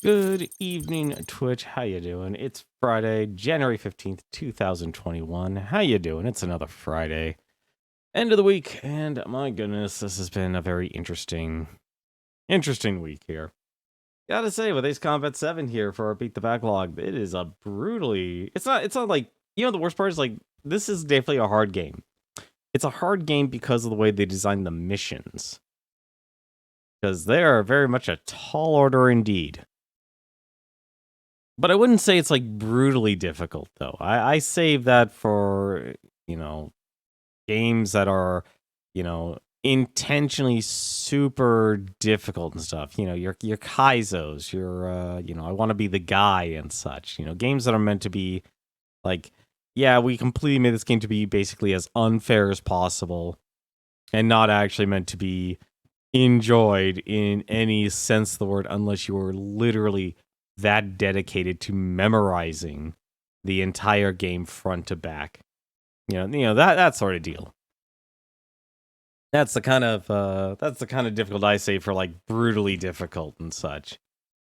Good evening, Twitch. How you doing? It's Friday, January 15th, 2021. How you doing? It's another Friday. End of the week, and my goodness, this has been a very interesting week here. Gotta say, with Ace Combat 7 here for our Beat the Backlog, it is a brutally... It's not like... the worst part is, this is definitely a hard game. It's a hard game because of the way they designed the missions. Because they are very much a tall order indeed. But I wouldn't say it's, brutally difficult, though. I save that for, games that are, intentionally super difficult and stuff. Your Kaizos, your, I want to be the guy and such. Games that are meant to be, we completely made this game to be basically as unfair as possible and not actually meant to be enjoyed in any sense of the word unless you were literally that dedicated to memorizing the entire game front to back. That sort of deal. That's the kind of difficult I say for brutally difficult and such.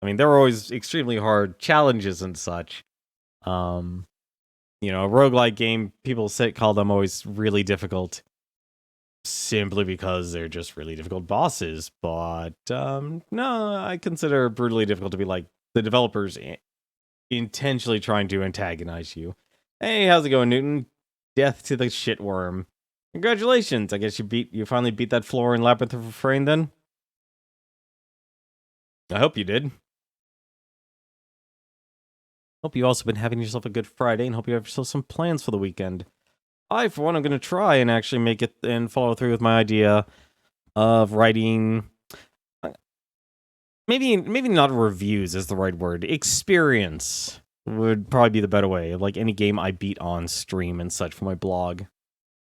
I mean, there were always extremely hard challenges and such. A roguelike game, people call them always really difficult simply because they're just really difficult bosses. But no, I consider brutally difficult to be the developers intentionally trying to antagonize you. Hey, how's it going, Newton? Death to the shitworm. Congratulations! I guess you finally beat that floor in Labyrinth of Refrain then? I hope you did. Hope you've also been having yourself a good Friday and hope you have yourself some plans for the weekend. I, for one, am going to try and actually make it and follow through with my idea of writing... Maybe not reviews is the right word. Experience would probably be the better way. Like any game I beat on stream and such for my blog.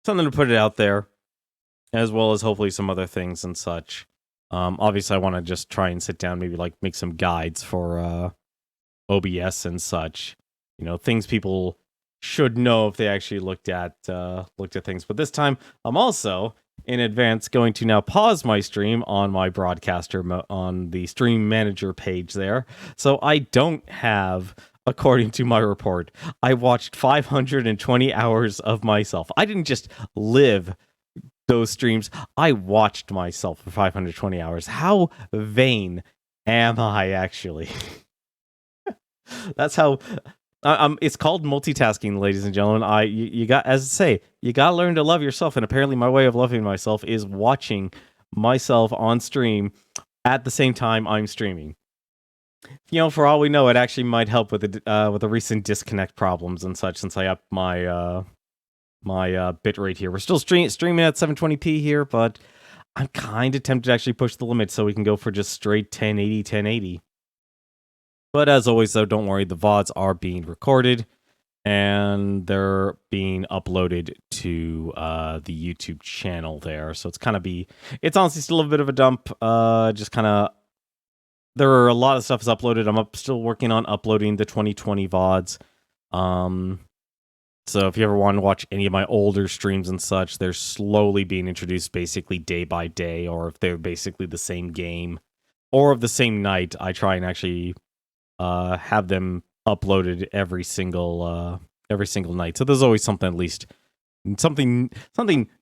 Something to put it out there. As well as hopefully some other things and such. Obviously I want to just try and sit down, maybe make some guides for OBS and such. Things people should know if they actually looked at things. But this time I'm also in advance going to now pause my stream on my broadcaster on the stream manager page there. So I don't have, according to my report, I watched 520 hours of myself. I didn't just live those streams. I watched myself for 520 hours. How vain am I actually? That's how... it's called multitasking, ladies and gentlemen. You got, as I say, you gotta learn to love yourself, and apparently my way of loving myself is watching myself on stream at the same time I'm streaming. For all we know, it actually might help with the recent disconnect problems and such, since I upped my bitrate here. We're still streaming at 720p here, but I'm kind of tempted to actually push the limit so we can go for just straight 1080. But as always, though, don't worry, the VODs are being recorded, and they're being uploaded to the YouTube channel there. So it's honestly still a bit of a dump. There are a lot of stuff is uploaded. I'm still working on uploading the 2020 VODs. So if you ever want to watch any of my older streams and such, they're slowly being introduced basically day by day, or if they're basically the same game, or of the same night, I try and actually... have them uploaded every single night. So there's always something, at least something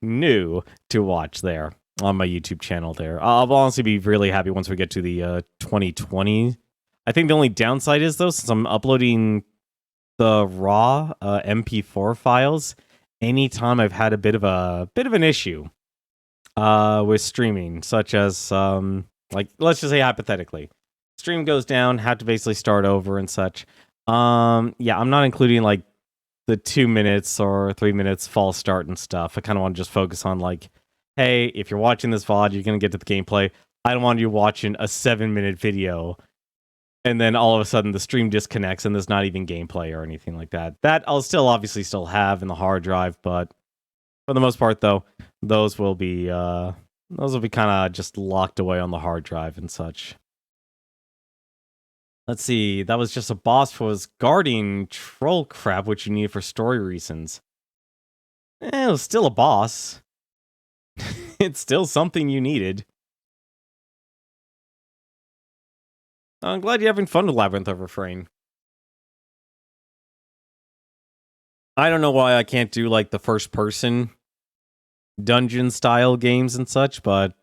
new to watch there on my YouTube channel there. I'll honestly be really happy once we get to the 2020. I think the only downside is, though, since I'm uploading the raw MP4 files, anytime I've had a bit of an issue with streaming, such as let's just say hypothetically, stream goes down, have to basically start over and such. I'm not including the 2 minutes or 3 minutes false start and stuff. I kind of want to just focus on hey, if you're watching this VOD, you're going to get to the gameplay. I don't want you watching a 7-minute video and then all of a sudden the stream disconnects and there's not even gameplay or anything like that. That I'll obviously still have in the hard drive, but for the most part, though, those will be kind of just locked away on the hard drive and such. Let's see, that was just a boss for his guarding troll crap, which you need for story reasons. It was still a boss. It's still something you needed. I'm glad you're having fun with Labyrinth of Refrain. I don't know why I can't do like the first person dungeon style games and such, but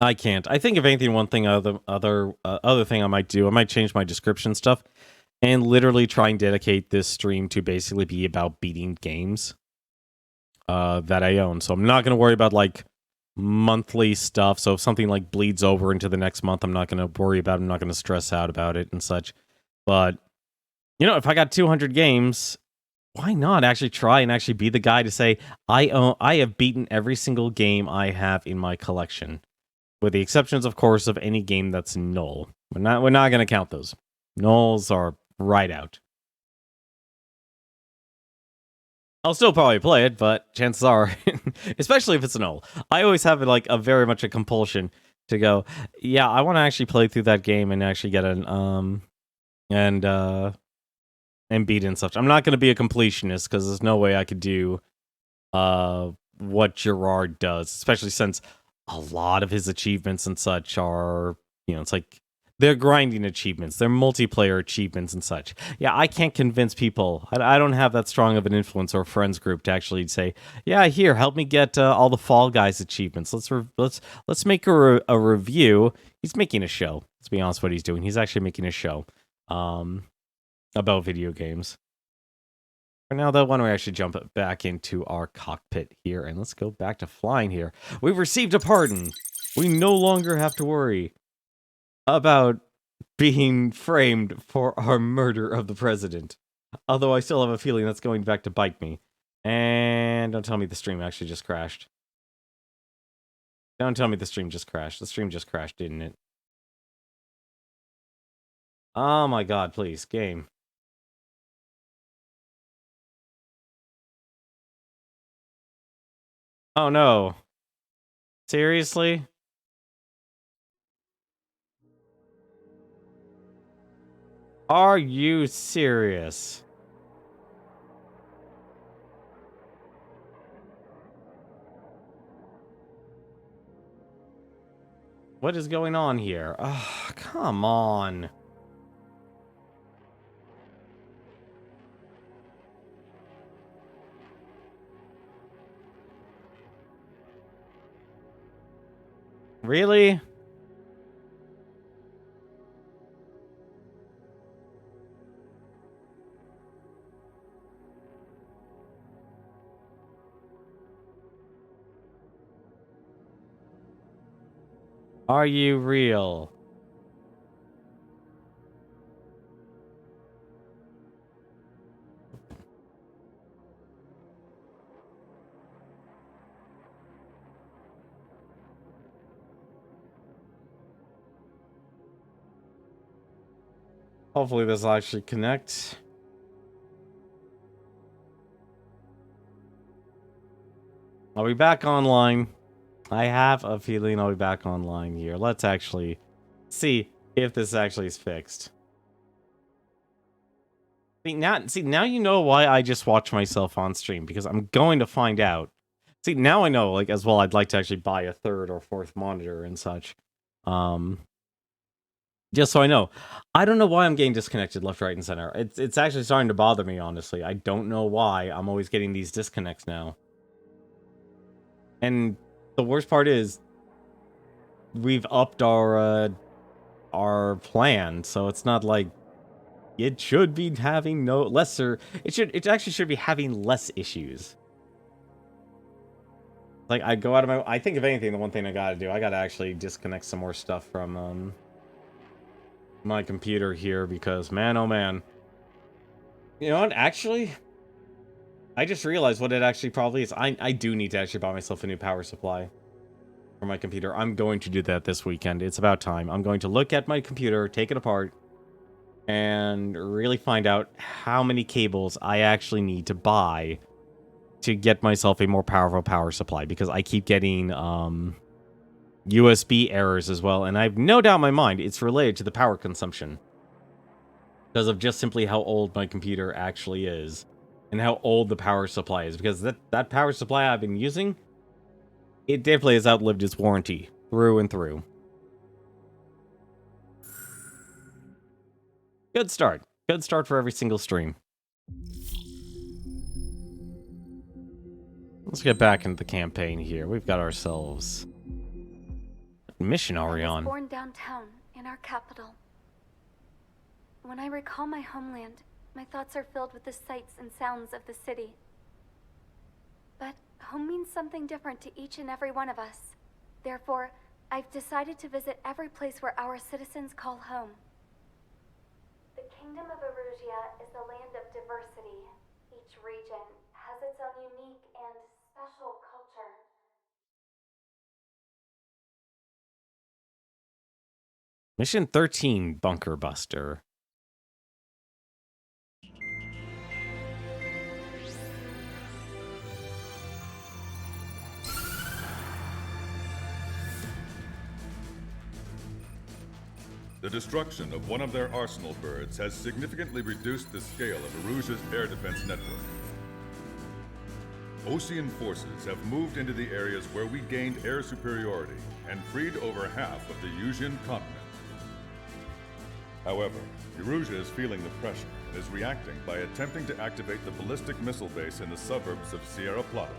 I can't. I think if anything, one thing other thing I might do, I might change my description stuff and literally try and dedicate this stream to basically be about beating games that I own. So I'm not going to worry about like monthly stuff. So if something like bleeds over into the next month, I'm not going to worry about it. I'm not going to stress out about it and such. But you know, if I got 200 games, why not actually try and actually be the guy to say I have beaten every single game I have in my collection, with the exceptions, of course, of any game that's null. We're not going to count those. Nulls are right out. I'll still probably play it, but chances are, especially if it's a null, I always have like a very much a compulsion to go, yeah, I want to actually play through that game and actually get an and beat and such. I'm not going to be a completionist because there's no way I could do what Gerard does, especially since a lot of his achievements and such are, you know, it's like they're grinding achievements, they're multiplayer achievements and such. Yeah, I can't convince people. I don't have that strong of an influence or friends group to actually say, yeah, here, help me get all the Fall Guys achievements. Let's make a review. He's making a show. Let's be honest, what he's doing. He's actually making a show about video games. For now, though, why don't we actually jump back into our cockpit here, and let's go back to flying here. We've received a pardon. We no longer have to worry about being framed for our murder of the president. Although I still have a feeling that's going back to bite me. And don't tell me the stream actually just crashed. Don't tell me the stream just crashed. The stream just crashed, didn't it? Oh my god, please, game. Oh no. Seriously? Are you serious? What is going on here? Oh, come on. Really? Are you real? Hopefully this will actually connect. I'll be back online. I have a feeling I'll be back online here. Let's actually see if this actually is fixed. Now you know why I just watch myself on stream, because I'm going to find out. See, now I know, like, as well, I'd like to actually buy a third or fourth monitor and such. Just so I know. I don't know why I'm getting disconnected left, right, and center. It's actually starting to bother me, honestly. I don't know why I'm always getting these disconnects now. And the worst part is, we've upped our plan, so it's not like it should be having it actually should be having less issues. Like, I go out of I think if anything, the one thing I gotta do, I gotta actually disconnect some more stuff from my computer here, because man, oh man. You know what, actually, I just realized what it actually probably is. I do need to actually buy myself a new power supply for my computer. I'm going to do that this weekend. It's about time. I'm going to look at my computer, take it apart, and really find out how many cables I actually need to buy to get myself a more powerful power supply, because I keep getting USB errors as well, and I have no doubt in my mind it's related to the power consumption, because of just simply how old my computer actually is and how old the power supply is, because that power supply I've been using, it definitely has outlived its warranty through and through. Good start. Good start for every single stream. Let's get back into the campaign here. We've got ourselves a mission Orion. I was born downtown in our capital. When I recall my homeland, my thoughts are filled with the sights and sounds of the city. But home means something different to each and every one of us. Therefore, I've decided to visit every place where our citizens call home. The Kingdom of Erusia is a land of diversity. Each region has its own unique and special culture. Mission 13, Bunker Buster. The destruction of one of their arsenal birds has significantly reduced the scale of Erusia's air defense network. Ocean forces have moved into the areas where we gained air superiority and freed over half of the Yusian continent. However, Erusia is feeling the pressure and is reacting by attempting to activate the ballistic missile base in the suburbs of Sierra Plata.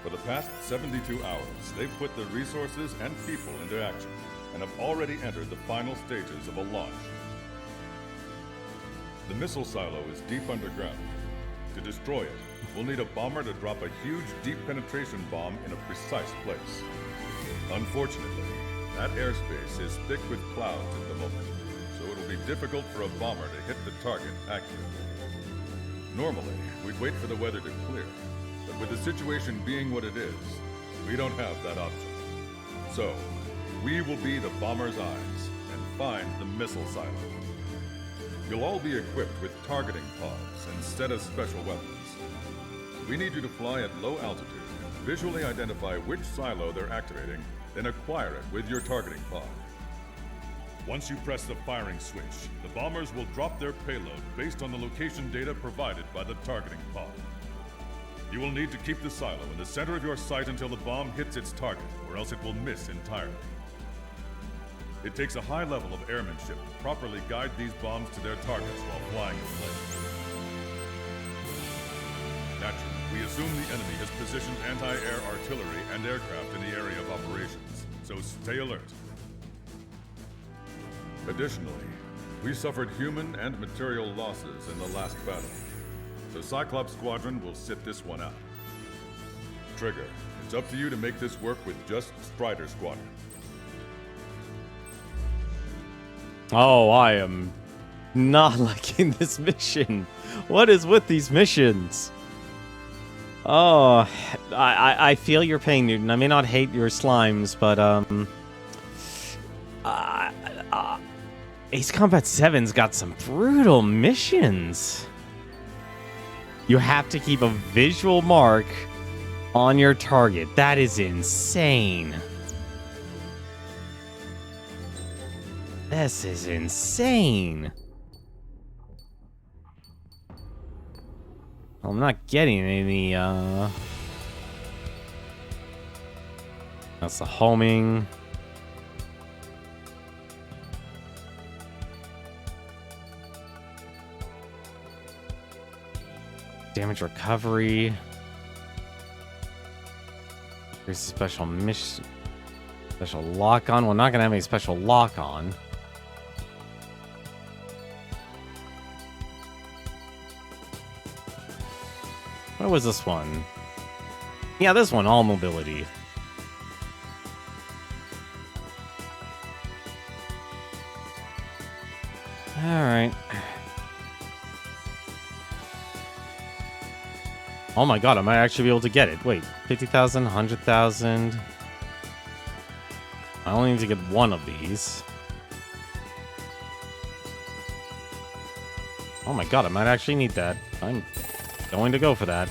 For the past 72 hours, they've put the resources and people into action and have already entered the final stages of a launch. The missile silo is deep underground. To destroy it, we'll need a bomber to drop a huge deep penetration bomb in a precise place. Unfortunately, that airspace is thick with clouds at the moment, so it'll be difficult for a bomber to hit the target accurately. Normally, we'd wait for the weather to clear, but with the situation being what it is, we don't have that option. So, we will be the bomber's eyes and find the missile silo. You'll all be equipped with targeting pods instead of special weapons. We need you to fly at low altitude, visually identify which silo they're activating, then acquire it with your targeting pod. Once you press the firing switch, the bombers will drop their payload based on the location data provided by the targeting pod. You will need to keep the silo in the center of your sight until the bomb hits its target, or else it will miss entirely. It takes a high level of airmanship to properly guide these bombs to their targets while flying in place. Naturally, we assume the enemy has positioned anti-air artillery and aircraft in the area of operations, so stay alert. Additionally, we suffered human and material losses in the last battle, so Cyclops Squadron will sit this one out. Trigger, it's up to you to make this work with just Strider Squadron. Oh, I am not liking this mission. What is with these missions? Oh, I feel your pain, Newton. I may not hate your slimes, but Ace Combat 7's got some brutal missions. You have to keep a visual mark on your target. That is insane. This is insane. I'm not getting any, that's the homing. Damage recovery. Here's a special mission. Special lock on. We're not gonna have any special lock on. What was this one? Yeah, this one, all mobility. Alright. Oh my god, I might actually be able to get it. Wait, 50,000, 100,000. I only need to get one of these. Oh my god, I might actually need that. I'm going to go for that.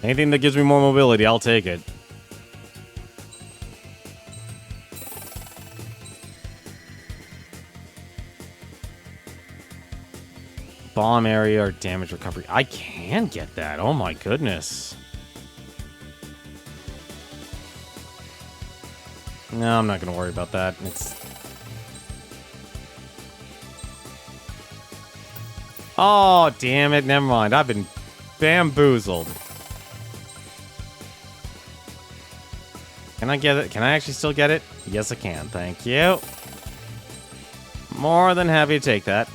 Anything that gives me more mobility, I'll take it. Bomb area or damage recovery. I can get that. Oh my goodness. No, I'm not gonna worry about that. It's... Oh, damn it. Never mind. I've been bamboozled. Can I get it? Can I actually still get it? Yes, I can. Thank you. More than happy to take that.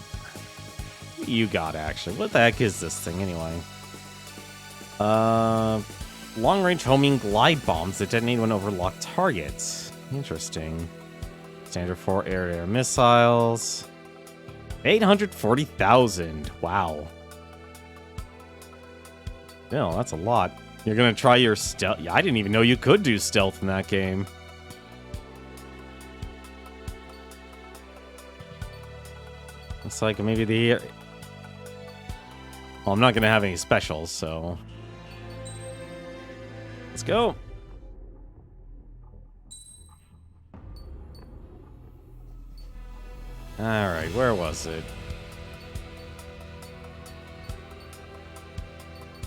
You got it, actually. What the heck is this thing, anyway? Long-range homing glide bombs that detonate when overlocked targets. Interesting. Standard 4 air-to-air missiles. 840,000. Wow. No, that's a lot. You're gonna try your stealth. Yeah, I didn't even know you could do stealth in that game. Looks like maybe the... Well, I'm not gonna have any specials, so... Let's go. Alright, where was it?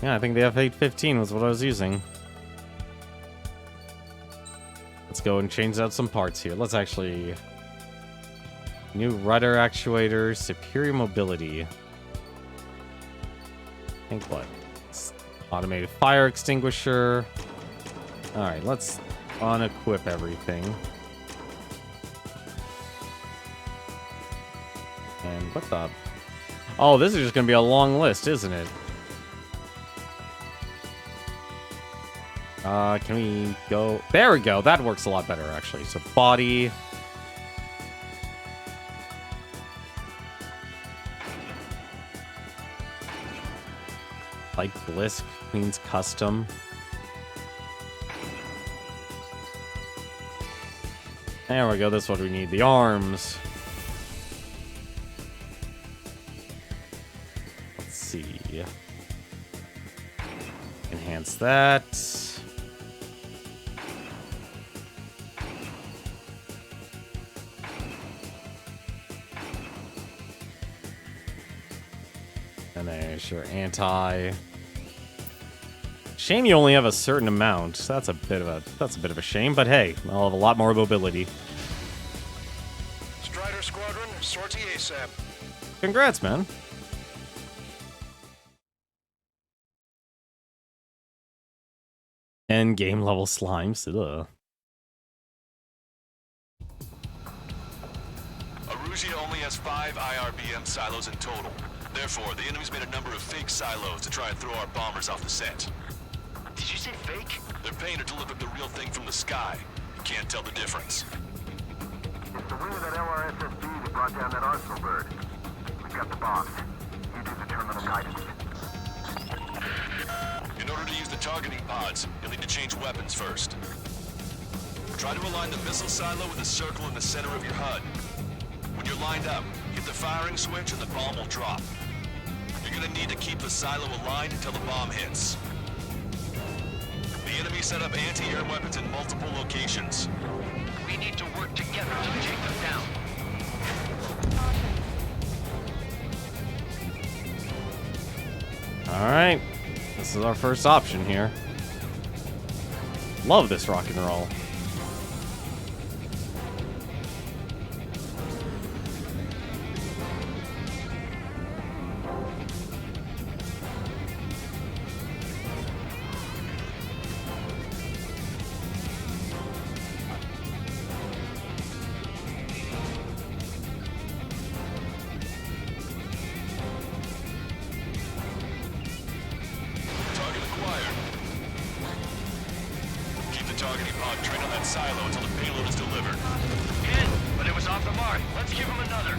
Yeah, I think the F815 was what I was using. Let's go and change out some parts here. Let's actually... New rudder actuator, superior mobility. I think what? Automated fire extinguisher. Alright, let's unequip everything. And what the... Oh, this is just going to be a long list, isn't it? Can we go... There we go. That works a lot better, actually. So, body... Light Bliss, Queen's Custom. There we go. That's what we need. The arms. Let's see. Enhance that. And there's your anti. Shame you only have a certain amount. That's a bit of a shame, but hey, I'll have a lot more mobility. Strider Squadron, sortie ASAP. Congrats, man. End game level slimes. Ugh. Arusia only has 5 IRBM silos in total. Therefore, the enemy's made a number of fake silos to try and throw our bombers off the scent. Did you say fake? They're paying to deliver the real thing from the sky. You can't tell the difference. It's the wing of that LRSSD that brought down that Arsenal bird. We've got the bombs. You do the terminal guidance. In order to use the targeting pods, you'll need to change weapons first. Try to align the missile silo with a circle in the center of your HUD. When you're lined up, hit the firing switch and the bomb will drop. You're gonna need to keep the silo aligned until the bomb hits. The enemy set up anti-air weapons in multiple locations. We need to work together to take them down. Alright. This is our first option here. Love this rock and roll. Target acquired. Keep the targeting pod trained on that silo until the payload is delivered. Hit, but it was off the mark. Let's give him another.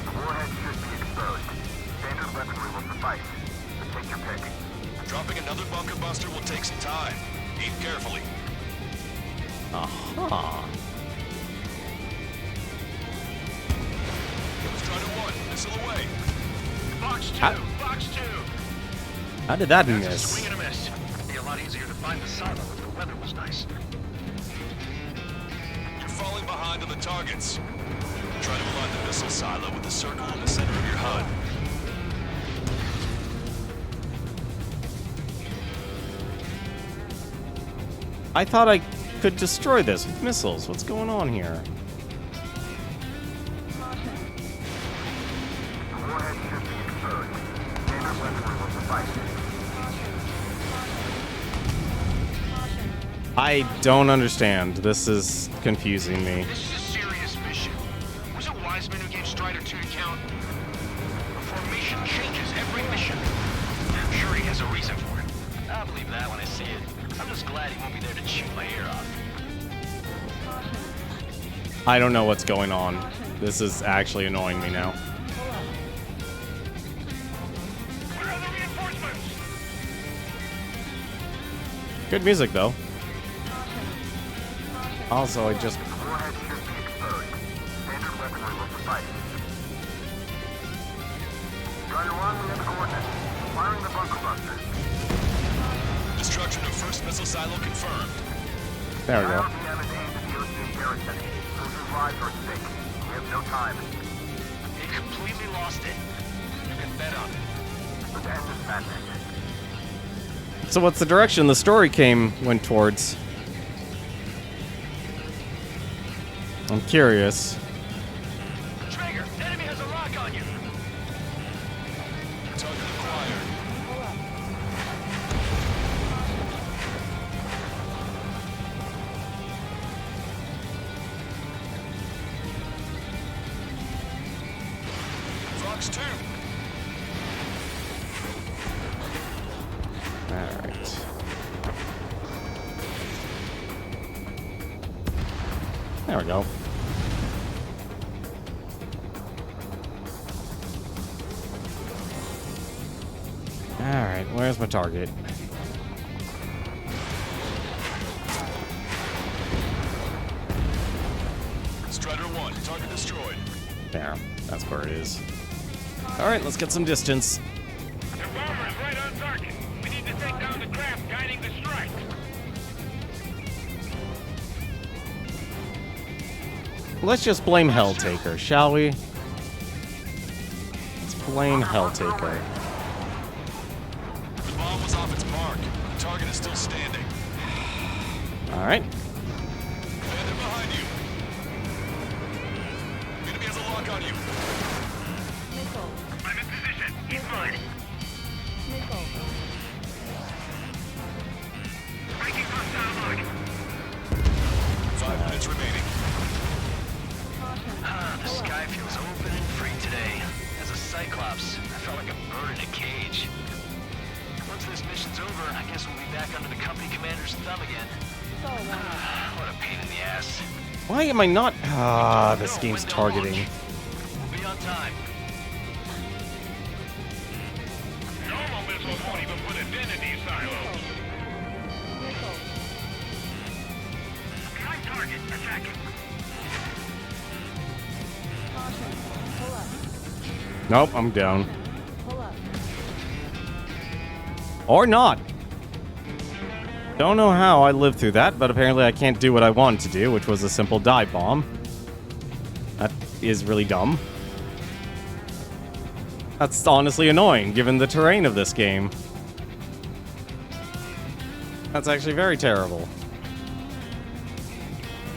The warhead should be exposed. Standard weaponry will suffice. Take your pick. Dropping another bunker buster will take some time. Aim carefully. Aha. Strider 1, missile away. Box 2, box 2. How did that That's a miss? swing and a miss. It'd be a lot easier to find the silo if the weather was nice. You're falling behind on the targets. Try to align the missile silo with the circle in the center of your HUD. I thought I could destroy this with missiles. What's going on here? Warhead should be exposed. Standard weaponry will suffice. I don't understand. This is confusing me. This is a serious mission. Was it Wiseman who gave Strider 2 to count? The formation changes every mission. I'm sure he has a reason for it. I'll believe that when I see it. I'm just glad he won't be there to chew my ear off. I don't know what's going on. This is actually annoying me now. Where are the reinforcements? Good music, though. Also, I just... Warhead should be exposed. Standard weaponry will suffice. Strider 1, we have the coordinates. Firing the bunker buster. Destruction of first missile silo confirmed. There we go. RPM is aimed at the OC garrison. Soldiers' lives are at stake. We have no time. They completely lost it. You can bet on it. Let's end this madness. So what's the direction the story went towards? I'm curious. Traeger, enemy has a lock on you. Target acquired. Fox 2. Alright. There we go. Alright, where's my target? Strider 1, target destroyed. There, that's where it is. Alright, let's get some distance. The bomber is right on target. We need to take down the craft guiding the strike. Let's just blame Helltaker, shall we? Let's blame Helltaker. The bomb was off its mark. The target is still standing. Alright. Bandit behind you. Enemy has a lock on you. I'm in position. He's mine. Breaking hostile lock. 5 minutes remaining. The sky feels open and free today. As a Cyclops, I felt like a bird in a cage. Once this mission's over, I guess we'll be back under the company commander's thumb again. What a pain in the ass. Why am I not... this game's targeting. We'll be on time. Normal missiles won't even put a dent in these silos. Prime target, attacking. Nope, I'm down. Or not. Don't know how I lived through that, but apparently I can't do what I wanted to do, which was a simple dive bomb. That is really dumb. That's honestly annoying, given the terrain of this game. That's actually very terrible.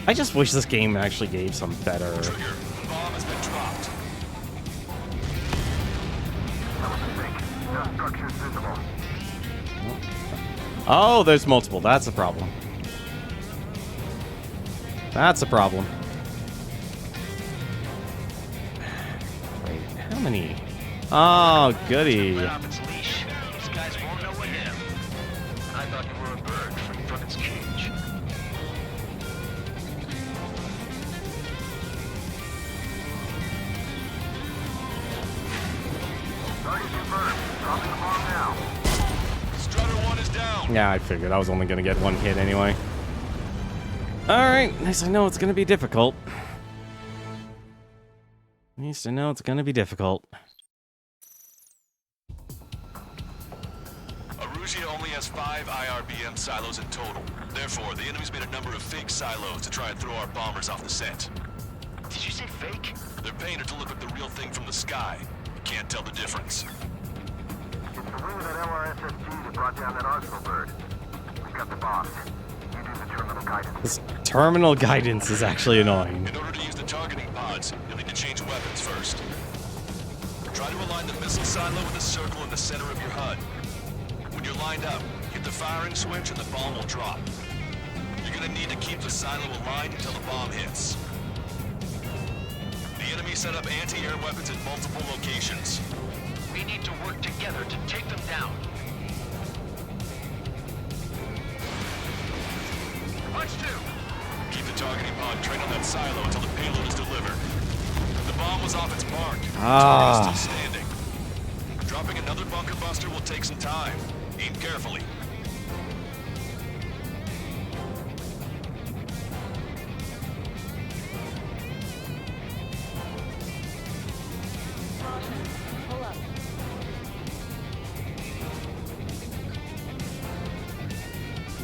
I just wish this game actually gave some better... Trigger, the bomb has been dropped. No structures visible. Oh, there's multiple. That's a problem. That's a problem. Wait, how many? Oh, goody. Let off its leash. These guys won't know what hit him. I thought you were a bird free from its cage. Target confirmed. Dropping the bomb now. Strider 1 is down. Yeah, I figured I was only going to get one hit anyway. Alright, at least I know it's going to be difficult. At least I know it's going to be difficult. Arusia only has 5 IRBM silos in total. Therefore, the enemy's made a number of fake silos to try and throw our bombers off the scent. Did you say fake? They're painted to look like the real thing from the sky. You can't tell the difference. It's the wing of that LRSSG that brought down that Arsenal bird. We've got the boss. You do the terminal terminal guidance. This terminal guidance is actually annoying. In order to use the targeting pods, you'll need to change weapons first. Try to align the missile silo with a circle in the center of your HUD. When you're lined up, hit the firing switch and the bomb will drop. You're gonna need to keep the silo aligned until the bomb hits. The enemy set up anti-air weapons in multiple locations. We need to work together to take them down. Watch two. Keep the targeting pod trained on that silo until the payload is delivered. The bomb was off its mark. Ah. It's still standing. Dropping another bunker buster will take some time. Aim carefully.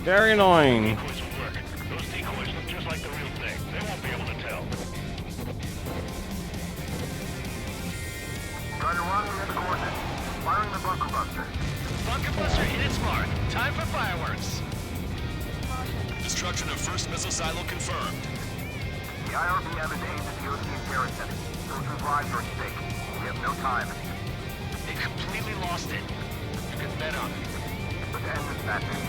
Very annoying. Decoys will work. Those decoys look just like the real thing. They won't be able to tell. Try to run the coordinates. Firing the bunker buster. Bunker buster hit its mark. Time for fireworks. Destruction of first missile silo confirmed. The IRB haven't aimed at the OC garrison. Those whose lives are at stake. We have no time. They completely lost it. You can bet on it. Let's end this madness.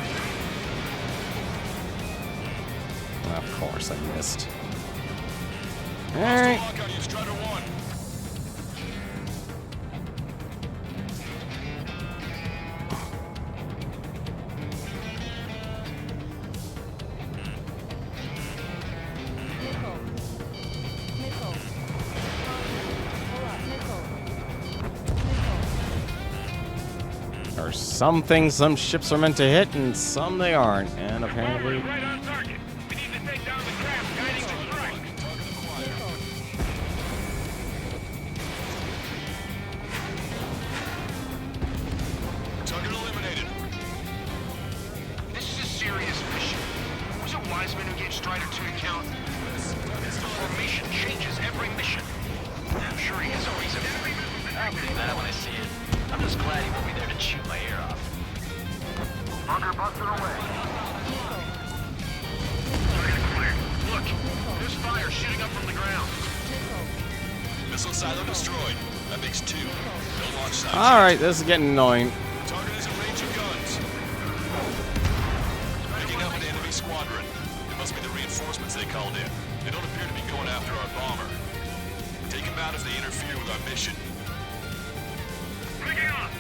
Of course, I missed. Hostile Alright. lock on you, Strider 1. There are some things some ships are meant to hit, and some they aren't. And apparently... Right on target. We need to take down the craft guiding the strike. Target eliminated. This is a serious mission. Was it Wiseman who gave Strider 2 to count? The formation changes every mission. I'm sure he has a reason for it. I'll believe that when I see it. I'm just glad he won't be there to chew my ear off. Bunker buster away. Target clear. Look, there's fire shooting up from the ground. Missile silo destroyed. That makes 2. No launch site. Alright, this is getting annoying. Target is in range of guns. Picking up an enemy squadron. It must be the reinforcements they called in. They don't appear to be going after our bomber. Take them out if they interfere with our mission. Picking up.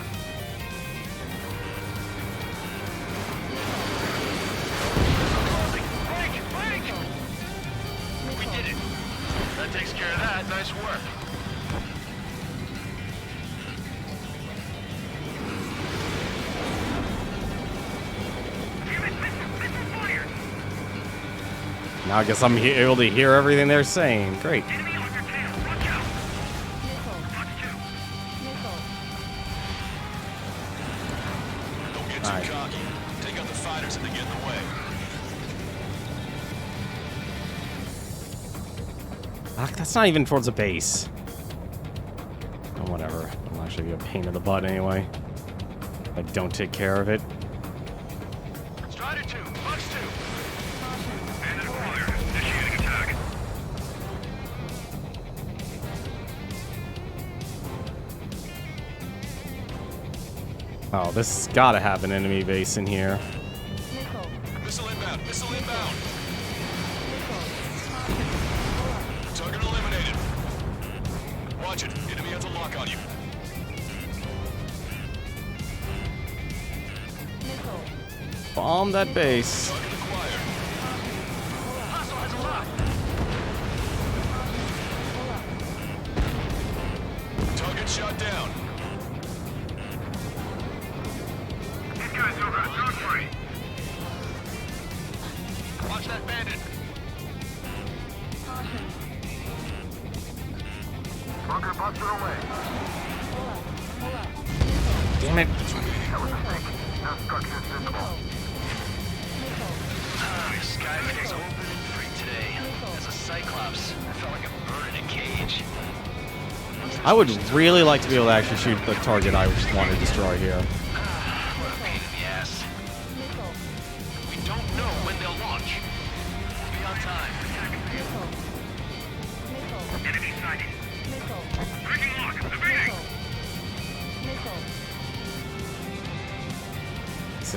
Break! We did it. That takes care of that. Nice work. Now I guess I'm able to hear everything they're saying. Great. Enemy on your tail. Watch out. Watch two. Don't get too Alright. cocky. Take out the fighters if they get in the way. Ah, that's not even towards the base. Oh, whatever. I'll actually be a pain in the butt anyway. If I don't take care of it. Strider 2. Watch 2. Bandit acquired. Initiating attack. Oh, this has gotta have an enemy base in here. Missile inbound. Missile inbound. Target eliminated. Watch it. Enemy has a lock on you. Bomb that base. Target acquired. Hostile has a lock. Target shot down. These guys over at Dog Free. Watch that bandit. Bunker buster away. Damn it. That was a mistake. No structures visible. Sky's open and free today. As a Cyclops, I felt like a bird in a cage. I would really like to be able to actually shoot the target I just want to destroy here. What a pain in the ass. We don't know when they'll launch.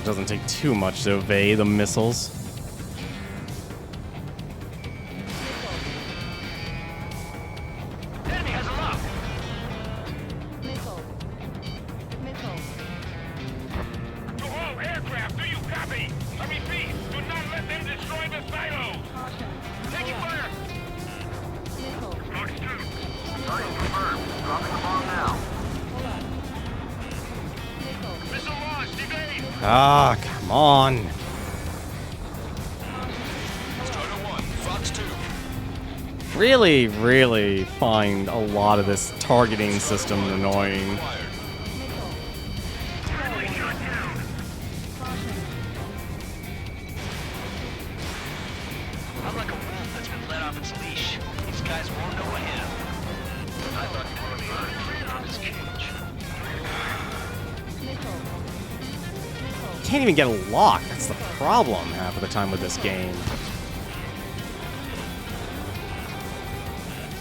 it doesn't take too much to evade the missiles. Enemy has a lock. To all aircraft, do you copy? I repeat, do not let them destroy the silos. Taking fire. Mark 2. Target confirmed. Dropping the bomb now. Missile launched. Evade. Ah, come on. Strider 1, Fox 2. Really find a lot of this targeting system annoying. Acquired. I'm like a wolf that's been let off its leash. These guys won't know I am. I thought you were a bird on his cage. Can't even get a lock. That's the problem half of the time with this game.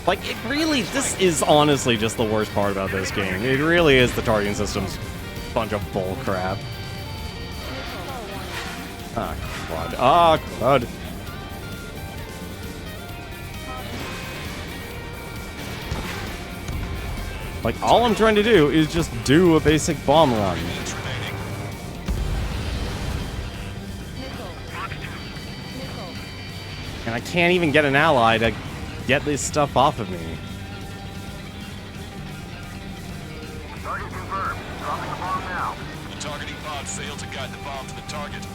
Like, it really, this is honestly just the worst part about this game. It really is the targeting system's bunch of bull crap. Ah, crud. Ah, crud. Like, all I'm trying to do is just do a basic bomb run. Minutes remaining. And I can't even get an ally to get this stuff off of me. Target confirmed. Dropping the bomb now. The targeting pod failed to guide the bomb to the target.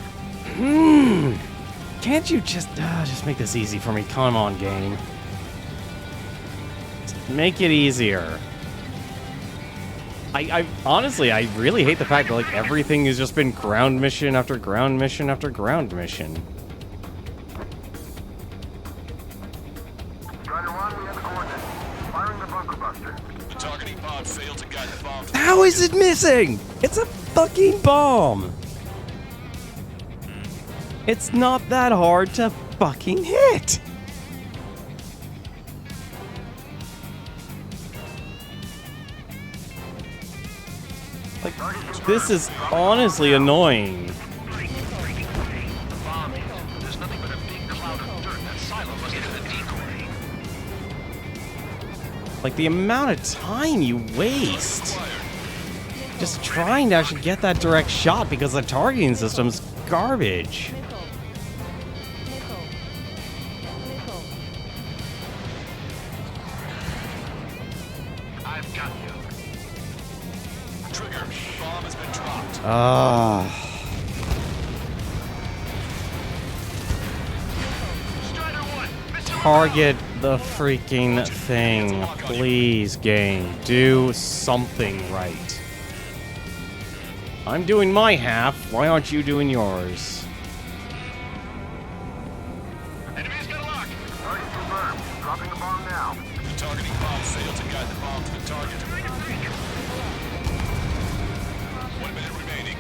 Can't you just make this easy for me? Come on, game. Just make it easier. I honestly, I really hate the fact that, like, everything has just been ground mission after ground mission after ground mission. Strider 1, we have the coordinates. Firing the bunker buster. The targeting pod failed to guide the bomb to the How is it missing? It's a fucking bomb. It's not that hard to fucking hit. Like, this is honestly annoying. The bomb hit. There's nothing but a big cloud of dirt. That silo must have been a decoy. Like, the amount of time you waste just trying to actually get that direct shot because the targeting system's garbage. I've got you. trigger. The bomb has been dropped. Strider 1. Missile Target the freaking thing. Please, game. Do something right. I'm doing my half. Why aren't you doing yours? Enemy's got a lock. Target confirmed. Dropping the bomb now. The targeting pod failed to guide the bomb to the target. 1 minute remaining.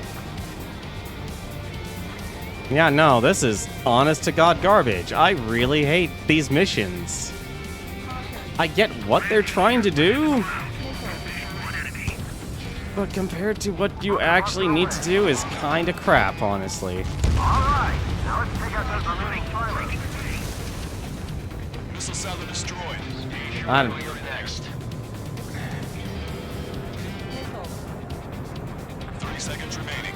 Yeah, no, this is honest-to-God garbage. I really hate these missions. I get what they're trying to do, but compared to what you actually need to do is kind of crap, honestly. Alright, now let's take out those remaining silos. Missile silo destroyed. I don't- You're next. 3 seconds remaining.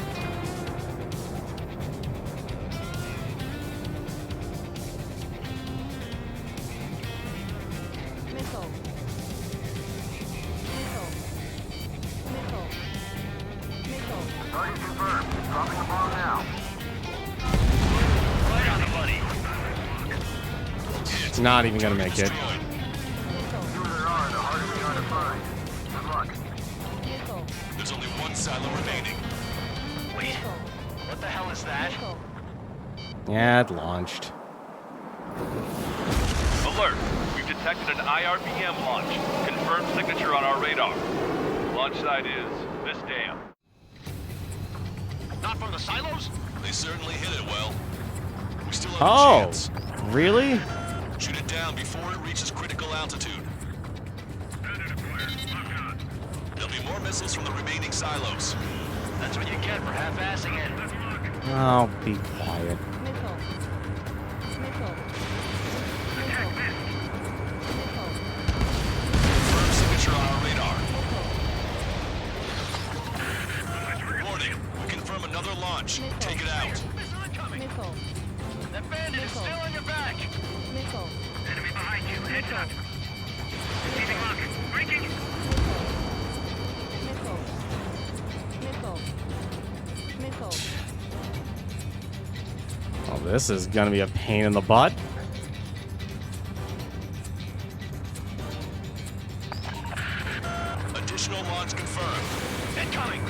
Target confirmed. Dropping the bomb now. Right on the money. It's not even gonna make it. Destroyed. The fewer there are, the harder they are to find. Good luck. There's only 1 silo remaining. Wait. What the hell is that? Yeah, it launched. Alert! We've detected an IRBM launch. Confirmed signature on our radar. Launch site is this dam. Not from the silos? They certainly hit it well. We still have a Oh, chance. really? Shoot it down before it reaches critical altitude. There'll be more missiles from the remaining silos. That's what you get for half-assing it. Oh, be quiet. Missile. Missile. Attack missed. Missile. Confirm signature on our radar. Missile. Warning, we confirm another launch. Take it out. Missile incoming. Missile. That bandit is Missile. still on your back. Missile. Enemy behind you. Heads Missile. up. Receiving lock. Breaking. Missile. Missile. Missile. Oh, this is gonna be a pain in the butt. Additional launch confirmed. Incoming.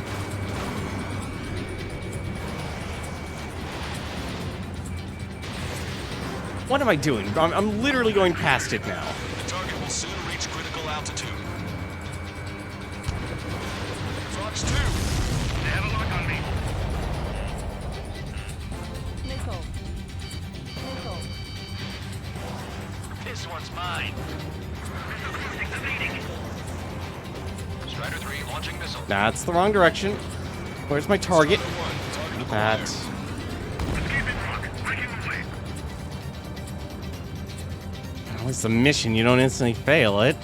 What am I doing? I'm literally going past it now. The target will soon reach critical altitude. Fox 2. They have a lock on me. Missile. Missile. This one's mine. Evading. Strider 3 launching missile. That's the wrong direction. Where's my target? That. Escaping lock. Breaking away. Well, it's a mission. You don't instantly fail it.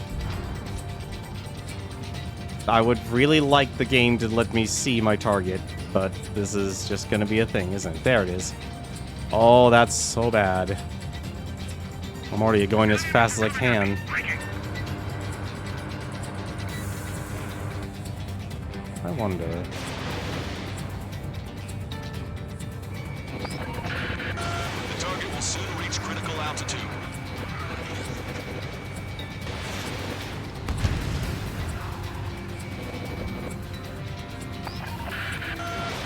I would really like the game to let me see my target, but this is just gonna be a thing, isn't it? There it is. Oh, that's so bad. I'm already going as fast as I can. Breaking. I wonder. The target will soon reach critical altitude.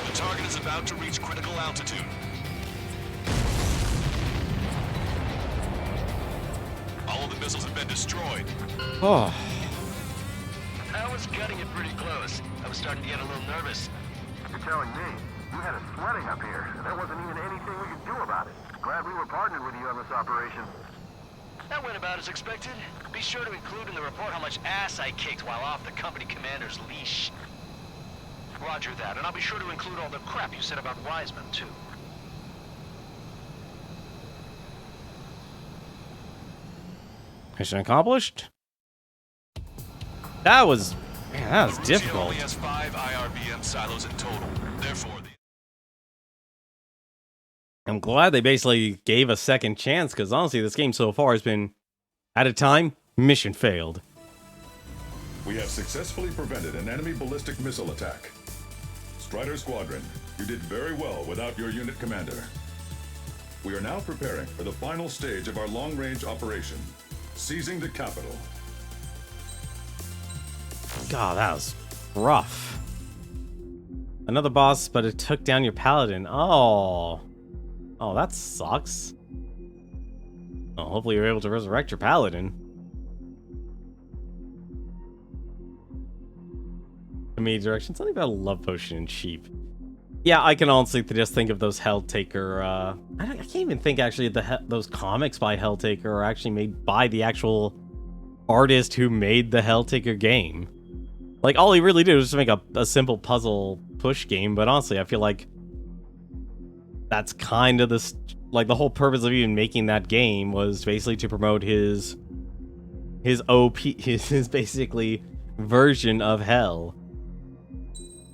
The target is about to reach critical altitude. All of the missiles have been destroyed. Oh, I was cutting it pretty close. I was starting to get a little nervous. You're telling me you had us sweating up here, and there wasn't even anything we could do about it. Glad we were partnered with you on this operation. That went about as expected. Be sure to include in the report how much ass I kicked while off the company commander's leash. Roger that, and I'll be sure to include all the crap you said about Wiseman, too. mission accomplished. That was, man, that was Erusian difficult. only has 5 IRBM silos in total. Therefore, the I'm glad they basically gave a second chance, because honestly, this game so far has been, at a time, mission failed. We have successfully prevented an enemy ballistic missile attack. Strider Squadron, you did very well without your unit commander. We are now preparing for the final stage of our long-range operation, seizing the capital. God, that was rough. Another boss, but it took down your paladin. Oh. Oh, that sucks. Well, hopefully you're able to resurrect your paladin. Comedic direction. Something about a love potion and sheep. Yeah, I can honestly just think of those Helltaker. I can't even think actually those comics by Helltaker are actually made by the actual artist who made the Helltaker game. Like, all he really did was just make a simple puzzle push game, but honestly, I feel like that's kind of the whole purpose of even making that game was basically to promote his basically version of Hell.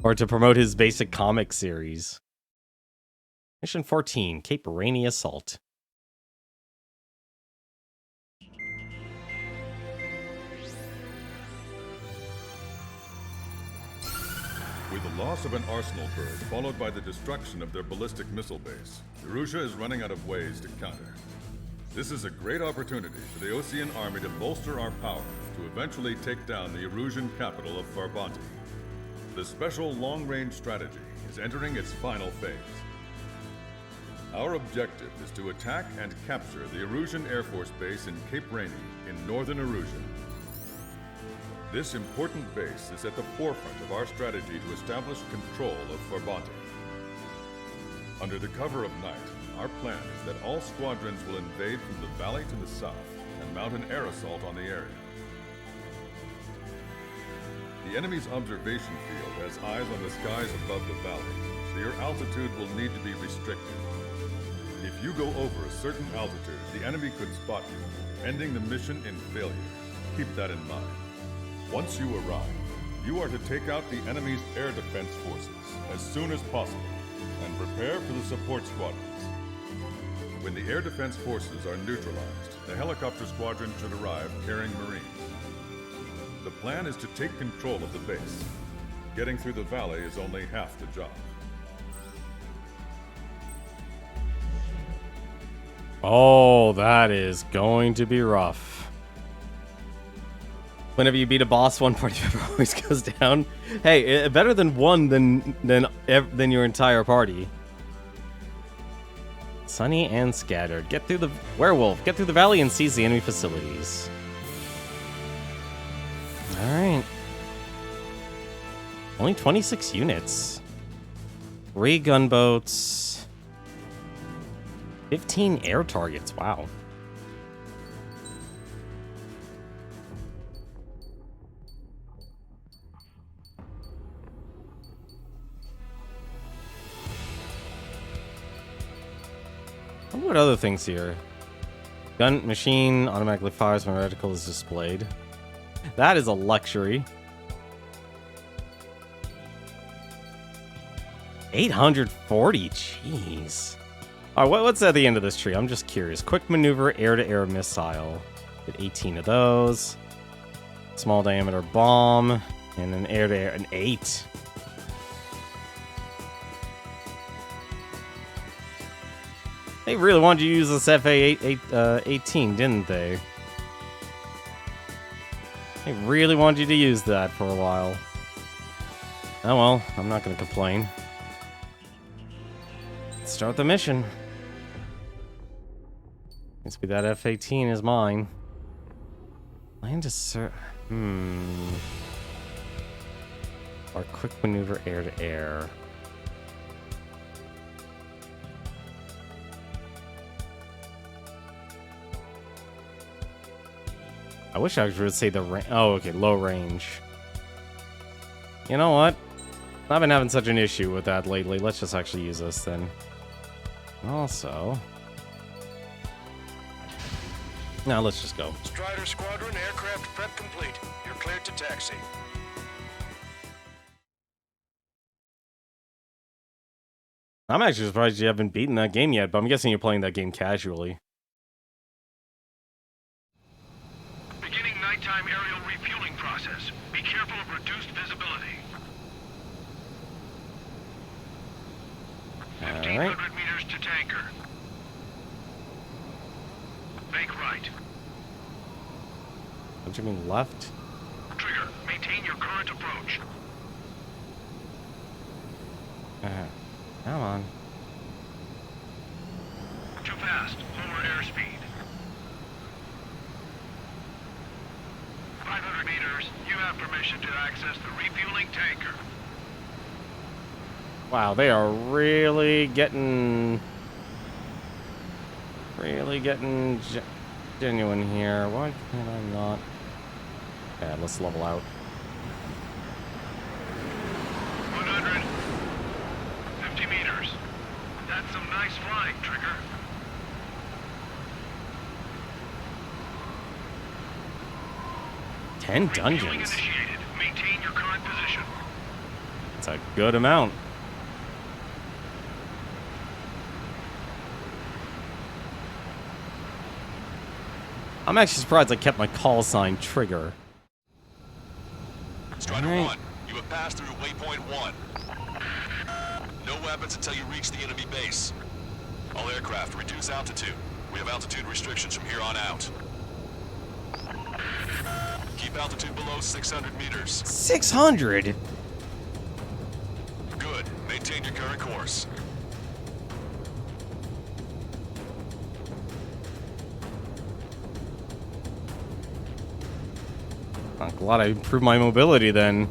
Or to promote his basic comic series. Mission 14, Cape Rainy Assault. With the loss of an arsenal bird, followed by the destruction of their ballistic missile base, Erusia is running out of ways to counter. This is a great opportunity for the Osean army to bolster our power to eventually take down the Erusian capital of Farbanti. The special long-range strategy is entering its final phase. Our objective is to attack and capture the Erusian Air Force Base in Cape Rainy in northern Erusia. This important base is at the forefront of our strategy to establish control of Farbanti. Under the cover of night, our plan is that all squadrons will invade from the valley to the south and mount an air assault on the area. The The enemy's observation field has eyes on the skies above the valley, so your altitude will need to be restricted. If you go over a certain altitude, the enemy could spot you, ending the mission in failure. Keep that in mind. Once you arrive, you are to take out the enemy's air defense forces as soon as possible and prepare for the support squadrons. When the air defense forces are neutralized, the helicopter squadron should arrive carrying Marines. The plan is to take control of the base. Getting through the valley is only half the job. Oh, that is going to be rough. Whenever you beat a boss, one party member always goes down. Hey, better than one than your entire party. Sunny and scattered. Get through the werewolf. Get through the valley and seize the enemy facilities. All right. Only 26 units. 3 gunboats. 15 air targets. Wow. What other things here? Gun machine automatically fires when reticle is displayed. That is a luxury. 840, jeez. All right, what's at the end of this tree? I'm just curious. Quick maneuver, air-to-air missile. Get 18 of those. Small diameter bomb, and an air-to-air, an 8. They really wanted you to use this FA-18, didn't they? They really wanted you to use that for a while. Oh well, I'm not going to complain. Let's start the mission. Must be that F-18 is mine. Land a Or quick maneuver air-to-air. I wish I would say the range. Oh, okay, low range. You know what? I've been having such an issue with that lately. Let's just actually use this then. Also. Now let's just go. Strider Squadron, aircraft prep complete. You're cleared to taxi. I'm actually surprised you haven't beaten that game yet, but I'm guessing you're playing that game casually. Beginning nighttime aerial refueling process. Be careful of reduced visibility. 1,500 meters to tanker. Bank right. What do you mean left? Trigger, maintain your current approach. Come on. Too fast. Lower airspeed. 500 meters. You have permission to access the refueling tanker. Wow, they are really getting genuine here. Why can I not? Yeah, let's level out. 100. 50 meters. That's some nice flying, Trigger. Ten Refueling dungeons. initiated. Maintain your current position. That's a good amount. I'm actually surprised I kept my call sign Trigger. Strider All right. 1, you have passed through waypoint 1. No weapons until you reach the enemy base. All aircraft, reduce altitude. We have altitude restrictions from here on out. Keep altitude below 600 meters. 600? Good. Maintain your current course. I'm glad I improved my mobility then.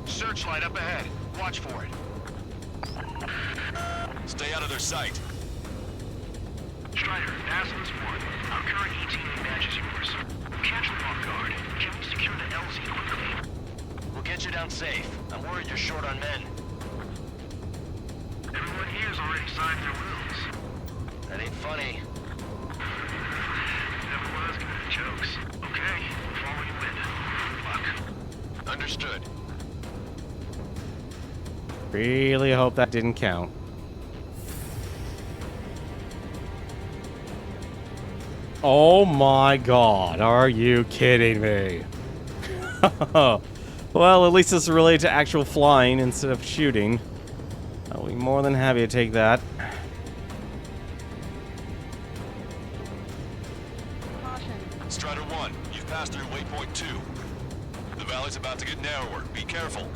Searchlight up ahead. Watch for it. Stay out of their sight. Strider, Basilisk 1. Our current ETA matches yours. Catch them off guard. Can we secure the LZ quickly? We'll get you down safe. I'm worried you're short on men. Everyone here's already signed their wills. That ain't funny. Never was good at jokes. Okay, we'll follow you in. Good luck. Understood. Really hope that didn't count. Oh my god, are you kidding me? Well, at least it's related to actual flying instead of shooting. I'll be more than happy to take that. Caution. Strider 1, you've passed through waypoint 2. The valley's about to get narrower. Be careful.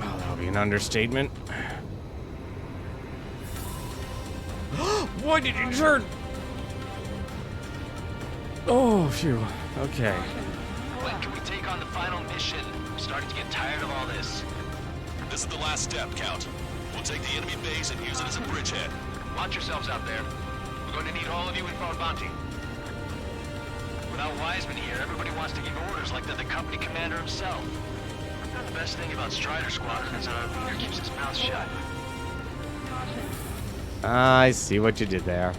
Oh, that would be an understatement. Why did you turn? Oh, phew. Okay. When can we take on the final mission? I'm starting to get tired of all this. This is the last step, Count. We'll take the enemy base and use it as a bridgehead. Launch yourselves out there. We're going to need all of you in Bounty. Without Wiseman here, everybody wants to give orders like they're the company commander himself. The best thing about Strider Squadron is our leader keeps his mouth shut. I see what you did there.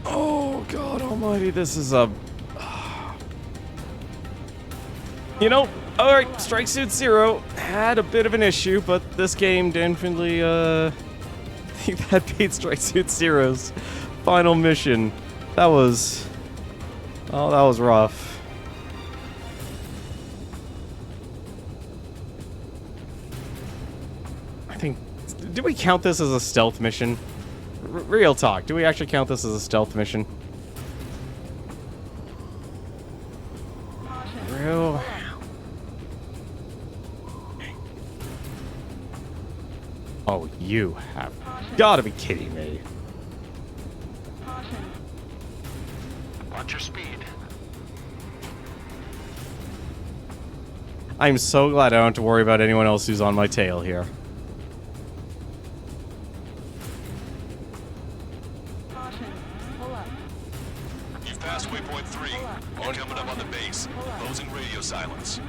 Oh, God almighty, this is a... You know, alright, Strike Suit Zero had a bit of an issue, but this game definitely, I think that beat Strike Suit Zero's final mission. That was... Oh, that was rough. I think... Do we count this as a stealth mission? Real talk, do we actually count this as a stealth mission? Real... Oh, you have gotta be kidding me. Watch your speed. I'm so glad I don't have to worry about anyone else who's on my tail here. You've passed waypoint 3. You're coming up on the base. Closing radio silence.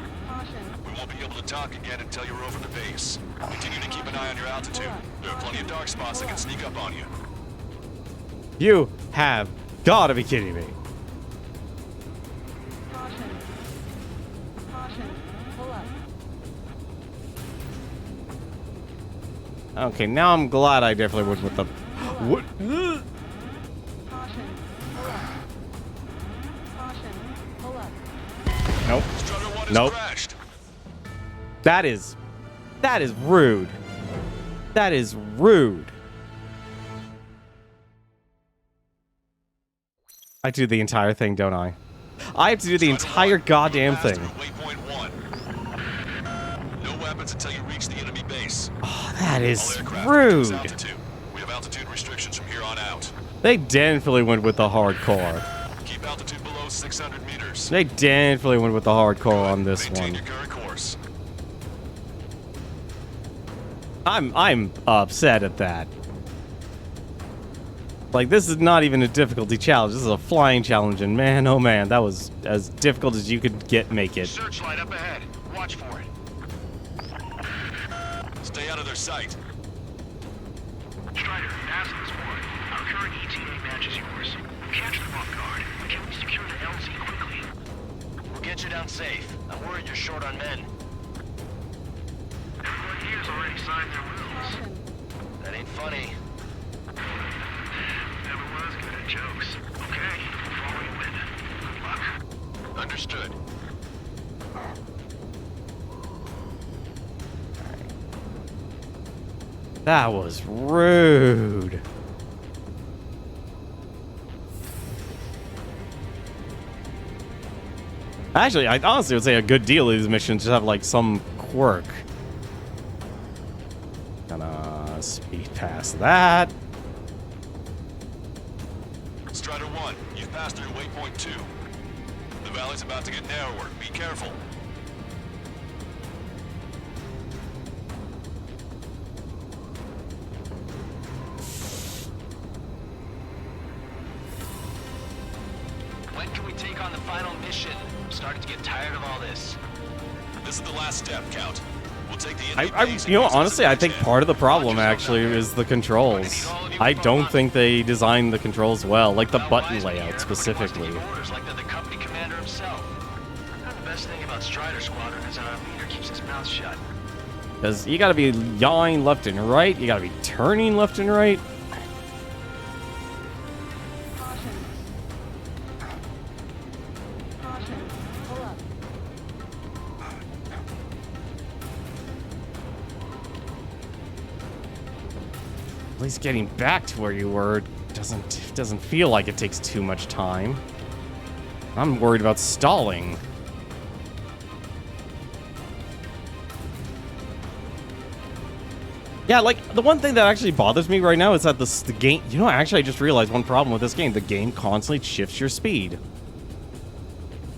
We won't be able to talk again until you're over the base. Continue to keep an eye on your altitude. There are plenty of dark spots that can sneak up on you. You have gotta be kidding me. Okay, now I'm glad I definitely went with the... What? Nope. Strider 1 has Nope. crashed. That is rude. That is rude. I do the entire thing, don't I? I have to do the entire goddamn thing. Waypoint 1. No weapons until you reach the enemy base. Oh, that All is aircraft reduce rude. altitude. We have altitude restrictions from here on out. They definitely went with the hardcore. Keep altitude below 600 meters. They definitely went with the hardcore on this Maintain one. your current course. I'm upset at that. Like, this is not even a difficulty challenge. This is a flying challenge, and man, oh man, that was as difficult as you could make it. Searchlight up ahead. Watch for it. Stay out of their sight. Strider, Basilisk 1. Our current ETA matches yours. Catch them off guard. Can we secure the LZ quickly? We'll get you down safe. I'm worried you're short on men. Everyone here's already signed their wills. That ain't funny. Never was good at jokes. Okay, we'll follow you in. Good luck. Understood. That was rude. Actually, I honestly would say a good deal of these missions just have like some quirk. Gonna speed past that. Strider 1, you've passed through waypoint 2. The valley's about to get narrower. Be careful. work on the final mission. I'm starting to get tired of all this. This is the last step, Count. We'll take the enemy I base and you know, use it as a honestly, I think bridgehead. part of the problem actually is the controls. I don't think they designed the controls well, like the Without button Wiseman layout here, everybody wants to specifically. give orders like they're the company commander himself. The best thing about Strider Squadron is our leader keeps his mouth shut. Because you gotta be yawing left and right, you gotta be turning left and right. Caution. Caution. Pull up. At least getting back to where you were doesn't feel like it takes too much time. I'm worried about stalling. Yeah, like, the one thing that actually bothers me right now is that the game... You know, actually, I just realized one problem with this game. The game constantly shifts your speed.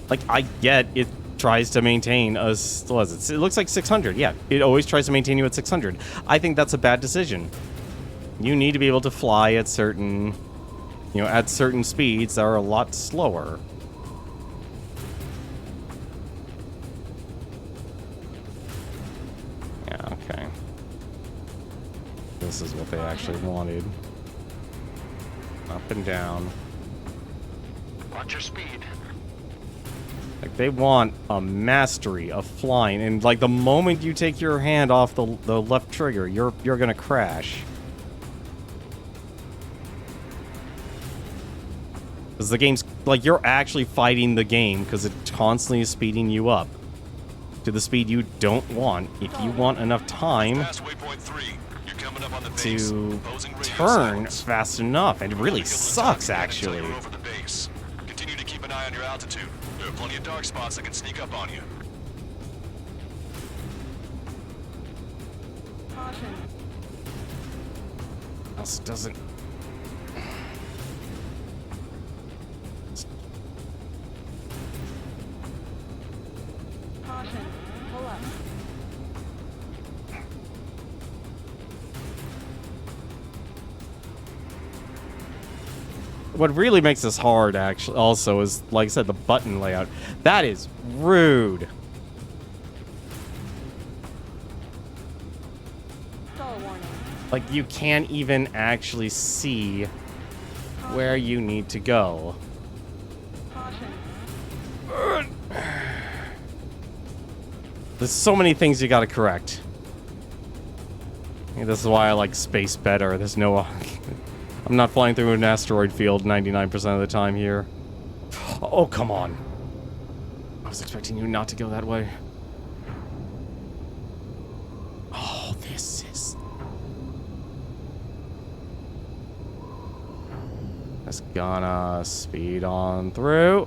Like, I get it tries to maintain a... What is it? It looks like 600. Yeah, it always tries to maintain you at 600. I think that's a bad decision. You need to be able to fly at certain... You know, at certain speeds that are a lot slower. Yeah, okay. This is what they actually wanted. Up and down. Watch your speed. Like, they want a mastery of flying, and like the moment you take your hand off the left trigger, you're gonna crash. Because the game's like, you're actually fighting the game because it constantly is speeding you up to the speed you don't want. If you want enough time Past waypoint 3. You're coming up on the base. to Opposing radio turn silence. fast enough, and it really Only get little sucks time to get until actually. you're over the base. Continue to keep an eye on your altitude. There are plenty of dark spots that can sneak up on you. Caution. Else doesn't. Caution. Pull up. What really makes this hard, actually, also, is, like I said, the button layout. That is rude. Stall warning. Like, you can't even actually see where you need to go. Caution. There's so many things you gotta correct. Yeah, this is why I like space better. There's no... I'm not flying through an asteroid field 99% of the time here. Oh, come on. I was expecting you not to go that way. Oh, this is... Just gonna speed on through.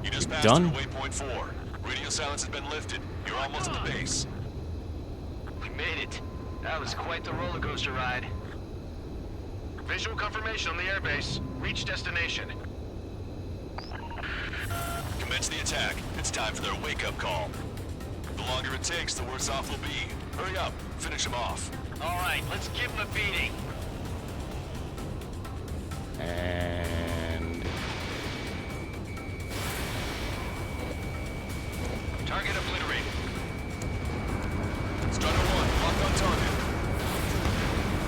You just passed Done? through waypoint 4. Radio silence has been lifted. You're almost at the base. We made it. That was quite the roller coaster ride. Visual confirmation on the airbase. Reach destination. Commence the attack. It's time for their wake-up call. The longer it takes, the worse off we'll be. Hurry up. Finish them off. All right, let's give him a beating. And... Target obliterated. Strider 1, locked on target.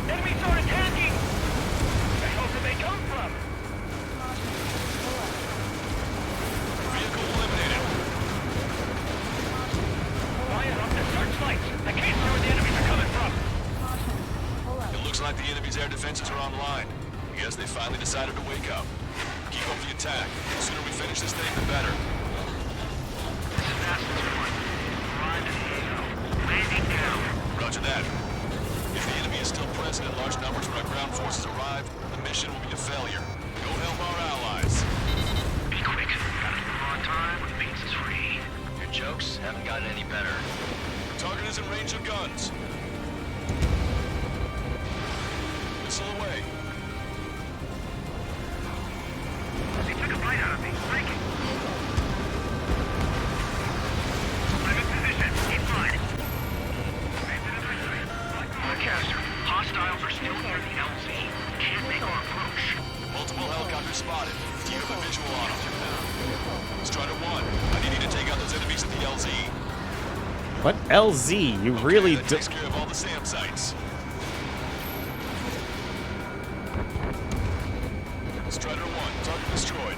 Enemies are attacking! The hell did they come from? Vehicle eliminated. Fire up the searchlights! I can't see where the enemies are coming from! Pull up. It looks like the enemy's air defenses are online. I guess they finally decided to wake up. Keep up the attack. The sooner we finish this thing, the better. Landing down. Roger that. If the enemy is still present in large numbers when our ground forces arrive, the mission will be a failure. Go help our allies. Be quick. Gotta move on time when the beats is free. Your jokes haven't gotten any better. Target is in range of guns. Missile away. They took a bite out of me. Break it. I'm in position. Keep flying. Broadcaster, hostiles are still near the LZ. Can't make our approach. Strider spotted. Do you have a visual on him? Strider 1, I need you to take out those enemies at the LZ. What LZ? You really That do. takes care of all the SAM sites. Strider 1, target destroyed.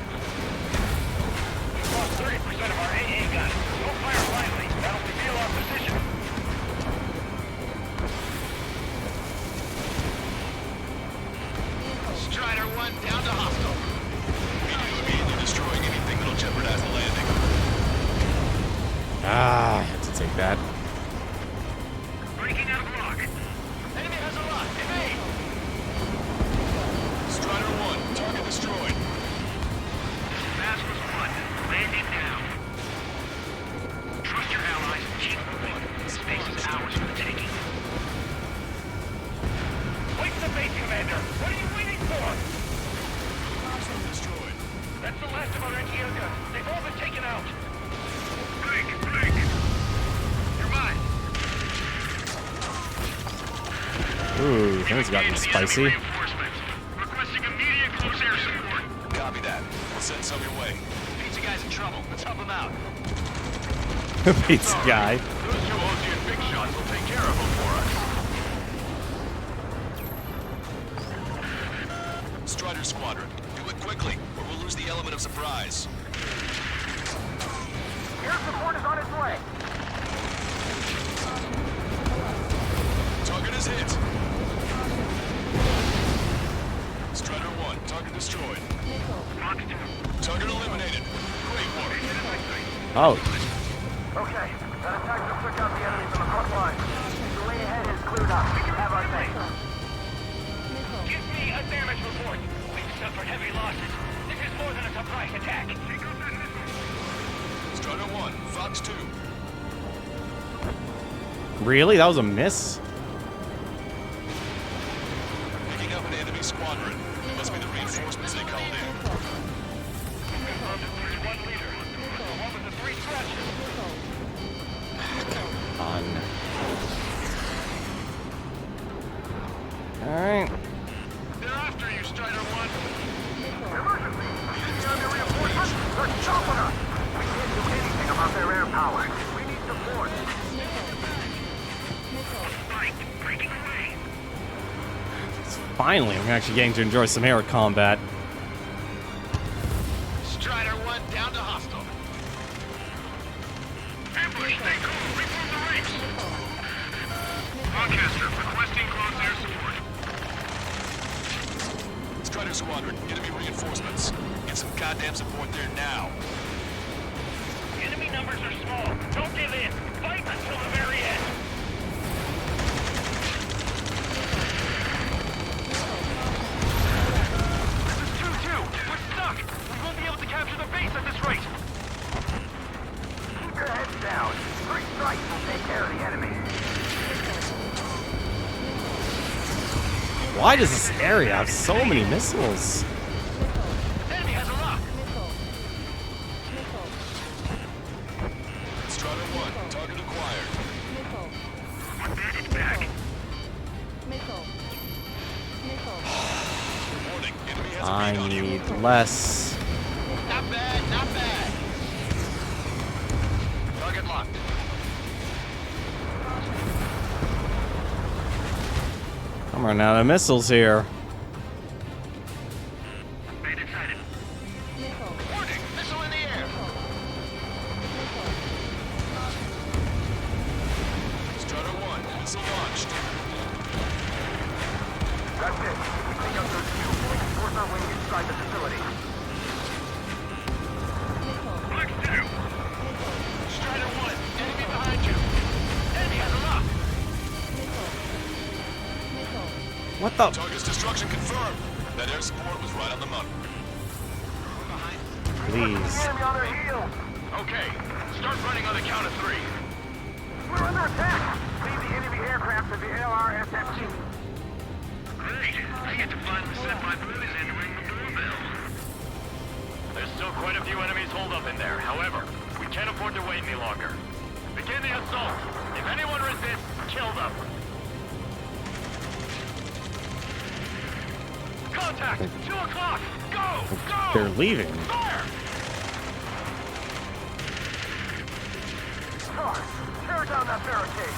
We've lost 30% of our AA guns. Don't fire blindly. That'll reveal our position. Strider 1 down to hostile. We need to immediately destroying anything that'll jeopardize the landing. Ah, I had to take that. Breaking out of lock. Enemy has a lock. Evade. Strider 1, target destroyed. Fast was 1. Landing now. Trust your allies and keep moving. Space is ours for the taking. Wait the base, Commander. What are you waiting for? Destroyed. That's the last of our NGO guns. They've all been taken out. Break, break. You're mine. Ooh, things gotten Engage the spicy. enemy reinforcements. Requesting immediate close air support. Copy that. We'll send some your way. Pizza guy's in trouble. Let's help him out. Pizza guy. Those two Ozian big shots will take care of him for us. Strider Squadron, do it quickly, or we'll lose the element of surprise. Air support is on its way. Target is hit. Strider 1, target destroyed. Fox 2. Target eliminated. Great work. Oh, Okay, that attack just took out the enemy from the front line. The way ahead is cleared up. We have our thing. Give me a damage report. We've suffered heavy losses. This is more than a surprise attack. Strider 1, Fox 2. really? That was a miss? Picking up an enemy squadron. It must be the reinforcements they called in. Confirmed there's one leader. The one with the 3 scratches. On. Alright. They're after you, Strider 1. Emergency! These enemy reinforcements are chopping us! We can't do anything about their air power. We need support. Spike, breaking away. Finally, I'm actually getting to enjoy some air combat. Strider 1 down to hostile. Ambush, stay cool. Reform the ranks. Lancaster, requesting close air support. Strider Squadron, enemy reinforcements. Get some goddamn support there now. Enemy numbers are small. Don't give in. Fight until the very end. This is 2-2. We're stuck. We won't be able to capture the base at this rate. Keep your heads down. 3 strikes will take care of the enemy. Why does this area have so many missiles? Enemy has a lock. Strider 1, target acquired. Bandage back. Warning, enemy has a I beat on you. need less. Not bad, not bad. Target locked. I'm running out of missiles here. Bandit sighted. Warning, missile in the air. Strider 1, missile launched. That's it. We take out those two. We can force our way inside the facility. Flex 2. Strider 1, enemy behind you. Enemy has a lock. What the? Target's destruction confirmed. That air support was right on the money. Please. Enemy on their heels. Okay, start running on the count of 3. We're under attack. Lead the enemy aircraft to the LRSFG. Great. I get to finally set my boys in to ring the doorbell. There's still quite a few enemies holed up in there. However, we can't afford to wait any longer. Begin the assault. If anyone resists, kill them. Contact! 2 o'clock! Go! They're leaving. Tear down that barricade.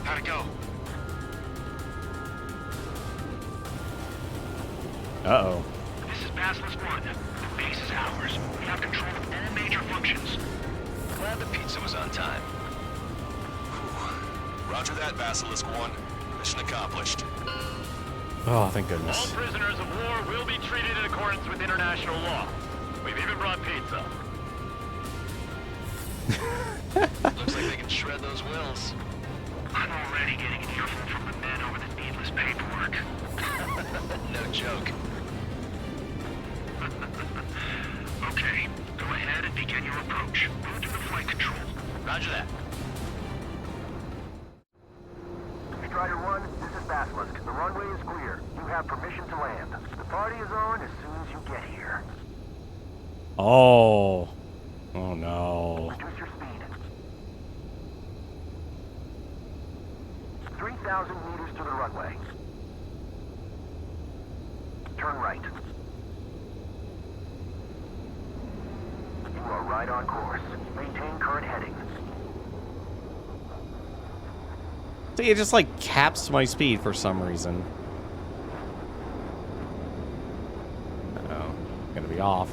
How'd it go? Uh-oh. This is Basilisk 1. The base is ours. We have control of all major functions. Glad the pizza was on time. Whew. Roger that, Basilisk 1. Mission accomplished. Oh, thank All goodness. prisoners of war will be treated in accordance with international law. We've even brought pizza. Looks like they can shred those wills. I'm already getting an earful from the men over the needless paperwork. No joke. Okay, go ahead and begin your approach. Move to the flight control. Roger that. Strider 1, this is Basilisk. The runway is clear. You have permission to land. The party is on as soon as you get here. Oh. Oh, no. Reduce your speed. 3,000 meters to the runway. Turn right. You are right on course. Maintain current heading. See, it just, like, caps my speed for some reason. Uh-oh. Gonna be off.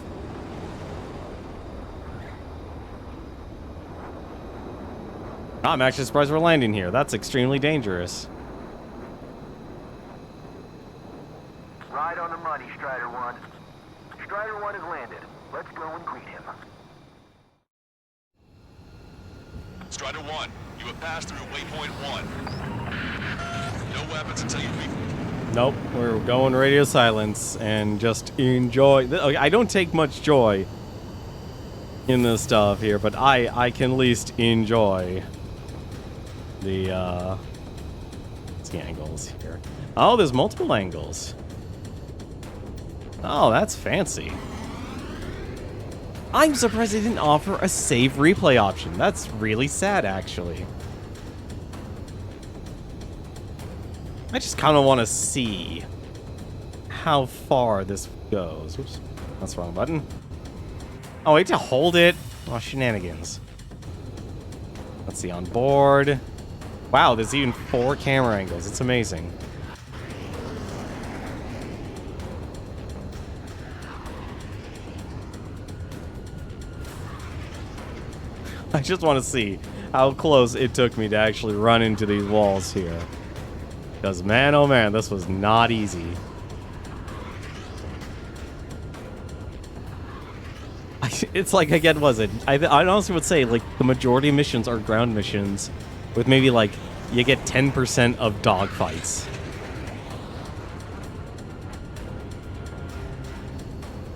I'm actually surprised we're landing here. That's extremely dangerous. Right on the money, Strider 1. Strider 1 has landed. Let's go and greet him. Strider 1, you have passed through waypoint 1. No weapons until you leave. Nope, we're going radio silence and just enjoy. Okay, I don't take much joy in this stuff here, but I can at least enjoy the angles here. Oh, there's multiple angles. Oh, that's fancy. I'm surprised they didn't offer a save replay option. That's really sad, actually. I just kind of want to see how far this goes. Oops, that's the wrong button. Oh, wait to hold it. Oh, shenanigans. Let's see, on board. Wow, there's even 4 camera angles. It's amazing. I just want to see how close it took me to actually run into these walls here. Because, man, oh man, this was not easy. It's like, again, was it? I honestly would say, like, the majority of missions are ground missions with maybe, like, you get 10% of dogfights.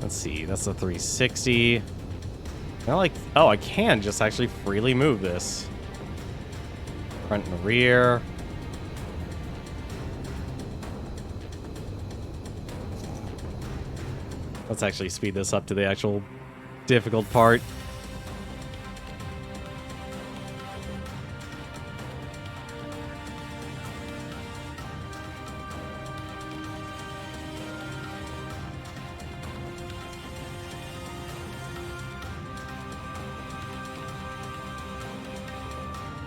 Let's see, that's a 360. I like, oh, I can just actually freely move this. Front and rear. Let's actually speed this up to the actual difficult part.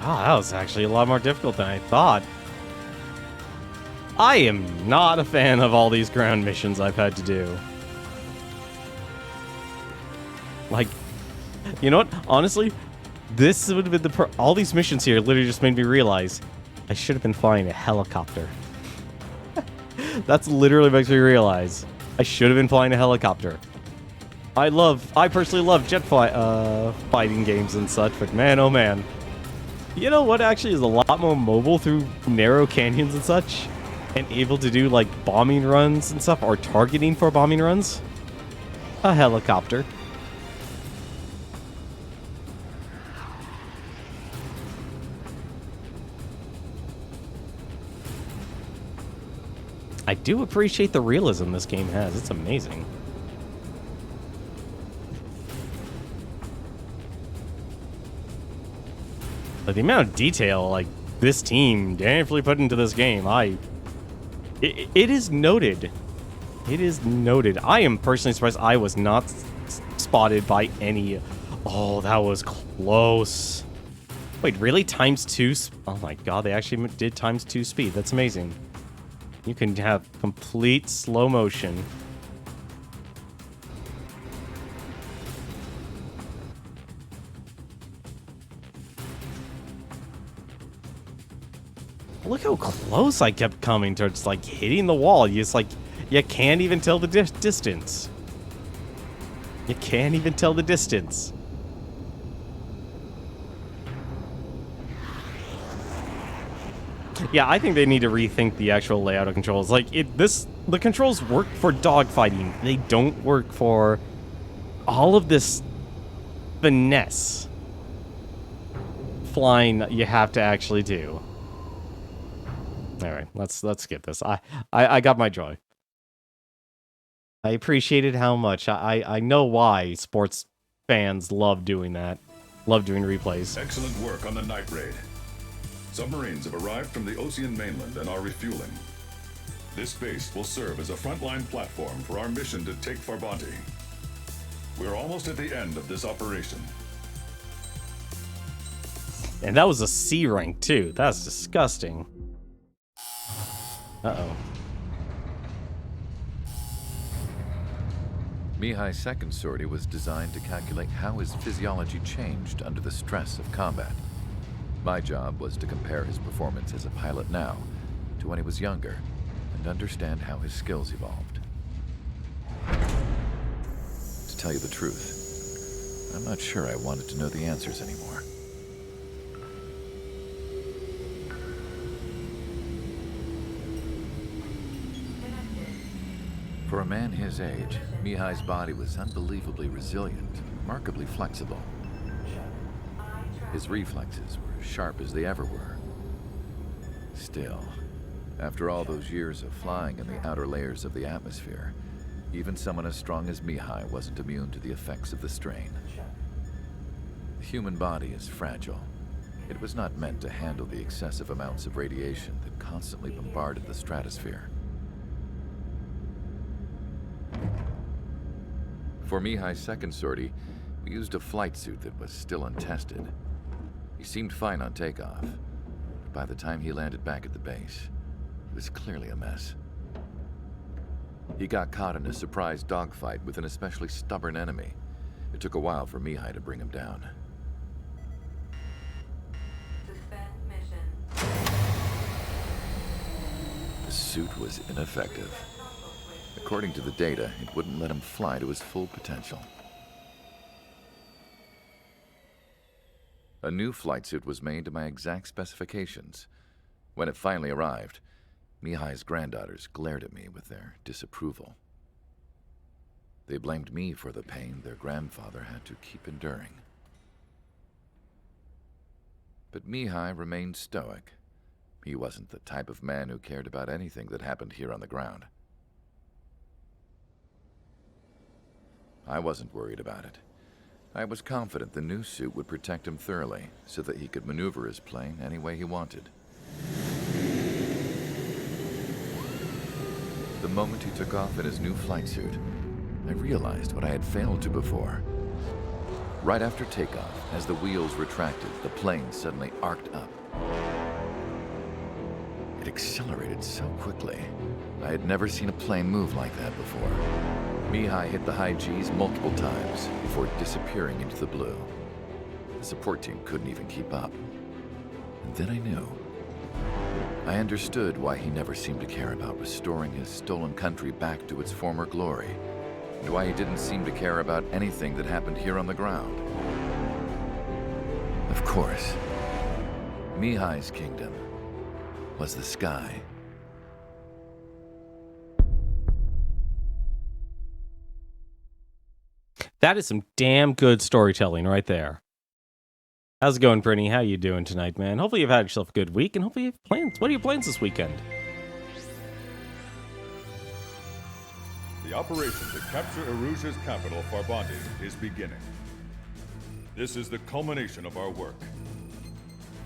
Oh, that was actually a lot more difficult than I thought. I am not a fan of all these ground missions I've had to do. Like, you know what? Honestly, this would have been all these missions here literally just made me realize I should have been flying a helicopter. That's literally makes me realize I should have been flying a helicopter. I personally love fighting games and such, but man, oh man. You know what actually is a lot more mobile through narrow canyons and such? And able to do, like, bombing runs and stuff, or targeting for bombing runs? A helicopter. I do appreciate the realism this game has. It's amazing. Like, the amount of detail, like, this team definitely put into this game, it is noted. It is noted. I am personally surprised I was not spotted by any. Oh, that was close. Wait, really? ×2? Oh my god, they actually did ×2 speed. That's amazing. You can have complete slow motion. Look how close I kept coming towards, like, hitting the wall. You just, like, you can't even tell the distance. You can't even tell the distance. Yeah, I think they need to rethink the actual layout of controls. Like, the controls work for dogfighting. They don't work for all of this finesse flying that you have to actually do. All right, let's skip this. I got my joy. I appreciated how much. I know why sports fans love doing that. Love doing replays. Excellent work on the night raid. Submarines have arrived from the Ocean mainland and are refueling. This base will serve as a frontline platform for our mission to take Farbanti. We're almost at the end of this operation. And that was a C rank too. That's disgusting. Uh-oh. Mihai's second sortie was designed to calculate how his physiology changed under the stress of combat. My job was to compare his performance as a pilot now to when he was younger and understand how his skills evolved. To tell you the truth, I'm not sure I wanted to know the answers anymore. For a man his age, Mihai's body was unbelievably resilient, remarkably flexible. His reflexes were as sharp as they ever were. Still, after all those years of flying in the outer layers of the atmosphere, even someone as strong as Mihai wasn't immune to the effects of the strain. The human body is fragile. It was not meant to handle the excessive amounts of radiation that constantly bombarded the stratosphere. For Mihai's second sortie, we used a flight suit that was still untested. He seemed fine on takeoff, but by the time he landed back at the base, it was clearly a mess. He got caught in a surprise dogfight with an especially stubborn enemy. It took a while for Mihai to bring him down. The suit was ineffective. According to the data, it wouldn't let him fly to his full potential. A new flight suit was made to my exact specifications. When it finally arrived, Mihai's granddaughters glared at me with their disapproval. They blamed me for the pain their grandfather had to keep enduring. But Mihai remained stoic. He wasn't the type of man who cared about anything that happened here on the ground. I wasn't worried about it. I was confident the new suit would protect him thoroughly so that he could maneuver his plane any way he wanted. The moment he took off in his new flight suit, I realized what I had failed to before. Right after takeoff, as the wheels retracted, the plane suddenly arced up. It accelerated so quickly. I had never seen a plane move like that before. Mihai hit the high G's multiple times before disappearing into the blue. The support team couldn't even keep up. And then I knew. I understood why he never seemed to care about restoring his stolen country back to its former glory, and why he didn't seem to care about anything that happened here on the ground. Of course, Mihai's kingdom was the sky. That is some damn good storytelling right there. How's it going, Brittany? How you doing tonight, man? Hopefully you've had yourself a good week, and hopefully you have plans. What are your plans this weekend? The operation to capture Erusia's capital, Farbanti, is beginning. This is the culmination of our work.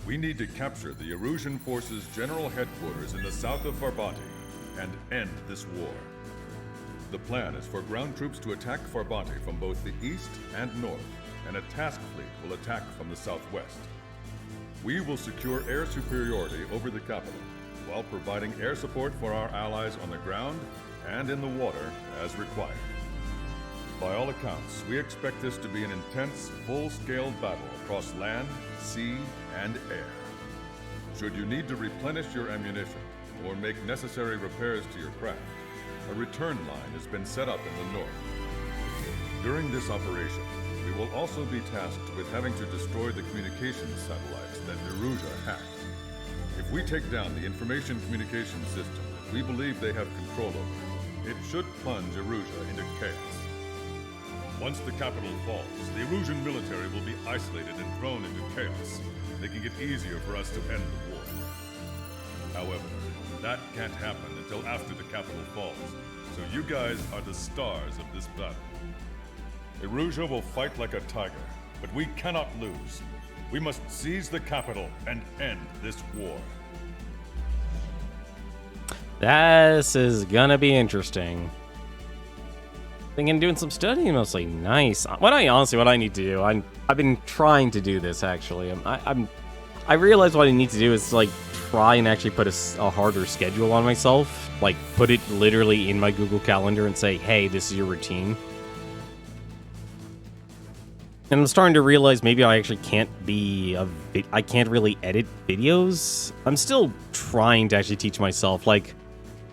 We need to capture the Erusian Forces General Headquarters in the south of Farbati and end this war. The plan is for ground troops to attack Farbati from both the east and north, and a task fleet will attack from the southwest. We will secure air superiority over the capital, while providing air support for our allies on the ground and in the water as required. By all accounts, we expect this to be an intense, full-scale battle across land, sea, and air. Should you need to replenish your ammunition or make necessary repairs to your craft, a return line has been set up in the north. During this operation, we will also be tasked with having to destroy the communications satellites that Erusia hacked. If we take down the information communication system that we believe they have control over, it should plunge Erusia into chaos. Once the capital falls, the Erusian military will be isolated and thrown into chaos, making it easier for us to end the war. However, that can't happen until after the capital falls, so you guys are the stars of this battle. Erusia will fight like a tiger, but we cannot lose. We must seize the capital and end this war. This is gonna be interesting. Thinking doing some studying mostly. Nice. What I need to do, I've been trying to do this actually. I realize what I need to do is like try and actually put a harder schedule on myself. Like put it literally in my Google Calendar and say, hey, this is your routine. And I'm starting to realize maybe I actually can't I can't really edit videos. I'm still trying to actually teach myself, like,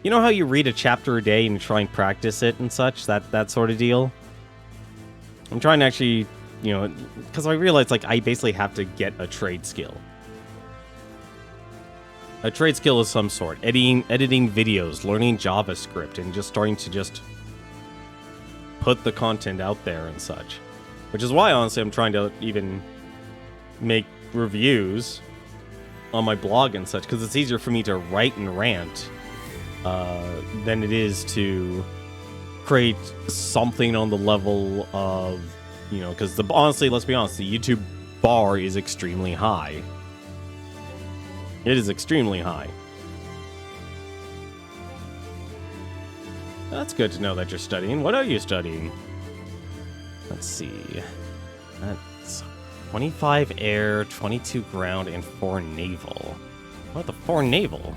you know how you read a chapter a day and try and practice it and such, that sort of deal? I'm trying to actually, you know, because I realize, like, I basically have to get a trade skill. A trade skill of some sort. Editing videos, learning JavaScript, and just starting to just put the content out there and such. Which is why, honestly, I'm trying to even make reviews on my blog and such, because it's easier for me to write and rant than it is to create something on the level of, you know, because honestly, let's be honest, the YouTube bar is extremely high. It is extremely high. That's good to know that you're studying. What are you studying? Let's see. That's 25 air, 22 ground, and 4 naval. What the 4 naval?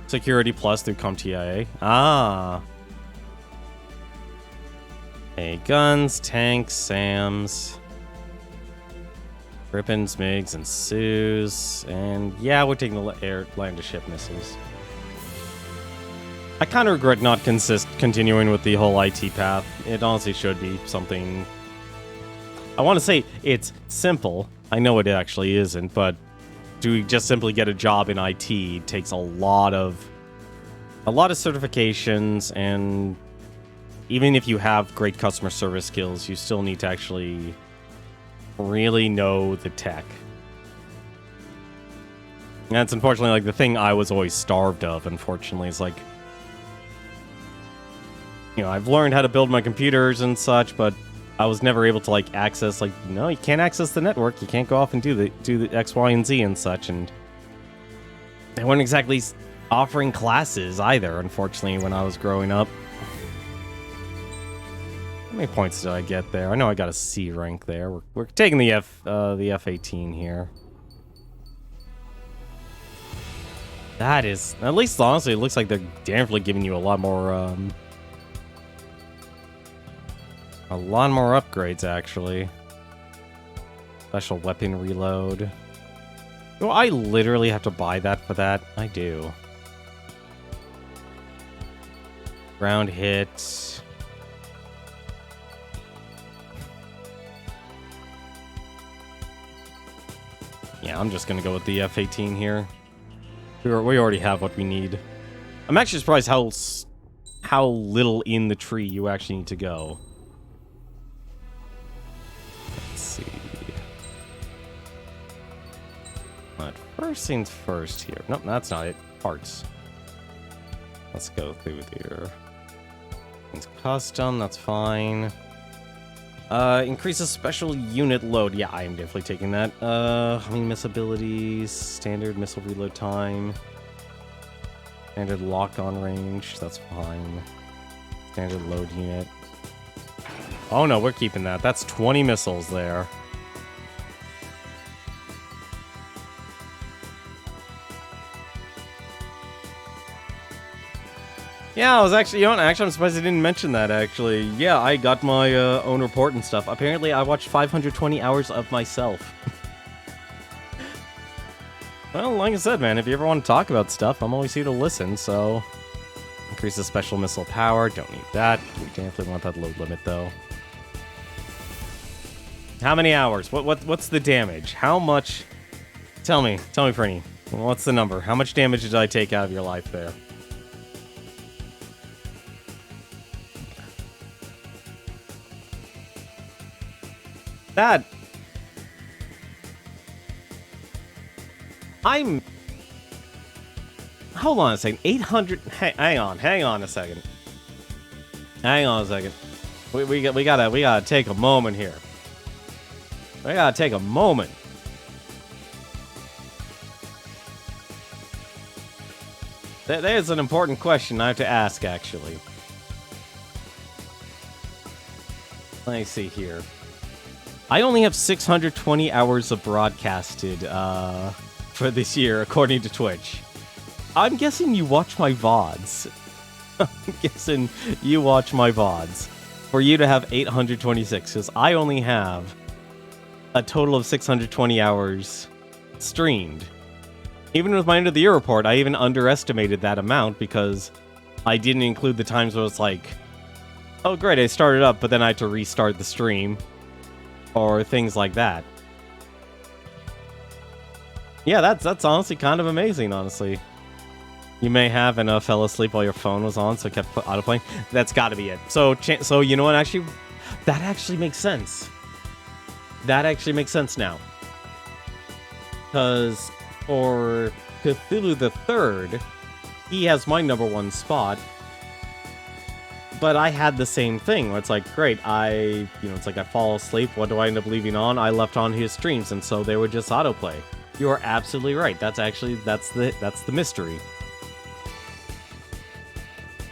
Security plus through CompTIA. Ah. Hey, guns, tanks, SAMs. Grippins, MiGs, and Sues. And yeah, we're taking the land-to-ship missiles. I kind of regret not continuing with the whole IT path. It honestly should be something... I want to say it's simple. I know it actually isn't, but to just simply get a job in IT takes a lot of certifications, and even if you have great customer service skills, you still need to actually really know the tech. And that's unfortunately like the thing I was always starved of, unfortunately. It's like, you know, I've learned how to build my computers and such, but I was never able to like access, like, no, you can't access the network, you can't go off and do the X, Y, and Z and such, and they weren't exactly offering classes either, unfortunately, when I was growing up. How many points did I get there? I know I got a C rank there. We're taking the F-18 here. That is, at least honestly, it looks like they're definitely giving you a lot more upgrades, actually. Special weapon reload. Do I literally have to buy that for that? I do. Ground hit. Yeah, I'm just gonna go with the F-18 here. We already have what we need. I'm actually surprised how little in the tree you actually need to go. Let's see. But first things first here. Nope, that's not it. Parts. Let's go through here. It's custom, that's fine. Increases special unit load. Yeah, I am definitely taking that. Miss abilities, standard missile reload time, standard lock-on range, that's fine. Standard load unit. Oh no, we're keeping that. That's 20 missiles there. Yeah, I was actually, I'm surprised I didn't mention that, actually. Yeah, I got my own report and stuff. Apparently, I watched 520 hours of myself. Well, like I said, man, if you ever want to talk about stuff, I'm always here to listen, so... Increases special missile power, don't need that. We definitely want that load limit, though. How many hours? What's the damage? How much... Tell me, Fernie. What's the number? How much damage did I take out of your life there? That... Hold on a second. 800... Hang on a second. Hang on a second. We gotta take a moment here. We gotta take a moment. There's an important question I have to ask, actually. Let me see here. I only have 620 hours of broadcasted for this year, according to Twitch. I'm guessing you watch my VODs. I'm guessing you watch my VODs. For you to have 826, because I only have a total of 620 hours streamed. Even with my end of the year report, I even underestimated that amount because I didn't include the times where it's like, oh great, I started up, but then I had to restart the stream. Or things like that. Yeah, that's honestly kind of amazing, honestly. You may have and fell asleep while your phone was on, so it kept autoplaying. That's got to be it. So you know what? Actually, that actually makes sense. That actually makes sense now. Because for Cthulhu the Third, he has my #1 spot. But I had the same thing where it's like, great, it's like I fall asleep. What do I end up leaving on? I left on his streams, and so they would just autoplay. You are absolutely right. That's the mystery.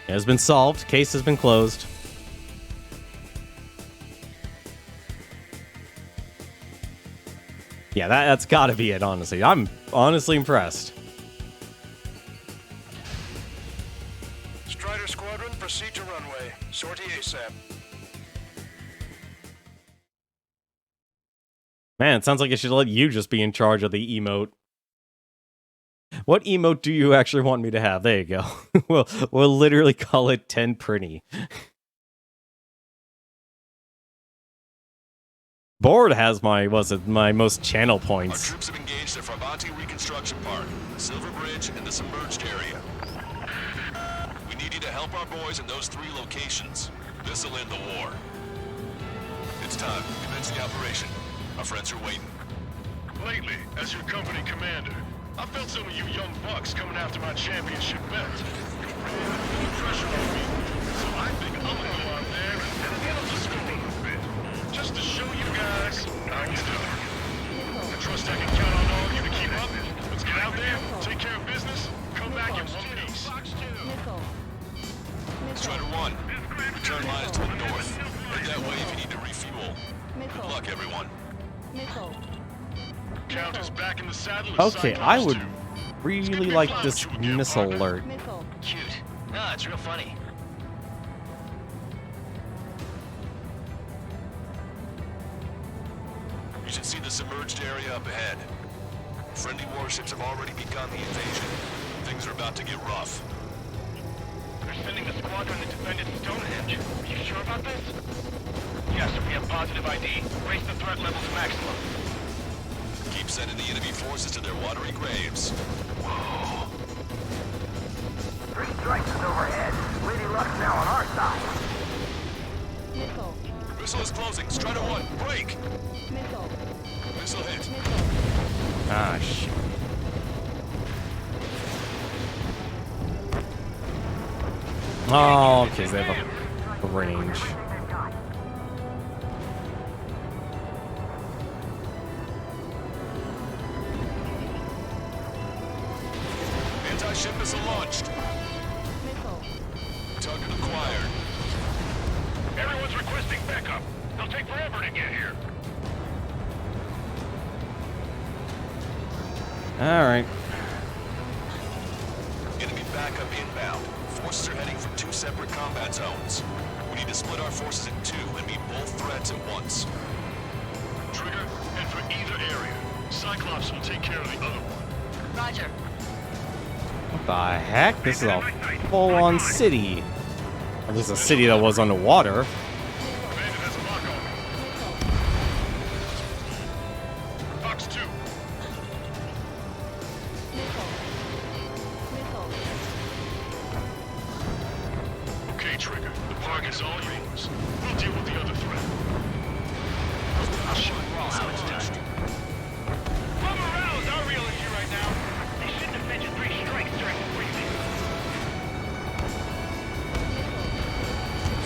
It has been solved. Case has been closed. Yeah, that's got to be it. Honestly, I'm honestly impressed. Strider Squadron, proceed to runway. Sortie ASAP. Man, it sounds like I should let you just be in charge of the emote. What emote do you actually want me to have? There you go. we'll literally call it 10 Prinny. Board has my most channel Our points. troops have engaged at Farbanti Reconstruction Park, Silver Bridge, and the submerged area. We need you to help our boys in those 3 locations. This'll end the war. It's time. Commence the operation. Our friends are waiting. Lately, as your company commander, I felt some of you young bucks coming after my championship belt. You really put the pressure on me. So I think I'm gonna go out there and handle the score a bit. Just to show you guys how it's done. I trust I can count on all of you to keep up. Let's get out there, take care of business, come back in one piece. Strider 1, return lines to the north. Head that way if you need to refuel. Good luck, everyone. Count is back in the saddle. Okay, I would really like this missile alert. Cute. No, it's real funny. You should see the submerged area up ahead. Friendly warships have already begun the invasion. Things are about to get rough. They're sending a squadron to defend at Stonehenge. Are you sure about this? Yes, we have positive ID. Raise the threat level to maximum. Keep sending the enemy forces to their watery graves. 3 strikes is overhead. Lady Luck's now on our side. Missile is closing. Strider 1, break! Missile hit. Ah, shit. Oh, okay, they have a... range. Anti-ship missile launched. Missile. Target acquired. Everyone's requesting backup. They'll take forever to get here. Alright. Enemy backup inbound. Forces are heading from 2 separate combat zones. We need to split our forces in 2 and meet both threats at once. Trigger, head for either area. Cyclops will take care of the other one. Roger. What the heck? This is a full-on city. At least a city that was underwater. Bandit has a lock on me. Fox 2. Missile. Missile. Okay, Trigger. The park is all yours. We'll deal with the other threat. Bomber rounds our real issue right now. They shouldn't have mentioned 3 strikes during the briefing.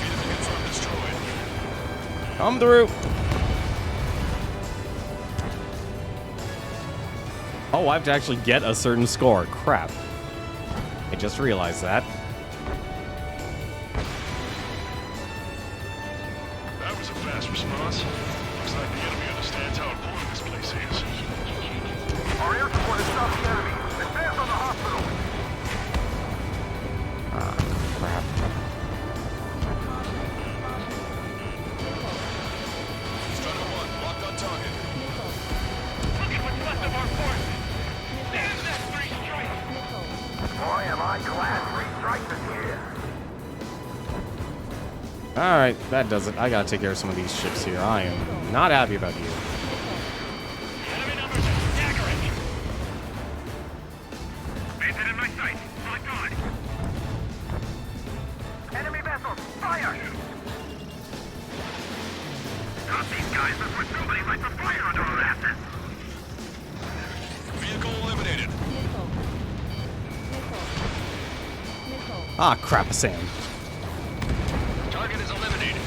Enemy confirmed destroyed. Come through. Oh, I have to actually get a certain score. Crap. I just realized that. That was a fast response. Looks like the enemy understands how important this place is. Our air support has stopped the enemy. Advance on the hospital. Crap. Strider 1, locked on target. Look at what's left of our forces. Damn that 3 strikes. Boy, am I glad 3 strikes is here. Alright, that does it. I gotta take care of some of these ships here. I am not happy about you. Enemy numbers are staggering. Bandit in my sight. Locked on. Enemy vessels, fire! Stop these guys before somebody lights a fire under our asses. Vehicle eliminated. Missile. Missile. Ah, crap, Sam. Target is eliminated.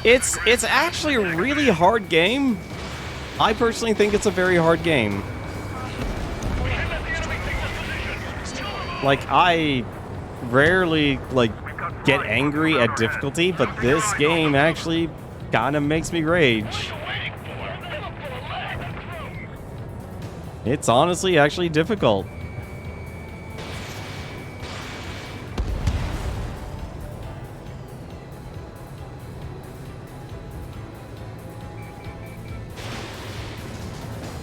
It's actually a really hard game. I personally think it's a very hard game. Like, I rarely, like, get angry at difficulty, but this game actually kind of makes me rage. It's honestly actually difficult.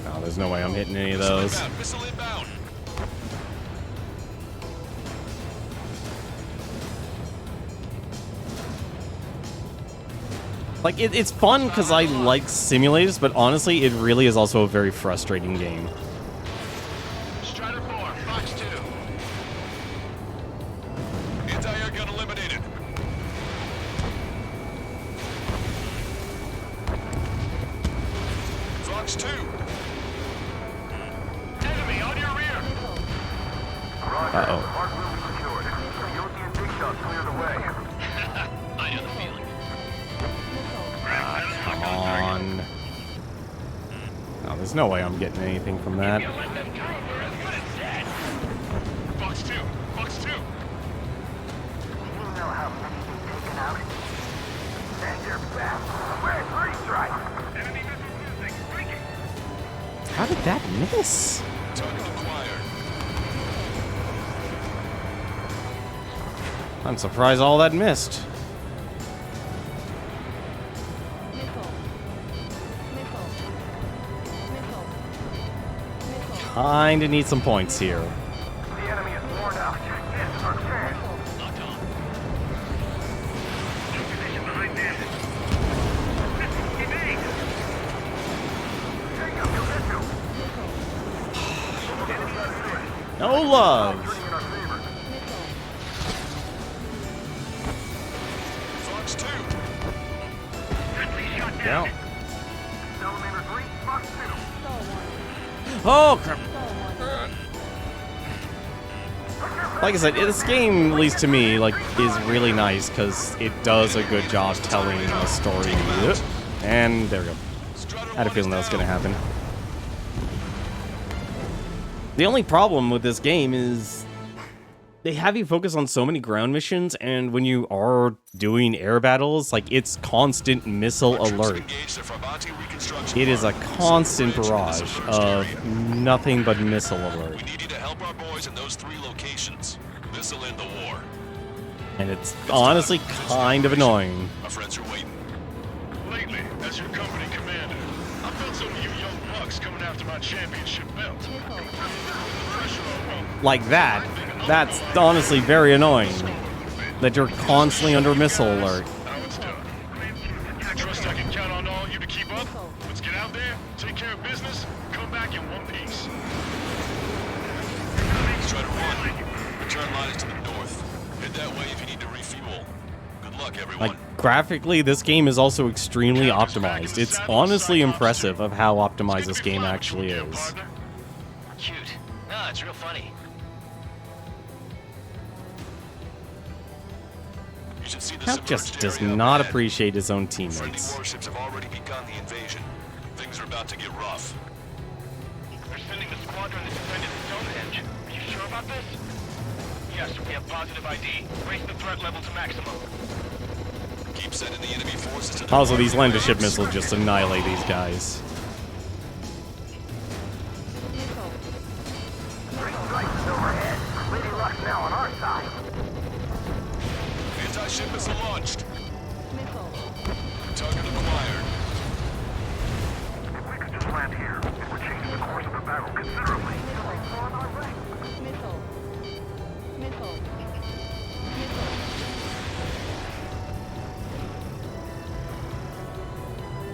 Oh, there's no way I'm hitting any of those. Missile inbound. Like, it's fun because I like simulators, but honestly, it really is also a very frustrating game. Strider 4, Fox 2. Anti-air gun eliminated. Fox 2. Enemy on your rear. Uh-oh. Park will be secured. Yoki and Big Shot clear the way. I know the feeling. Come on. No, there's no way I'm getting anything from that. Let them through. We're as good as dead. Fox 2. Fox 2. You know how many you've taken out? And you're back. We're 3 strikes. Enemy missile losing. Breaking. How did that miss? Target acquired. I'm surprised all that missed. Kinda need some points here. The enemy is worn out. Yes, our chance. Locked on. New position behind Bandit. Evade. Take him, you'll hit you. No love. Turning in our favor. Fox 2. Friendly shot Yeah. down. Cell number 3, Fox 2. Oh, crap. Missile launcher. Like I said, this game, at least to me, like, is really nice because it does a good job telling a story. And there we go. I had a feeling that was going to happen. The only problem with this game is they have you focus on so many ground missions, and when you are doing air battles, like, it's constant missile alert. It is a constant barrage of nothing but missile alert. We need you to help our boys in those 3 locations. This'll end the war. And it's honestly kind of annoying. Our friends are waiting. Lately, as your company commander, I felt some of you young bucks coming after my championship belt. Pressure on Like that. That's honestly very annoying. That you're constantly under missile alert. Now it's done. I trust I can count on all you to keep up. Let's get out there, take care of business, come back in one piece. Strider 1, return line is to the north. Head that way if you need to refuel. Good luck, everyone. Like, graphically, this game is also extremely optimized. It's honestly impressive of how optimized this game actually is. Cute. No, it's real funny. You should see the Cap just submerged does area up not ahead. appreciate his own Friendly teammates. warships have already begun the invasion. Things are about to get rough. They're sending the squadron that defended Stonehenge. Are you sure about this? Yes, we have positive ID. Raise the threat level to maximum. Keep sending the enemy forces to the Also, these north. land-to-ship missiles just annihilate these guys. Missile. Green stripes overhead. Lady Luck's now on our side. Anti-ship missile launched. Missile. Target acquired. If we could just land here, it would change the course of the battle considerably. Missile. Missile. Missile.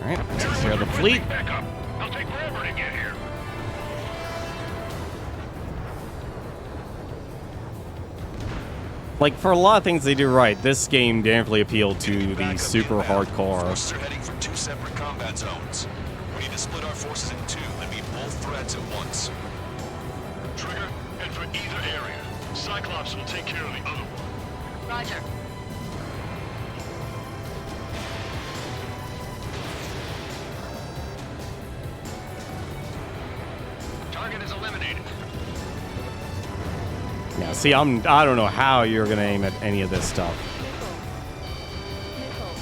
Alright, takes care of the fleet. Back up. I'll take forever to get here. Like, for a lot of things they do right, this game definitely appealed to the super hardcore. Forces are heading for 2 separate combat zones. We need to split our forces in 2 and meet both threats at once. Trigger, head for either area. Cyclops will take care of the other one. Roger. Target is eliminated. Yeah, see, I don't know how you're gonna aim at any of this stuff. Missile.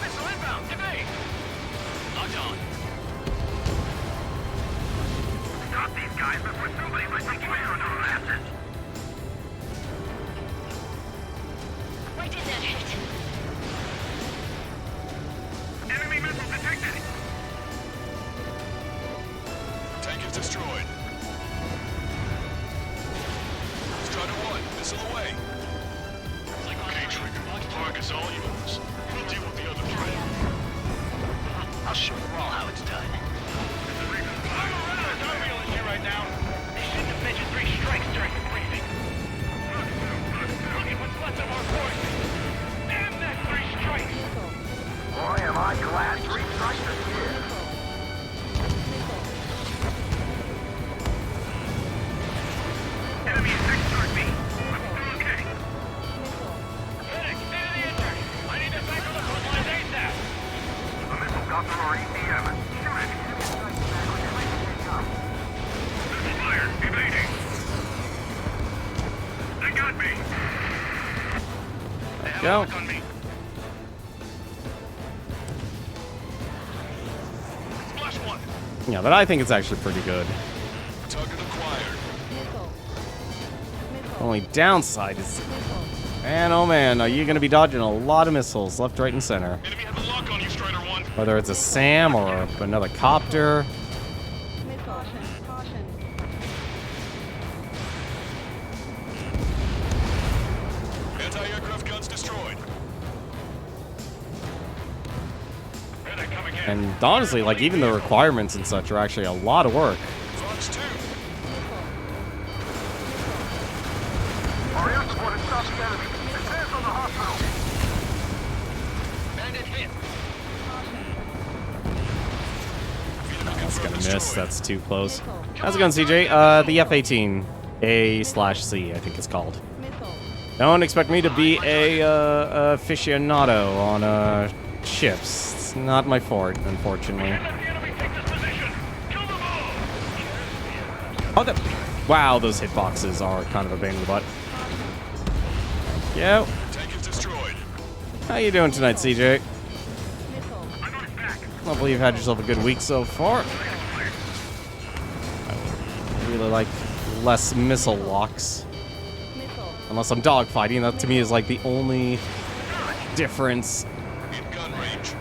Missile inbound, evade! Locked on. Stop these guys before somebody might take fire on our asses. Where did that hit? Enemy missile detected. Tank is destroyed. Strider 1, missile away. Okay, Trigger. Target's all yours. We'll deal with the other threat. I'll show you all how it's done. I'm unreal in here right now. They shouldn't have mentioned 3 strikes during the briefing. Look at what's left of our forces. Damn that 3 strikes! Boy, am I glad 3 strikes is here. Enemy is next to me. Okay. Medic, stay to the engine. I need to back on the front lines ASAP. The missile got through our EPM. Shoot it. Missile fired. Evading. They got me. They have Go. a lock on me. Splash 1. Yeah, but I think it's actually pretty good. Target acquired. Missile. Missile. Only downside is, Missile. man, oh man, are you gonna be dodging a lot of missiles left, right, and center? Enemy have a lock on you, Strider 1. Whether it's a SAM or another copter. Missile. Caution. Anti-aircraft guns destroyed. Medic, come again. And honestly, like, even the requirements and such are actually a lot of work. Fox 2. Our air support has stopped the enemy. Advance on the hospital. Bandit hit. Enemy That's gonna miss. That's too close. How's it going, CJ? The F-18 A/C, I think it's called. Missile. Don't expect me to be a aficionado on ships. It's not my fort, unfortunately. Let the enemy take this position. Kill them all. Oh, wow, those hitboxes are kind of a pain in the butt. Yo, Tank is destroyed. how you doing tonight, CJ? Missile. Hopefully you've had yourself a good week so far. I really like less missile locks. Missile. Unless I'm dogfighting, that to me is like the only difference. In gun range.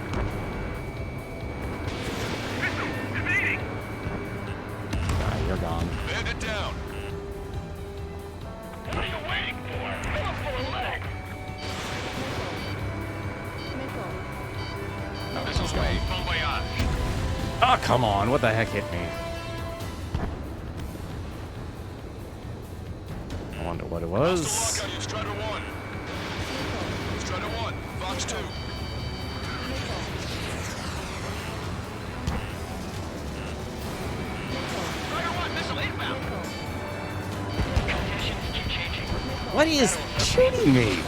Ah, you're gone. Bandit down. What are you waiting for? Fill up full of lead. Missile. Oh, Missiles he's gone. away. Bon voyage. Oh, come on. What the heck hit me? I wonder what it was. Lock on you, Strider 1. Strider 1, Fox 2. Strider 1, missile inbound. Conditions keep changing. What is shooting me?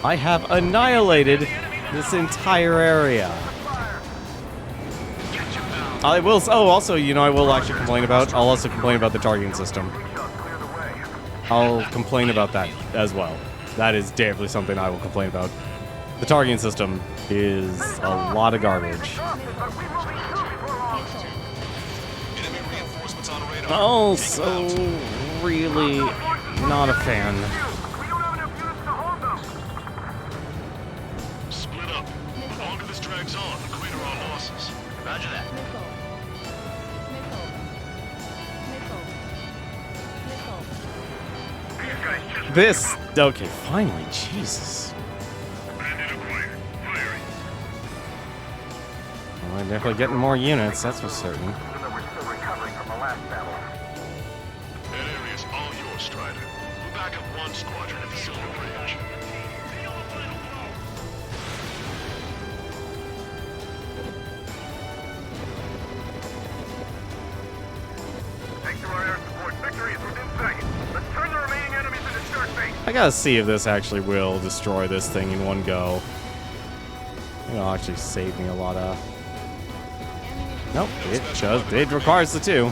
I have annihilated this entire area. Catch him now. I will. Oh, also, you know, I will actually complain about. I'll also complain about the targeting system. I'll complain about that as well. That is definitely something I will complain about. The targeting system is a lot of garbage. Enemy reinforcements on radar. Also, really not a fan. Split up. The longer this drags on, the greater our losses. Roger that. Missile. Missile. Missile. Missile. This. Okay, finally. Jesus. Bandit acquired. Firing. Well, I'm definitely getting more units, that's for certain. Even though we're still recovering from the last battle. That area's all yours, Strider. We'll back up one squadron at the Silver Bridge. Thanks to our air support, victory is within sight. Let's turn the remaining enemies into start base. I gotta see if this actually will destroy this thing in one go. It'll actually save me a lot of... Nope, it requires the two.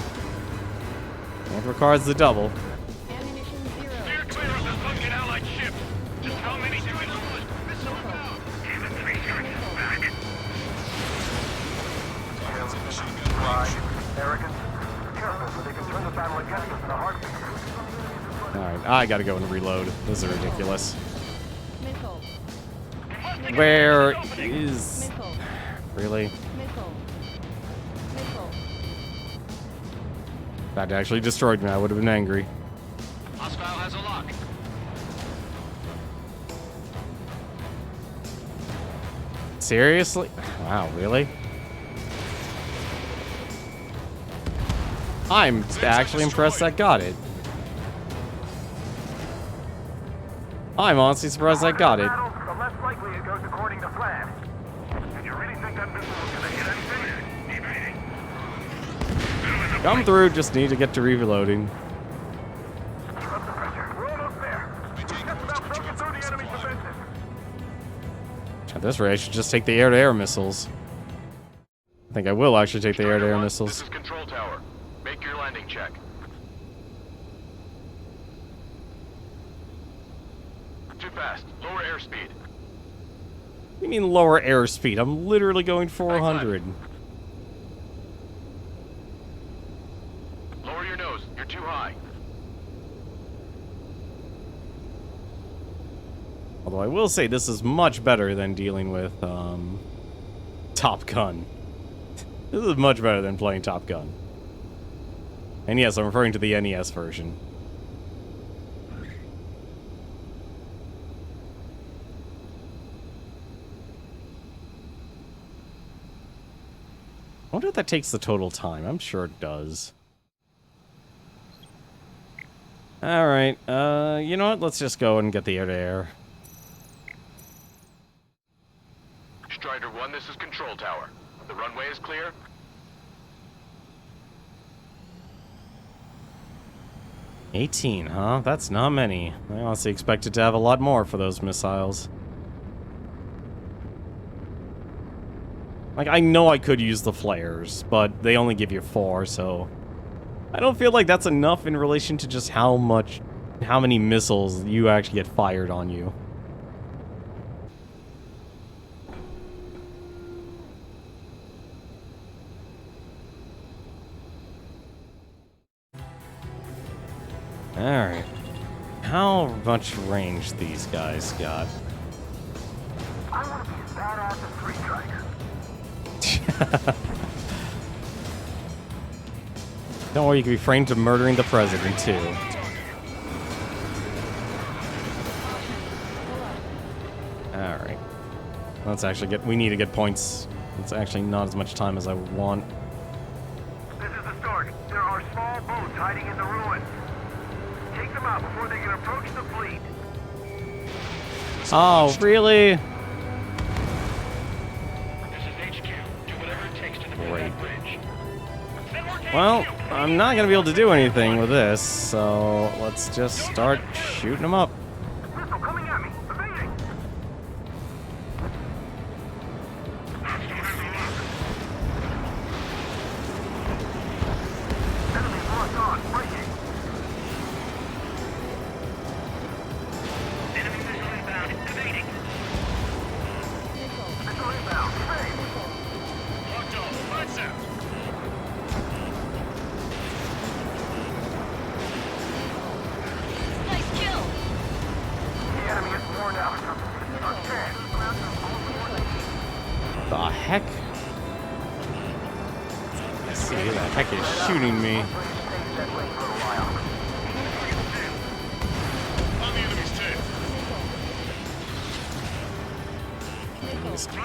It requires the double. Ammunition zero. Steer clear of this fucking allied ship. Just how many do we lose? Missile inbound. Infantry charges back. Pride, arrogance. Careful, so they can turn the battle against us in a heartbeat. Alright, I gotta go and reload. This is ridiculous. Missile. Where is... Missile. Really? Missile. Missile. That actually destroyed me. I would have been angry. Hostile has a lock. Seriously? Wow, really? I'm actually impressed that got it. I'm honestly surprised I got it. Battle, the less likely it goes according to plan. Did you really think that missile was gonna hit anything? Come through, just need to get to reloading. Keep up the pressure. We're almost there. We've just about broken through the enemy's defenses. At this rate, I should just take the air-to-air missiles. I think I will actually take the air-to-air This missiles. is control tower. Make your landing check. Too fast. Lower airspeed. What do you mean lower airspeed? I'm literally going 400. Lower your nose. You're too high. Although I will say this is much better than dealing with Top Gun. This is much better than playing Top Gun. And yes, I'm referring to the NES version. I wonder if that takes the total time. I'm sure it does. Alright, you know what? Let's just go and get the air-to-air. Strider 1, this is control tower. The runway is clear. 18, huh? That's not many. I honestly expected to have a lot more for those missiles. Like, I know I could use the flares, but they only give you 4, so... I don't feel like that's enough in relation to just how many missiles you actually get fired on you. Alright. How much range these guys got? I want to be as badass as Street Striker. Don't worry, you can be framed to murdering the president, too. Alright. Let's actually get... We need to get points. It's actually not as much time as I would want. This is the start. There are small boats hiding in the ruins. Take them out before they can approach the fleet. Oh, really? This is HQ. Do whatever it takes to defend Great. that bridge. Well, I'm not gonna be able to do anything with this, so let's just start shooting them up. Missile coming at me. Evading. Enemy locked on. Breaking. Enemy missile inbound. Evading. Missile. Missile inbound. Evade. Locked on. Lights out. Nice kill. The enemy is worn out. Okay. The heck? Let's see who the heck is shooting me. On the enemy's tail. Missile. Missile.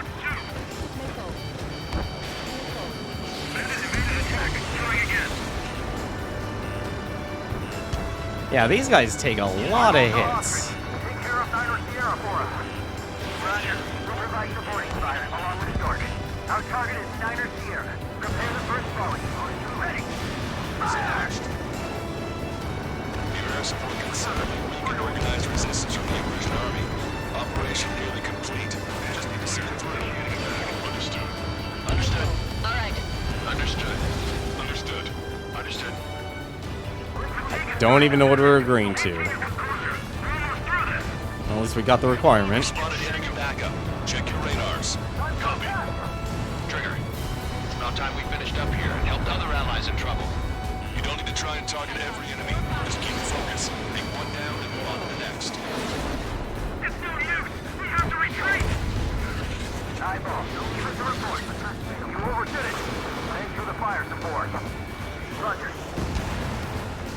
Yeah, these guys take a lot of hits. Take care of Niner Sierra for us. Roger. We'll provide supporting fire along with Stork. Our target is Niner Sierra. Prepare the first volley. Ready. Fire! Your air support considerably weakened organized resistance from the British Army. Operation nearly complete. Just need to see it through. Understood. Understood. All right. Understood. Understood. Understood. Don't even know what we're agreeing to. Well, at least we got the requirement. Spotted enemy backup. Check your radars. Copy. Trigger. It's about time we finished up here and helped other allies in trouble. You don't need to try and target every enemy. Just keep focus. Take one down and move on to the next. It's no use. We have to retreat. Eyeball, don't give us a report. You overdid it. Thanks for the fire support. Roger.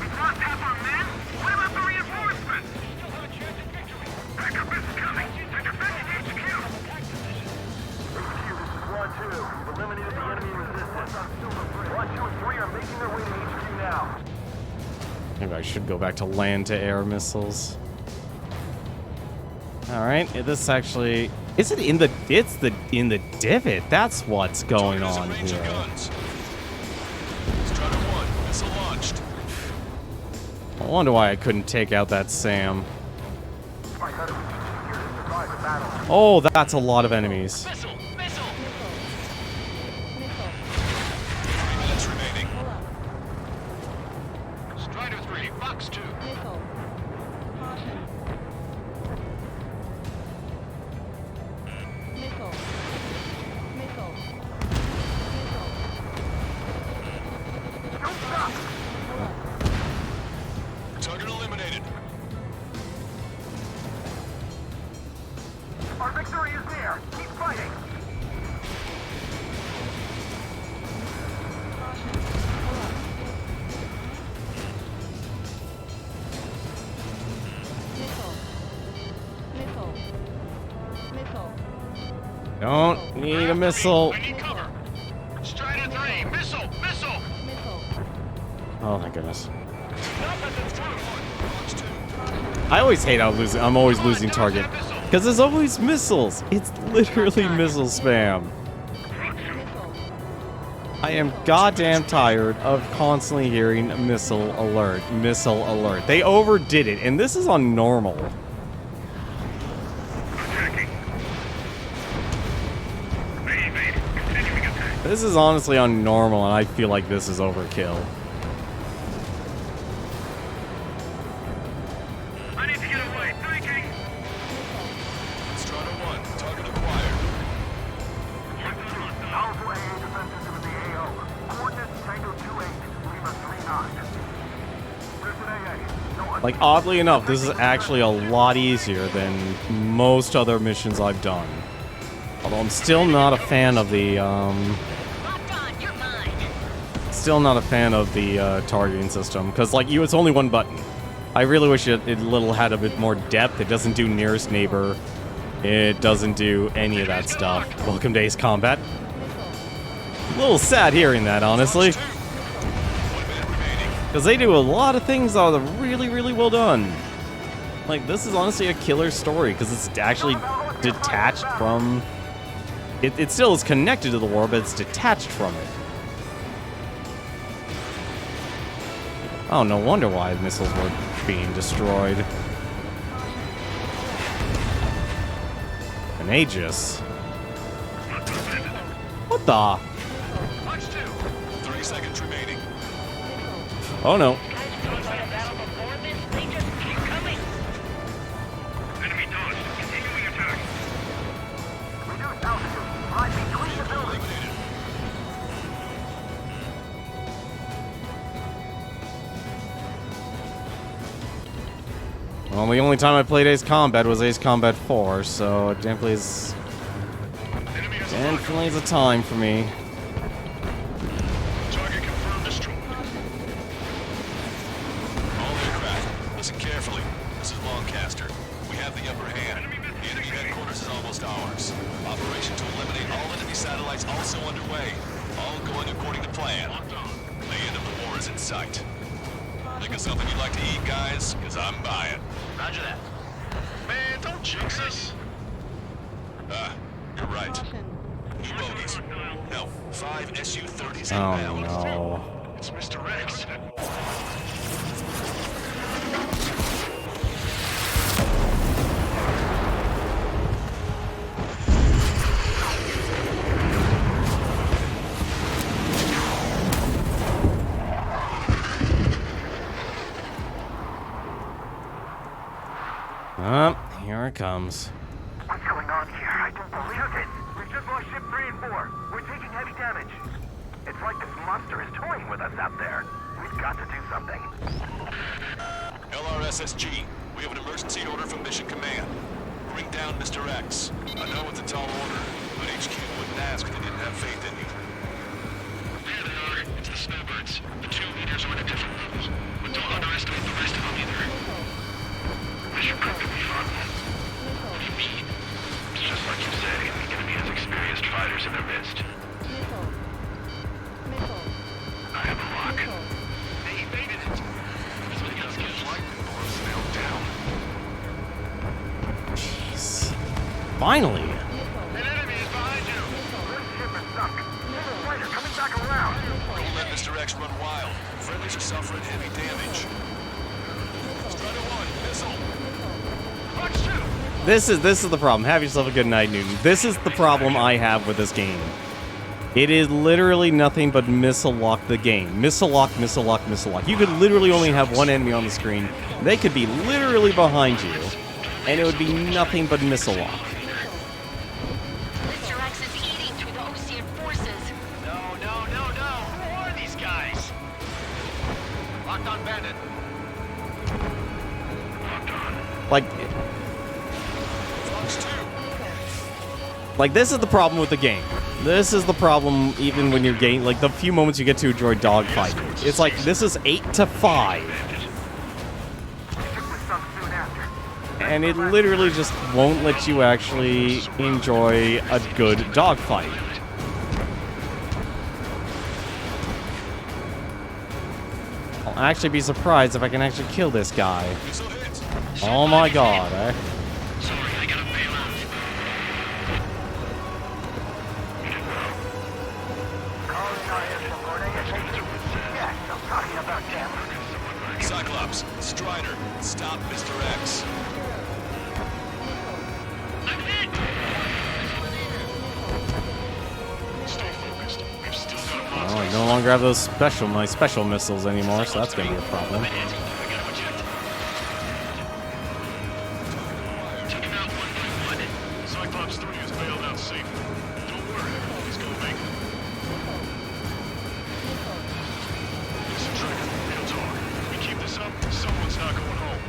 We've lost half our men? What about the reinforcements? Still have a chance at victory. Backup is coming. They're defending HQ. HQ, this is 1-2. We've eliminated the enemy resistance. 1, 2, and 3 are making their way to HQ now. Maybe I should go back to land-to-air missiles. Alright, this actually... Is it in the... It's in the divot. That's what's going on Range of here. guns. Strider 1, missile launched. I wonder why I couldn't take out that Sam. My hunter was here to survive the battle. Oh, that's a lot of enemies. Missile. Missile. Missile. 3 minutes remaining. Pull up. Strider 3, Fox 2. Missile. Caution. Missile. Missile. Missile. Don't stop. Pull up. Target eliminated. Our victory is near. Keep fighting. Caution. Pull up. Missile. Missile. Missile. Don't need a missile. I need cover. Strider 3, missile. Missile. Missile. Oh, thank goodness. Stop at the front. Launch 2. I always hate how I'm always losing target. Because there's always missiles. It's literally missile spam. Missile. I am goddamn tired of constantly hearing missile alert, missile alert. They overdid it, and this is on normal. This is honestly on normal, and I feel like this is overkill. I need to get away. Thinking. Strider 1, target acquired. Powerful AA defenses into the AO. Coordinates Tango 28, Lima 39. There's an AA. No, Like, oddly enough, this is actually a lot easier than most other missions I've done. Although I'm still not a fan of the, Still not a fan of the targeting system, because like it's only one button. I really wish it little had a bit more depth. It doesn't do nearest neighbor. It doesn't do any of that stuff. Welcome to Ace Combat. A little sad hearing that, honestly, because they do a lot of things that are really, really well done. Like, this is honestly a killer story because it's actually detached from. It still is connected to the war, but it's detached from it. Oh, no wonder why missiles were being destroyed. An Aegis. What the? Punch 2. 30 seconds remaining. Oh no. enemy dodged. Continuing attack. Reduce altitude. Lie between the buildings. Well, the only time I played Ace Combat was Ace Combat 4, so it definitely is a time for me. Target confirmed destroyed. All aircraft, listen carefully. This is Lancaster. We have the upper hand. Enemy headquarters is almost ours. Operation to eliminate all enemy satellites also underway. All going according to plan. The end of the war is in sight. Think of something you'd like to eat, guys? Because I'm buying. Roger that. Man, don't jinx us. You're right. Caution. New bogies. No, 5 Su-30s Oh inbound. no. It's Mr. Rex. Here it comes. What's going on here? I don't believe it. We've just lost ship 3 and 4. We're taking heavy damage. It's like this monster is toying with us out there. We've got to do something. LRSSG, we have an emergency order from Mission Command. Bring down Mr. X. I know it's a tall order, but HQ wouldn't ask if they didn't have faith in you. Yeah, they are. It's the snowbirds. The 2 leaders are at a different level. But don't underestimate the rest of them either. Mission prep could be fun. What do you mean? It's just like you say, the enemy has experienced fighters in their midst. Missile. Missile. I have a lock. Missile. They evaded it. Something else gets lightning or snailed down. Jeez. Finally. An enemy is behind you. This ship is sunk. There's a fighter coming back around. Don't let Mr. X run wild. Friendlies are suffering heavy damage. Strider 1, missile. Punch 2. This is the problem. Have yourself a good night, Newton. This is the problem I have with this game. It is literally nothing but missile lock the game. Missile lock, missile lock, missile lock. You could literally only have one enemy on the screen. They could be literally behind you, and it would be nothing but missile lock. Mr. X is eating through the Osean forces. No. Who are these guys? Locked on bandit. Locked on. Like, this is the problem with the game. This is the problem even when you're getting, like, the few moments you get to enjoy dogfighting. It's like, this is 8 to 5. And it literally just won't let you actually enjoy a good dogfight. I'll actually be surprised if I can actually kill this guy. Oh my god, eh? Sorry, I gotta bail out. Calling Cyclops, Strider, stop Mr. X. I'm hit! Stay focused. We've still got Oh, monsters. I no longer have those my special missiles anymore, so that's gonna be a problem. I got him ejected. Took him out one by one. Cyclops 3 is bailed out safe. Don't worry, he's gonna make it. Listen, Trigger, real talk. We keep this up, someone's not going home.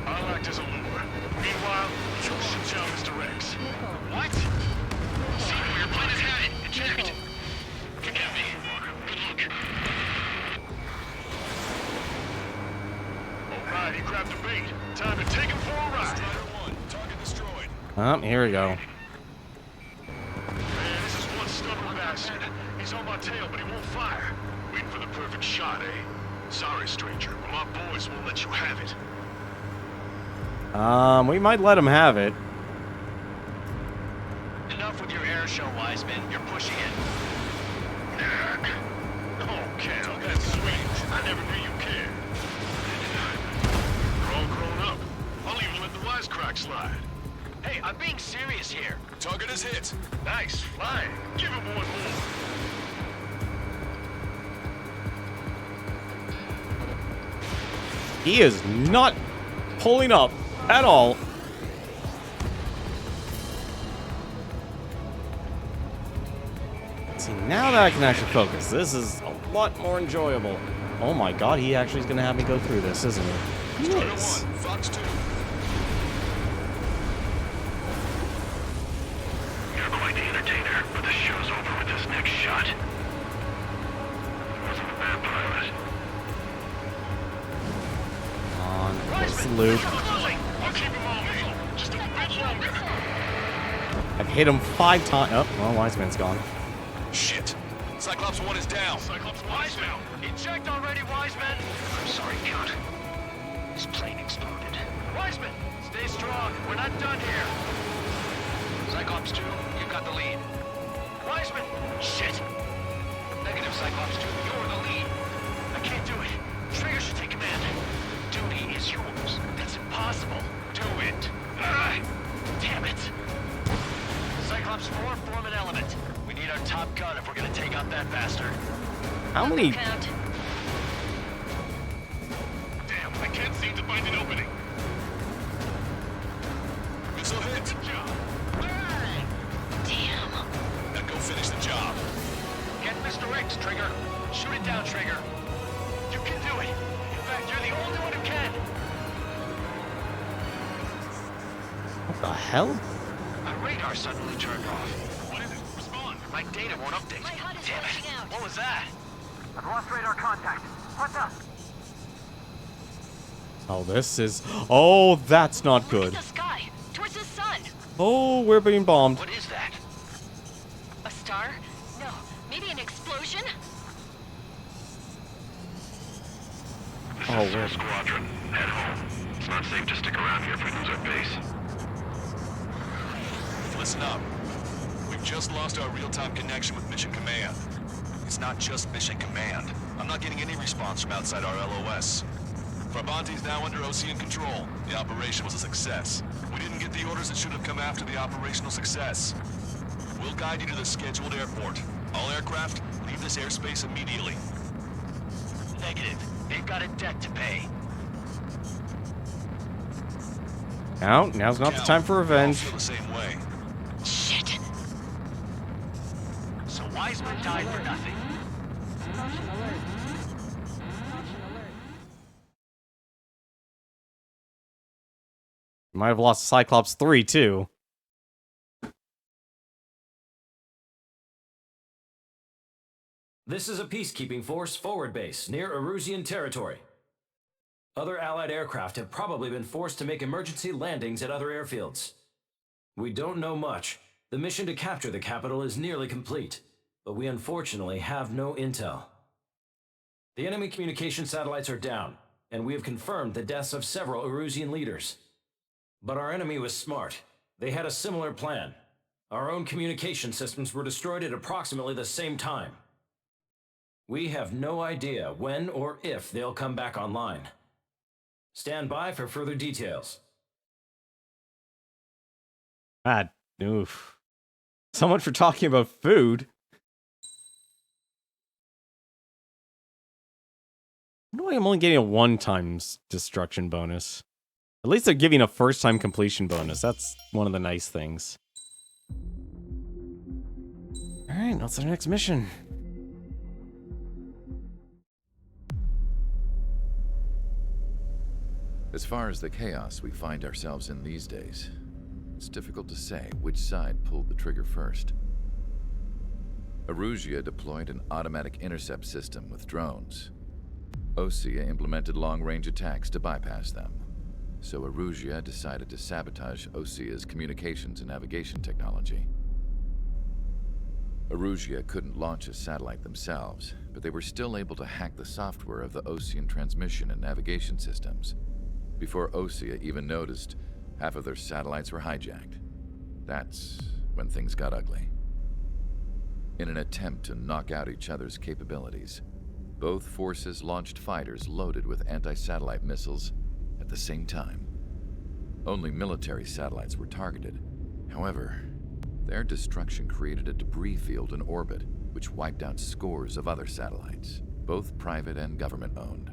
I'll act as a lure. Meanwhile, you'll shoot down Mr. X. What? See where your plan is headed. Eject. Forgive me. Good luck. Alright, he grabbed the bait. Time to take him for a ride. Strider 1, target destroyed. Here we go. Man, this is one stubborn bastard. He's on my tail, but he won't fire. Waiting for the perfect shot, eh? Sorry, stranger, but my boys won't let you have it. We might let him have it. Enough with your air show, Wiseman. You're pushing it. Oh, Cal, that's sweet. I never knew you cared. You're all grown up. I'll even let the wisecrack slide. Hey, I'm being serious here. Target is hit. Nice, flying. Give him one more. He is not pulling up at all. See, now that I can actually focus, this is a lot more enjoyable. Oh my god, he actually is going to have me go through this, isn't he? He Strider is. 1, Fox 2. You're quite the entertainer, but the show's over with this next shot. Wasn't a bad pilot. On, close the loop. I'll keep him on me. Just a bit longer. I've hit him 5 times. Oh, well, Wiseman's gone. Shit. Cyclops 1 is down. Cyclops Wiseman. Eject already, Wiseman. I'm sorry, Count. His plane exploded. Wiseman, stay strong. We're not done here. Cyclops 2, you've got the lead. Wiseman, shit. Negative, Cyclops 2. You're the lead. I can't do it. Trigger should take command. Duty is yours. That's impossible. Do it. Damn it. Cyclops 4, form an element. We need our top gun if we're gonna take out that bastard. How many? Count. Damn, I can't seem to find an opening. Missile hit. Good job. Damn. Now go finish the job. Get Mr. X, Trigger. Shoot it down, Trigger. You can do it. In fact, you're the only one who can. What the hell? My radar suddenly turned off. What is it? Respond. My data won't update. My HUD is Damn glitching it. out. What was that? I've lost radar contact. What's up? Oh, this is... Oh, that's not Look good. at the sky. Towards the sun. Oh, we're being bombed. What is that? A star? No. Maybe an explosion? Oh, we're... Squadron. Head home. It's not safe to stick around here if we lose our base. Listen up. We've just lost our real-time connection with Mission Command. It's not just Mission Command. I'm not getting any response from outside our LOS. Farbanti's now under Ocean control. The operation was a success. We didn't get the orders that should have come after the operational success. We'll guide you to the scheduled airport. All aircraft, leave this airspace immediately. Negative. They've got a debt to pay. Now's not the Cal, time for we all revenge. feel the same way. Shit. So Wiseman died for nothing. Might have lost Cyclops 3, too. This is a peacekeeping force forward base near Erusian territory. Other Allied aircraft have probably been forced to make emergency landings at other airfields. We don't know much. The mission to capture the capital is nearly complete, but we unfortunately have no intel. The enemy communication satellites are down, and we have confirmed the deaths of several Erusian leaders. But our enemy was smart. They had a similar plan. Our own communication systems were destroyed at approximately the same time. We have no idea when or if they'll come back online. Stand by for further details. Oof. So much for talking about food. Why do I'm only getting a one-time destruction bonus? At least they're giving a first-time completion bonus. That's one of the nice things. Alright, what's our next mission? As far as the chaos we find ourselves in these days, it's difficult to say which side pulled the trigger first. Erusia deployed an automatic intercept system with drones. Osea implemented long-range attacks to bypass them. So Erusia decided to sabotage Osea's communications and navigation technology. Erusia couldn't launch a satellite themselves, but they were still able to hack the software of the Osean transmission and navigation systems. Before Osea even noticed, half of their satellites were hijacked. That's when things got ugly. In an attempt to knock out each other's capabilities, both forces launched fighters loaded with anti-satellite missiles at the same time. Only military satellites were targeted. However, their destruction created a debris field in orbit, which wiped out scores of other satellites, both private and government-owned.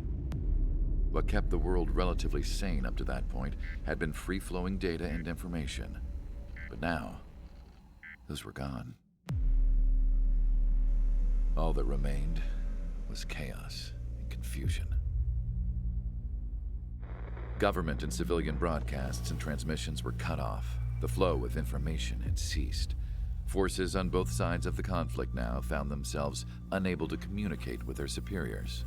What kept the world relatively sane up to that point had been free-flowing data and information. But now, those were gone. All that remained was chaos and confusion. Government and civilian broadcasts and transmissions were cut off. The flow of information had ceased. Forces on both sides of the conflict now found themselves unable to communicate with their superiors.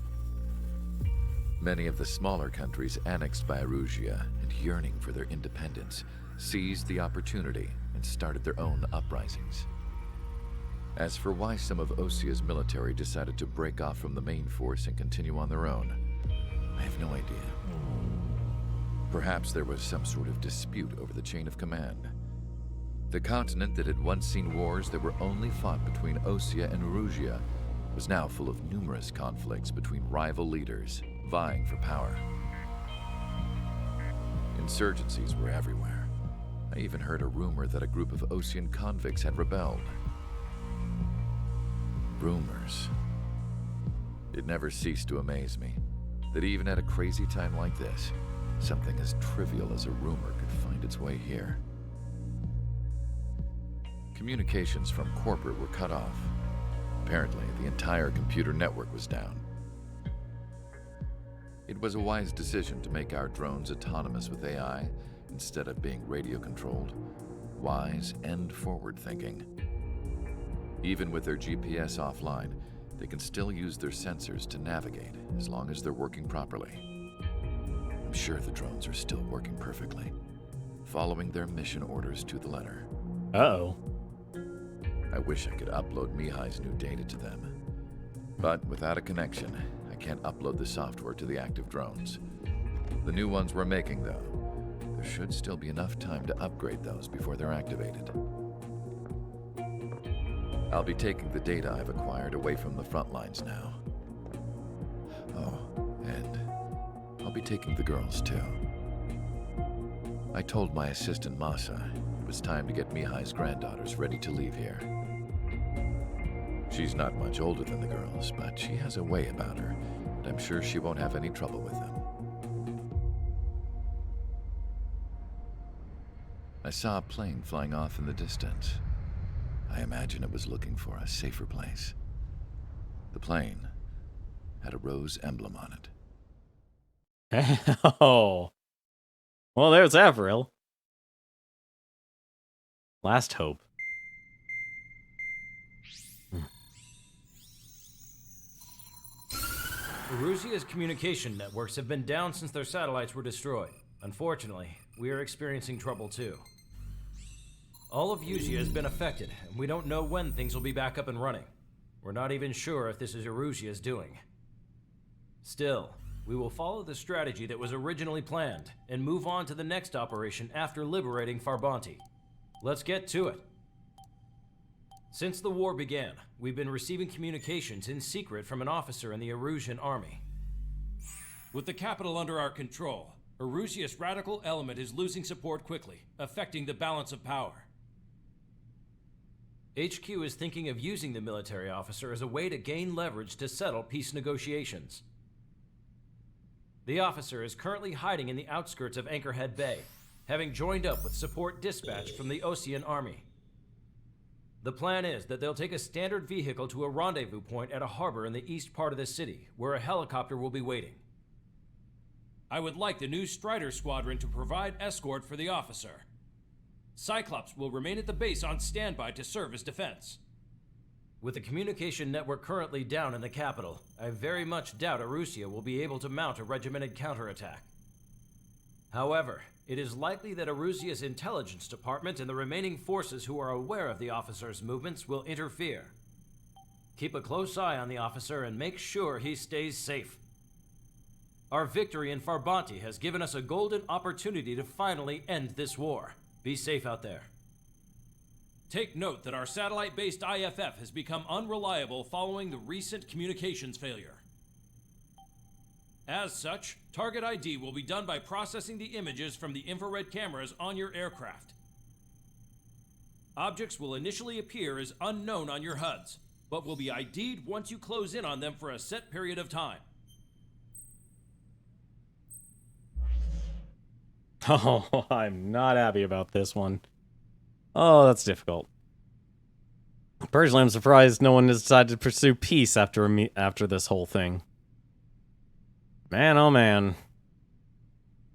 Many of the smaller countries annexed by Erusia and yearning for their independence seized the opportunity and started their own uprisings. As for why some of Osea's military decided to break off from the main force and continue on their own, I have no idea. Perhaps there was some sort of dispute over the chain of command. The continent that had once seen wars that were only fought between Osea and Erusia was now full of numerous conflicts between rival leaders vying for power. Insurgencies were everywhere. I even heard a rumor that a group of Osean convicts had rebelled. Rumors. It never ceased to amaze me that even at a crazy time like this, something as trivial as a rumor could find its way here. Communications from corporate were cut off. Apparently, the entire computer network was down. It was a wise decision to make our drones autonomous with AI instead of being radio-controlled. Wise and forward-thinking. Even with their GPS offline, they can still use their sensors to navigate as long as they're working properly. I'm sure the drones are still working perfectly, following their mission orders to the letter. Uh-oh. I wish I could upload Mihai's new data to them. But without a connection, I can't upload the software to the active drones. The new ones we're making, though, there should still be enough time to upgrade those before they're activated. I'll be taking the data I've acquired away from the front lines now. Oh, and I'll be taking the girls, too. I told my assistant Masa it was time to get Mihai's granddaughters ready to leave here. She's not much older than the girls, but she has a way about her, and I'm sure she won't have any trouble with them. I saw a plane flying off in the distance. I imagine it was looking for a safer place. The plane had a rose emblem on it. Oh. Well, there's Avril. Last hope. Erusia's communication networks have been down since their satellites were destroyed. Unfortunately, we are experiencing trouble too. All of Usia has been affected, and we don't know when things will be back up and running. We're not even sure if this is Erusia's doing. Still, we will follow the strategy that was originally planned, and move on to the next operation after liberating Farbanti. Let's get to it. Since the war began, we've been receiving communications in secret from an officer in the Erusian army. With the capital under our control, Erusia's radical element is losing support quickly, affecting the balance of power. HQ is thinking of using the military officer as a way to gain leverage to settle peace negotiations. The officer is currently hiding in the outskirts of Anchorhead Bay, having joined up with support dispatched from the Osean army. The plan is that they'll take a standard vehicle to a rendezvous point at a harbor in the east part of the city, where a helicopter will be waiting. I would like the new Strider Squadron to provide escort for the officer. Cyclops will remain at the base on standby to serve as defense. With the communication network currently down in the capital, I very much doubt Erusia will be able to mount a regimented counterattack. However, it is likely that Erusia's intelligence department and the remaining forces who are aware of the officer's movements will interfere. Keep a close eye on the officer and make sure he stays safe. Our victory in Farbanti has given us a golden opportunity to finally end this war. Be safe out there. Take note that our satellite-based IFF has become unreliable following the recent communications failure. As such, target ID will be done by processing the images from the infrared cameras on your aircraft. Objects will initially appear as unknown on your HUDs, but will be ID'd once you close in on them for a set period of time. Oh, I'm not happy about this one. Oh, that's difficult. Personally, I'm surprised no one has decided to pursue peace after this whole thing. Man, oh man.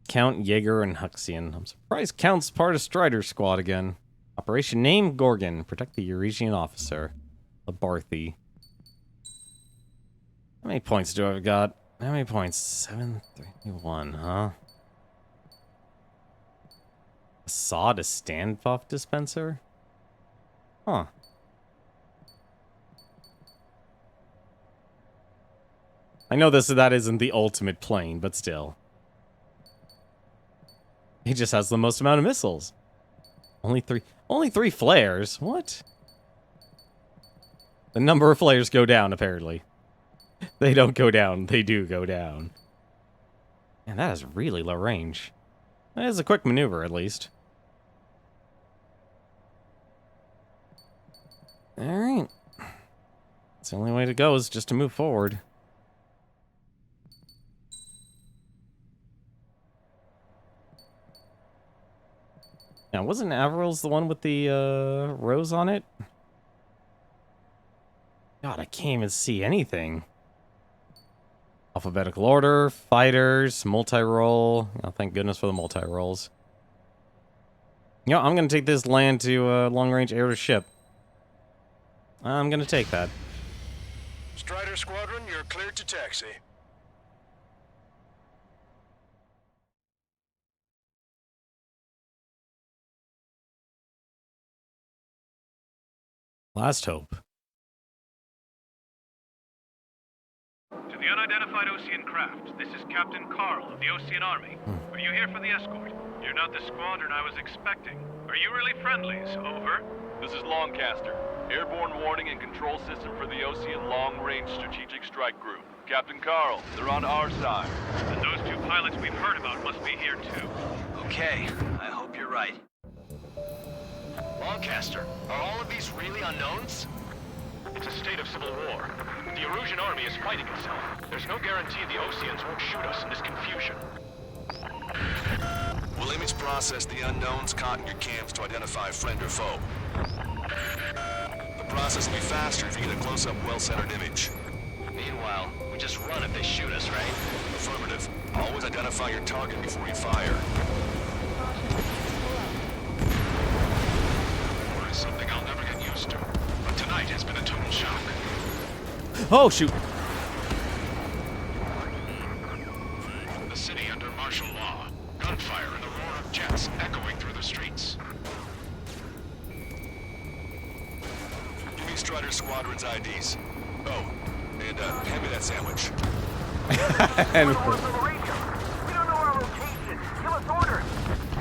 Count, Jaeger, and Huxian. I'm surprised Count's part of Strider Squad again. Operation Name Gorgon. Protect the Eurasian officer. Labarthe. How many points do I got? How many points? 731, huh? Assad, a standoff dispenser? Huh. I know that isn't the ultimate plane, but still. He just has the most amount of missiles. Only three flares? What? The number of flares go down, apparently. They don't go down, they do go down. Man, that is really low range. That is a quick maneuver, at least. Alright. It's the only way to go is just to move forward. Now, wasn't Averil's the one with the rose on it? God, I can't even see anything. Alphabetical order, fighters, multi-roll. Oh, thank goodness for the multi-rolls. Yeah, I'm going to take this land to long-range air-to-ship. I'm going to take that. Strider Squadron, you're cleared to taxi. Last hope. To the unidentified Osean craft, this is Captain Carl of the Osean Army. Are you here for the escort? You're not the squadron I was expecting. Are you really friendlies? Over. This is Longcaster. Airborne warning and control system for the Osean Long-Range Strategic Strike Group. Captain Carl, they're on our side. And those two pilots we've heard about must be here too. Okay, I hope you're right. Longcaster, are all of these really unknowns? It's a state of civil war. The Erusian army is fighting itself. There's no guarantee the Oseans won't shoot us in this confusion. We'll image process the unknowns caught in your cams to identify friend or foe. The process will be faster if you get a close-up, well-centered image. Meanwhile, we just run if they shoot us, right? Affirmative. Always identify your target before you fire. War is something I'll never get used to. But tonight has been a total shock. Oh, shoot. The city under martial law. Gunfire and the roar of jets echoing through the streets. Give me Strider Squadron's IDs. Oh, and hand me that sandwich. And We don't know our location. Give us orders.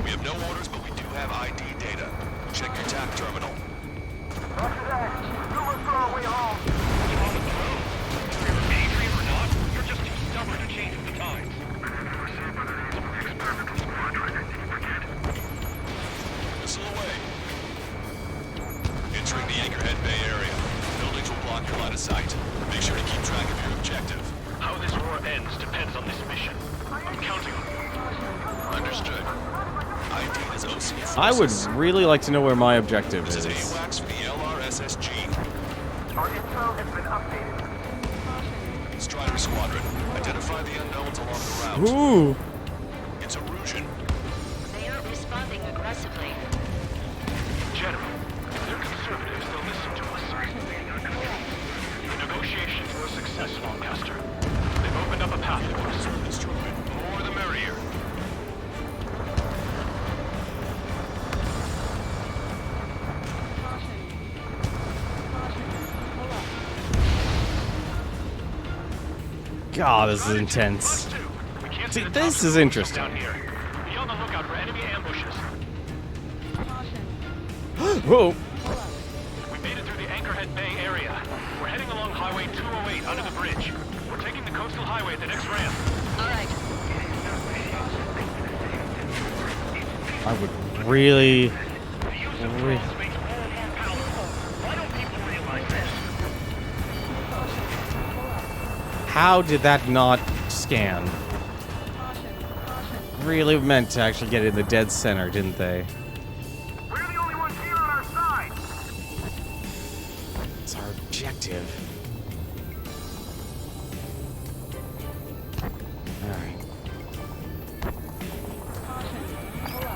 We have no orders, but we do have ID data. Check your TAC terminal. After that, you look for our way home. Adrian or not, you're just too stubborn to change with the times. Missile away. Entering the Anchorhead Bay area. Buildings will block your line of sight. Make sure to keep track of your objective. How this war ends depends on this mission. I'm counting on you. Understood. ID is OC. I would really like to know where my objective This is is. AWACS for the LRSSG. Our info has been updated. Strider Squadron. Identify the unknowns along the route. Ooh. It's Erusian. They aren't responding aggressively. General, if they're conservatives, they'll listen to us. The negotiations were a success, Lancaster. They've opened up a path for us. More the merrier. God, this is intense. We can't See, the this tops is of interesting. down here. Be on the lookout for enemy ambushes. Whoa. We made it through the Anchorhead Bay area. We're heading along Highway 208 under the bridge. We're taking the coastal highway at the next ramp. All right. I would really... The use of Re- drones makes war more powerful. Why don't people realize this? How did that not scan? Really meant to actually get it in the dead center, didn't they? We're the only ones here on our side. It's our objective. Alright.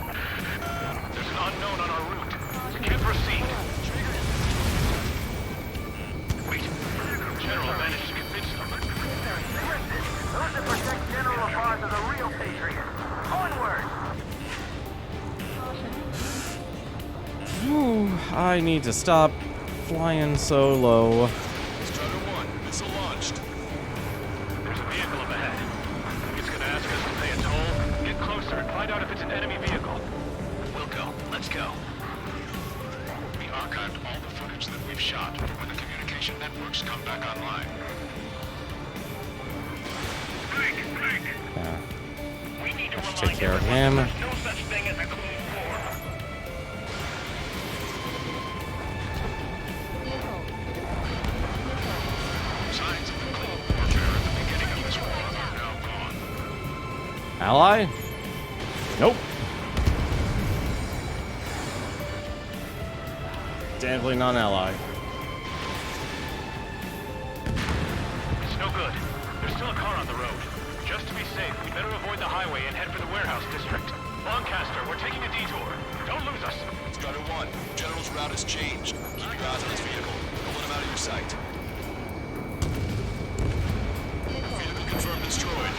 There's an unknown on our route. We can't proceed. Wait. General managed to convince them. Those that protect General LaPaz are the real patriots. Onward! Ooh, I need to stop flying so low. Strider 1, missile launched. There's a vehicle up ahead. It's gonna ask us to pay a toll. Get closer and find out if it's an enemy vehicle. We'll go. Let's go. We archived all the footage that we've shot when the communication networks come back online. Yeah. We need to Let's remind take care of everyone him. there's no such thing as a clean war. Signs of the clean warfare at the beginning of this war are now gone. Ally? Nope. Definitely not ally. It's no good. There's still a car on the road. Just to be safe, we better avoid the highway and head for the warehouse district. Lancaster, we're taking a detour. Don't lose us. Strider 1, General's route has changed. Keep your eyes on his vehicle. Don't let him out of your sight. Vehicle confirmed destroyed.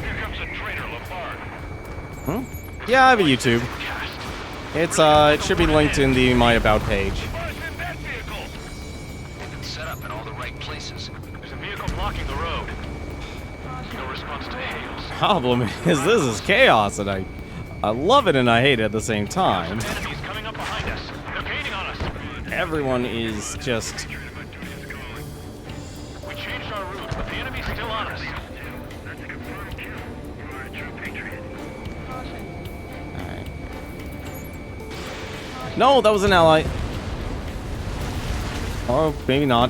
Here comes a traitor, Lafarge. Yeah, I have a YouTube. It's it should be linked in the My About page. What's in that vehicle? They've been set up in all the right places. There's a vehicle blocking the road. No response to hails. Problem is, this is chaos, and I love it and I hate it at the same time. Enemies coming up behind us. They're gaining on us. Everyone is just... We changed our route, but the enemy's still on us. Alright. No, that was an ally. Oh, maybe not.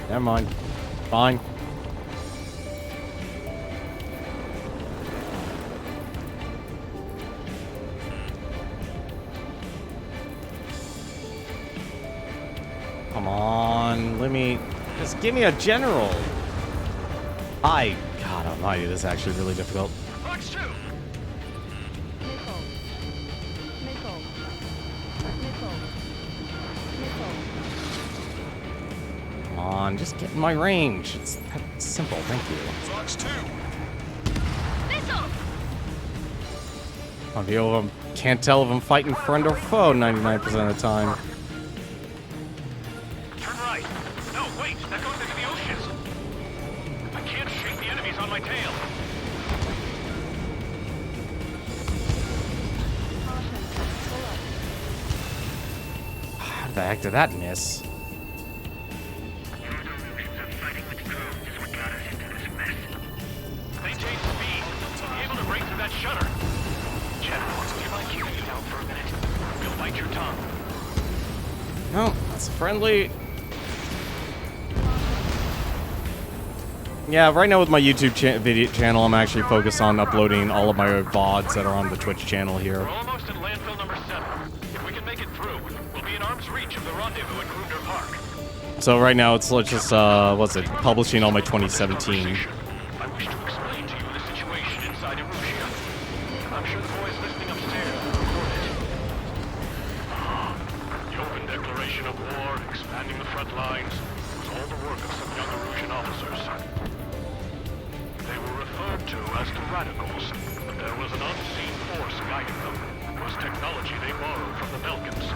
Never mind. Fine. Come on, let me... Just give me a general. God almighty, this is actually really difficult. Fox 2! Come on, just get in my range. It's that simple, thank you. Fox 2! Missile! I'll be over, can't tell if I'm fighting friend or foe 99% of the time. Turn right. No, wait. That goes into the oceans. I can't shake the enemies on my tail. The heck did that miss? Maintain speed. Be able to break through that shutter. General, do you mind keeping it down for a minute? You'll bite your tongue. No, that's friendly. Yeah, right now with my YouTube video channel, I'm actually focused on uploading all of my VODs that are on the Twitch channel here. We're almost at landfill number 7. If we can make it through, we'll be in arm's reach of the rendezvous at Gruner Park. So right now it's just, what's it, publishing all my 2017. I wish to explain to you the situation inside Erusia. I'm sure the boys listening upstairs will record it. The open declaration of war, expanding the front lines, was all the work of some young Erusian officers. They were referred to as the radicals, but there was an unseen force guiding them. It was technology they borrowed from the Belkans.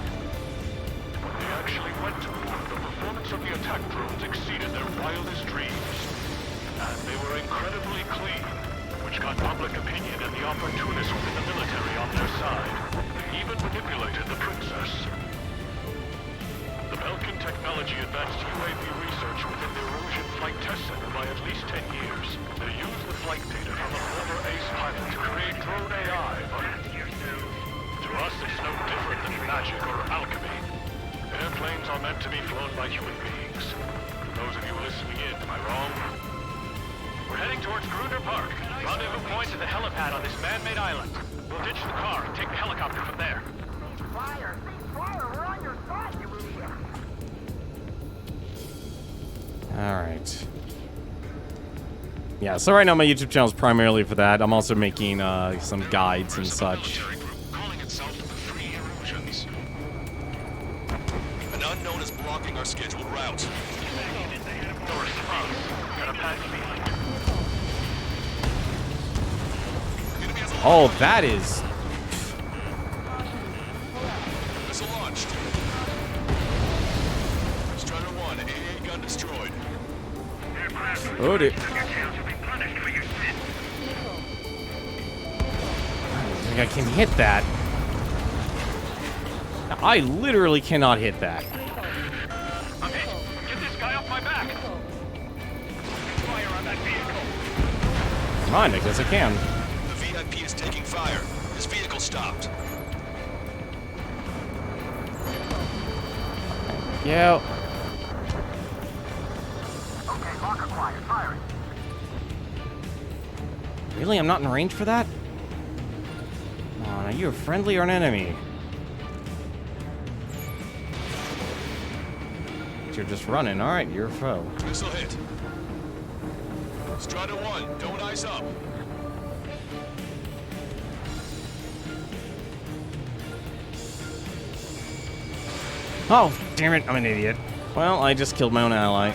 When they actually went to war, the performance of the attack drones exceeded their wildest dreams. And they were incredibly clean, which got public opinion and the opportunists within the military on their side. They even manipulated the princess. The Belkan technology advanced UAV research within the Erusian Flight Test Center by at least 10 years. They used the flight data from a former ace pilot to create drone AI, but to us it's no different than magic or alchemy. Airplanes are meant to be flown by human beings. For those of you listening in, am I wrong? We're heading towards Gruner Park. Rendezvous point is the helipad on this man-made island. We'll ditch the car and take the helicopter from there. Fire! Fire! We're on your side, you idiot! Alright. Yeah, so right now my YouTube channel is primarily for that. I'm also making some guides and such. Calling itself the Free Erusians. An unknown is blocking our scheduled route. Doors closed. Got a pass behind. Oh, that is... Missile launched. Strider 1, AA gun destroyed. Oh, dear. I think I can hit that. I literally cannot hit that. I'm hit. Get this guy off my back. Fire on that vehicle. Come on, I guess I can. The VIP is taking fire. His vehicle stopped. Yeah. Okay, locker quiet. Firing. Really? I'm not in range for that? Come on, are you a friendly or an enemy? You're just running. Alright, you're a foe. Missile hit. Strider 1, don't ice up. Oh, damn it, I'm an idiot. Well, I just killed my own ally.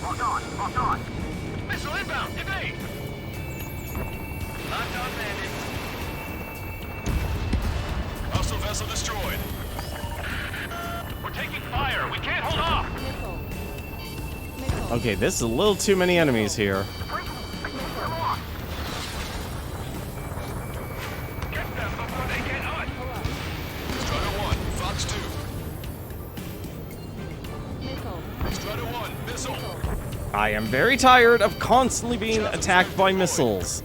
Lock on. Lock on. Missile inbound. Evade. Locked on bandit. Hostile vessel destroyed. We're taking fire. We can't hold off. Okay, this is a little too many enemies here. Get them before they get us. Strider 1, Fox 2. Strider 1, missile. I am very tired of constantly being attacked by missiles.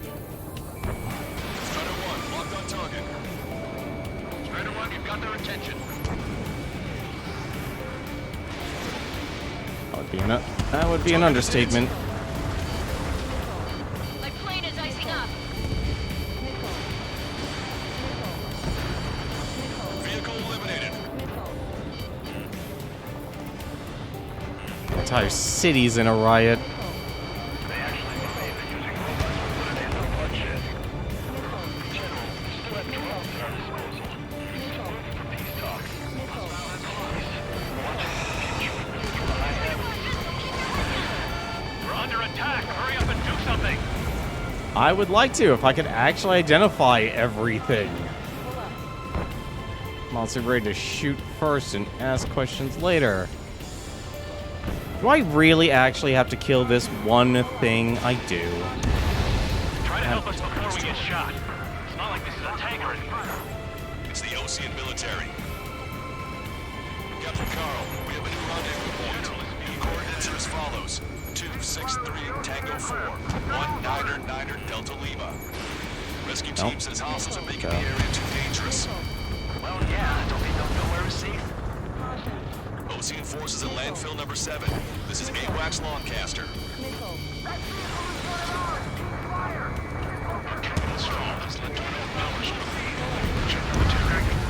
Strider 1, locked on target. Strider 1, you've got their attention. That would be an understatement. My plane is icing up. Vehicle eliminated. The entire city's in a riot. They actually believe that using robots will put an end to bloodshed. General, we still have 12 at our disposal. It's food for peace talks. We're under attack. Hurry up and do something. I would like to, if I could actually identify everything. I'm also ready to shoot first and ask questions later. Do I really actually have to kill this one thing? I do. Try to help us before we get shot. It's not like this is a tank or anything. It's the Ocean military. Captain Carl, we have a new rendezvous point. New coordinates are as follows. 263 Tango 4, 1999 Delta Lima. Rescue team says hostiles are making the area too dangerous. Well, yeah, don't they know nowhere is safe? Ocean forces at landfill number 7. This is AWACS Lancaster. Missile.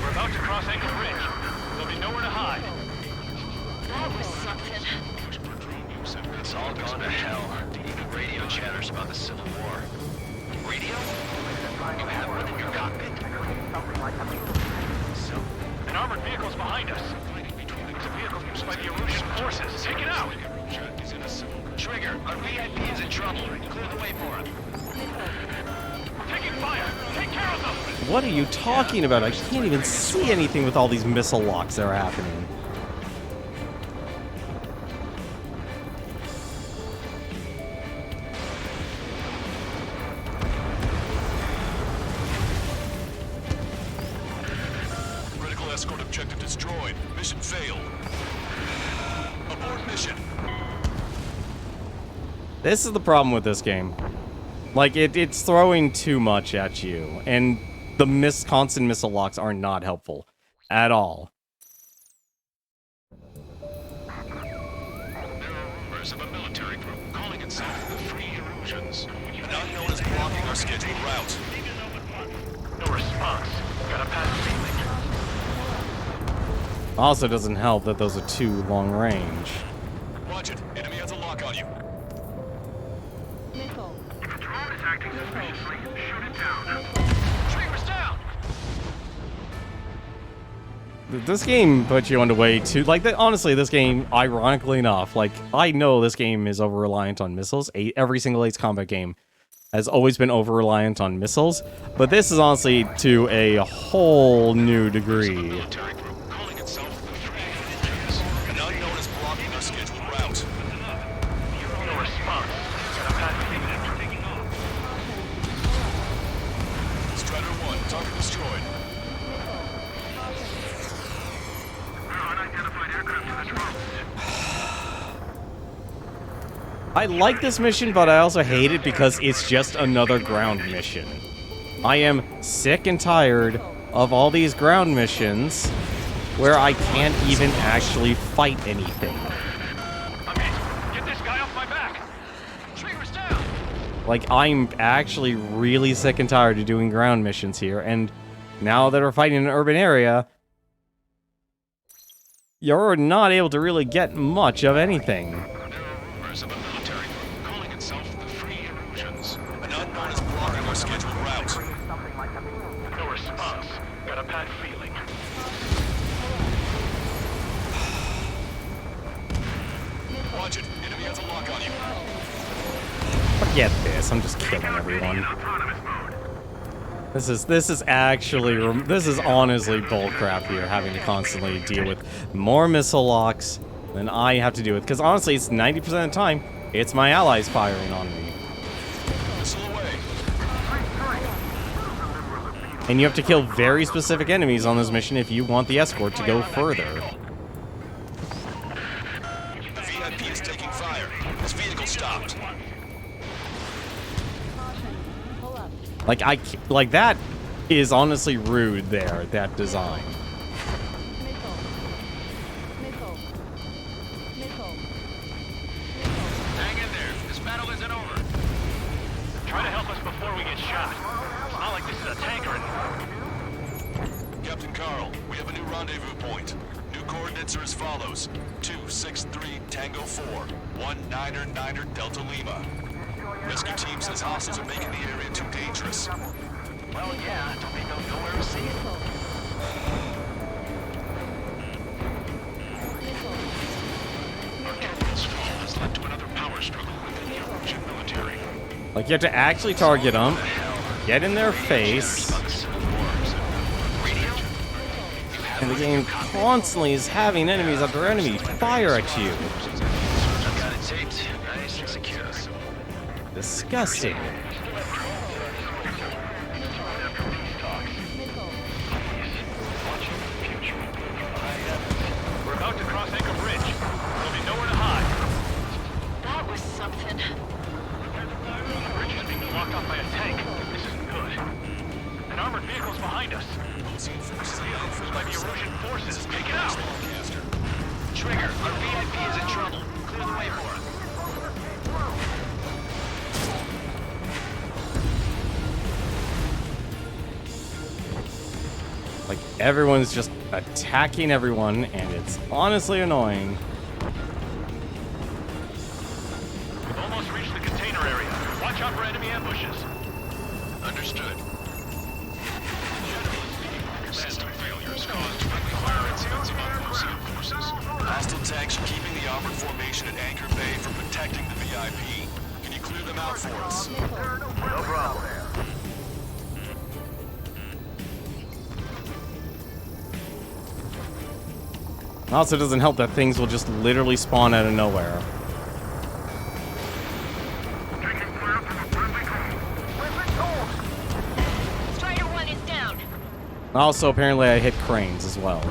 We're about to cross Anchor Ridge. There'll be nowhere to hide. That was something. It's all gone to hell. Even radio chatters about the Civil War. Radio? You have one in your cockpit? So? An armored vehicle's behind us. It's a vehicle used by the Erusian forces. Take it out! Trigger, our VIP is in trouble. Clear the way for him. We're taking fire! Take care of them! What are you talking about? I can't even see anything with all these missile locks that are happening. Critical escort objective destroyed. Mission failed. Abort mission. This is the problem with this game. Like, it's throwing too much at you, and the constant missile locks are not helpful at all. Members of a military group calling itself the Free Erusians. An unknown is blocking our scheduled route. No response. Got a bad feeling. Also doesn't help that those are too long range. Watch it. Enemy has a lock on you. Missile. If a drone is acting suspiciously, shoot it down. Trigger's down! This game puts you on the way to, like, honestly, this game, ironically enough, like, I know this game is over-reliant on missiles. Every single Ace Combat game has always been over-reliant on missiles, but this is honestly to a whole new degree. Military group calling itself the Free Erusians. An unknown is blocking our scheduled route. No response. Got a bad feeling. Taking off. Strider 1, target destroyed. Unidentified aircraft to the drone. I like this mission, but I also hate it because it's just another ground mission. I am sick and tired of all these ground missions where I can't even actually fight anything. Get this guy off my back. Trigger's down! Like, I'm actually really sick and tired of doing ground missions here, and now that we're fighting in an urban area, you're not able to really get much of anything. Members of a military group calling itself the Free Erusians. An unknown is blocking our scheduled route. No response. Got a bad feeling. Watch it. Enemy has a lock on you. Forget this, I'm just killing everyone. This is actually, this is honestly bullcrap here, having to constantly deal with more missile locks than I have to deal with. Because honestly, it's 90% of the time, it's my allies firing on me. Missile away. And you have to kill very specific enemies on this mission if you want the escort to go further. The VIP is taking fire. This vehicle stopped. Like that is honestly rude there, that design. Missile. Missile. Missile. Hang in there. This battle isn't over. Try to help us before we get shot. It's not like this is a tanker anymore. Captain Carl, we have a new rendezvous point. New coordinates are as follows. 263 Tango 4, 1999 Delta Lima. Rescue team says hostiles are making the area too dangerous. Well, yeah, don't they know nowhere is safe? Our captain's fall has led to another power struggle within the Erusian military. Like, you have to actually target them, get in their face, About the Civil Wars. Radio? and the game constantly is having enemies after enemy fire at you. I've got it taped. Nice and secure. Disgusting. something. The bridge is being blocked off by a tank. This isn't good. An armored vehicle's behind us. It's by the Erusian forces. Take it out! Trigger, our VIP is in trouble. Clear the way for it. Like, everyone's just attacking everyone, and it's honestly annoying. We've almost reached the container area. Watch out for enemy ambushes. Understood. System failures caused friendly fire incidents among Ocean forces. Hostile tanks are keeping the armored formation at Anchor Bay from protecting the VIP. Can you clear them out for us? No problem. It also doesn't help that things will just literally spawn out of nowhere. Strider 1 is down. Also, apparently I hit cranes as well.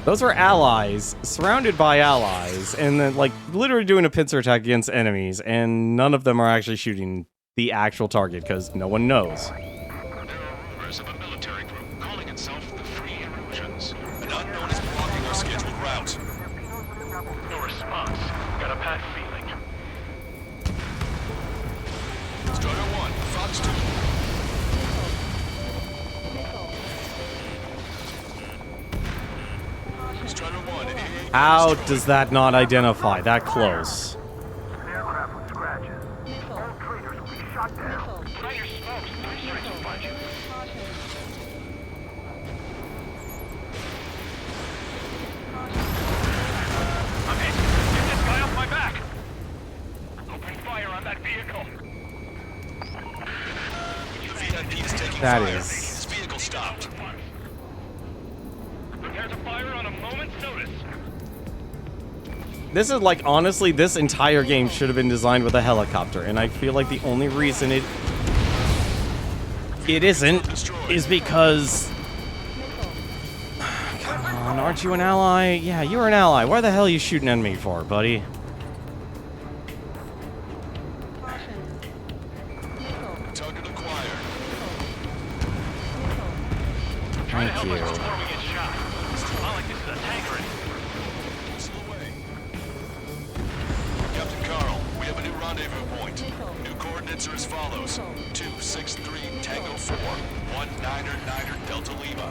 Those are allies, surrounded by allies, and then, like, literally doing a pincer attack against enemies, and none of them are actually shooting the actual target, because no one knows. There are rumors of a military group calling itself the Free Erusians. An unknown is blocking our scheduled route. No response. Got a bad feeling. Strider 1, Fox 2. Strider 1, AA. How does that not identify that close? An aircraft with scratches. All traitors will be shot down. Strider smokes. 3 strikes will find you. I'm hit. Get this guy off my back. Open fire on that vehicle. The VIP is taking That fire. is- This vehicle stopped. Prepare to fire on a moment's notice. This is like, honestly, this entire game should have been designed with a helicopter, and I feel like the only reason it isn't is because... Come on, aren't you an ally? Yeah, you're an ally. Why the hell are you shooting at me for, buddy? Target acquired. Thank you. Before we get shot. It's not like this is a tank or anything. Missile away. Captain Carl, we have a new rendezvous point. New coordinates are as follows. 263 Tango 4, 1999 Delta Lima.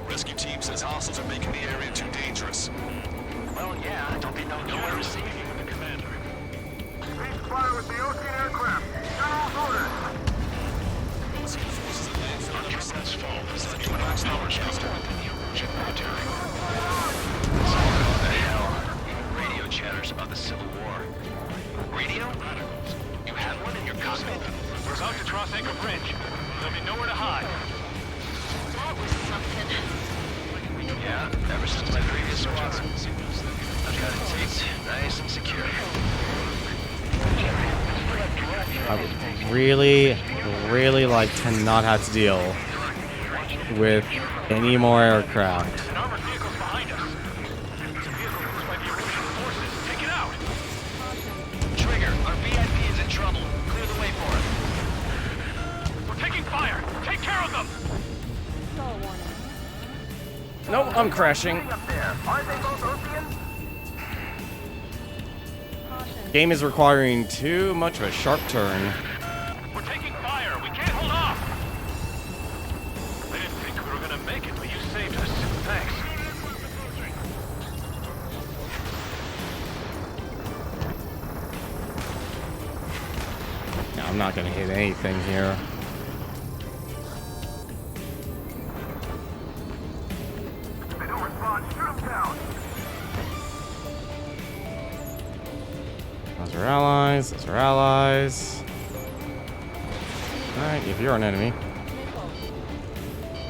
Rescue team says hostiles are making the area too dangerous. Well, yeah, don't they know nowhere is safe? The commander. Cease fire with the Ocean aircraft. General's orders. Ocean forces at landfill number 7. This is a new max numbers counter within the Erusian military. So what the hell? Radio chatters about the Civil War. Radio? You have one in your cockpit? We're about to cross Anchor Bridge. There'll be nowhere to hide. That was something. Yeah, ever since my previous squadron. I've got it taped, nice and secure. I would really, really like to not have to deal with any more aircraft. An armored vehicle's behind us. It's a vehicle used by the Erusian forces. Take it out! Trigger, our VIP is in trouble. Clear the way for it. We're taking fire! Take care of them! Nope, I'm crashing. Up there. Aren't they both Ocean? Game is requiring too much of a sharp turn. We're taking fire! We can't hold off! I didn't think we were gonna make it, but you saved us. Thanks. No, I'm not gonna hit anything here. They don't respond. Shoot them down. Those are allies. Those are allies. Alright, if you're an enemy.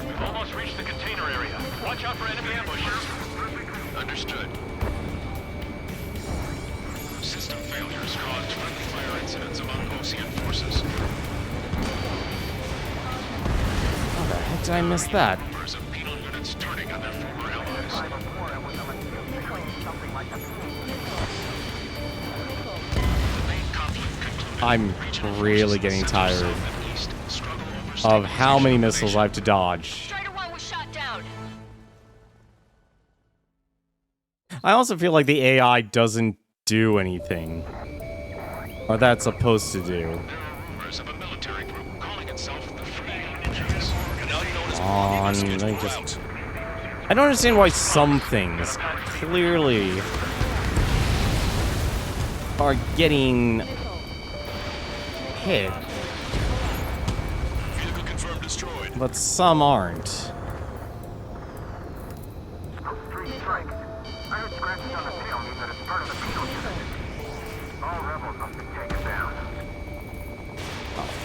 We've almost reached the container area. Watch out for enemy ambushes. Understood. System failures caused friendly fire incidents among Ocean forces. How the heck did I miss that? Numbers of penal units turning on their former allies. Before it was a mistake. Something like a The main I'm really getting tired of how many missiles I have to dodge. Strider 1 was shot down. I also feel like the AI doesn't do anything. Or that's supposed to do. I don't understand why some things clearly are getting hit, but some aren't. Three strikes. I heard scratches on the tail mean that it's part of the beetle unit. All rebels must be taken down.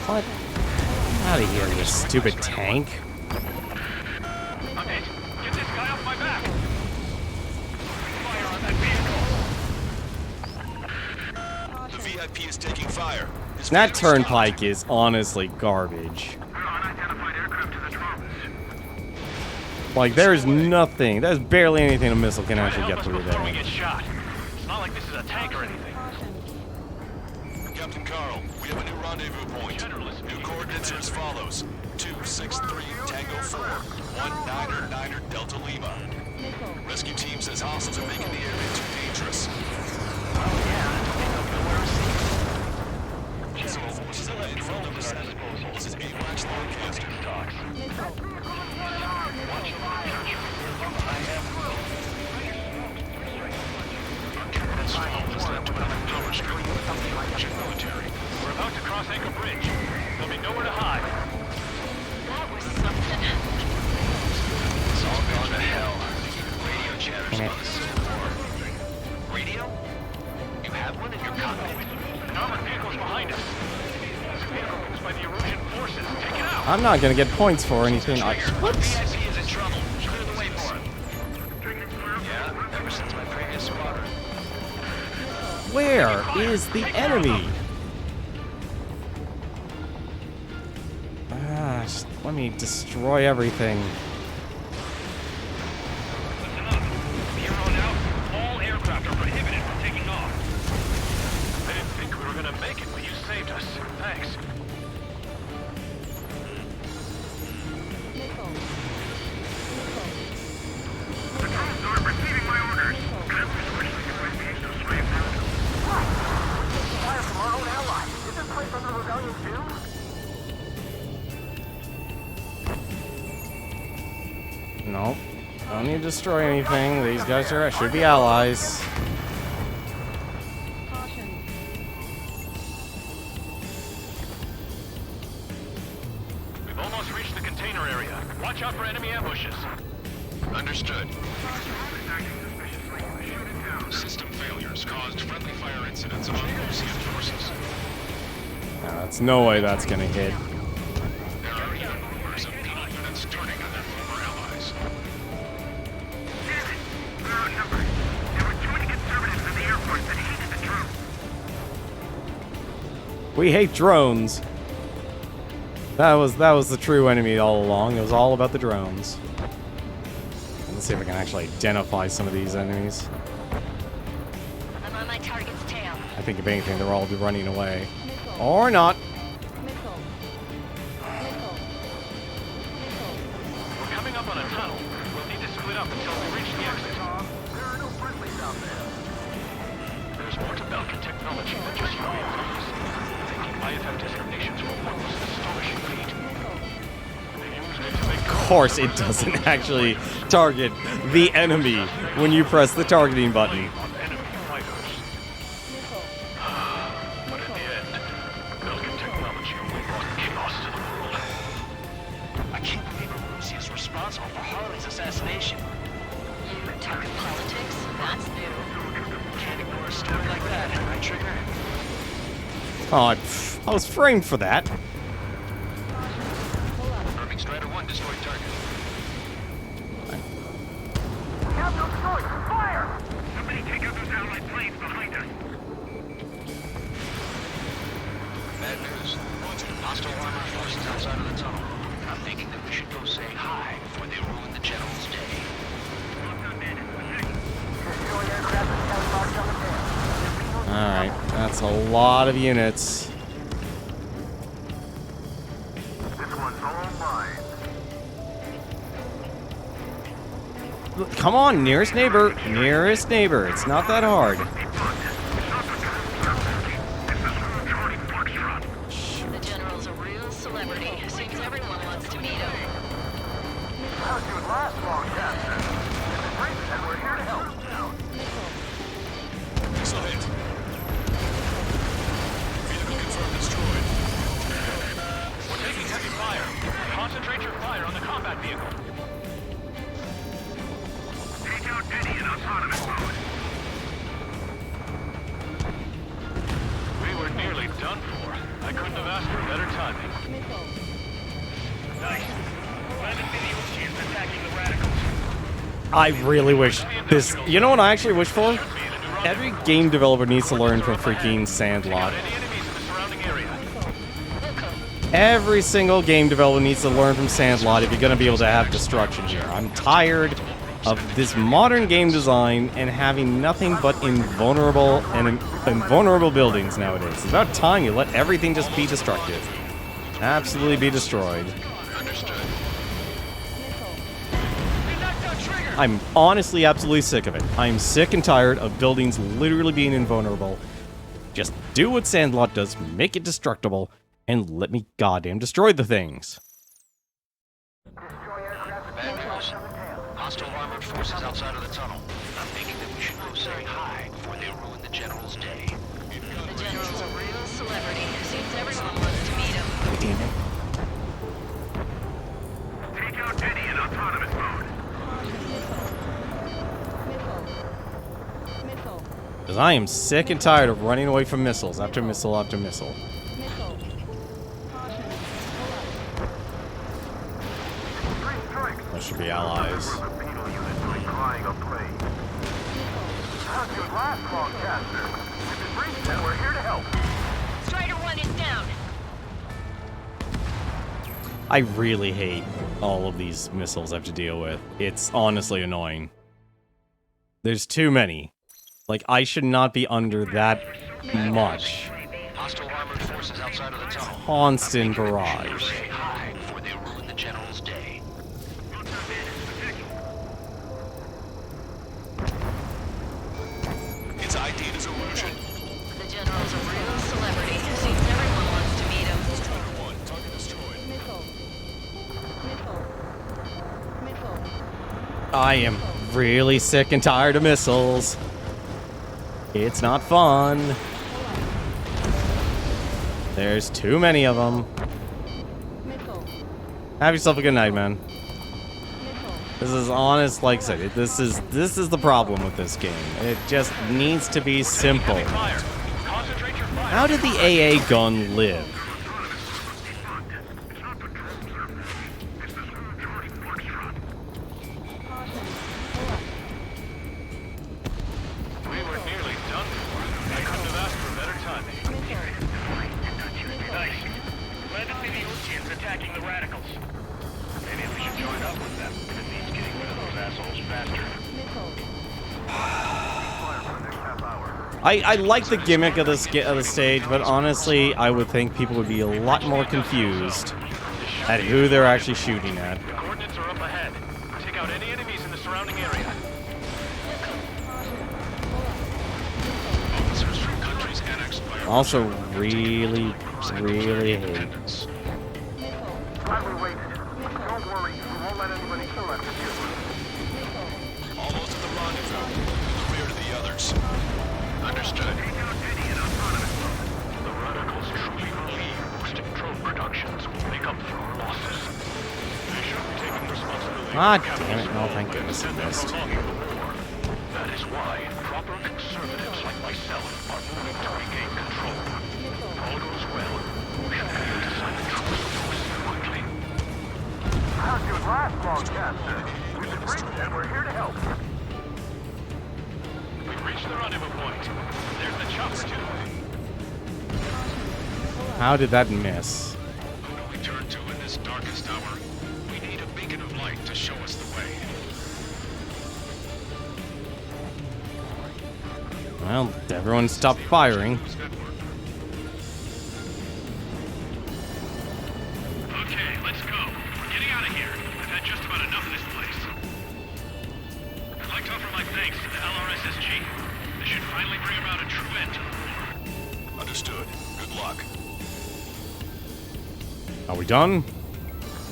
What? Out of here, you stupid tank. Okay, get this guy off my back! Fire on that vehicle! The VIP is taking fire. That turnpike is honestly garbage. Unidentified aircraft to the drones. Like, there's nothing, there's barely anything a missile can actually get through Before we there. get shot. It's not like this is a tank or anything. Captain Carl, we have a new rendezvous point. New coordinates are as follows: 263 Tango 4, 19 Delta Lima. Rescue team says hostiles are making the area too dangerous. Missile forces are in front of us. This is AWACS Lancaster. We're about to cross Anchor Bridge. There'll be nowhere to hide. That was something. It's all gone to hell. Radio chatters about the Civil War. Radio? You have one in your cockpit? An armored vehicle's behind us. This vehicle was by the Erusian forces. Take it out! I'm not gonna get points for anything. What? VIP is in trouble. Clear the way for him. Yeah, ever since my previous squadron. Where is the enemy? Ah, just let me destroy everything. Listen up. From here on out, all aircraft are prohibited from taking off. I didn't think we were gonna make it, but you saved us. Thanks. The drones aren't receiving my orders. I just wish we could being so swift. Fire from our own allies. Is this place under rebellion too? Nope. Don't need to destroy anything. These guys should be allies. Caution. We've almost reached the container area. Watch out for enemy ambushes. Understood. System failures caused friendly fire incidents among Lucian forces. That's no way that's gonna hit. There are even rumors of beetle units turning on their former allies. Damn it! We're outnumbered. There were too many conservatives in the Air Force that hated the drones. We hate drones. That was the true enemy all along. It was all about the drones. Let's see if I can actually identify some of these enemies. I'm on my target's tail. I think if anything, they'll all be running away. Or not. Missile. Missile. Missile. We're coming up on a tunnel. We'll need to split up until we reach the exit. There are no friendlies out there. There's more to Belkin technology than just UAVs. Thinking IFF designations will work was an astonishing feat. They used it to make Of course, it doesn't actually target the enemy when you press the targeting button. on enemy fighters. Missile. But in the end, Belkin technology only brought chaos to the world. I can't believe Arusi is responsible for Harley's assassination. You talking politics? That's new. Can't ignore a story like that, right, Trigger? Oh, I was framed for that. Confirming Strider 1 destroyed target. We have no choice. Fire! Somebody take out those allied planes behind us. Bad news. Hostile armored forces outside of the tunnel. I'm thinking that we should go say hi before they ruin the general's day. Alright, that's a lot of units. come on, nearest neighbor. Nearest neighbor. It's not that hard. The General's a real celebrity. Seems everyone wants to meet him. How'd you last long, Captain? And we're here to help. Missile hit. Vehicle confirmed destroyed. We're taking heavy fire. Concentrate your fire on the combat vehicle. Take out Eddie in autonomous mode. We were nearly done for. I couldn't have asked for better timing. Missile. Nice. Landed in the oceans attacking the radicals. I really wish this... You know what I actually wish for? Every game developer needs to learn from freaking Sandlot. Any enemies in the surrounding area? Every single game developer needs to learn from Sandlot if you're going to be able to have destruction here. I'm tired of this modern game design and having nothing but invulnerable buildings nowadays. It's about time you let everything just be destructive. Absolutely be destroyed. I'm honestly absolutely sick of it. I'm sick and tired of buildings literally being invulnerable. Just do what Sandlot does, make it destructible, and let me goddamn destroy the things. Bad news. Hostile armored forces outside of the tunnel. I'm thinking that we should go say hi before they ruin the General's day. The General's a real celebrity. Seems everyone wants to meet him. Damn it. Take out Eddie in autonomous mode. Missile. Because I am sick and tired of running away from missiles after missile after missile. Missile. Caution. That should be allies. How'd you last long, Captain? And we're here to help. Strider 1 is down. I really hate all of these missiles I have to deal with. It's honestly annoying. There's too many. Like, I should not be under that much Hostile armored forces outside of the tunnel. constant barrage. Say hi before they ruin the General's day. It's ID'd as illusion. The General's a real celebrity. Seems everyone wants to meet him. Strider 1, target destroyed. Missile. Missile. I am really sick and tired of missiles. It's not fun. There's too many of them. Missile. Have yourself a good night, man. Missile. This is honest, like I said, this is the problem with this game. It just needs to be simple. Fire. Concentrate your fire. How did the AA gun live? We were nearly done for. I couldn't have asked for better timing. Nice. Landed in the oceans attacking the radicals. Maybe we should join up with them. It means getting rid of those assholes faster. I like the gimmick of the stage, but honestly, I would think people would be a lot more confused at who they're actually shooting at. Coordinates are up ahead. Take out any enemies in the surrounding area. Officers from countries annexed by Also, really hate. Glad we waited. Don't worry, we won't let anybody kill us. almost at the rendezvous. Clear to the others. Understood. The radicals truly believe boosting drone productions will make up for our losses. They should be taking responsibility. Ah, for damn it. No, thank capturing goodness I and missed. prolonging the war. That is why proper conservatives like myself are moving to regain control. If all goes well, we should be able to sign the truce quickly. How'd you last long, Captain? We've been briefed and we're here to help. We've reached the rendezvous point. There's the chopper too. How did that miss? Who do we turn to in this darkest hour? We need a beacon of light to show us the way. Well, everyone stopped firing. Okay, let's go. We're getting out of here. I've had just about enough of this place. offer my thanks to the LRSSG. This should finally bring about a true end to the war. Understood. Good luck. Are we done?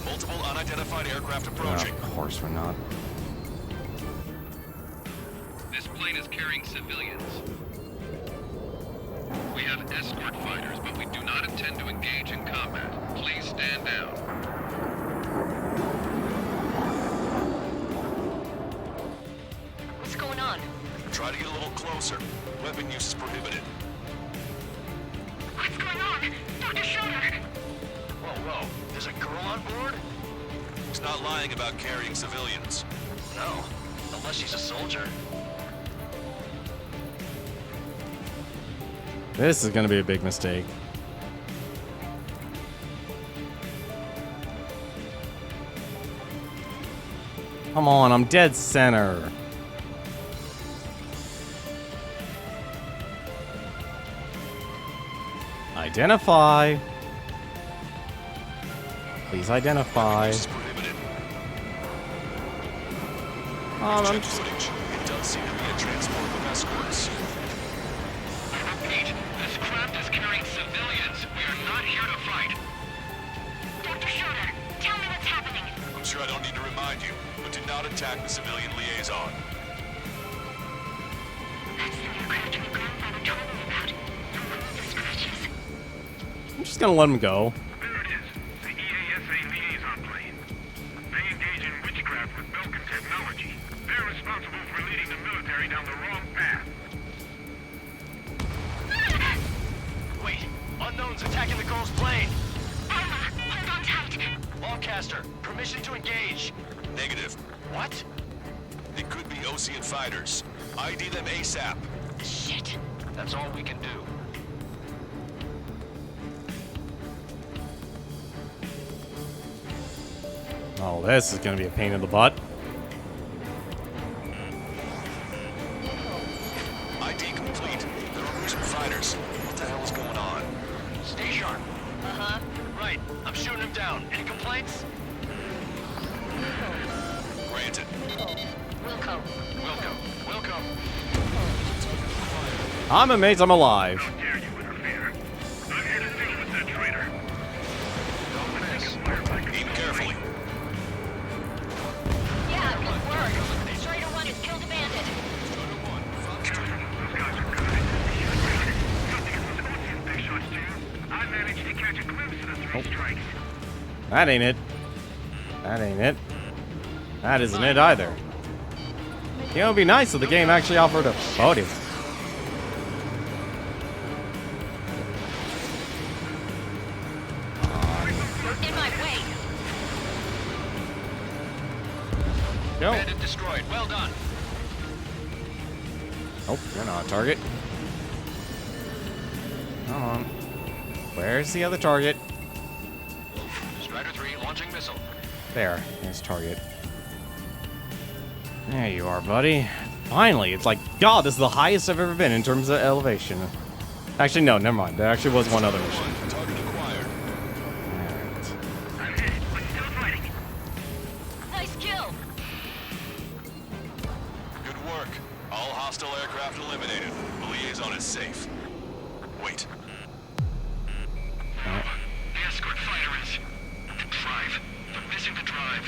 Multiple unidentified aircraft approaching. Of course we're not. This plane is carrying civilians. We have escort fighters, but we do not intend to engage in combat. Please stand down. What's going on? Try to get a little closer. Weapon use is prohibited. What's going on? Dr. Schroeder! Whoa. There's a girl on board? He's not lying about carrying civilians. No, unless she's a soldier. This is gonna be a big mistake. Come on, I'm dead center. Identify. Please identify. Use is prohibited. Oh, I'm Check footage. It does seem to be a transport of escorts. I repeat, this craft is carrying civilians. We are not here to fight. Dr. Schroeder, tell me what's happening. I'm sure I don't need to remind you, but do not attack the civilian liaison. That's the aircraft my grandfather told me about. The scratches. just gonna let him go. There it is. The EASA liaison plane. They engage in witchcraft with Belkin technology. They're responsible for leading the military down the wrong path. Wait, unknown's attacking the girl's plane. Alma, hold on tight. Lancaster, permission to engage. Negative. What? They could be Ocean fighters. ID them ASAP. Shit. That's all we can do. Oh, this is gonna be a pain in the butt. ID complete. There are Russian fighters. What the hell is going on? Stay sharp. Uh-huh. Right, I'm shooting him down. Any complaints? Granted. Wilco. Wilco. I'm amazed I'm alive. How dare you interfere? I'm here to deal with that traitor. Aim carefully. Yeah, good work. Strider 1 has killed a bandit. Those guys are good. Something of those Ocean big shots too. I managed to catch a glimpse of the three strikes. That ain't it. That ain't it. That isn't it either. You know, it'd be nice if the game actually offered a... Oh, it is. You're in my way. Go. Bandit destroyed. Well done. Oh, you're not a target. Come on. Where's the other target? Strider 3 launching missile. There. There's target. There you are, buddy. Finally, it's like, God, this is the highest I've ever been in terms of elevation. Actually, no, never mind. There actually was one other mission. Target acquired. Alright. I'm hit, but still fighting. Nice kill. Good work. All hostile aircraft eliminated. The liaison is safe. Wait. The escort fighter is... The drive. They're missing the drive.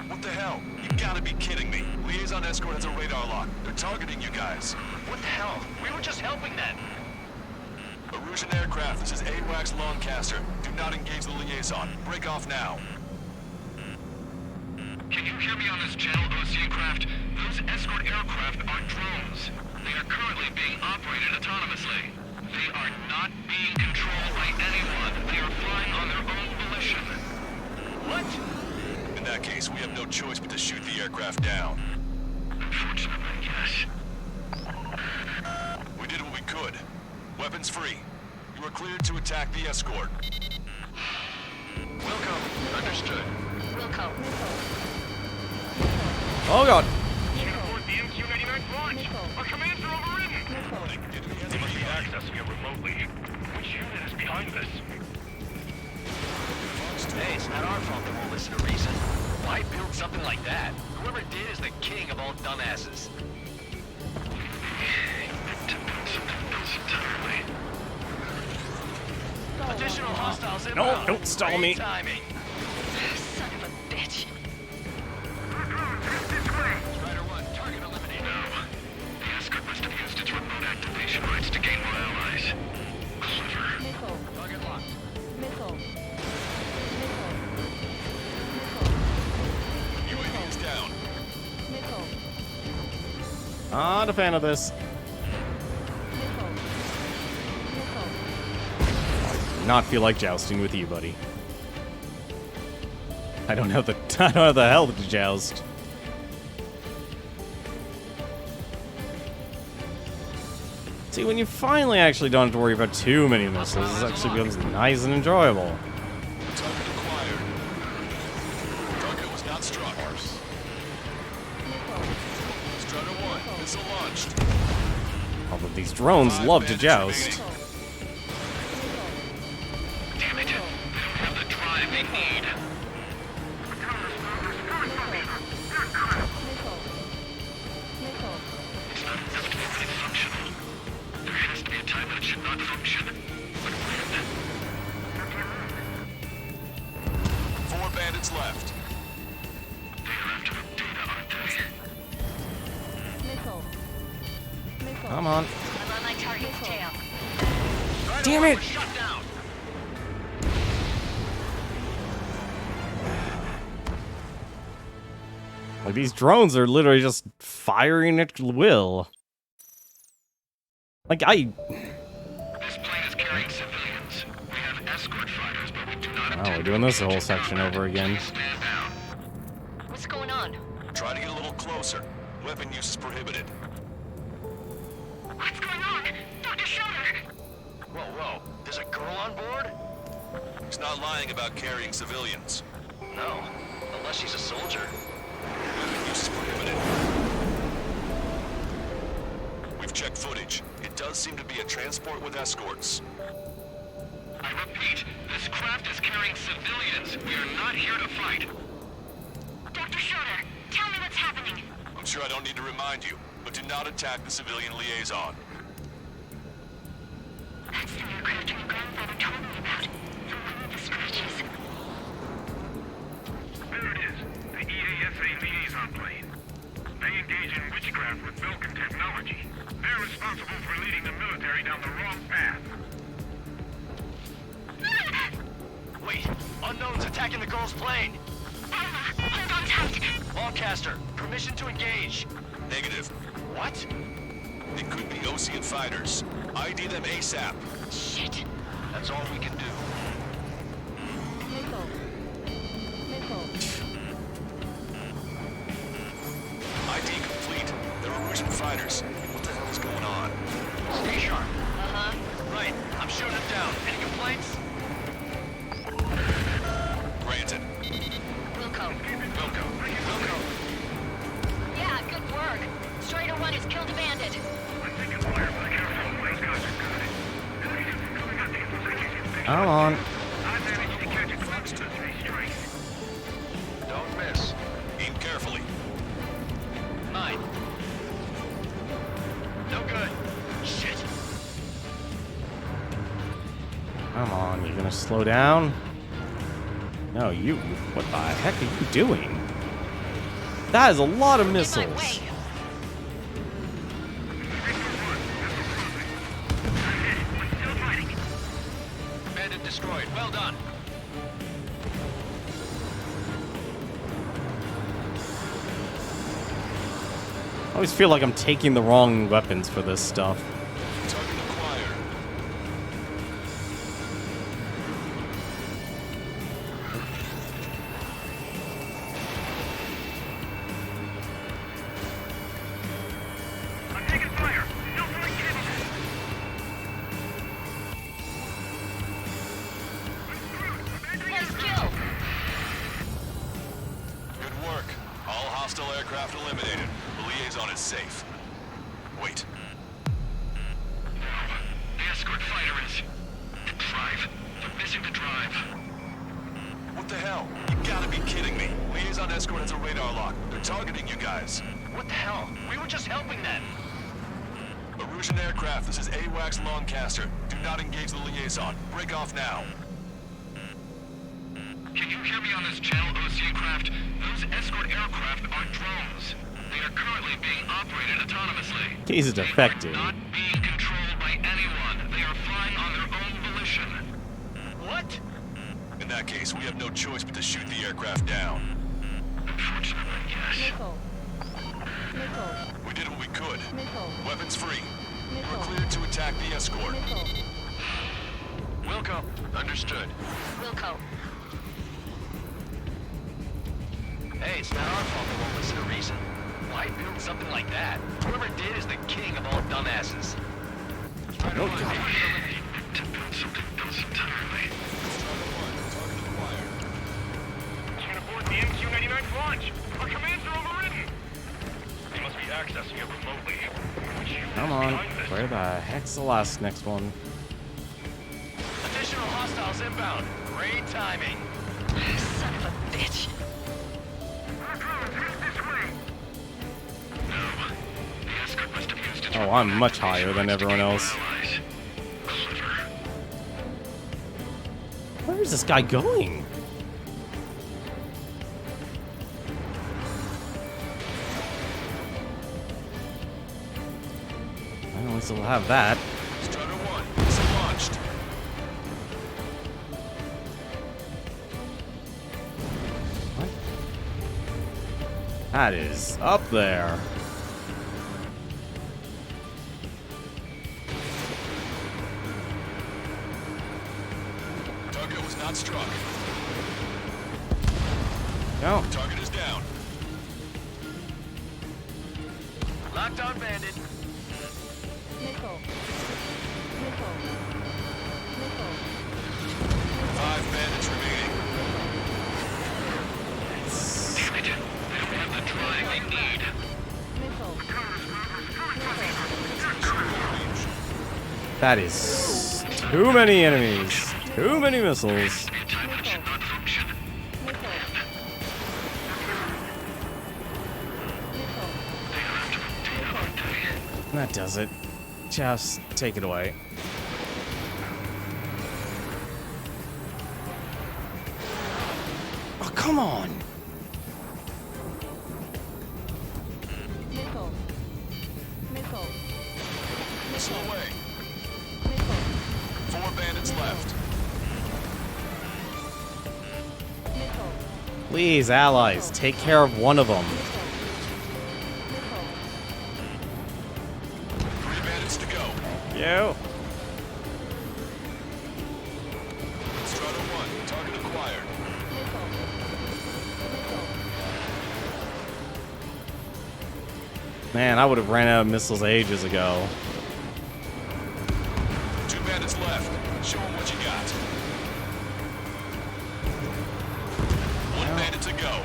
What the hell? You gotta be kidding me. Liaison escort has a radar lock. They're targeting you guys. What the hell? We were just helping them. Erusian aircraft, this is AWACS Lancaster. Do not engage the liaison. Break off now. Can you hear me on this channel, Ocean craft? Those escort aircraft are drones. They are currently being operated autonomously. They are not being controlled by anyone. They are flying on their own volition. What? In that case, we have no choice but to shoot the aircraft down. Unfortunately, yes. We did what we could. Weapons free. You are cleared to attack the escort. Welcome. Understood. Wilco. Oh, God. Can't afford the MQ-99 launch. Our commands are overridden. They must be accessing it remotely. Which unit is behind this? Hey, it's not our fault they won't listen to reason. Why build something like that? Whoever did is the king of all dumbasses. Additional hostiles inbound. Don't stall me. Great timing. Son of a bitch. Strider 1, target eliminated. No. The escort must have used its remote activation rights to gain more allies. Clever. Missile. Target locked. Missile. Missile. UAV is down. Missile. Not a fan of this. Missile. Missile. Not feel like jousting with you, buddy. I don't have the hell to joust. See, when you finally actually don't have to worry about too many missiles, this actually becomes nice and enjoyable. Target acquired. Target was not struck. Strider 1, missile launched. Although these drones love to joust. Damn it. They don't have the drive they need. It's not enough to be really functional. There has to be a time when it should not function. But when? 4 bandits left. They're after the data, aren't they? Missile. Missile. Come on. I'm on my target's tail. Strider Damn 1 it. was shut down. Like, these drones are literally just firing at will. Like, This plane is carrying civilians. We have escort fighters, but we do not Oh, intend we're doing this to whole engage in section combat. over again. Please stand down. What's going on? Try to get a little closer. Weapon use is prohibited. What's going on? Dr. Schroeder! Whoa, whoa. There's a girl on board? He's not lying about carrying civilians. No, unless she's a soldier. Weapon use is prohibited. We've checked footage. It does seem to be a transport with escorts. I repeat, this craft is carrying civilians. We are not here to fight. Dr. Schroeder, tell me what's happening. I'm sure I don't need to remind you, but do not attack the civilian liaison. That's the aircraft your grandfather told me about. The one with the scratches. There it is, the EASA liaison plane. They engage in witchcraft with Vulcan technology. They're responsible for leading the military down the wrong path. Wait, unknown's attacking the girl's plane. Alma, hold on tight. Longcaster, permission to engage. Negative. What? It could be Ocean fighters. ID them ASAP. Shit. That's all we can do. Missile. Missile. ID complete. They're Erusian fighters. What the hell is going on? Stay sharp. Uh-huh. Right, I'm shooting them down. Any complaints? Granted. Wilco. Wilco. Yeah, good work. Strider 1 has killed a bandit. I'm thinking fire, but I can't tell these guys are good. Coming up the infiltration. come on. I managed to catch a glimpse of the 3 strikes. Don't miss. Aim carefully. 9. No good. Shit. Come on, you're gonna slow down? No, you. What the heck are you doing? That is a lot of Get my missiles. way. Still fighting. Bandit destroyed. Well done. I always feel like I'm taking the wrong weapons for this stuff. Target acquired. I'm taking fire. No one kidding. Nice kill. Good work. All hostile aircraft eliminated. The liaison is safe. Wait. The escort fighter is... The drive. They're missing the drive. What the hell? You gotta be kidding me. Liaison Liaison escort has a radar lock. They're targeting you guys. What the hell? We were just helping them. Erusian aircraft, this is AWACS Lancaster. Do not engage the liaison. Break off now. Can you hear me on this channel, Ocean Craft? Those escort aircraft are drones. They are currently being operated autonomously. He's defective. Not being controlled by anyone. They are flying on their own volition. What? In that case, we have no choice but to shoot the aircraft down. Unfortunately, yes. Missile. Missile. We did what we could. Missile. Weapons free. We're Missile. cleared to attack the escort. Missile. Wilco. Understood. Wilco. Hey, it's not our fault they won't listen to reason. Why build something like that? Whoever did is the king of all dumbasses. Oh, God. To build something else entirely. Can't aboard the MQ-99's launch. Our commands are overridden. They must be accessing it remotely. Which unit Come is on. behind this? Where the heck's the last next one? Additional hostiles inbound. Great timing. Son of a bitch. Oh, I'm much higher than everyone else. Where is this guy going? I don't still have that. Strider 1, missile launched. What? That is up there. Target was not struck. No. Target is down. Locked on bandit. Missile. Missile. Missile. 5 bandits remaining. Damn it. They don't have the drive they need. Missile. That is too many enemies. Too many missiles. Anti-ship not function. Missile. That does it. Just take it away. Oh, come on. Missile. Missile. Missile away. Missile. 4 bandits left. Missile. Please, allies, take care of one of them. Missile. 3 bandits to go. You. Strider 1, target acquired. Man, I would have ran out of missiles ages ago. 2 bandits left. Show them what you got. 1 bandit to go.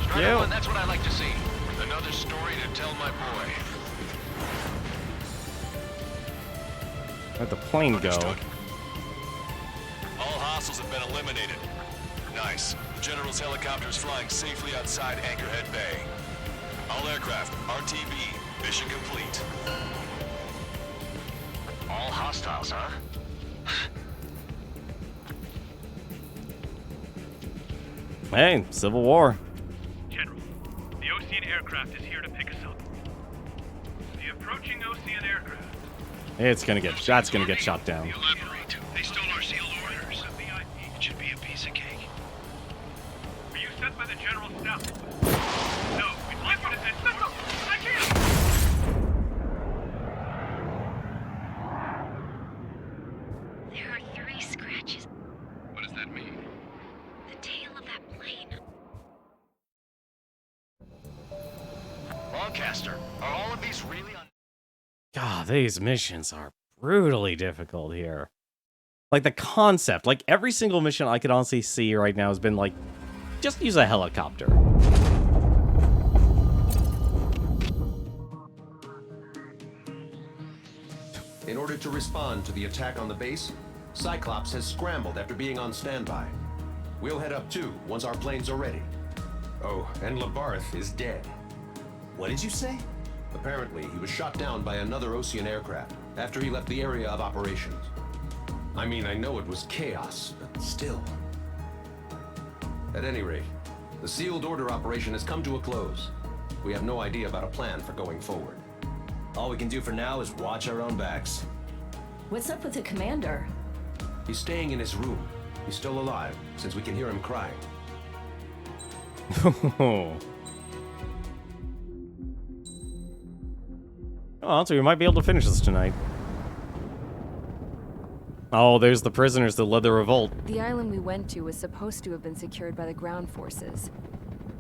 Strider you. 1, that's what I like to see. Another story to tell my boy. Where'd the plane go? Understood. All hostiles have been eliminated. Nice. The General's helicopter is flying safely outside Anchorhead Bay. All aircraft, RTB, mission complete. All hostiles, huh? Hey, Civil War. General, the Ocean aircraft is here to pick us up. The approaching Ocean aircraft. It's gonna get. That's gonna get shot down. Elaborate. They stole our sealed orders. It should be a piece of cake. Are you sent by the General Staff? No, we'd like you to send... No, I can't! There are 3 scratches. What does that mean? The tail of that plane. Lancaster, are all of these really on... God, these missions are brutally difficult here. Like the concept, like every single mission I could honestly see right now has been like, just use a helicopter. to respond to the attack on the base, Cyclops has scrambled after being on standby. We'll head up too, once our planes are ready. Oh, and Labarth is dead. What did you say? Apparently, he was shot down by another Ocean aircraft after he left the area of operations. I mean, I know it was chaos, but still. At any rate, the sealed order operation has come to a close. We have no idea about a plan for going forward. All we can do for now is watch our own backs. What's up with the commander? He's staying in his room. He's still alive, since we can hear him crying. Oh, so we might be able to finish this tonight. Oh, there's the prisoners that led the revolt. The island we went to was supposed to have been secured by the ground forces.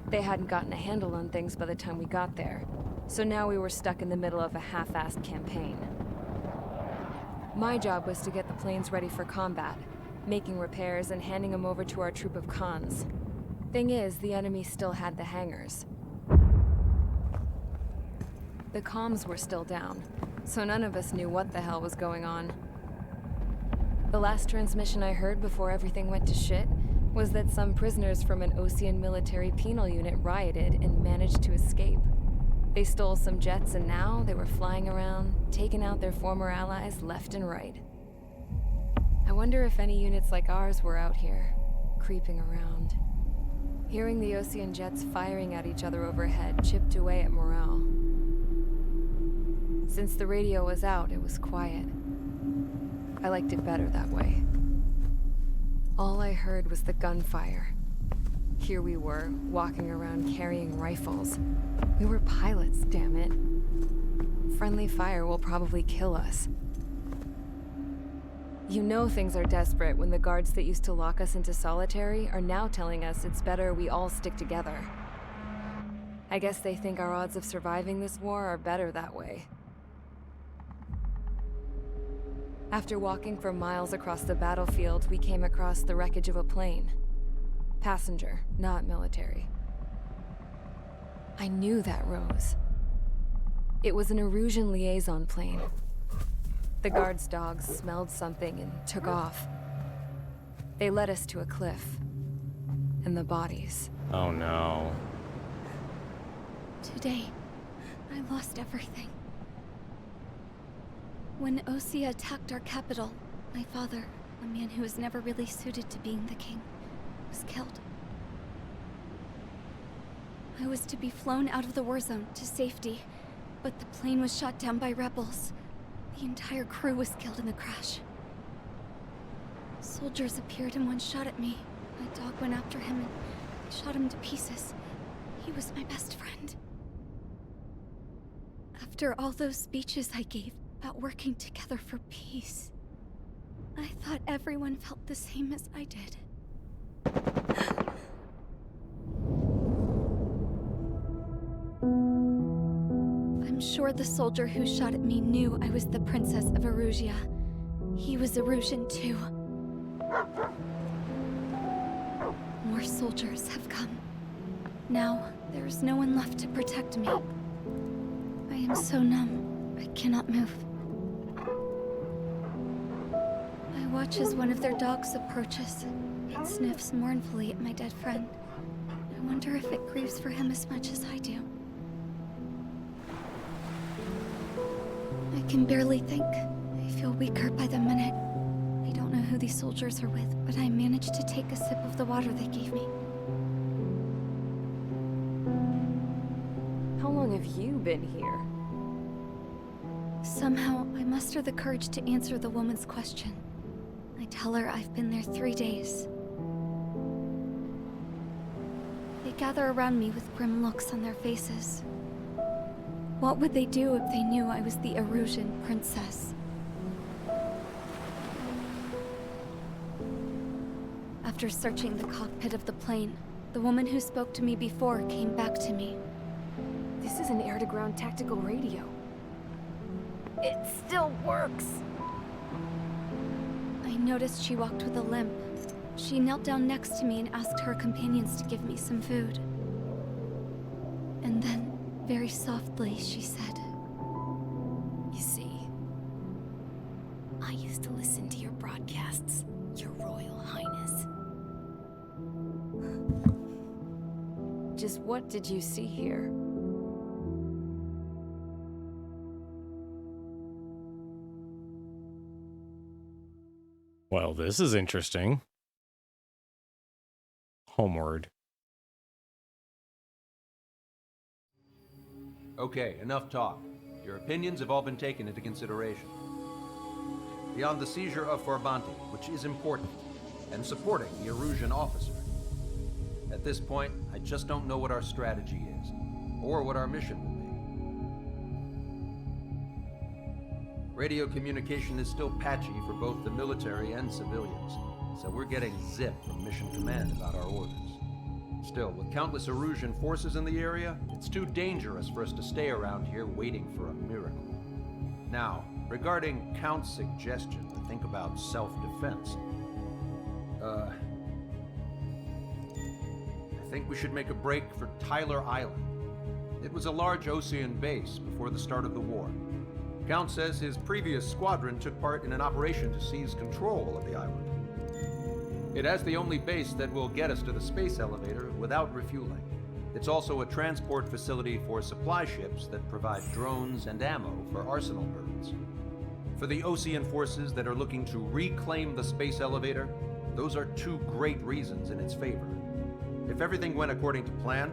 They hadn't gotten a handle on things by the time we got there, so now we were stuck in the middle of a half-assed campaign. My job was to get the planes ready for combat, making repairs and handing them over to our troop of cons. Thing is, the enemy still had the hangars. The comms were still down, so none of us knew what the hell was going on. The last transmission I heard before everything went to shit was that some prisoners from an Ocean military penal unit rioted and managed to escape. They stole some jets and now they were flying around, taking out their former allies left and right. I wonder if any units like ours were out here, creeping around. Hearing the Ocean jets firing at each other overhead chipped away at morale. Since the radio was out, it was quiet. I liked it better that way. All I heard was the gunfire. Here we were, walking around carrying rifles. We were pilots, damn it. Friendly fire will probably kill us. You know things are desperate when the guards that used to lock us into solitary are now telling us it's better we all stick together. I guess they think our odds of surviving this war are better that way. After walking for miles across the battlefield, we came across the wreckage of a plane. Passenger, not military. I knew that rose. It was an Erusian liaison plane. The guard's dogs smelled something and took off. They led us to a cliff. And the bodies. Oh no. Today, I lost everything. When Osea attacked our capital, my father, a man who was never really suited to being the king, was killed. I was to be flown out of the war zone to safety, but the plane was shot down by rebels. The entire crew was killed in the crash. Soldiers appeared and one shot at me. My dog went after him and I shot him to pieces. He was my best friend. After all those speeches I gave about working together for peace, I thought everyone felt the same as I did. I'm sure the soldier who shot at me knew I was the Princess of Erusia. He was Erusian too. More soldiers have come. Now, there is no one left to protect me. I am so numb, I cannot move. I watch as one of their dogs approaches. It sniffs mournfully at my dead friend. I wonder if it grieves for him as much as I do. I can barely think. I feel weaker by the minute. I don't know who these soldiers are with, but I managed to take a sip of the water they gave me. How long have you been here? Somehow, I muster the courage to answer the woman's question. I tell her I've been there 3 days. They gather around me with grim looks on their faces. What would they do if they knew I was the Erusian princess? After searching the cockpit of the plane, the woman who spoke to me before came back to me. This is an air-to-ground tactical radio. It still works! I noticed she walked with a limp. She knelt down next to me and asked her companions to give me some food. And then, very softly, she said, You see, Just what did you see here? Well, this is interesting. Homeward. Okay, enough talk. Your opinions have all been taken into consideration. Beyond the seizure of Forbanti, which is important, and supporting the Erusian officer. At this point, I just don't know what our strategy is, or what our mission will be. Radio communication is still patchy for both the military and civilians, so we're getting zip from Mission Command about our orders. Still, with countless Erusian forces in the area, it's too dangerous for us to stay around here waiting for a miracle. Now, regarding Count's suggestion to think about self-defense, I think we should make a break for Tyler Island. It was a large Osean base before the start of the war. Count says his previous squadron took part in an operation to seize control of the island. It has the only base that will get us to the space elevator without refueling. It's also a transport facility for supply ships that provide drones and ammo for arsenal birds. For the Osean forces that are looking to reclaim the space elevator, those are two great reasons in its favor. If everything went according to plan,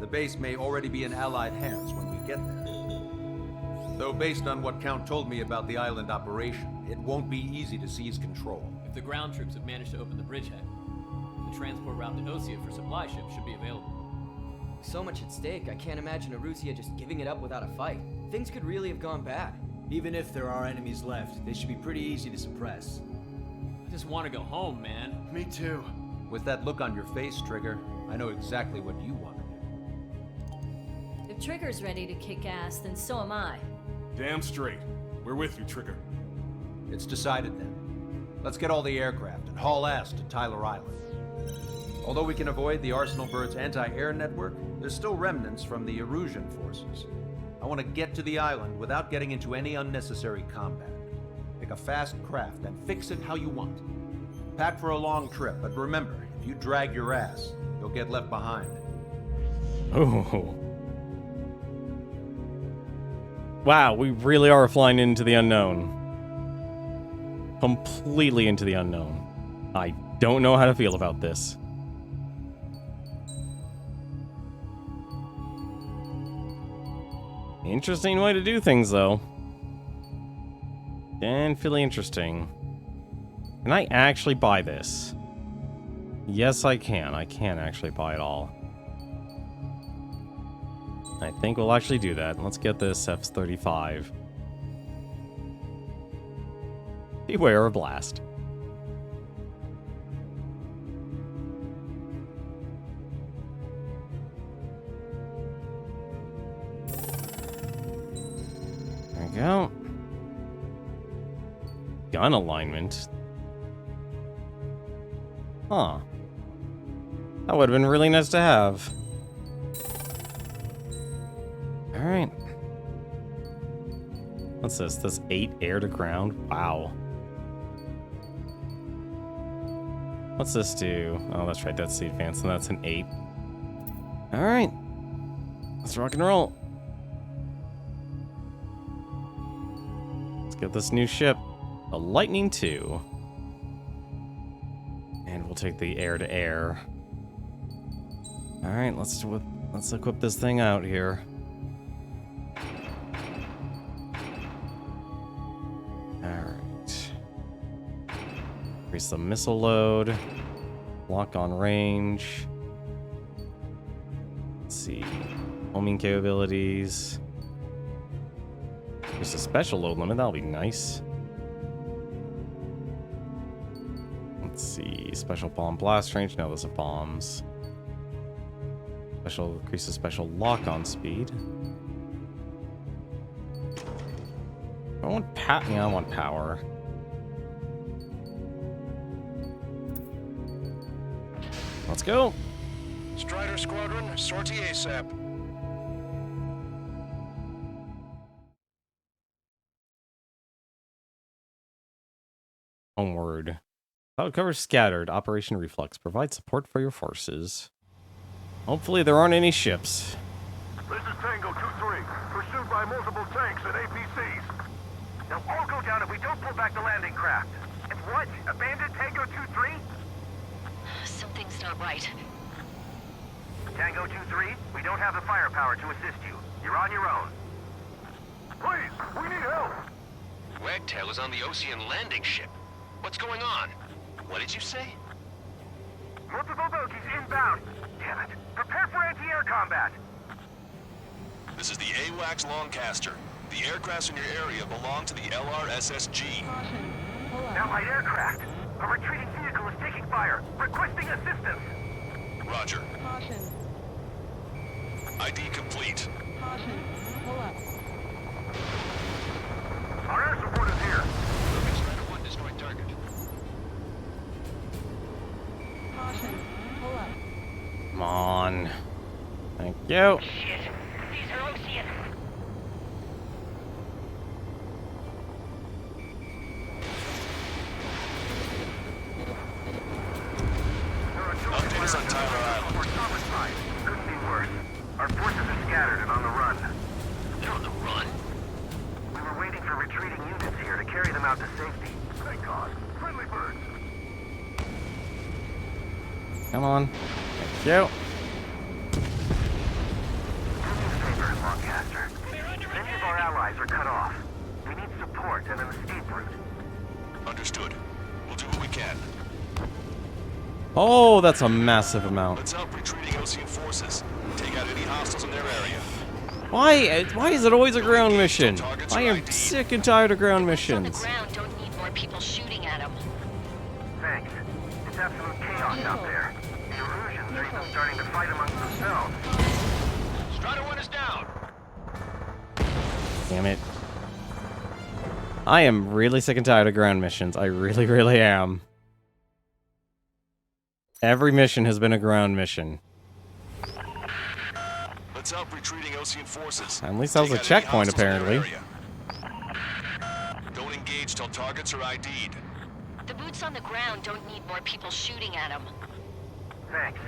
the base may already be in Allied hands when we get there. Though based on what Count told me about the island operation, it won't be easy to seize control. If the ground troops have managed to open the bridgehead, the transport route to Osea for supply ships should be available. So much at stake, I can't imagine Erusia just giving it up without a fight. Things could really have gone bad. Even if there are enemies left, they should be pretty easy to suppress. I just want to go home, man. Me too. With that look on your face, Trigger, I know exactly what you want to do. If Trigger's ready to kick ass, then so am I. Damn straight. We're with you, Trigger. It's decided then. Let's get all the aircraft and haul ass to Tyler Island. Although we can avoid the Arsenal Bird's anti-air network, there's still remnants from the Erusian forces. I want to get to the island without getting into any unnecessary combat. Pick a fast craft and fix it how you want. Pack for a long trip, but remember, if you drag your ass, you'll get left behind. Oh. Wow, we really are flying into the unknown. Completely into the unknown. I don't know how to feel about this. Interesting way to do things, though. Definitely interesting. Can I actually buy this? Yes, I can. I can actually buy it all. I think we'll actually do that. Let's get this F-35. Beware a blast. There we go. Gun alignment. Huh. That would have been really nice to have. Alright. What's this? This 8 air to ground? Wow. What's this do? Oh, that's right. That's the advance, and that's an 8. Alright. Let's rock and roll. Let's get this new ship. The Lightning II. And we'll take the air to air. Alright, let's equip this thing out here. Alright. Increase the missile load. Lock on range. Let's see. Homing capabilities. There's a special load limit, that'll be nice. Let's see. Special bomb blast range. No, those are bombs. Special increases special lock on speed. I want I want power. Let's go. Strider Squadron, sortie ASAP. Onward. Cloud cover scattered. Operation Reflux. Provide support for your forces. Hopefully there aren't any ships. This is Tango 2-3, pursued by multiple tanks and APCs. They'll all go down if we don't pull back the landing craft. And what? Abandon Tango 2-3? Something's not right. Tango 2-3, we don't have the firepower to assist you. You're on your own. Please, we need help! Wagtail is on the Ocean landing ship. What's going on? What did you say? Multiple bogies inbound. Damn it. Prepare for anti-air combat. This is the AWACS Longcaster. The aircrafts in your area belong to the LRSSG. Allied aircraft. A retreating vehicle is taking fire. Requesting assistance. Roger. ID complete. Our air support is here. Lucas, Strider 1 destroyed target. Come on. Thank you. Shit. These are Ocean. Update us on Tyler Island. We're side. Couldn't be worse. Our forces are scattered and on the run. They're on the run? We were waiting for retreating units here to carry them out to safety. Thank God. Friendly birds. Come on. Thank you. Newspaper, Longcaster. Many of our allies are cut off. We need support and an escape route. Understood. We'll do what we can. Oh, that's a massive amount. Let's help retreating Ocean forces. Take out any hostiles in their area. Why is it always a ground mission? I am sick and tired of ground missions. Ground don't need more people shooting at them. Thanks. It's absolute chaos out there. The Erusians are even starting to fight amongst themselves. Strider 1 is down. Damn it. I am really sick and tired of ground missions. I really, really am. Every mission has been a ground mission. Let's help retreating Ocean forces. At least that was a checkpoint, apparently. Don't engage till targets are ID'd. The boots on the ground don't need more people shooting at them. Thanks.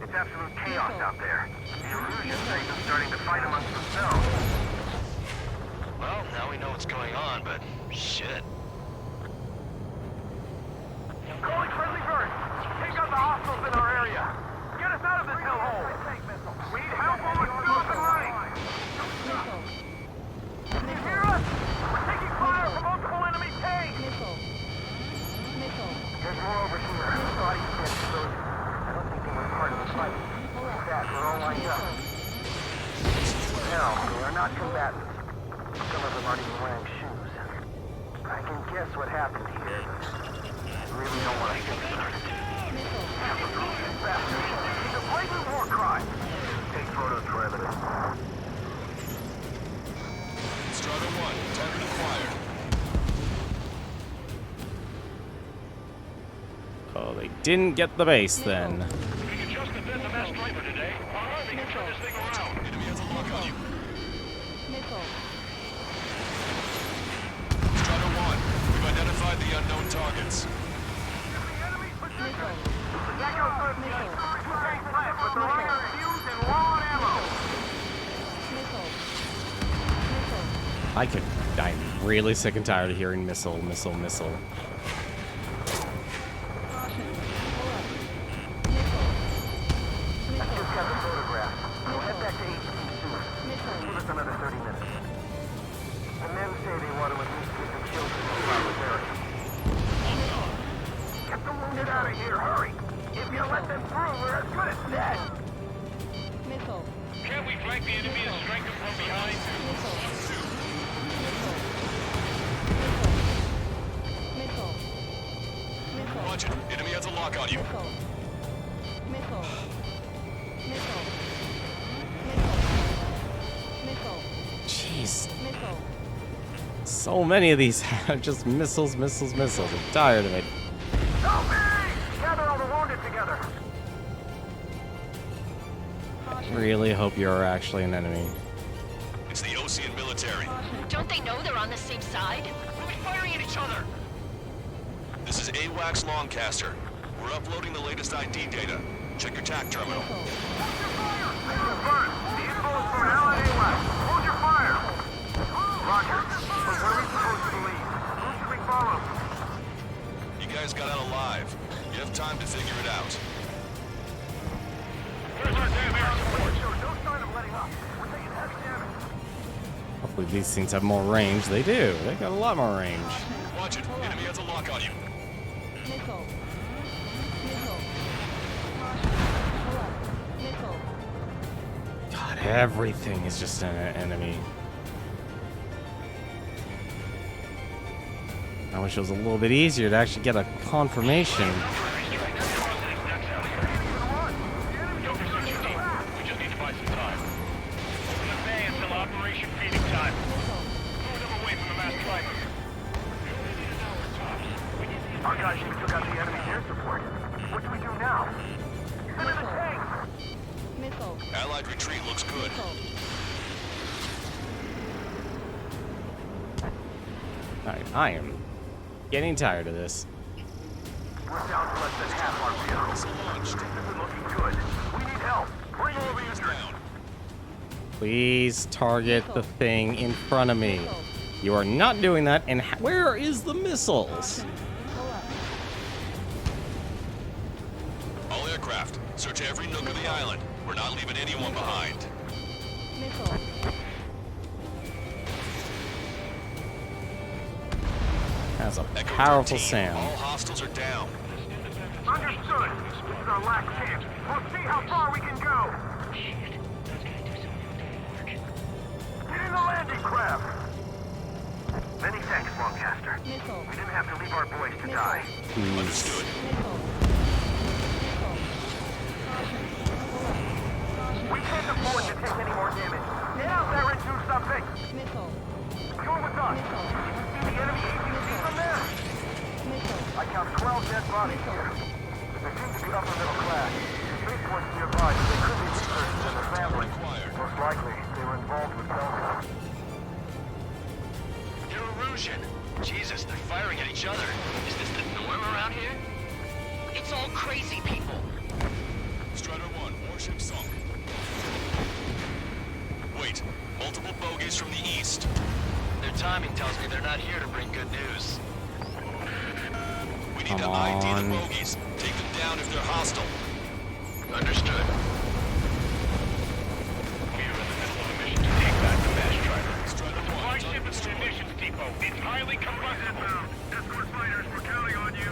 It's absolute chaos out there. The Erusians are even starting to fight amongst themselves. Well, now we know what's going on, but shit. Calling friendly birds. Take out the hostiles in our area. Get us out of this hellhole. We need help while we're still up and running. Can you hear us? We're taking fire from multiple enemy tanks. There's more over here. Body scan exposure. I don't think they were part of the fight. With that, we're all lined up. No, they are not combatants. Some of them aren't even wearing shoes. I can guess what happened here. I really don't want to think about it. He's a blatant war crime. Take photos for evidence. Strider 1, target acquired. Oh, they didn't get the base then. We can just defend the mass striper today. Our army can turn this thing around. Enemy has a lock on you. Strider 1, we've identified the unknown targets. I'm really sick and tired of hearing missile. I just got the photograph. We'll head back to HQ soon. Give us another 30 minutes. The men say they want to at least get the children out of there. Get the wounded out of here, hurry! If you let them through, we're as good as dead! Can't we flank the enemy and strike them from behind? Watch it. Enemy has a lock on you. Jeez. So many of these have just missiles. I'm tired of it. Help me! Gather all the wounded together! I really hope you're actually an enemy. It's the Ocean military. Don't they know they're on the same side? Who's firing at each other? This is AWACS Longcaster. We're uploading the latest ID data. Check your TAC terminal. The info is for Allied AWACS. Hold your fire! Roger. But where are we supposed to lead? Who should we follow? You guys got out alive. You have time to figure it out. Here's our damn air support. No sign of letting up. We're taking heavy damage. Hopefully these things have more range. They do. They got a lot more range. Watch it. Enemy has a lock on you. Missile. God, everything is just an enemy. I wish it was a little bit easier to actually get a confirmation. Our guys took out the enemy air support. What do we do now? Send in the tanks! Missile. Allied retreat looks good. Alright, I am getting tired of this. We're down to less than half our vehicles. This isn't looking good. We need help. Bring all the injured down. Please target the thing in front of me. You are not doing that, and where is the missiles? All aircraft, search every nook of the island. We're not leaving anyone behind. That's a Echo powerful 13, sound. All hostiles are down. Understood. This is our last chance. We'll see how far we can go. Get in the landing craft. Many thanks, Longcaster. We didn't have to leave our boys to die. Understood. We can't afford to take any more damage. Get out there and do something. Come with us. You see the enemy APC from there? I count 12 dead bodies here. They seem to be upper middle class. Spaceports nearby, so they could be researchers and their families. Most likely, they were involved with Belgium. You're Erusian. Jesus, they're firing at each other. Is this the norm around here? It's all crazy people. Strider 1, warship sunk. Wait, multiple bogies from the east. Their timing tells me they're not here to bring good news. We need to ID the bogies. Take them down if they're hostile. Understood. We are in the middle of a mission to take back the Bash Strider. Supply ship at the munitions depot. It's highly combustible. Escort fighters, we're counting on you.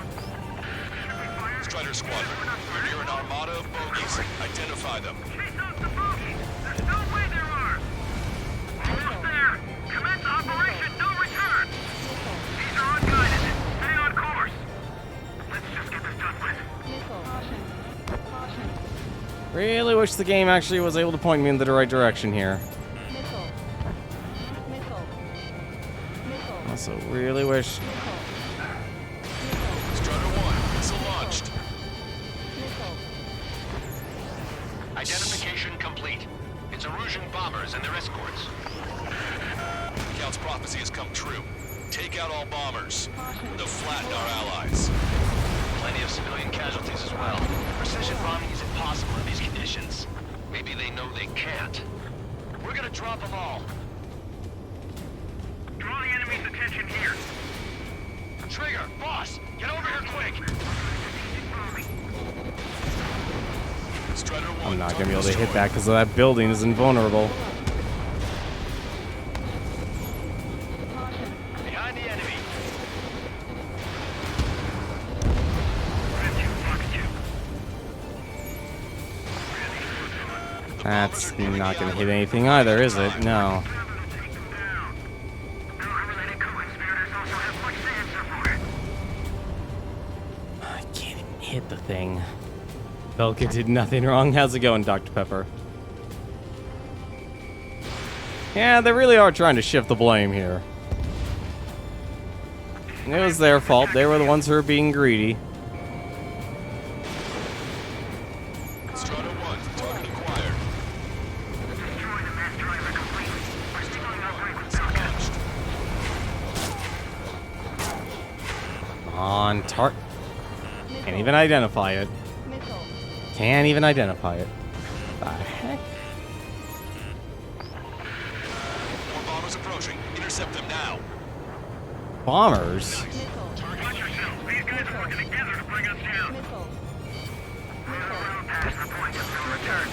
Strider Squadron, we're near an armada of bogies. Identify them. Chase out the bogies. There's no way there are. Almost there. Commence Operation No Return. These are unguided. Stay on course. Let's just get this done with. Really wish the game actually was able to point me in the right direction here. Also, really wish. Strider 1, missile launched. Identification complete. It's Erusian bombers and their escorts. Count's prophecy has come true. Take out all bombers. They'll flatten our allies. Plenty of civilian casualties as well. Precision bombing is impossible in these conditions. Maybe they know they can't. We're gonna drop them all. Draw the enemy's attention here. Trigger, boss, get over here quick. Strider 1, I'm not gonna be able to hit that because that building is invulnerable. Behind the enemy. That's not gonna hit anything either, is it? No. I can't even hit the thing. Belka did nothing wrong. How's it going, Dr. Pepper? Yeah, they really are trying to shift the blame here. It was their fault. They were the ones who were being greedy. Strider 1, target acquired. on, Can't even identify it. Can't even identify it. The heck? More bombers approaching. Intercept them now. Bombers? Watch yourself. These guys are working together to bring us down. Past the point of no return.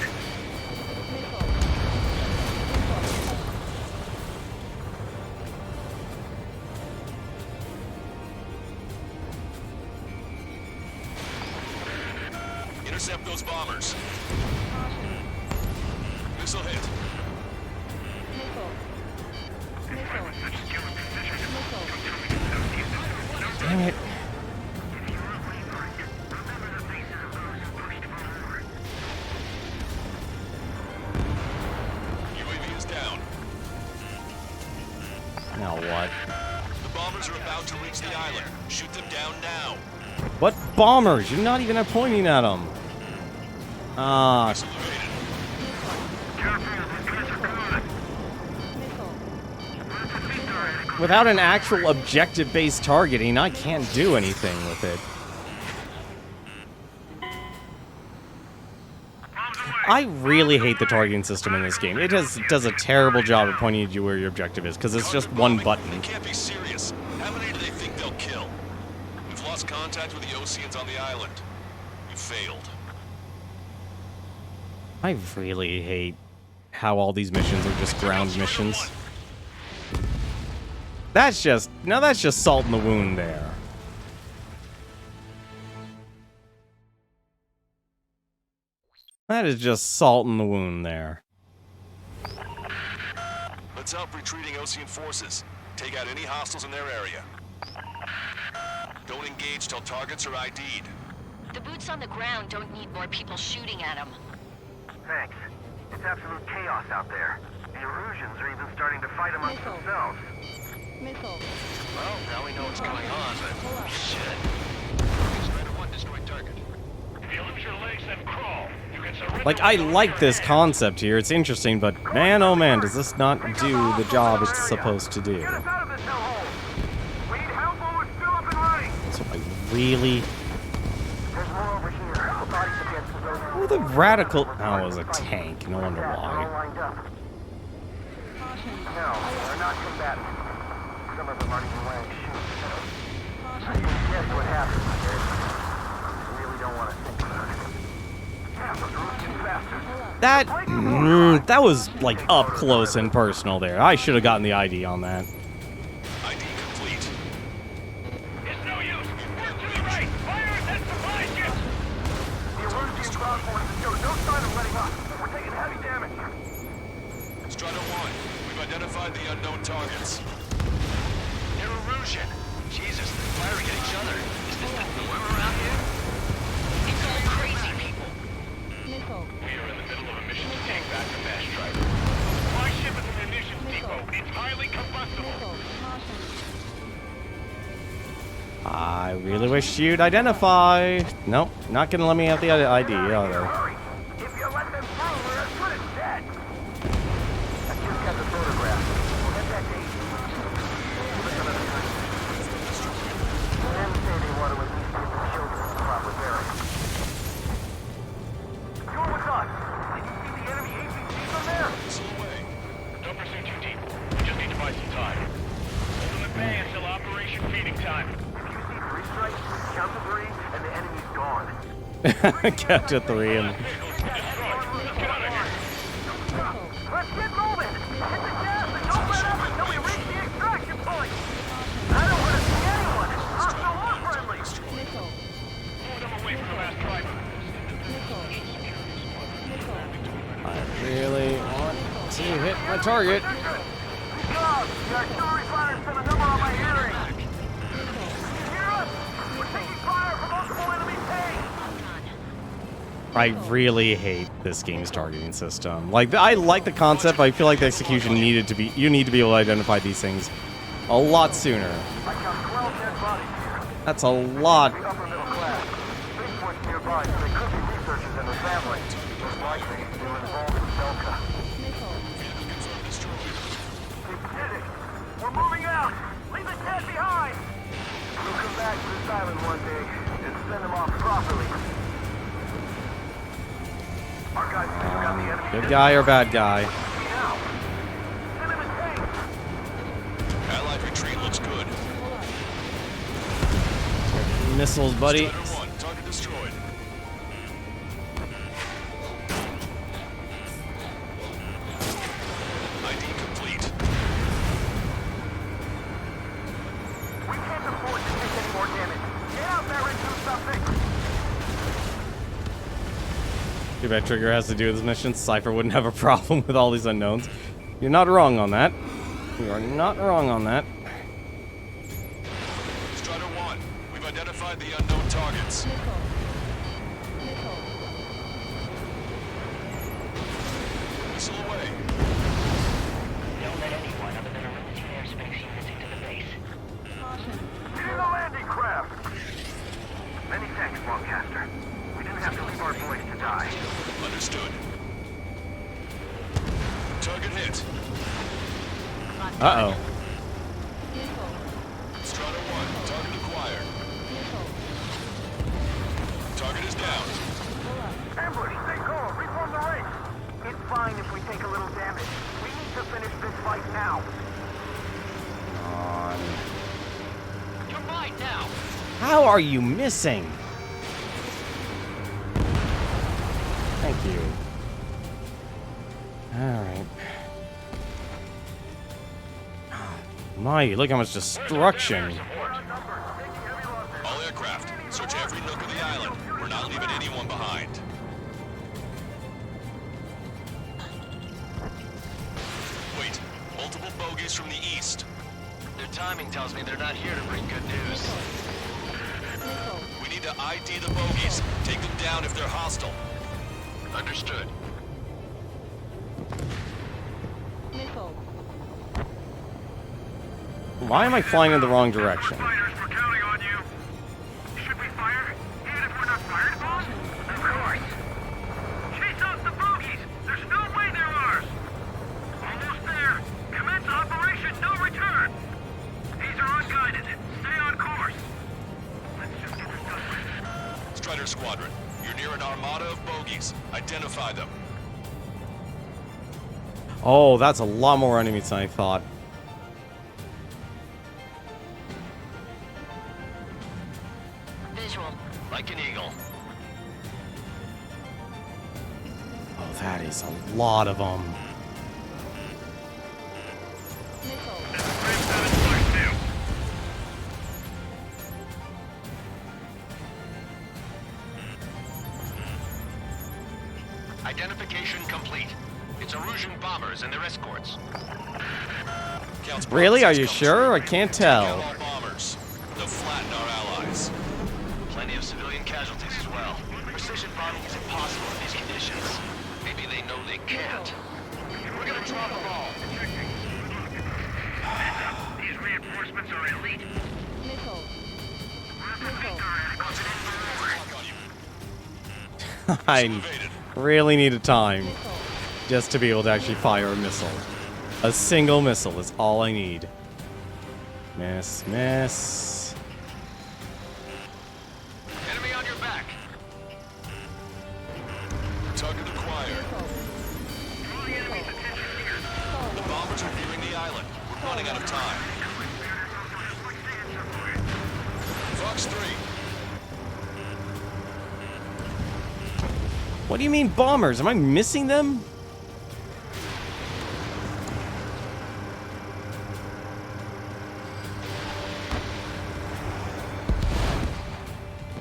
Intercept those bombers. Missile hit. Damn it. UAV is down. Now what? The bombers are about to reach the island. Shoot them down now. What bombers? You're not even pointing at them. Ah. Without an actual objective-based targeting, I can't do anything with it. I really hate the targeting system in this game. It does a terrible job of pointing at you where your objective is, because it's just one button. They can't be serious. How many do they think they'll kill? We've lost contact with the Oceans on the island. We failed. I really hate how all these missions are just ground missions. That's just salt in the wound there. That is just salt in the wound there. Let's help retreating Ocean forces. Take out any hostiles in their area. Don't engage till targets are ID'd. The boots on the ground don't need more people shooting at them. Thanks. It's absolute chaos out there. The Erusians are even starting to fight amongst themselves. Well, now we know what's going on, but shit. Strider 1 destroyed target. If you lose your legs, then crawl. You can surrender. Like, I like this concept here. It's interesting, but man, oh man, does this not do the job it's supposed to do. Get us out of this hellhole. We need help while we're still up and running. So I really... There's more over here. The bodies against the building. Oh, the radical... Oh, it was a tank. No wonder All why. lined up. No, they're not combatants. Some of them aren't even wearing shoes. I can guess what happened here. I really don't want to think about it. Yeah, those Russian bastards. That was, like, up close and personal there. I should have gotten the ID on that. ID complete. It's no use. Work to the right. Fire at supply ships. The Erusian ground forces show no sign of letting up. We're taking heavy damage. Strider 1, we've identified the unknown targets. They're Erusian. Jesus, they're firing at each other. Is this the norm around here? It's all crazy people. We are in the middle of a mission to take back the Bash Strider. Supply ship is an munitions depot. It's highly combustible. I really wish you'd identify. Nope, not gonna let me have the ID, are they? Hurry. If you let them through, we're as good as dead. I just got the photograph. We'll head back to HQ. Men say they want to at least give the children the proper burial. You're with us. Did you see the enemy APCs on there? Missile away. Don't pursue too deep. We just need to buy some time. Hold them at bay until Operation Feeding Time. If you see 3 strikes, count to 3, and the enemy's gone. Count to 3 and... Let's get out of here. Let's get moving! Hit the gas and don't let up until we reach the extraction point! I don't want to see anyone! Hostile or friendly! Pull them away from the last driver. I really want to hit my target. Good job! The artillery fire sent a number on my hearing! Hear us? We're taking fire from multiple enemy tanks! I really hate this game's targeting system. Like, I like the concept, but I feel like the execution needed to be... You need to be able to identify these things a lot sooner. I count 12 dead bodies here. That's a lot. The upper middle class. Spaceport's nearby, so they could be researchers and their family. Most likely, they were involved in Delta. We did it! We're moving out! Leave the dead behind! We'll come back to this island Our guys took out the enemy. Good guy or bad guy? Now. Send him a tank. Allied retreat looks good. Missiles, buddy. Strider 1, target destroyed. ID complete. We can't afford to take any more damage. Get out there and do something. Too bad Trigger has to do this mission. Cypher wouldn't have a problem with all these unknowns. You're not wrong on that. You are not wrong on that. Strider 1, we've identified the unknown targets. Missile away. Don't let anyone other than Arusian airspace units into the base. Near the landing craft. Many thanks, Broadcaster. We didn't have to leave our boys to die. Understood. Target hit. Uh-oh. Strider 1, target acquired. Target is down. Ambush, stay calm. Reform the ranks. It's fine if we take a little damage. We need to finish this fight now. You're mine now. How are you missing? Thank you. Alright. My, look how much destruction. All aircraft, search every nook of the island. We're not leaving anyone behind. Wait, multiple bogies from the east. Their timing tells me they're not here to bring good news. We need to ID the bogies. Take them down if they're hostile. Understood. Why am I flying in the wrong direction? Fighters, we're counting on you. Should we fire? Even if we're not fired upon? Of course. Chase out the bogies. There's no way they're ours. Almost there. Commence Operation No Return. These are unguided. Stay on course. Let's just get this done with. Strider Squadron, you're near an armada of bogies. Identify them. Oh, that's a lot more enemies than I thought. Visual. Like an eagle. Oh, that is a lot of them. Identification complete. It's Arusian bombers and their escorts. Really? Are you sure? I can't tell. All bombers. They'll flatten our allies. Plenty of civilian casualties as well. Precision bombing is impossible in these conditions. Maybe they know they can't. We're gonna drop them all. These reinforcements are elite. I really need a time just to be able to actually fire a missile. A single missile is all I need. Miss, miss. Enemy on your back. Target acquired. The bombers are nearing the island. We're running out of time. Fox 3. What do you mean bombers? Am I missing them?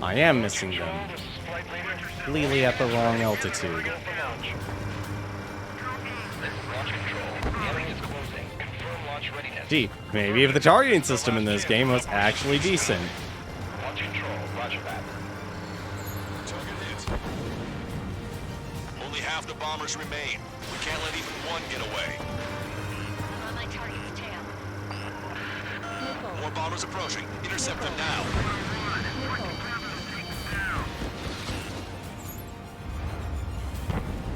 I am missing them. Completely at the wrong altitude. Gee, maybe if the targeting system in this game was actually decent. Target hit. Only half the bombers remain. We can't let even one get away. On my target's tail. More bombers approaching. Intercept them now.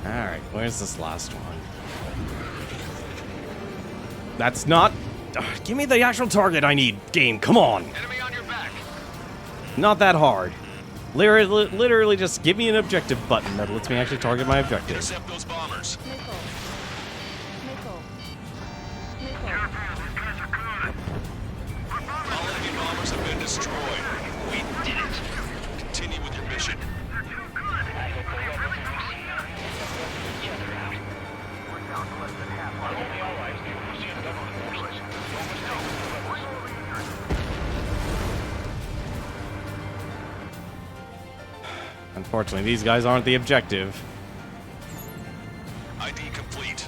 Alright, where's this last one? That's not... give me the actual target I need, game, come on! Enemy on your back. Not that hard. Literally just give me an objective button that lets me actually target my objective. Intercept those bombers. All enemy bombers have been destroyed. We did it. Continue with your mission. Unfortunately, these guys aren't the objective. ID complete.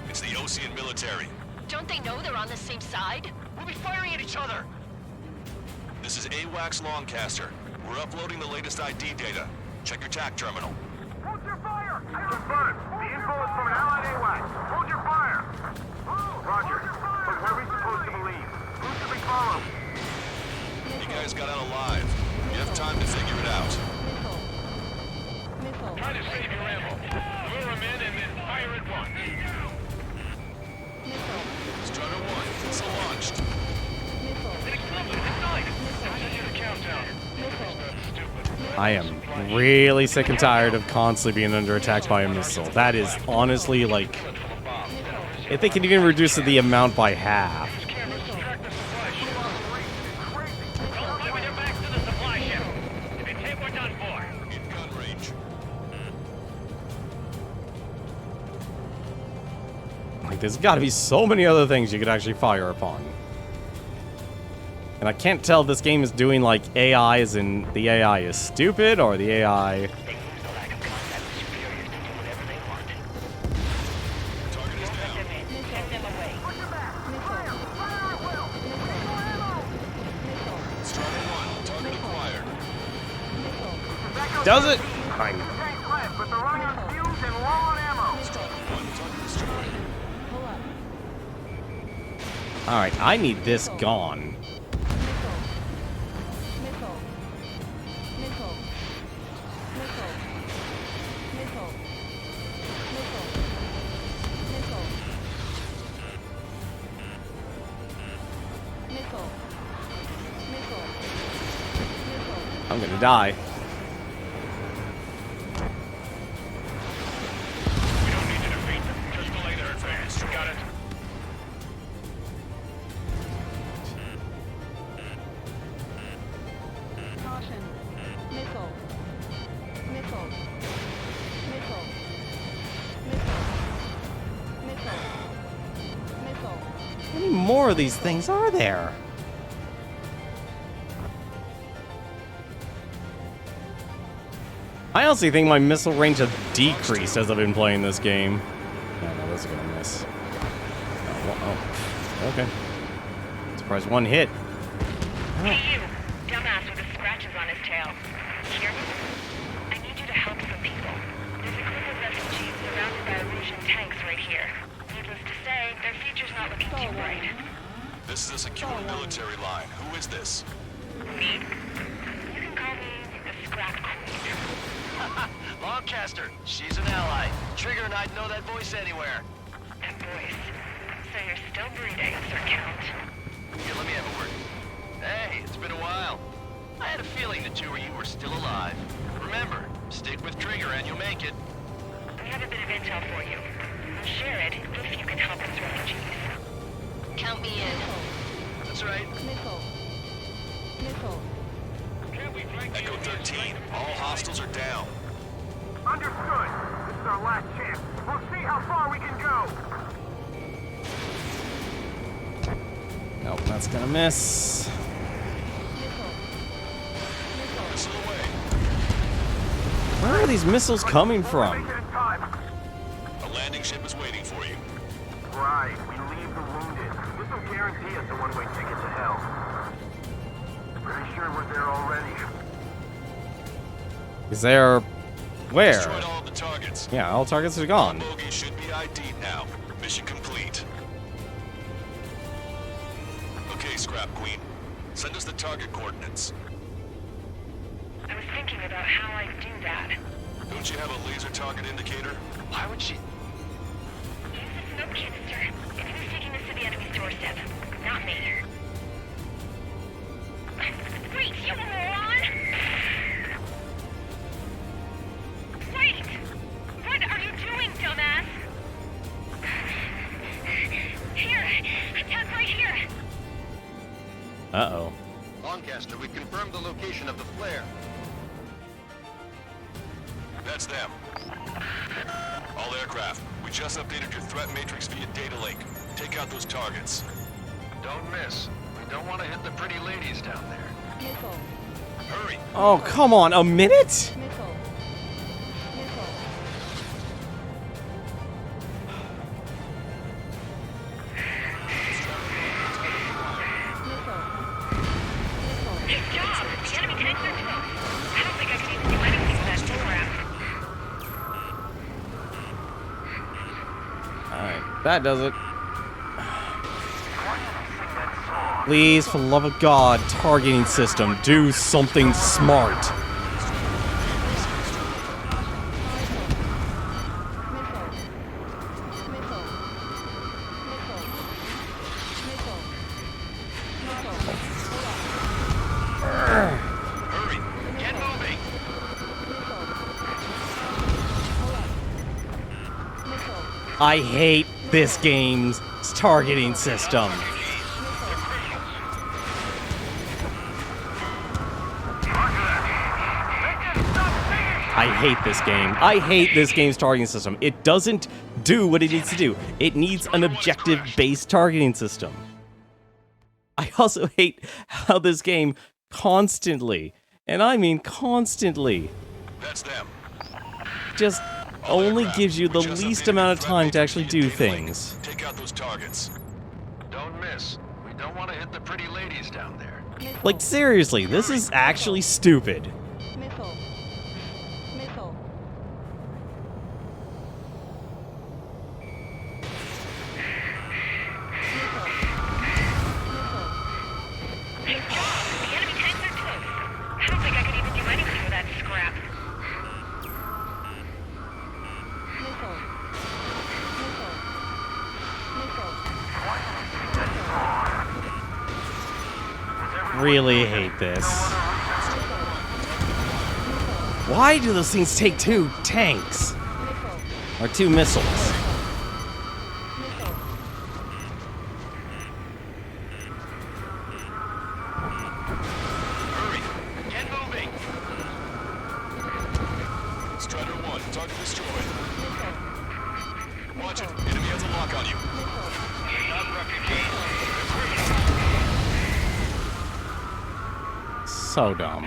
It's the Ocean military. Don't they know they're on the same side? We'll be firing at each other. This is AWACS Longcaster. We're uploading the latest ID data. Check your TAC terminal. Hold your fire! Confirmed. The info is from an allied AWACS. Hold your fire! Roger. But what are we supposed to believe? Who should we follow? You guys got out alive. You have time to figure it out. Try to save your ammo. Lure them in and then fire at once. Strider 1, missile launched. An explosion inside! I'll send you the countdown. I am really sick and tired of constantly being under attack by a missile. That is honestly like... If they can even reduce the amount by half. Like, there's got to be so many other things you could actually fire upon. And I can't tell if this game is doing like AI as in the AI is stupid or the AI... Does it? Fine. Alright, I need this gone. I'm gonna die. We don't need to defeat them. Just delay their advance. You got it? Caution. Missile. Missile. Missile. Missile. Missile. Missile. How many more of these things are there? I honestly think my missile range has decreased as I've been playing this game. Oh, no, this is gonna miss. Oh, okay. Surprise, one hit. Hey, you, dumbass with the scratches on his tail. Hear me? I need you to help some people. There's a group of refugees surrounded by Erusian tanks right here. Needless to say, their future's not looking too bright. This is a secure military line. Who is this? Me? You can call me the Scrap Queen. Longcaster, she's an ally. Trigger and I'd know that voice anywhere. That voice. So you're still breathing, Sir Count. Here, let me have a word. Hey, it's been a while. I had a feeling the two of you were still alive. Remember, stick with Trigger and you'll make it. We have a bit of intel for you. We'll share it if you can help us refugees. Count me in. That's right. Missile. Missile. Echo 13, all hostiles are down. Understood. This is our last chance. We'll see how far we can go. Nope, that's gonna miss. Missile away. Where are these missiles coming from? A landing ship is waiting for you. Right, we leave the wounded. This will guarantee us a one-way ticket to hell. Pretty sure we're there already. Is there... Where? Destroyed all of the targets. Yeah, all targets are gone. Bogey should be ID'd now. Mission complete. Okay, Scrap Queen. Send us the target coordinates. I was thinking about how I'd do that. Don't you have a laser target indicator? Why would she... Use the smoke canister. If he was taking this the enemy's doorstep. Not me. Wait, you moron! Wait! What are you doing, dumbass? Here! Attack right here! Uh-oh. Lancaster, we've confirmed the location of the flare. That's them. All aircraft, we just updated your threat matrix via data link. Take out those targets. Don't miss. We don't want to hit the pretty ladies down there. Missile. Hurry! Oh, come on, a minute? Missile. Missile. Good job! The enemy tanks are close. I don't think I can even do anything with that scrap. Alright, that does it. Please, for the love of God, targeting system, do something smart. Hurry! Get moving! I hate this game's targeting system. I hate this game. I hate this game's targeting system. It doesn't do what it needs to do. It needs an objective-based targeting system. I also hate how this game constantly, and I mean constantly, That's them. just only gives you the least amount of time to actually do things. Take out those targets. Don't miss. We don't want to hit the pretty ladies down there. Like, seriously, this is actually stupid. Missile. Missile. Good job! The enemy tanks are close. I don't think I could even do anything with that scrap. Missile. Missile. Missile. Really hate this. Why do those things take two tanks? Or two missiles? Hurry! Get moving! Strider 1, target destroyed. Watch it. Enemy has a lock on you. They're not refugees. They're criminals. So dumb.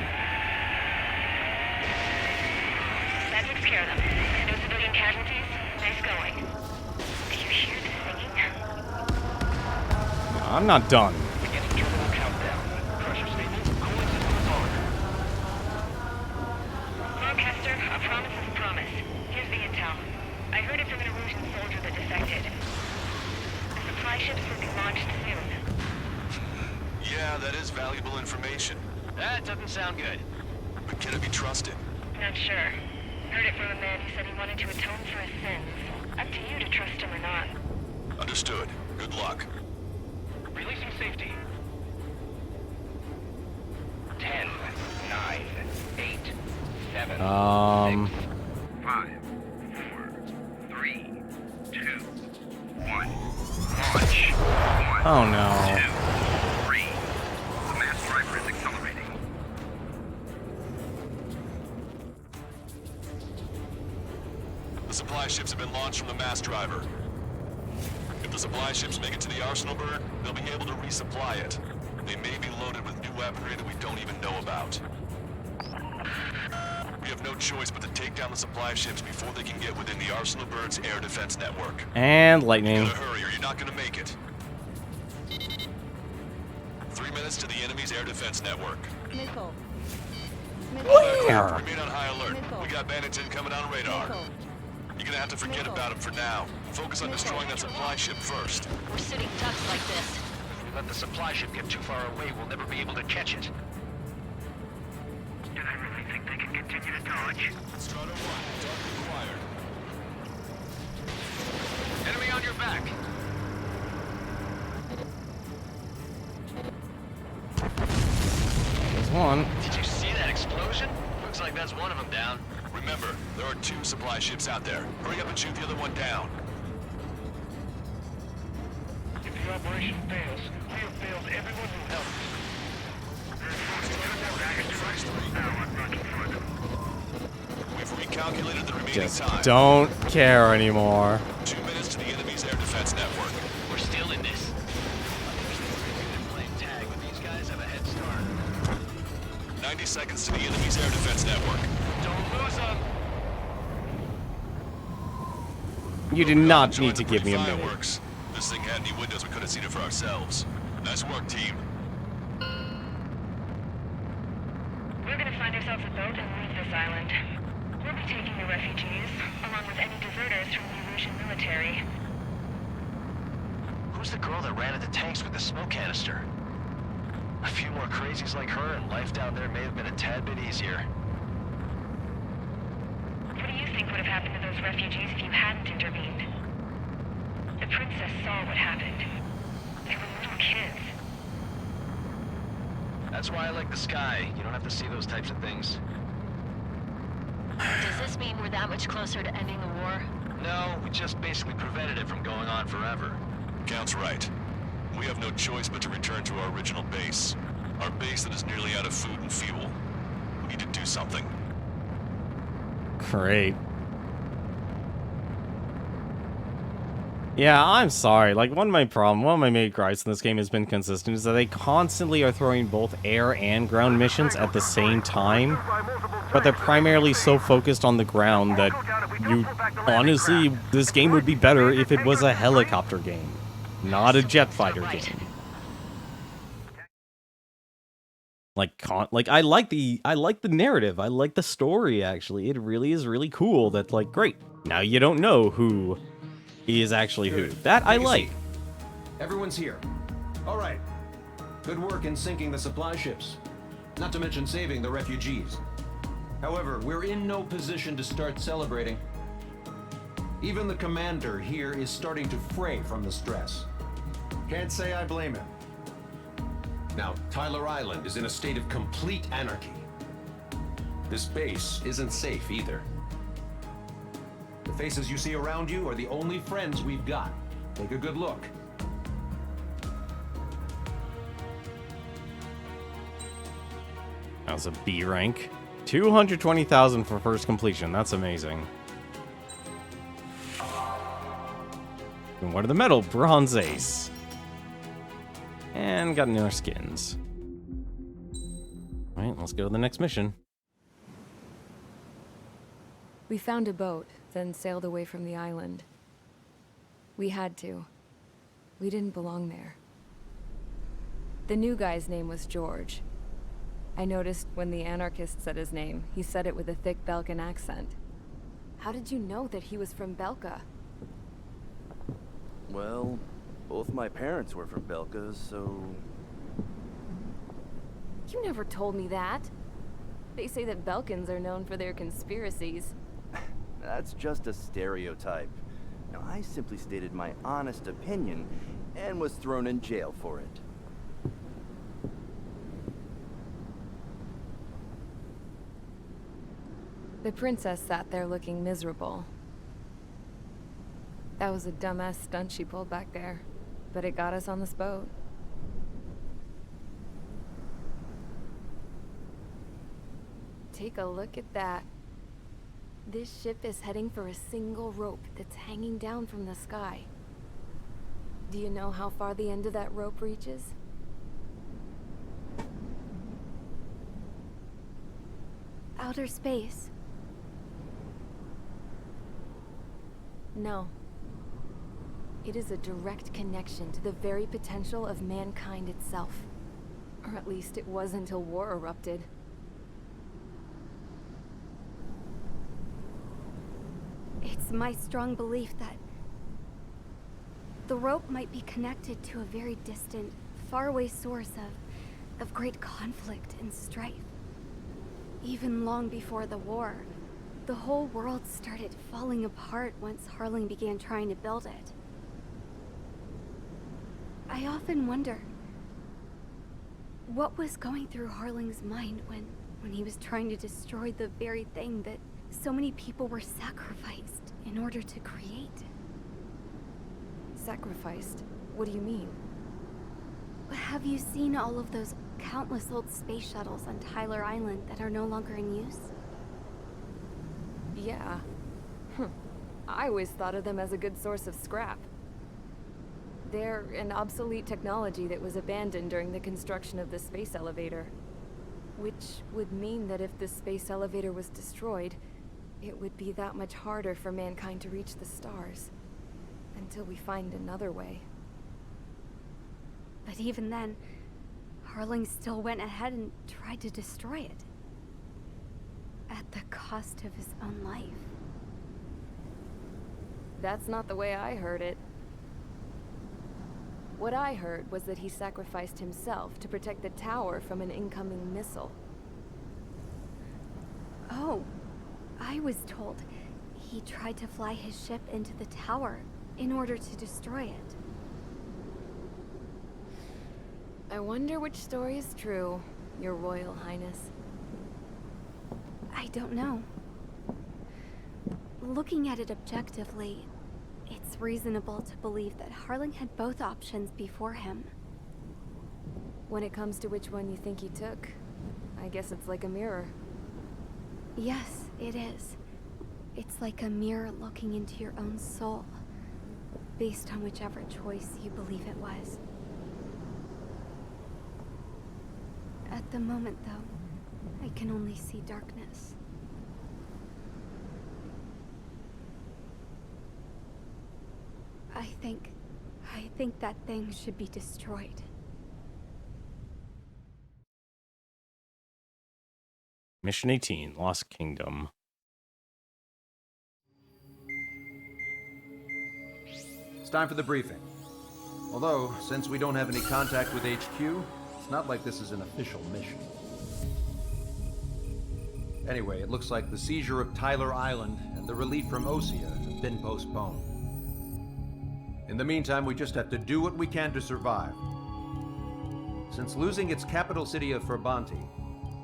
That takes care of them. No civilian casualties? Nice going. Do you hear the singing? I'm not done. Beginning terminal countdown. Pressure stable. Coins into the bar. Lancaster, a promise is a promise. Here's the intel. I heard it from an Erusian soldier that defected. The supply ships will be launched soon. Yeah, that is valuable information. That doesn't sound good. But can it be trusted? Not sure. Heard it from a man who said he wanted to atone for his sins. Up to you to trust him or not. Understood. Good luck. Releasing safety. 10, 9, 8, 7, 6, 5, 4, 3, 2, 1. Launch. 1, Oh no. 2, 3. The mass driver is accelerating. The supply ships have been launched from the mass driver. If the supply ships make it to the arsenal bird, they'll be able to resupply it. They may be loaded with new weaponry that we don't even know about. We have no choice but to take down the supply ships before they can get within the arsenal bird's air defense network. And You lightning. gotta hurry or you're not gonna make it. 3 minutes to the enemy's air defense network. Missile. Where? Remain on high alert. We got bandits incoming on radar. You're gonna have to forget about them for now. Focus on destroying that supply ship first. We're sitting ducks like this. If we let the supply ship get too far away, we'll never be able to catch it. Do they really think they can continue to dodge? Strider 1, dark required. Enemy on your back. There's one. Did you see that explosion? Looks like that's one of them down. Remember, there are 2 supply ships out there. Hurry up and shoot the other one down. If the operation fails, we have failed everyone who helped. We've recalculated the remaining Just time. don't care anymore. 2 minutes to the enemy's air defense network. We're still in this. Playing tag, but these guys have a head start. 90 seconds to the enemy's air defense network. Don't lose them. You do not Enjoy need to the give me a pretty minute. fireworks. This thing had any windows, we could have seen it for ourselves. Nice work, team. We're gonna find ourselves a boat and leave this island. We'll be taking the refugees, along with any deserters from the Erusian military. Who's the girl that ran at the tanks with the smoke canister? A few more crazies like her, and life down there may have been a tad bit easier. What do you think would have happened to those refugees if you hadn't intervened? The princess saw what happened. They were little kids. That's why I like the sky. You don't have to see those types of things. Does this mean we're that much closer to ending the war? No, we just basically prevented it from going on forever. Count's right. We have no choice but to return to our original base. Our base that is nearly out of food and fuel. We need to do something. Great. Yeah, I'm sorry. Like, one of my main gripes in this game has been consistent, is that they constantly are throwing both air and ground missions at the same time, but they're primarily so focused on the ground that honestly, this game would be better if it was a helicopter game, not a jet fighter game. Like I like the narrative. I like the story, actually. It really is really cool that, like, great. Now you don't know who is actually who. That I like. Everyone's here. All right. Good work in sinking the supply ships. Not to mention saving the refugees. However, we're in no position to start celebrating. Even the commander here is starting to fray from the stress. Can't say I blame him. Now, Tyler Island is in a state of complete anarchy. This base isn't safe either. The faces you see around you are the only friends we've got. Take a good look. That was a B rank. 220,000 for first completion. That's amazing. And what are the medal? Bronze Ace. And got new skins. Alright, let's go to the next mission. We found a boat, then sailed away from the island. We had to. We didn't belong there. The new guy's name was George. I noticed when the anarchist said his name, he said it with a thick Belkan accent. How did you know that he was from Belka? Well, both my parents were from Belka, so... You never told me that. They say that Belkans are known for their conspiracies. That's just a stereotype. Now, I simply stated my honest opinion and was thrown in jail for it. The princess sat there looking miserable. That was a dumbass stunt she pulled back there, but it got us on this boat. Take a look at that. This ship is heading for a single rope that's hanging down from the sky. Do you know how far the end of that rope reaches? Outer space. No. It is a direct connection to the very potential of mankind itself. Or at least it was until war erupted. It's my strong belief that the rope might be connected to a very distant, faraway source of great conflict and strife. Even long before the war, the whole world started falling apart once Harling began trying to build it. I often wonder, What was going through Harling's mind when he was trying to destroy the very thing that so many people were sacrificed in order to create? Sacrificed? What do you mean? Have you seen all of those countless old space shuttles on Tyler Island that are no longer in use? Yeah. I always thought of them as a good source of scrap. They're an obsolete technology that was abandoned during the construction of the space elevator. Which would mean that if the space elevator was destroyed, it would be that much harder for mankind to reach the stars. Until we find another way. But even then, Harling still went ahead and tried to destroy it. At the cost of his own life. That's not the way I heard it. What I heard was that he sacrificed himself to protect the tower from an incoming missile. Oh, I was told he tried to fly his ship into the tower in order to destroy it. I wonder which story is true, Your Royal Highness. I don't know. Looking at it objectively, it's reasonable to believe that Harling had both options before him. When it comes to which one you think he took, I guess it's like a mirror. Yes, it is. It's like a mirror looking into your own soul, based on whichever choice you believe it was. At the moment, though, I can only see darkness. I think that thing should be destroyed. Mission 18, Lost Kingdom. It's time for the briefing. Although, since we don't have any contact with HQ, it's not like this is an official mission. Anyway, it looks like the seizure of Tyler Island and the relief from Osea have been postponed. In the meantime, we just have to do what we can to survive. Since losing its capital city of Ferbanti,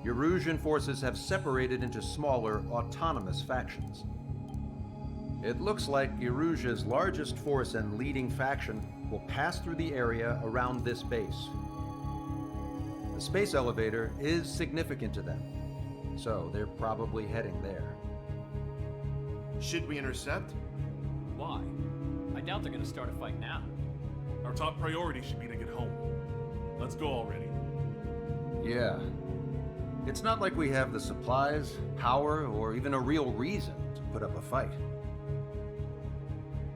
Erusian forces have separated into smaller, autonomous factions. It looks like Erusia's largest force and leading faction will pass through the area around this base. The space elevator is significant to them, so they're probably heading there. Should we intercept? Why? I doubt they're gonna start a fight now. Our top priority should be to get home. Let's go already. Yeah. It's not like we have the supplies, power, or even a real reason to put up a fight.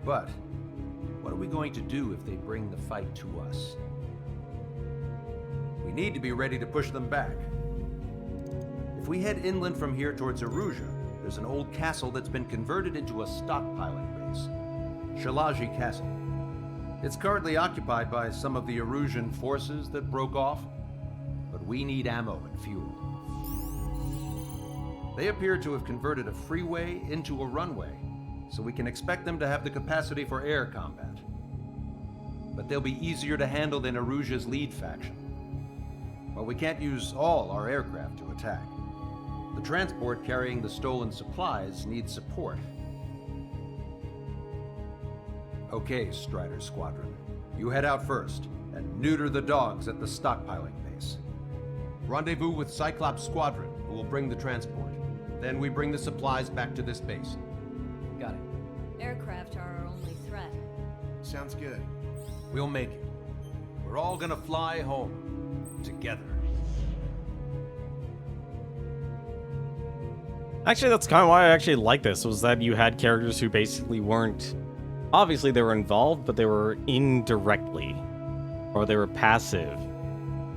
But, what are we going to do if they bring the fight to us? We need to be ready to push them back. If we head inland from here towards Erusia, there's an old castle that's been converted into a stockpiling base. Shalaji Castle. It's currently occupied by some of the Erusian forces that broke off, but we need ammo and fuel. They appear to have converted a freeway into a runway, so we can expect them to have the capacity for air combat. But they'll be easier to handle than Erusia's lead faction. While we can't use all our aircraft to attack, the transport carrying the stolen supplies needs support. Okay, Strider Squadron. You head out first, and neuter the dogs at the stockpiling base. Rendezvous with Cyclops Squadron, who will bring the transport. Then we bring the supplies back to this base. Got it. Aircraft are our only threat. Sounds good. We'll make it. We're all gonna fly home. Together. Actually, that's kind of why I actually like this, was that you had characters who basically weren't... Obviously, they were involved, but they were indirectly. Or they were passive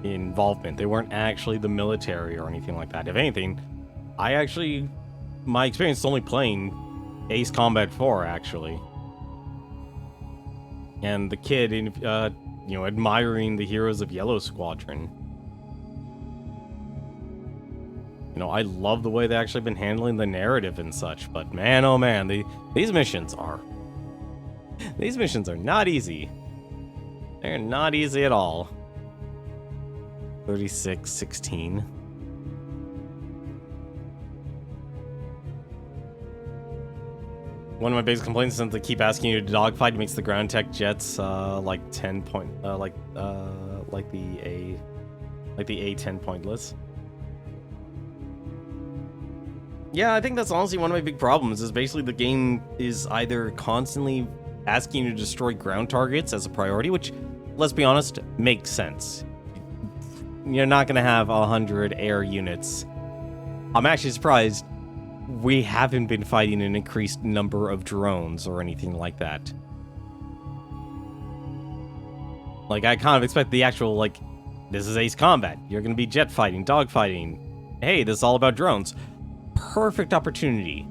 involvement. They weren't actually the military or anything like that. If anything, my experience is only playing Ace Combat 4, actually. And the kid, admiring the heroes of Yellow Squadron. I love the way they actually been handling the narrative and such, but man, oh man, these missions are not easy. They're not easy at all. 3616. One of my biggest complaints is that they keep asking you to dogfight. It makes the ground tech jets like 10 point, like the A10 pointless. Yeah, I think that's honestly one of my big problems. Is basically the game is either constantly asking you to destroy ground targets as a priority, which, let's be honest, makes sense. You're not gonna have 100 air units. I'm actually surprised we haven't been fighting an increased number of drones or anything like that. Like, I kind of expect the actual, like, this is Ace Combat. You're going to be jet fighting, dog fighting. Hey, this is all about drones. Perfect opportunity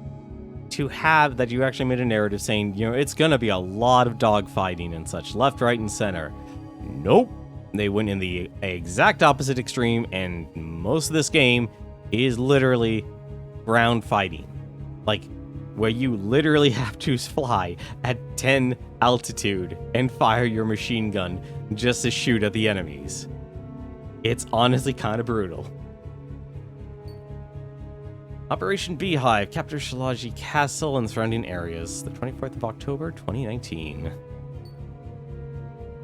to have that you actually made a narrative saying, you know, it's going to be a lot of dog fighting and such, left, right, and center. Nope. They went in the exact opposite extreme, and most of this game is literally ground fighting, like where you literally have to fly at 10 altitude and fire your machine gun just to shoot at the enemies. It's honestly kind of brutal. Operation Beehive captures Shalaji Castle and surrounding areas, the 24th of October 2019.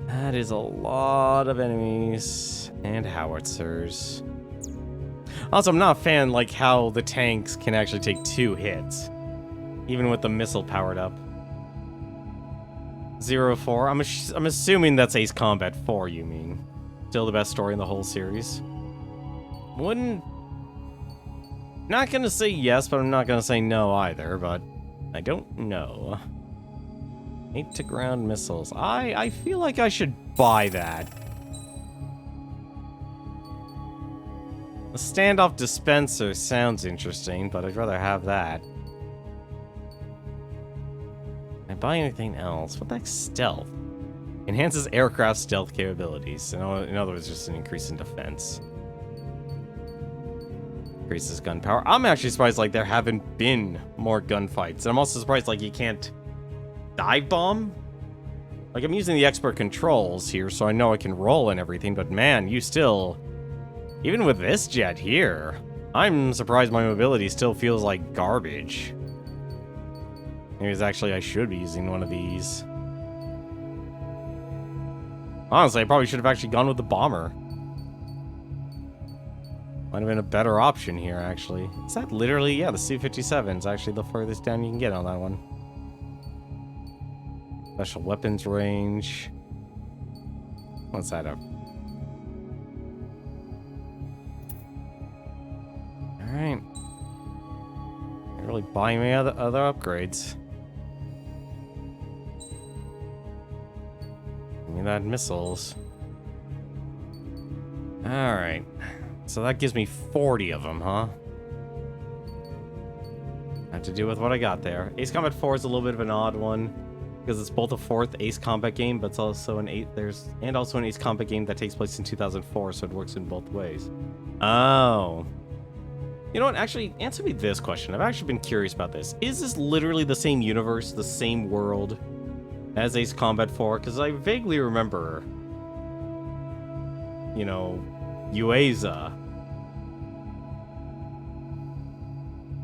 That is a lot of enemies and howitzers. Also, I'm not a fan like how the tanks can actually take 2 hits, even with the missile powered up. 04. I'm assuming that's Ace Combat 4. You mean? Still the best story in the whole series. Not gonna say yes, but I'm not gonna say no either. But I don't know. 8 to ground missiles. I feel like I should buy that. The standoff dispenser sounds interesting, but I'd rather have that. Can I buy anything else? What the heck's stealth? Enhances aircraft stealth capabilities. In other words, just an increase in defense. Increases gunpowder. I'm actually surprised like there haven't been more gunfights. And I'm also surprised like you can't dive bomb. Like I'm using the expert controls here, so I know I can roll and everything, but man, you still... Even with this jet here, I'm surprised my mobility still feels like garbage. Maybe actually I should be using one of these. Honestly, I probably should have actually gone with the bomber. Might have been a better option here, actually. Is that literally... Yeah, the C-57 is actually the furthest down you can get on that one. Special weapons range. What's that up? Alright. Can't really buy me other upgrades. Give me that missiles. Alright. So that gives me 40 of them, huh? Have to do with what I got there. Ace Combat 4 is a little bit of an odd one. Because it's both a 4th Ace Combat game, but it's also an also an Ace Combat game that takes place in 2004, so it works in both ways. Oh. You know what? Actually, answer me this question. I've actually been curious about this. Is this literally the same universe, the same world as Ace Combat 4? Because I vaguely remember, you know, Ueza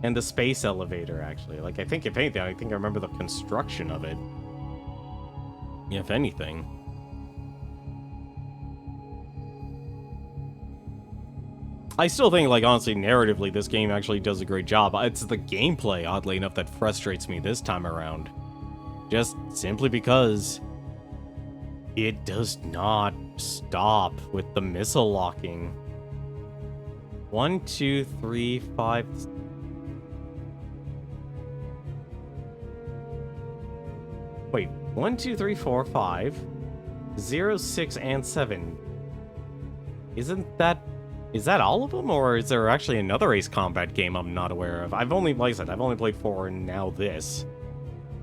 and the space elevator, actually. Like, I think, if anything, I remember the construction of it. If anything. I still think, like, honestly, narratively, this game actually does a great job. It's the gameplay, oddly enough, that frustrates me this time around. Just simply because it does not stop with the missile locking. 1, 2, 3, 5... Wait, 1, 2, 3, 4, 5, 0, 6, and 7. Isn't that... Is that all of them, or is there actually another Ace Combat game I'm not aware of? I've only, like I said, I've only played 4 and now this.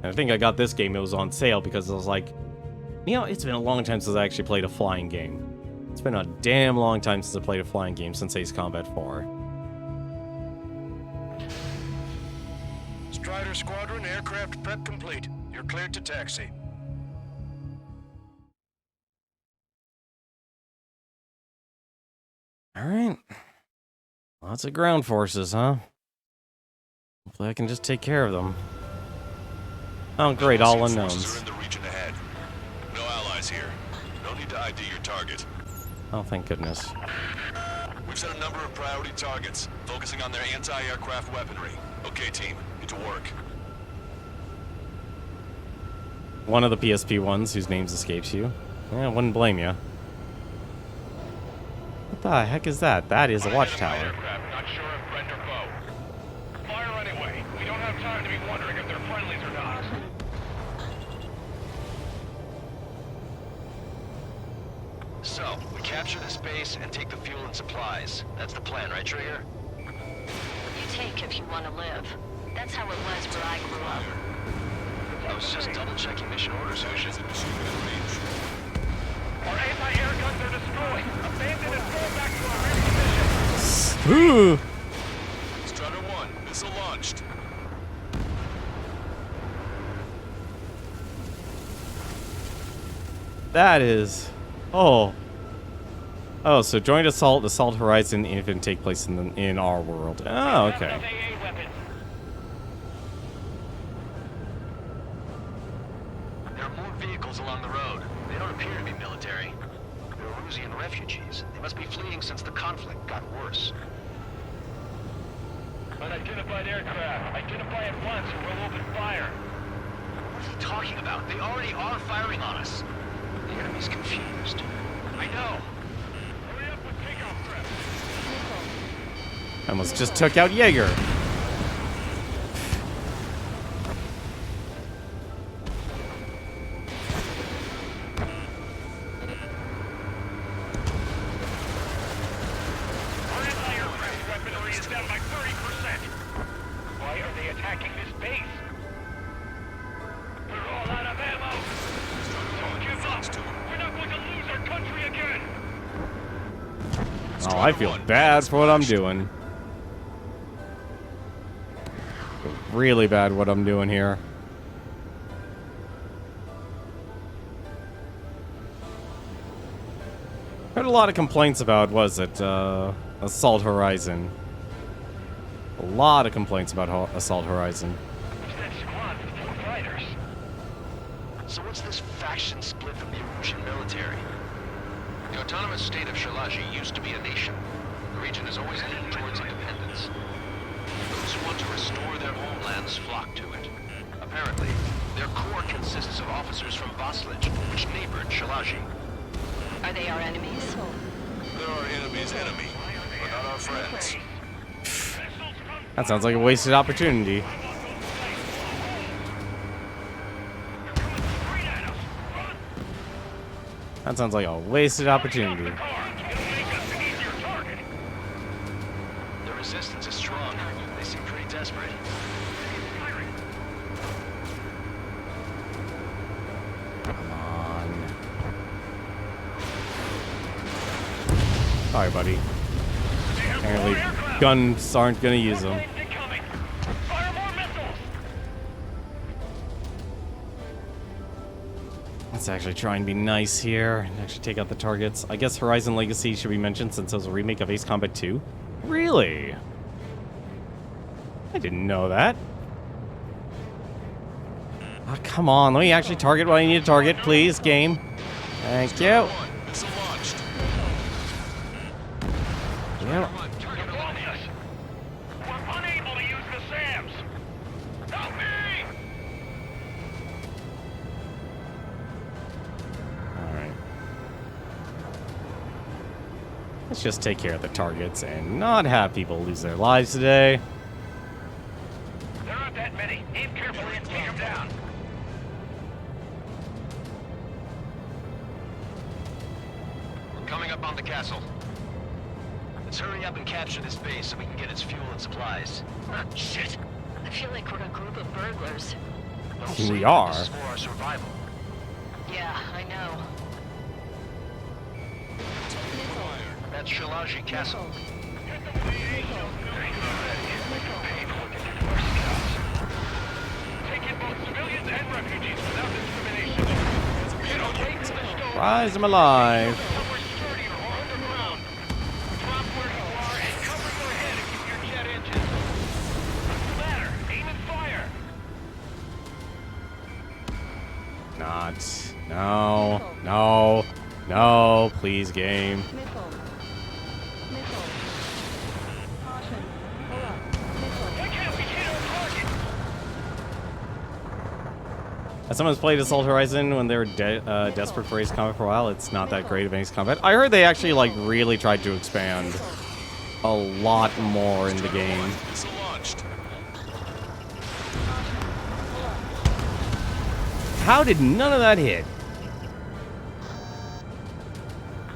And I think I got this game, it was on sale because I was like, you know, it's been a long time since I actually played a flying game. It's been a damn long time since I played a flying game since Ace Combat 4. Strider Squadron, aircraft prep complete. You're cleared to taxi. Alright. Lots of ground forces, huh? Hopefully I can just take care of them. Oh, great, all Forces unknowns. are in the region ahead. No allies here. No need to ID your target. Oh, thank goodness. We've set a number of priority targets, focusing on their anti-aircraft weaponry. Okay, team, get to work. One of the PSP ones whose names escapes you. Yeah, I wouldn't blame you. What the heck is that? That is a watchtower. Not sure if friend or foe. Fire anyway. We don't have time to be wondering if they're friendlies or not. So, we capture this base and take the fuel and supplies. That's the plan, right, Trigger? You take if you want to live. That's how it was where I grew up. I was just double-checking mission orders, Ocean. Our anti-air guns are destroyed. Abandon and fall back to our main position. Ooh! Strider 1, missile launched. That is... Oh. Oh, so joint assault, Assault Horizon Infinite take place in our world. Oh, okay. There are more vehicles along the road. They don't appear to be military. They're Erusian refugees. They must be fleeing since the conflict got worse. Unidentified aircraft. Identify at once or we'll open fire. What are you talking about? They already are firing on us. The enemy's confused. I know. Hurry up with takeoff prep. I almost just took out Jaeger. Our anti-aircraft weaponry is down by 30%. Why are they attacking this base? We're all out of ammo. Don't give up. We're not going to lose our country again. Oh, I feel bad for what I'm doing. Feel really bad what I'm doing here. Heard a lot of complaints about, was it, Assault Horizon. A lot of complaints about Assault Horizon. So what's this faction split from the Erusian military? The autonomous state of Shalaji used to be a nation. The region has always leaned towards independence. Those who want to restore their homelands flock to it. Apparently, their core consists of officers from Vaslij, which neighbored Shalaji. Are they our enemies? They're our enemy's enemy, but not our friends. That sounds like a wasted opportunity. That sounds like a wasted opportunity. The resistance is strong. They seem pretty desperate. Come on. Sorry, buddy. Apparently, guns aren't gonna use them. Let's actually try and be nice here and actually take out the targets. I guess Horizon Legacy should be mentioned since it was a remake of Ace Combat 2. Really? I didn't know that. Oh, come on. Let me actually target what I need to target, please, game. Thank you. Missile launched. Yeah. We're unable to use the SAMs. Help me! Alright. Let's just take care of the targets and not have people lose their lives today. There aren't that many. Aim carefully and take them down. We're coming up on the castle. Let's hurry up and capture this base so we can get its fuel and supplies. Ah, shit. I feel like we're a group of burglars. We are. This is for our survival. Yeah, I know. That's Shalaji Castle. Take in both civilians and refugees without discrimination. Rise them alive. Please, game. Missile. Missile. Caution. Pull up. Missile. Why can't we hit our target? As someone's played Assault Horizon when they were desperate for Ace Combat for a while, it's not that great of Ace Combat. I heard they actually like really tried to expand a lot more in the game. Missile launched. How did none of that hit?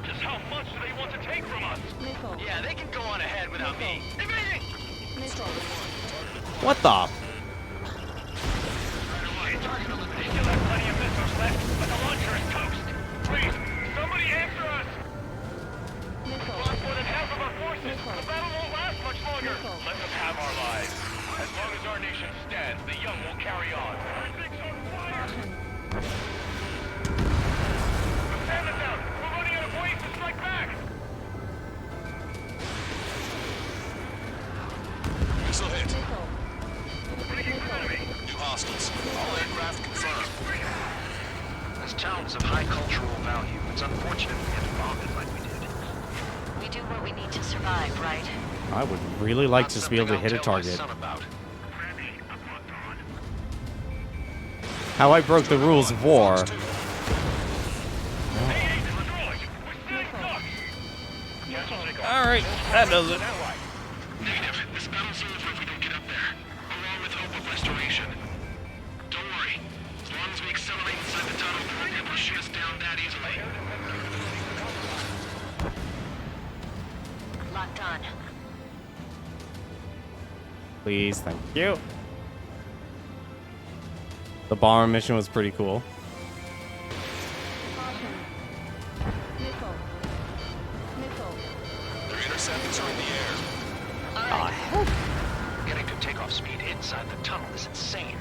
Just how much do they want to take from us? Missile. Yeah, they can go on ahead without me. Evading! Missile. What the? Right away, target eliminated. They still have plenty of missiles left, but the launcher is toast. Please, somebody answer us! Missile. Lost more than half of our forces. Missile. The battle won't last much longer. Missile. Let them have our lives. As long as our nation stands, the young will carry on. Everything's on fire! Stand it down! We're running out of ways to strike back! Missile hit. Missile. New hostiles. All aircraft confirmed. This town is of high cultural value. It's unfortunate we had to bomb it like we did. We do what we need to survive, right? I would really like to just be able to hit a target. How I broke the rules of war. Alright, that does it. Negative. This battle's over if we don't get up there. Along with hope of restoration. Don't worry. As long as we accelerate inside the tunnel, they won't be able to shoot us down that easily. Locked on. Please, thank you. The bomber mission was pretty cool. Caution. Missile. Missile. Their interceptors are in the air. Getting to takeoff speed inside the tunnel is insane.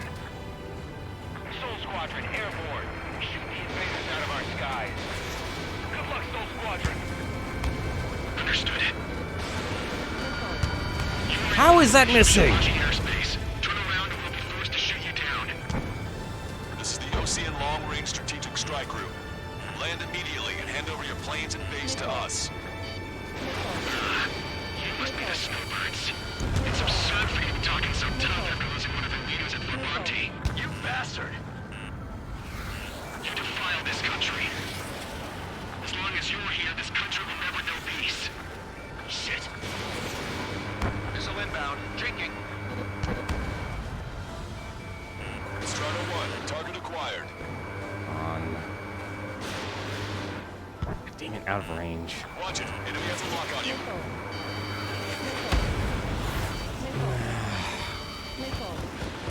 Soul Squadron, airborne. Shoot the invaders out of our skies. Good luck, Soul Squadron. Understood. How is that missing? Airspace. Turn around and we'll be forced to shoot you down. This is the Ocean Long Range Strategic Strike Group. Land immediately and hand over your planes and base to us. You must be the snowbirds. It's absurd for you to be talking so tough after losing one of the leaders at Levante. You bastard! You defile this country. As long as you're here, this country will never know peace. Shit. Missile inbound. Drinking. Strider 1, target acquired. On. Damn it, out of range. Watch it. Enemy has a lock on you.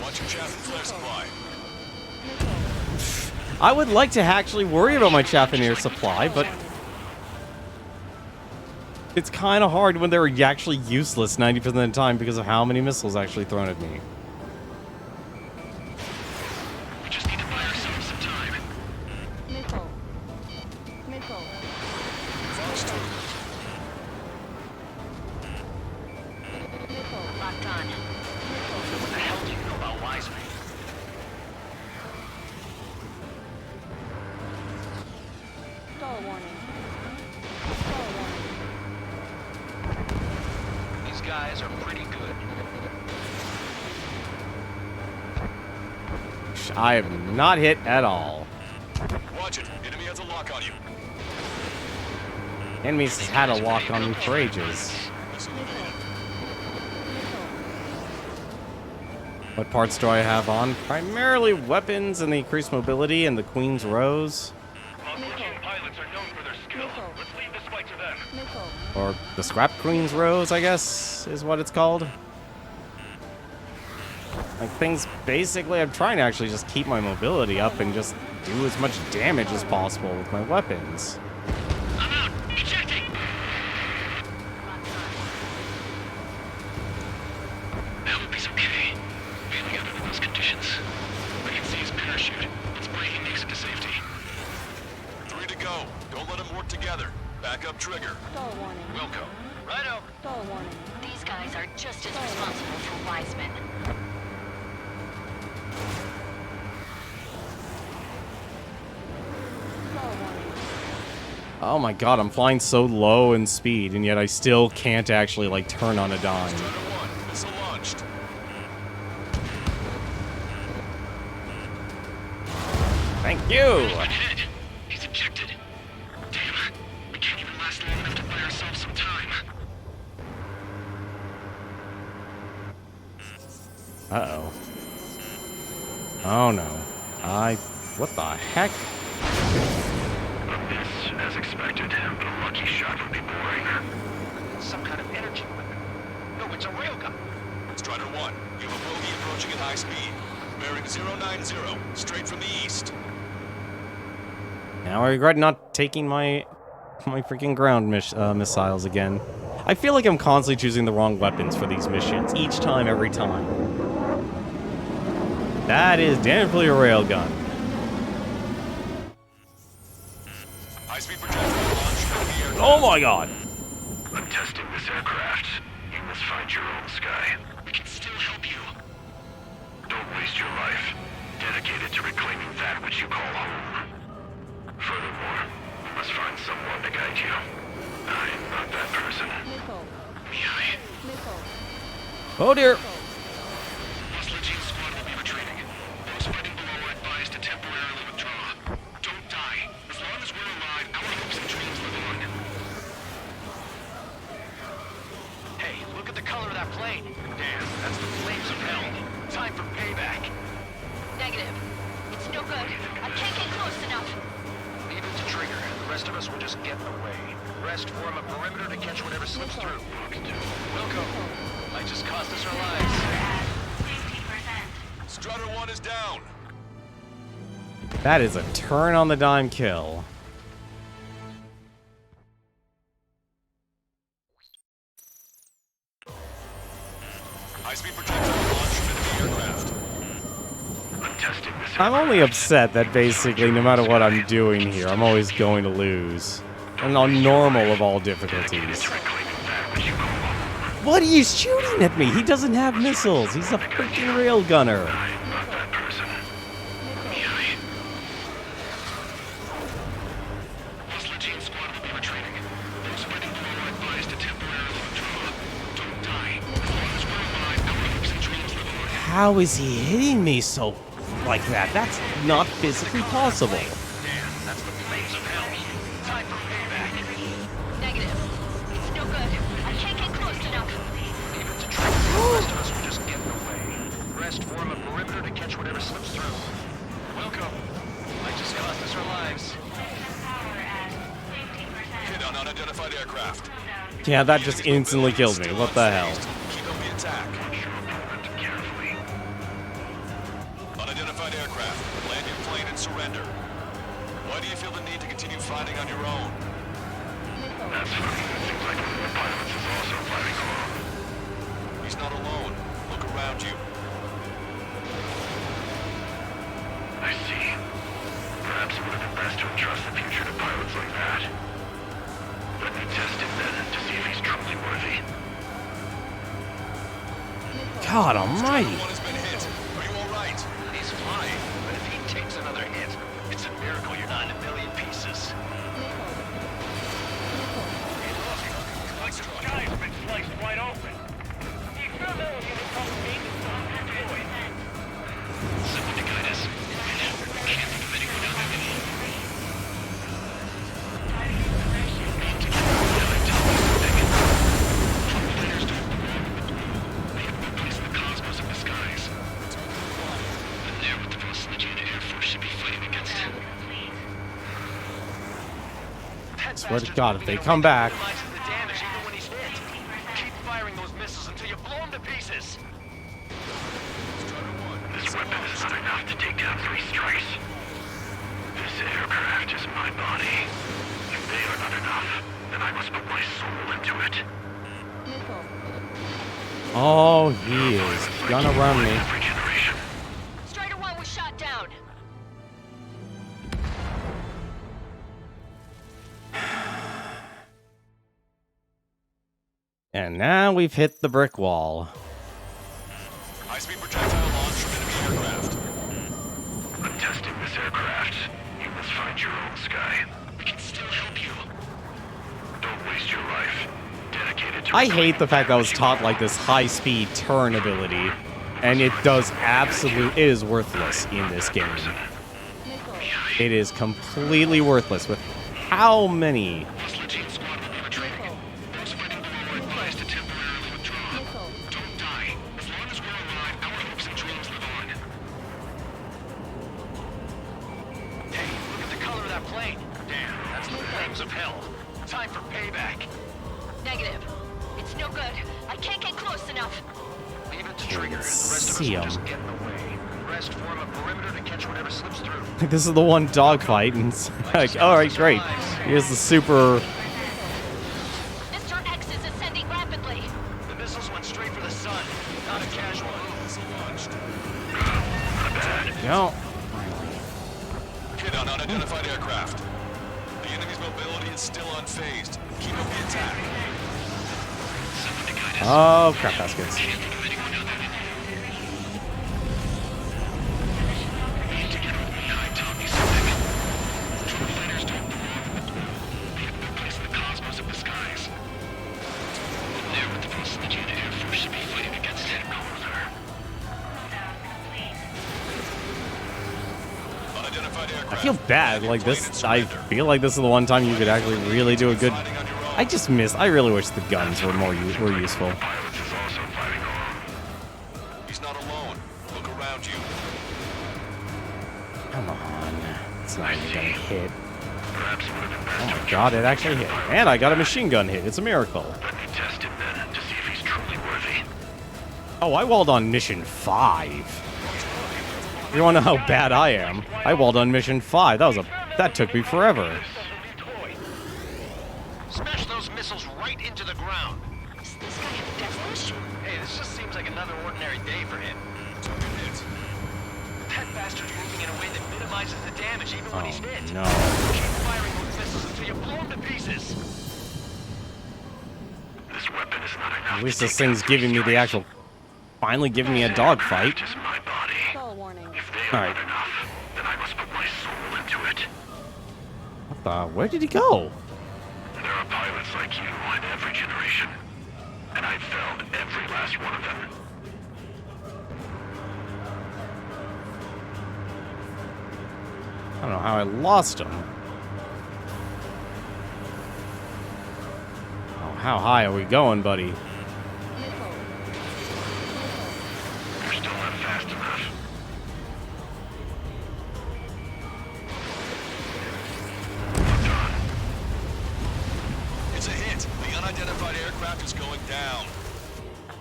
Watch your chaff and flare supply. I would like to actually worry about my chaff and air supply, but it's kind of hard when they're actually useless 90% of the time because of how many missiles actually thrown at me. We just need to buy ourselves some time. Missile. Missile. Locked on. What the hell do you know about Wiseman? Stall warning. Stall warning. These guys are pretty good. I have not hit at all. Watch it. Enemy has a lock on you. Enemies has had a lock on me for ages. What parts do I have on? Primarily weapons and the increased mobility and the Queen's Rose. Malfunction pilots are known for their skill. Let's leave this fight to them. Or the Scrap Queen's Rose, I guess, is what it's called. Like, things, basically, I'm trying to actually just keep my mobility up and just do as much damage as possible with my weapons. I'm out. Ejecting. I hope he's okay. Failing out under those conditions. I can see his parachute. Let's pray he makes it to safety. 3 to go. Don't let them work together. Back up trigger. Stall warning. Wilco. Righto. Stall warning. These guys are just as responsible for Wiseman. Stall warning. Oh my god, I'm flying so low in speed, and yet I still can't actually, like, turn on a dime. Strider 1, missile launched. Thank you! He's ejected. Damn, we can't even last long enough to buy ourselves some time. Uh-oh. Oh no. What the heck? A miss, as expected, but a lucky shot would be boring. Some kind of energy weapon. No, it's a railgun. Strider 1, you have a bogey approaching at high speed. Bearing 090, straight from the east. Now I regret not taking my freaking ground missiles again. I feel like I'm constantly choosing the wrong weapons for these missions, each time, every time. That is definitely a railgun. High-speed projectile launched from the air. Oh my god! I'm testing this aircraft. You must find your own sky. We can still help you. Don't waste your life. Dedicate it to reclaiming that which you call home. Furthermore, you must find someone to guide you. I'm not that person. Missile. Mihai. Missile. Oh dear! Legion squad will be retreating. Those fighting below are advised to temporarily withdraw. Don't die. As long as we're alive, our hopes and dreams live on. Hey, look at the color of that plane. Damn, that's the flames of hell. Time for payback. Negative. It's no good. I can't get close enough. Leave it to Trigger. The rest of us will just get away. Rest form a perimeter to catch whatever slips through. Wilco, might just cost us our lives. Strider 1 is down. That is a turn on the dime kill. High-speed projectile launched from enemy aircraft. I'm testing this. I'm only upset that basically, no matter what I'm doing here, I'm always going to lose. And on normal of all difficulties. What? He's shooting at me! He doesn't have missiles! He's a freaking railgunner! I'm not that person. Mihai. This Legion squad will be retreating. Those fighting below are advised to temporarily withdraw. Don't die. As long as we're alive, our hopes and dreams live on. How is he hitting me so like that? That's not physically possible. Damn, that's the flames of hell. Time for payback. Negative. It's no good. I can't get close enough. Leave it to Trigger. The rest of us will just get away. Rest form a perimeter to catch whatever slips through. Welcome. Might just cost us our lives. Hit on unidentified aircraft. Yeah, that just instantly killed me. What the hell? Keep up the attack. Carefully. Unidentified aircraft. Land your plane and surrender. Why do you feel the need to continue fighting on your own? That's funny. It seems like one of the pilots is also fighting alone. He's not alone. Look around you. I see. Perhaps it would have been best to entrust the future to pilots like that. Let me test him then to see if he's truly worthy. God almighty! One has been hit. Are you all right? He's fine, but if he takes another hit, it's a miracle you're not in a million pieces. Like the sky's been sliced wide open. You sure know if you can come to me to stop that noise? Someone to guide us. I can't think of anyone out there. Swear to God, if they come back. Keep firing those missiles until you blow them to pieces. This weapon is not enough to take down 3 strikes. This aircraft is my body. If they are not enough, then I must put my soul into it. Oh, he is gonna run me. Every generation. Strider 1 was shot down. And now we've hit the brick wall. High-speed projectile launched from enemy aircraft. I'm testing this aircraft. You must find your own sky. We can still help you. Don't waste your life. Dedicated to I hate the fact that I was taught like this high-speed turn ability, and it is worthless in this game. It is completely worthless with how many... Of hell. Time for payback. Negative. It's no good. I can't get close enough. Leave it to Trigger. The rest of us See will 'em. just get in the way. The rest form a perimeter to catch whatever slips through. This is the one dogfight, and it's like, alright, great. Here's the super... Mr. X is ascending rapidly. The missiles went straight for the sun. Not a casual move. Launched. No. Hit on unidentified aircraft. The enemy's mobility is still unfazed. Keep up the attack. Oh, crap baskets. I feel bad, like this, I feel like this is the one time you could actually really do a good... I really wish the guns were were useful. He's not alone. Look around you. Come on. It's not even gonna hit. Oh my god, it actually hit. And I got a machine gun hit. It's a miracle. Let me test him then, to see if he's truly worthy. Oh, I walled on mission 5. You wanna know how bad I am? I walled on mission 5. That took me forever. Smash those missiles right into the ground. Is this guy devilish? Hey, this just seems like another ordinary day for him. That bastard's moving in a way that minimizes the damage even when he's hit. No. Keep firing those missiles until you blow him to pieces. This weapon is not enough. At least this thing's giving me the actual... Finally giving me a dogfight. Stall warning. Alright. Then I must put my soul into it. What the... Where did he go? There are pilots like you in every generation. And I've failed every last one of them. I don't know how I lost him. Oh, how high are we going, buddy? You're still not fast enough. It's a hit. The unidentified aircraft is going down.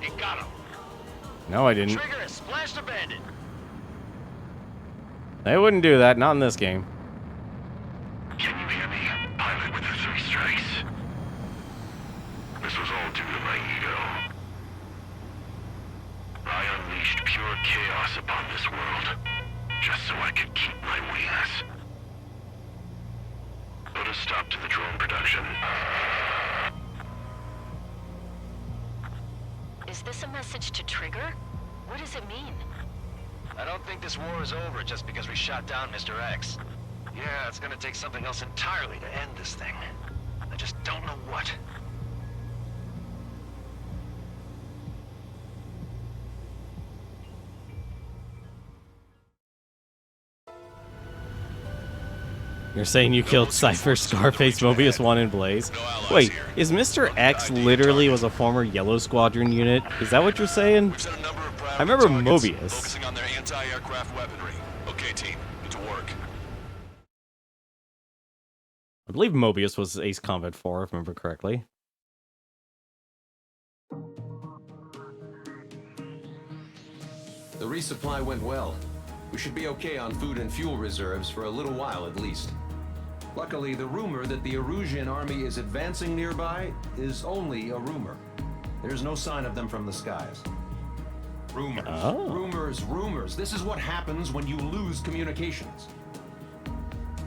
You got him. No, I didn't. Trigger has splashed a bandit. They wouldn't do that, not in this game. Can you hear me? Pilot with the 3 strikes. This was all due to my ego. I unleashed pure chaos upon this world, just so I could keep my wings. Put a stop to the drone production. Is this a message to Trigger? What does it mean? I don't think this war is over just because we shot down Mr. X. Yeah, it's gonna take something else entirely to end this thing. I just don't know what. You're saying you killed Cypher, Scarface, Mobius 1, and Blaze? Wait, is Mr. X literally was a former Yellow Squadron unit? Is that what you're saying? I remember Mobius. Focusing on their anti-aircraft weaponry. Okay, team, get to work. I believe Mobius was Ace Combat 4, if I remember correctly. The resupply went well. We should be okay on food and fuel reserves for a little while at least. Luckily, the rumor that the Erusian army is advancing nearby is only a rumor. There's no sign of them from the skies. Rumors, rumors. This is what happens when you lose communications.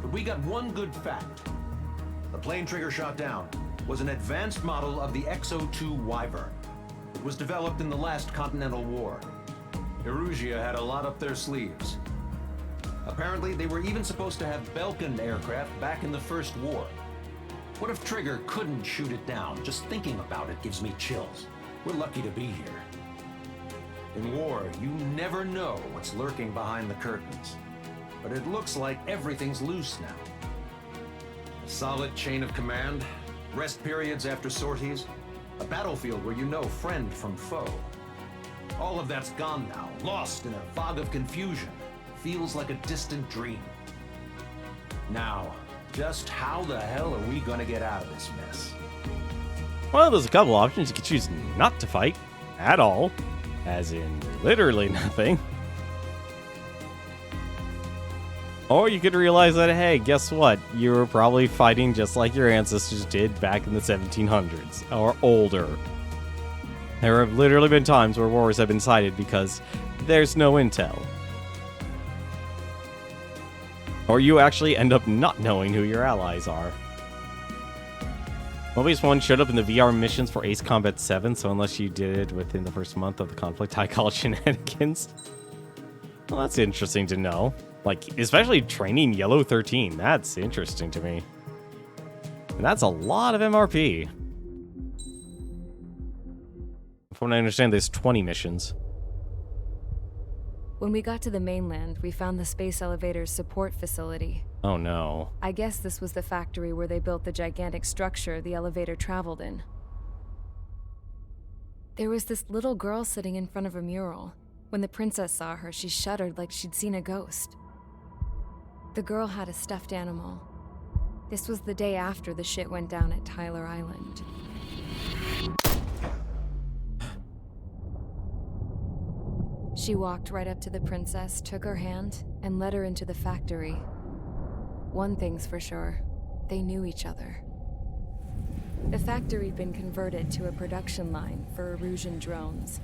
But we got one good fact. The plane Trigger shot down was an advanced model of the XO-2 Wyvern. It was developed in the last Continental War. Erusia had a lot up their sleeves. Apparently, they were even supposed to have Belkin aircraft back in the First War. What if Trigger couldn't shoot it down? Just thinking about it gives me chills. We're lucky to be here. In war, you never know what's lurking behind the curtains. But it looks like everything's loose now. A solid chain of command, rest periods after sorties, a battlefield where you know friend from foe. All of that's gone now, lost in a fog of confusion. Feels like a distant dream. Now, just how the hell are we gonna get out of this mess? Well, there's a couple options. You could choose not to fight at all, as in literally nothing. Or you could realize that, hey, guess what? You were probably fighting just like your ancestors did back in the 1700s, or older. There have literally been times where wars have been cited because there's no intel. Or you actually end up not knowing who your allies are. Mobius 1 showed up in the VR missions for Ace Combat 7, so unless you did it within the first month of the conflict, I call it shenanigans. Well, that's interesting to know. Like, especially training Yellow 13. That's interesting to me. And that's a lot of MRP. From what I understand, there's 20 missions. When we got to the mainland, we found the space elevator's support facility. Oh no. I guess this was the factory where they built the gigantic structure the elevator traveled in. There was this little girl sitting in front of a mural. When the princess saw her, she shuddered like she'd seen a ghost. The girl had a stuffed animal. This was the day after the shit went down at Tyler Island. She walked right up to the princess, took her hand, and led her into the factory. One thing's for sure, they knew each other. The factory had been converted to a production line for Erusian drones.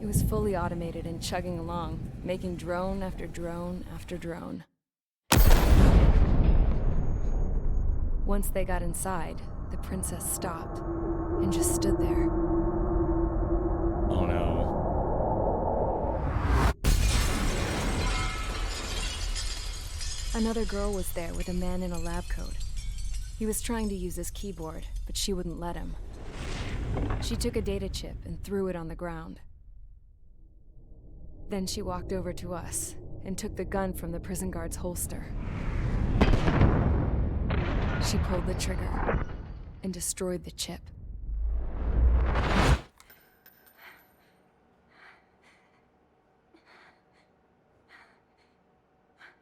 It was fully automated and chugging along, making drone after drone after drone. Once they got inside, the princess stopped and just stood there. Oh no. Another girl was there with a man in a lab coat. He was trying to use his keyboard, but she wouldn't let him. She took a data chip and threw it on the ground. Then she walked over to us and took the gun from the prison guard's holster. She pulled the trigger and destroyed the chip.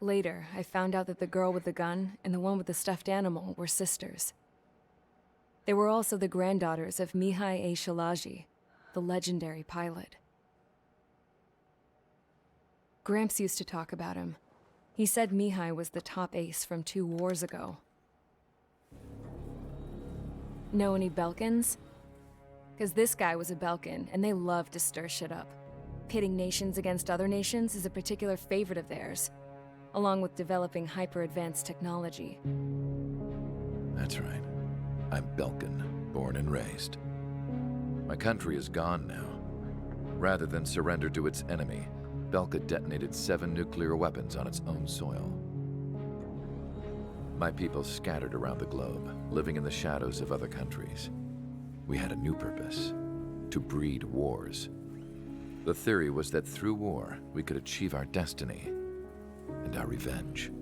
Later, I found out that the girl with the gun and the one with the stuffed animal were sisters. They were also the granddaughters of Mihai A. Shalaji, the legendary pilot. Gramps used to talk about him. He said Mihai was the top ace from 2 wars ago. Know any Belkans? Because this guy was a Belkan, and they love to stir shit up. Pitting nations against other nations is a particular favorite of theirs, along with developing hyper-advanced technology. That's right. I'm Belkan, born and raised. My country is gone now. Rather than surrender to its enemy, Belka detonated 7 nuclear weapons on its own soil. My people scattered around the globe, living in the shadows of other countries. We had a new purpose: to breed wars. The theory was that through war, we could achieve our destiny and our revenge.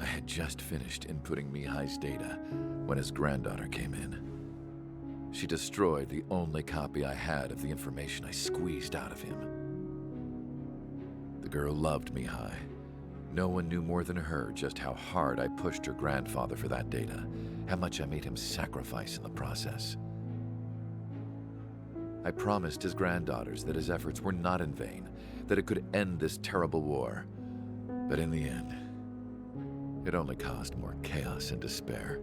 I had just finished inputting Mihai's data when his granddaughter came in. She destroyed the only copy I had of the information I squeezed out of him. The girl loved Mihai. No one knew more than her just how hard I pushed her grandfather for that data, how much I made him sacrifice in the process. I promised his granddaughters that his efforts were not in vain, that it could end this terrible war. But in the end, it only caused more chaos and despair.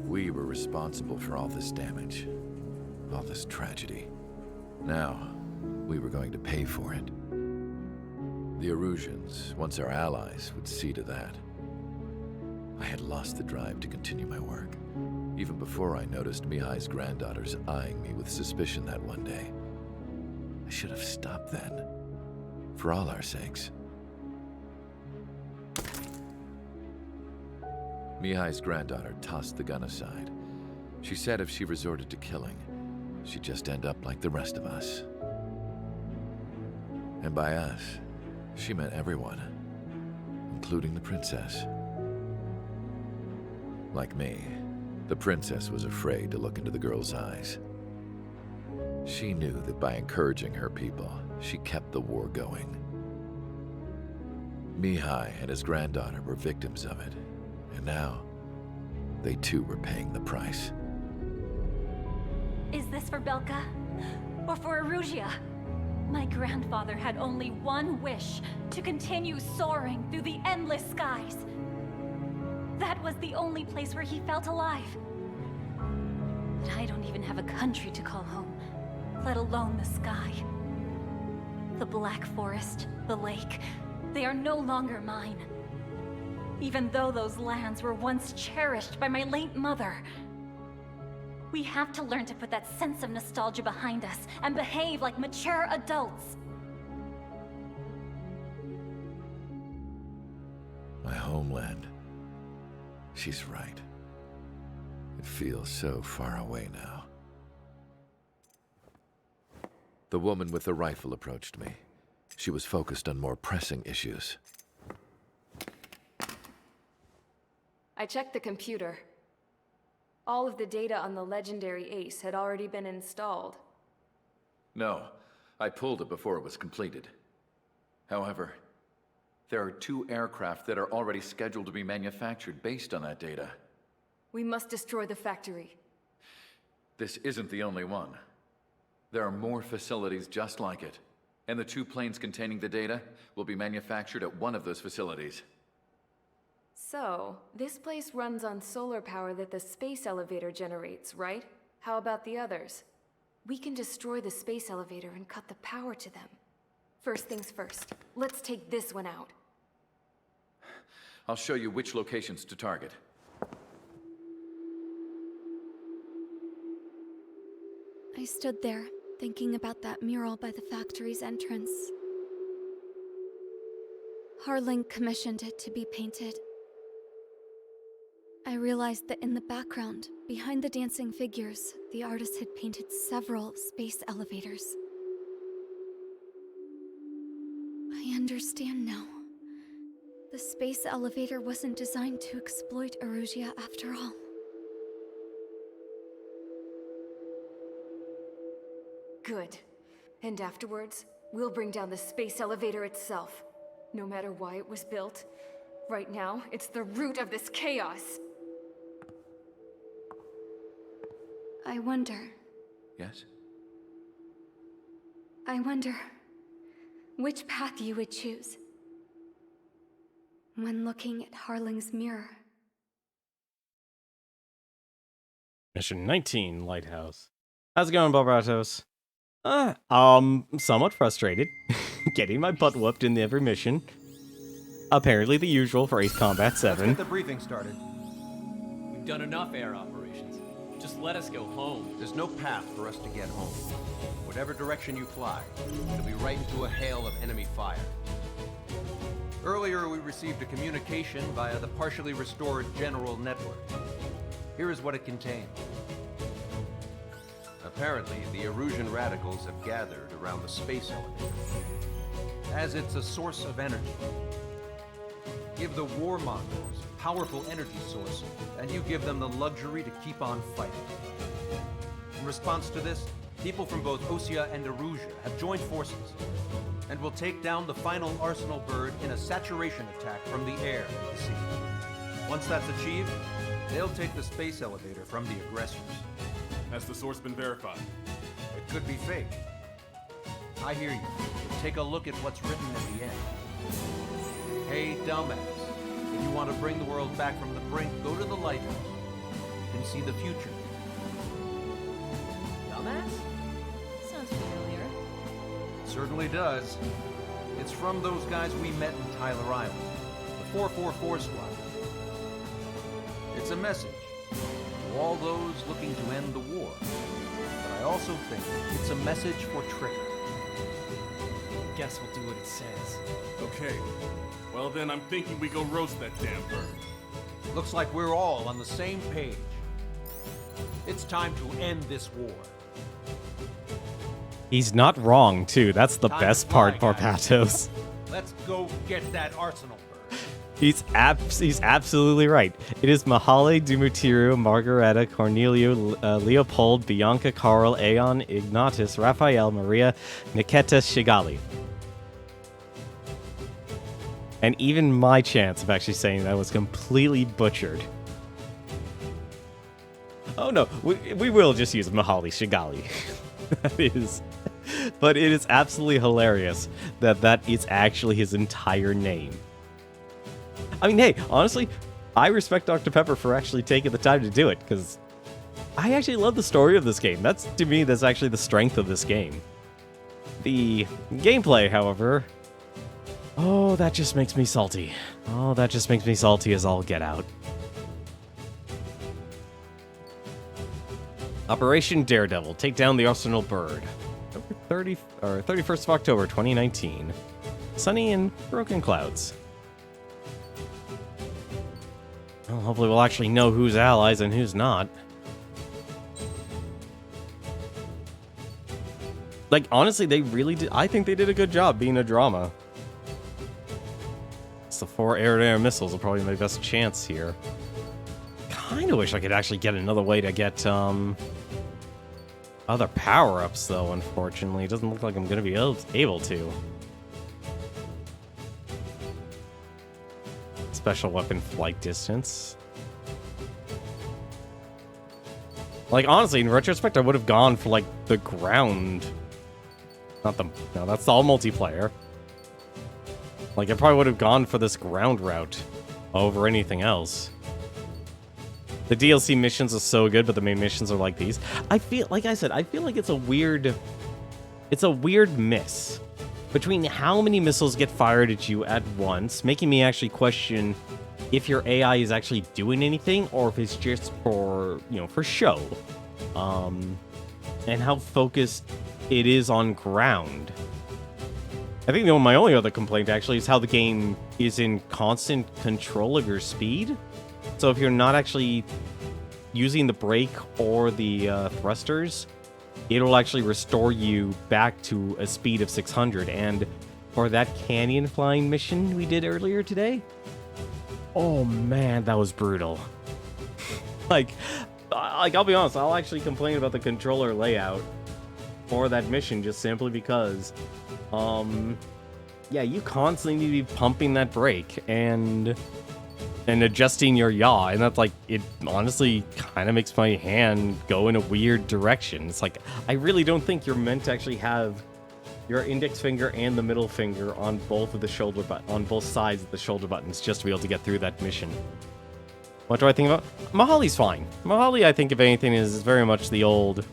We were responsible for all this damage, all this tragedy. Now, we were going to pay for it. The Erusians, once our allies, would see to that. I had lost the drive to continue my work, even before I noticed Mihai's granddaughters eyeing me with suspicion that one day. I should have stopped then, for all our sakes. Mihai's granddaughter tossed the gun aside. She said if she resorted to killing, she'd just end up like the rest of us. And by us, she meant everyone, including the princess. Like me, the princess was afraid to look into the girl's eyes. She knew that by encouraging her people, she kept the war going. Mihai and his granddaughter were victims of it, and now, they too were paying the price. Is this for Belka? Or for Erusea? My grandfather had only one wish, to continue soaring through the endless skies. That was the only place where he felt alive. But I don't even have a country to call home, let alone the sky. The Black Forest, the lake, they are no longer mine. Even though those lands were once cherished by my late mother. We have to learn to put that sense of nostalgia behind us and behave like mature adults. My homeland. She's right. It feels so far away now. The woman with the rifle approached me. She was focused on more pressing issues. I checked the computer. All of the data on the legendary Ace had already been installed. No, I pulled it before it was completed. However, there are 2 aircraft that are already scheduled to be manufactured based on that data. We must destroy the factory. This isn't the only one. There are more facilities just like it, and the 2 planes containing the data will be manufactured at one of those facilities. So, this place runs on solar power that the space elevator generates, right? How about the others? We can destroy the space elevator and cut the power to them. First things first, let's take this one out. I'll show you which locations to target. I stood there, thinking about that mural by the factory's entrance. Harling commissioned it to be painted. I realized that in the background, behind the dancing figures, the artist had painted several space elevators. I understand now. The space elevator wasn't designed to exploit Erusea after all. Good. And afterwards, we'll bring down the space elevator itself. No matter why it was built, right now, it's the root of this chaos. I wonder. Yes? I wonder which path you would choose when looking at Harling's mirror. Mission 19, Lighthouse. How's it going, Barbatos? Somewhat frustrated. Getting my butt whooped in every mission. Apparently the usual for Ace Combat 7. Let's get the briefing started. We've done enough air operations. Just let us go home. There's no path for us to get home. Whatever direction you fly, it'll be right into a hail of enemy fire. Earlier, we received a communication via the partially restored general network. Here is what it contained. Apparently, the Erusian radicals have gathered around the space elevator, as it's a source of energy. Give the warmongers a powerful energy source, and you give them the luxury to keep on fighting. In response to this, people from both Osea and Erusea have joined forces, and will take down the final Arsenal bird in a saturation attack from the air and the sea. Once that's achieved, they'll take the space elevator from the aggressors. Has the source been verified? It could be fake. I hear you. Take a look at what's written at the end. Hey, dumbass. If you want to bring the world back from the brink, go to the lighthouse. You can see the future. Dumbass? Sounds familiar. It certainly does. It's from those guys we met in Tyler Island. The 444 squad. It's a message to all those looking to end the war. But I also think it's a message for Trigger. Guess we'll do what it says. Okay. Well then, I'm thinking we go roast that damn bird. Looks like we're all on the same page. It's time to end this war. He's not wrong, too. That's the Time best to fly, part, Barbatos. Let's go get that arsenal bird. He's absolutely right. It is Mahale, Dumitru, Margareta, Cornelio, Leopold, Bianca, Carl, Aeon, Ignatius, Raphael, Maria, Niketa, Shigali. And even my chance of actually saying that was completely butchered. Oh no, we will just use Mahale Shigali. That is... But it is absolutely hilarious that is actually his entire name. I mean, hey, honestly, I respect Dr. Pepper for actually taking the time to do it, because I actually love the story of this game. To me, that's actually the strength of this game. The gameplay, however... Oh, that just makes me salty. Oh, that just makes me salty as all get out. Operation Daredevil. Take down the Arsenal Bird. 31st of October, 2019. Sunny and broken clouds. Well, hopefully we'll actually know who's allies and who's not. Like, honestly, they really did. I think they did a good job being a drama. It's the 4 air-to-air missiles are probably my best chance here. Kind of wish I could actually get another way to get, other power-ups, though, unfortunately. It doesn't look like I'm going to be able to. Special weapon flight distance. Like, honestly, in retrospect, I would have gone for, like, the ground. No, that's all multiplayer. Like, I probably would have gone for this ground route over anything else. The DLC missions are so good, but the main missions are like these. I feel like it's a weird miss between how many missiles get fired at you at once, making me actually question if your AI is actually doing anything or if it's just for show. And how focused it is on ground. I think my only other complaint actually is how the game is in constant control of your speed. So if you're not actually using the brake or the thrusters, it'll actually restore you back to a speed of 600. And for that canyon flying mission we did earlier today, oh man, that was brutal. like I'll be honest, I'll actually complain about the controller layout for that mission just simply because, yeah, you constantly need to be pumping that brake and adjusting your yaw, and that's like, it honestly kind of makes my hand go in a weird direction. It's like, I really don't think you're meant to actually have your index finger and the middle finger on both of the shoulder on both sides of the shoulder buttons just to be able to get through that mission. What do I think about? Mahale's fine. Mahale, I think, if anything, is very much the old...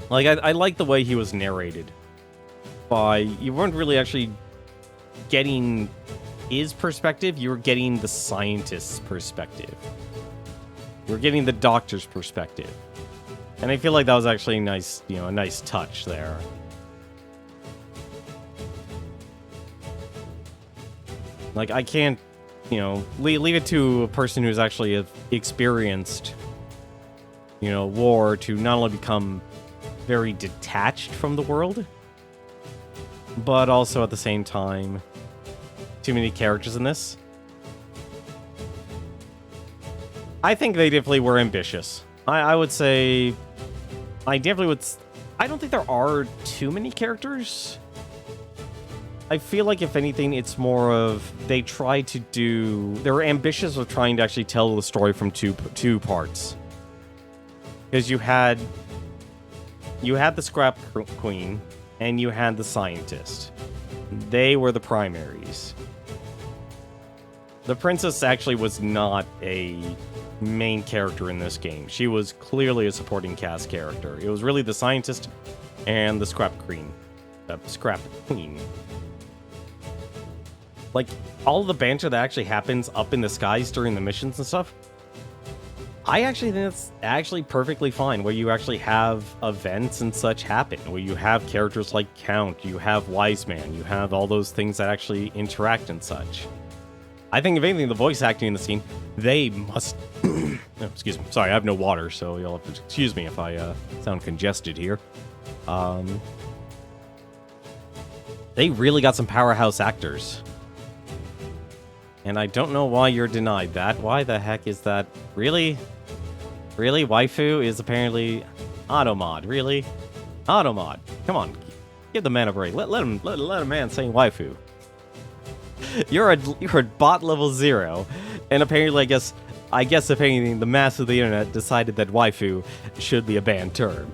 Like, I like the way he was narrated. You weren't really actually getting his perspective, you were getting the scientist's perspective. You were getting the doctor's perspective. And I feel like that was actually a nice touch there. Like, I can't, leave it to a person who's actually experienced, war to not only become very detached from the world, but also at the same time, too many characters in this. I think they definitely were ambitious. I would say, I don't think there are too many characters. I feel like, if anything, it's more of they were ambitious of trying to actually tell the story from two parts. Because you had the Scrap Queen and you had the Scientist. They were the primaries. The Princess actually was not a main character in this game. She was clearly a supporting cast character. It was really the Scientist and the Scrap Queen. Like, all the banter that actually happens up in the skies during the missions and stuff, I actually think that's actually perfectly fine, where you actually have events and such happen, where you have characters like Count, you have Wise Man, you have all those things that actually interact and such. I think if anything, the voice acting in the scene, they must... oh, excuse me. Sorry, I have no water, so you'll have to excuse me if I sound congested here. They really got some powerhouse actors. And I don't know why you're denied that. Why the heck is that? Really? Really? Waifu is apparently Automod. Really? Automod. Come on. Give the man a break. Let a man say waifu. You're at bot level 0, and apparently I guess if anything, the mass of the internet decided that waifu should be a banned term.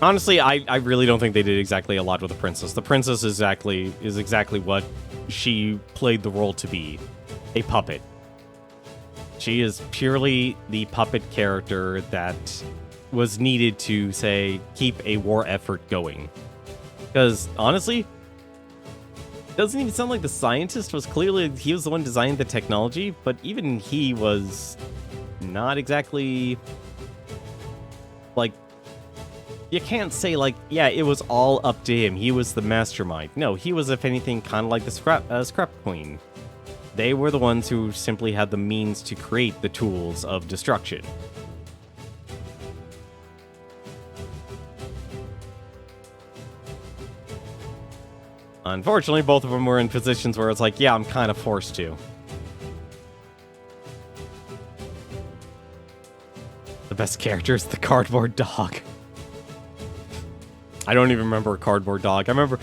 Honestly, I really don't think they did exactly a lot with the princess. The princess is exactly what she played the role to be, a puppet. She is purely the puppet character that was needed to, say, keep a war effort going. Because, honestly, doesn't even sound like the scientist was clearly... He was the one designing the technology, but even he was not exactly... Like, you can't say, like, yeah, it was all up to him. He was the mastermind. No, he was, if anything, kind of like the scrap queen. They were the ones who simply had the means to create the tools of destruction. Unfortunately, both of them were in positions where it's like, yeah, I'm kind of forced to. The best character is the cardboard dog. I don't even remember a cardboard dog. I remember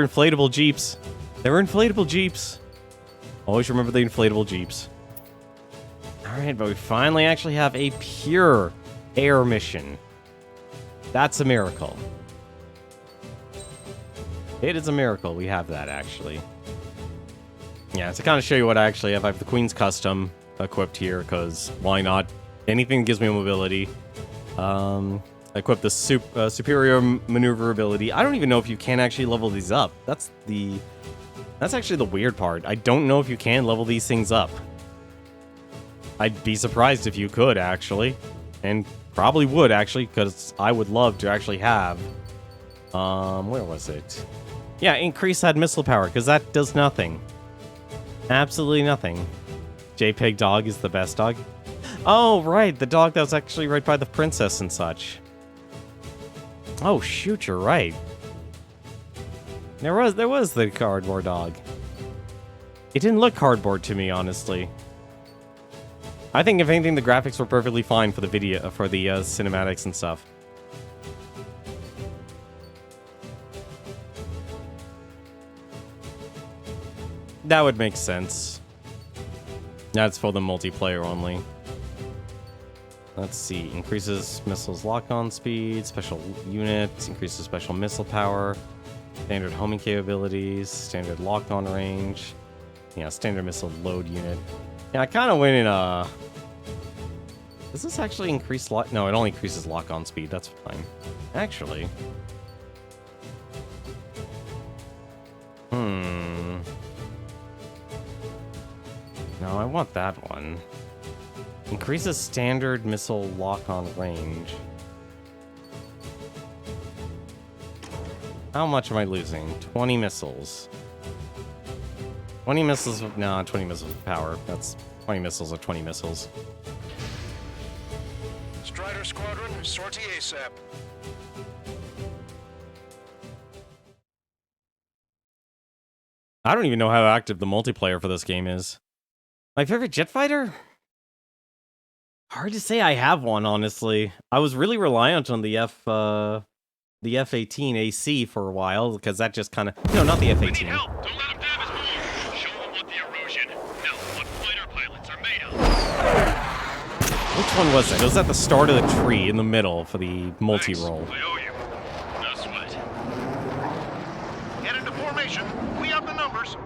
inflatable Jeeps. They were inflatable Jeeps. Always remember the inflatable Jeeps. Alright, but we finally actually have a pure air mission. That's a miracle. It is a miracle we have that, actually. Yeah, to kind of show you what I actually have, I have the Queen's Custom equipped here, because why not? Anything that gives me mobility. I equip the superior maneuverability. I don't even know if you can actually level these up. That's actually the weird part. I don't know if you can level these things up. I'd be surprised if you could, actually. And probably would, actually, because I would love to actually have... where was it? Yeah, increase that missile power, because that does nothing. Absolutely nothing. JPEG dog is the best dog. Oh, right, the dog that was actually right by the princess and such. Oh, shoot, you're right. There was the cardboard dog. It didn't look cardboard to me, honestly. I think, if anything, the graphics were perfectly fine for the video, for the cinematics and stuff. That would make sense. That's for the multiplayer only. Let's see. Increases missiles lock-on speed, special units, increases special missile power, standard homing capabilities, standard lock-on range. Yeah, standard missile load unit. Yeah, I kind of went in Does this actually increase lock? No, it only increases lock-on speed. That's fine. Actually. No, I want that one. Increases standard missile lock-on range. How much am I losing? 20 missiles. 20 missiles of... No, 20 missiles of power. That's 20 missiles of 20 missiles. Strider Squadron, sortie ASAP. I don't even know how active the multiplayer for this game is. My favorite jet fighter? Hard to say I have one, honestly. I was really reliant on the F-18 AC for a while, because that just kind of... No, not the F-18. Don't let him dab his moves. Show him what the erosion, no, what fighter pilots are made of. Which one was it? It was at the start of the tree, in the middle, for the multi-roll. I owe you. No sweat. Get into formation. We have the numbers.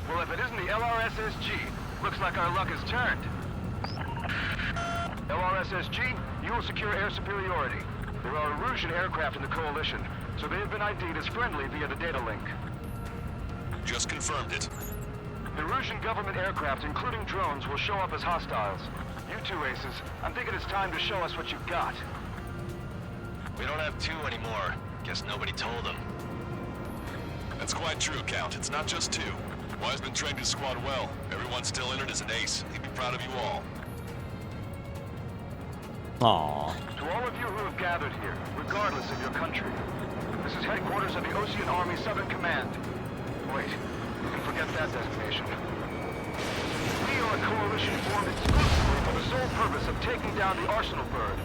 Well, if it isn't the LRSSG, looks like our luck has turned. LRSSG, you will secure air superiority. There are Erusian aircraft in the Coalition, so they have been ID'd as friendly via the data link. Just confirmed it. Erusian government aircraft, including drones, will show up as hostiles. You two aces, I'm thinking it's time to show us what you've got. We don't have two anymore. Guess nobody told them. That's quite true, Count. It's not just two. Wiseman trained his squad well. Everyone still in it is an ace. He'd be proud of you all. Aww. To all of you who have gathered here, regardless of your country, this is headquarters of the Ocean Army Southern Command. Wait, you can forget that designation. We are a coalition formed exclusively for the sole purpose of taking down the Arsenal Bird.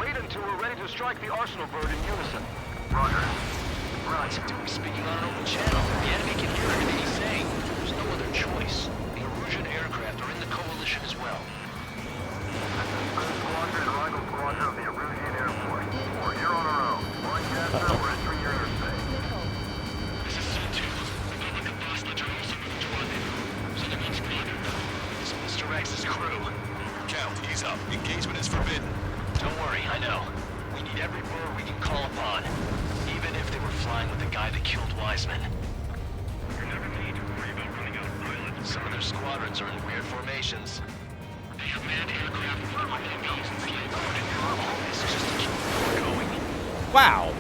Wait until we're ready to strike the Arsenal Bird in unison. Roger. Right, we're speaking on an open channel. The enemy can hear everything he's saying. There's no other choice. The Erusian aircraft are in the coalition as well. This is First Squadron and Rival Squadron of the Erusian Air Force. We're here on our own. Broadcaster, we're entering your airspace. This is Zone 2. Republic of Bosnia Jerusalem moved to London. Southern Squadron. This is Mr. X's crew. Count, ease up. Engagement is forbidden. Don't worry, I know. We need every bird we can call upon. Even if they were flying with the guy that killed Wiseman. Some of their squadrons are in weird formations. They have manned aircraft with UAVs and flying coordinates. This is just to keep the war going. Wow.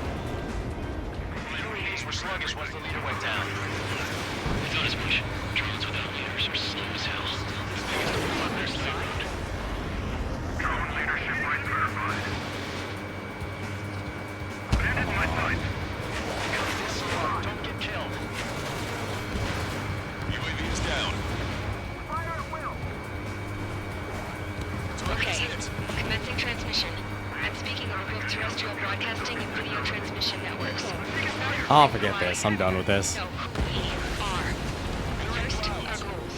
The UAVs were sluggish once the leader went down. I thought as much. Drones without leaders are slow as hell. The biggest war on their side. Drone leadership right verified. Bandit in my sights. Don't get killed. UAV is down. Fire at will. Okay, commencing transmission. I'm speaking over both terrestrial broadcasting and video transmission networks. I'll forget this. I'm done with this. Know who we are. First, our goals.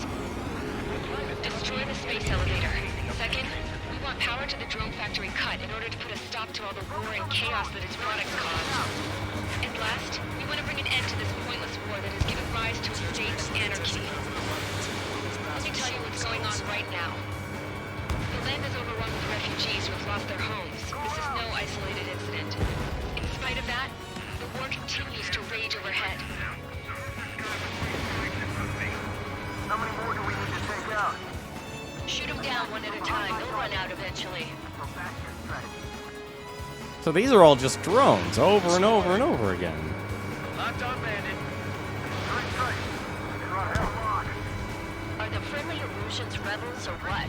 Destroy the space elevator. Second, we want power to the drone factory cut in order to put a stop to all the war and chaos that its products caused. And last, we want to bring an end to this pointless war that has given rise to a state of anarchy. Let me tell you what's going on right now. The land is overrun with refugees who have lost their homes. This is no isolated incident. In spite of that, the war continues to rage overhead. How many more do we need to take out? Shoot them down one at a time. They'll run out eventually. So back your strategy. So these are all just drones over and over and over again. Locked on, Bandit. Strike, strike. You're on hell lock. Are the friendly Erusians rebels or what?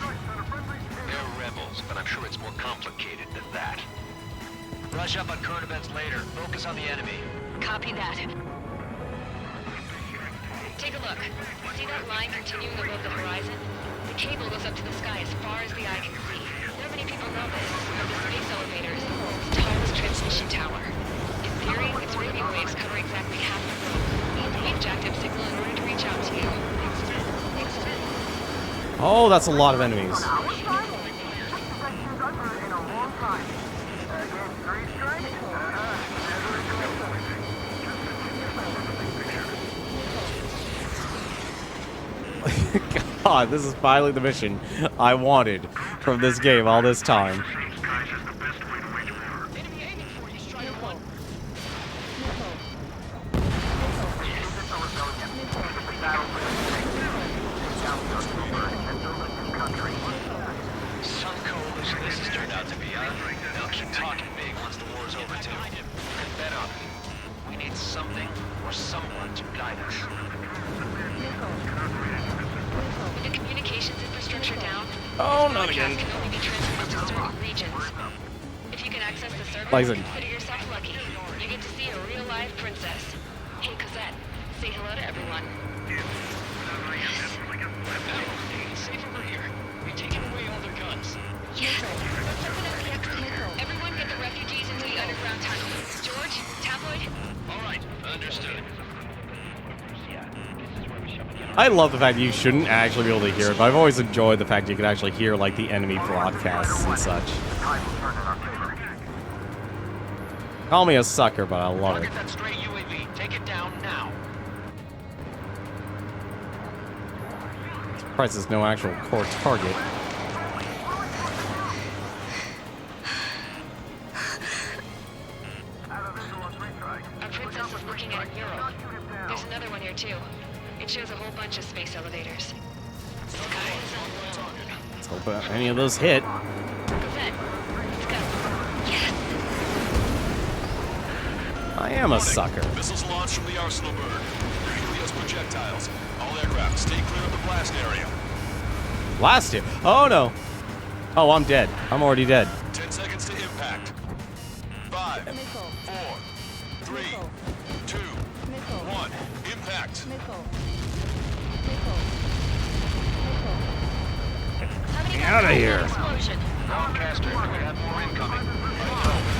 They're rebels, but I'm sure it's more complicated than that. Brush up on current events later. Focus on the enemy. Copy that. Take a look. See that line continuing above the horizon? The cable goes up to the sky as far as the eye can see. Not many people know this, but the space elevator is the world's tallest transmission tower. In theory, its radio waves cover exactly half the globe. We've jacked up signal in order to reach out to you. Oh, that's a lot of enemies. God, this is finally the mission I wanted from this game all this time. Some coalition this has turned out to be, huh? They'll keep talking big once the war's over, too. And bet on me. We need something or someone to guide us. With the communications infrastructure down, Oh, not again. can only be transmitted to certain regions. If you can access the server, Like I said. consider yourself lucky. You get to see a real live princess. Hey, Cosette, say hello to everyone. Safe over here. We're taking away all their guns. Yes. Let's open up the exit. Everyone get the refugees into the underground tunnel. George, Tabloid. All right, understood. I love the fact you shouldn't actually be able to hear it, but I've always enjoyed the fact you can actually hear, like, the enemy broadcasts and such. Call me a sucker, but I love it. Target that stray UAV. Take it down now. Surprised there's no actual core target. Our princess is looking at a mural. There's another one here, too. It shows a whole bunch of space elevators. Sky is alone. Let's hope any of those hit. Cosette, let's go. Yes! I am a sucker. Missiles launched from the Arsenal bird. Helios projectiles. All aircraft, stay clear of the blast area. Blast it. Oh no. Oh, I'm dead. I'm already dead. 10 seconds to impact. 5, 4, 3, 2, 1. Impact. Get out of here. Explosion. Lancaster, we have more incoming.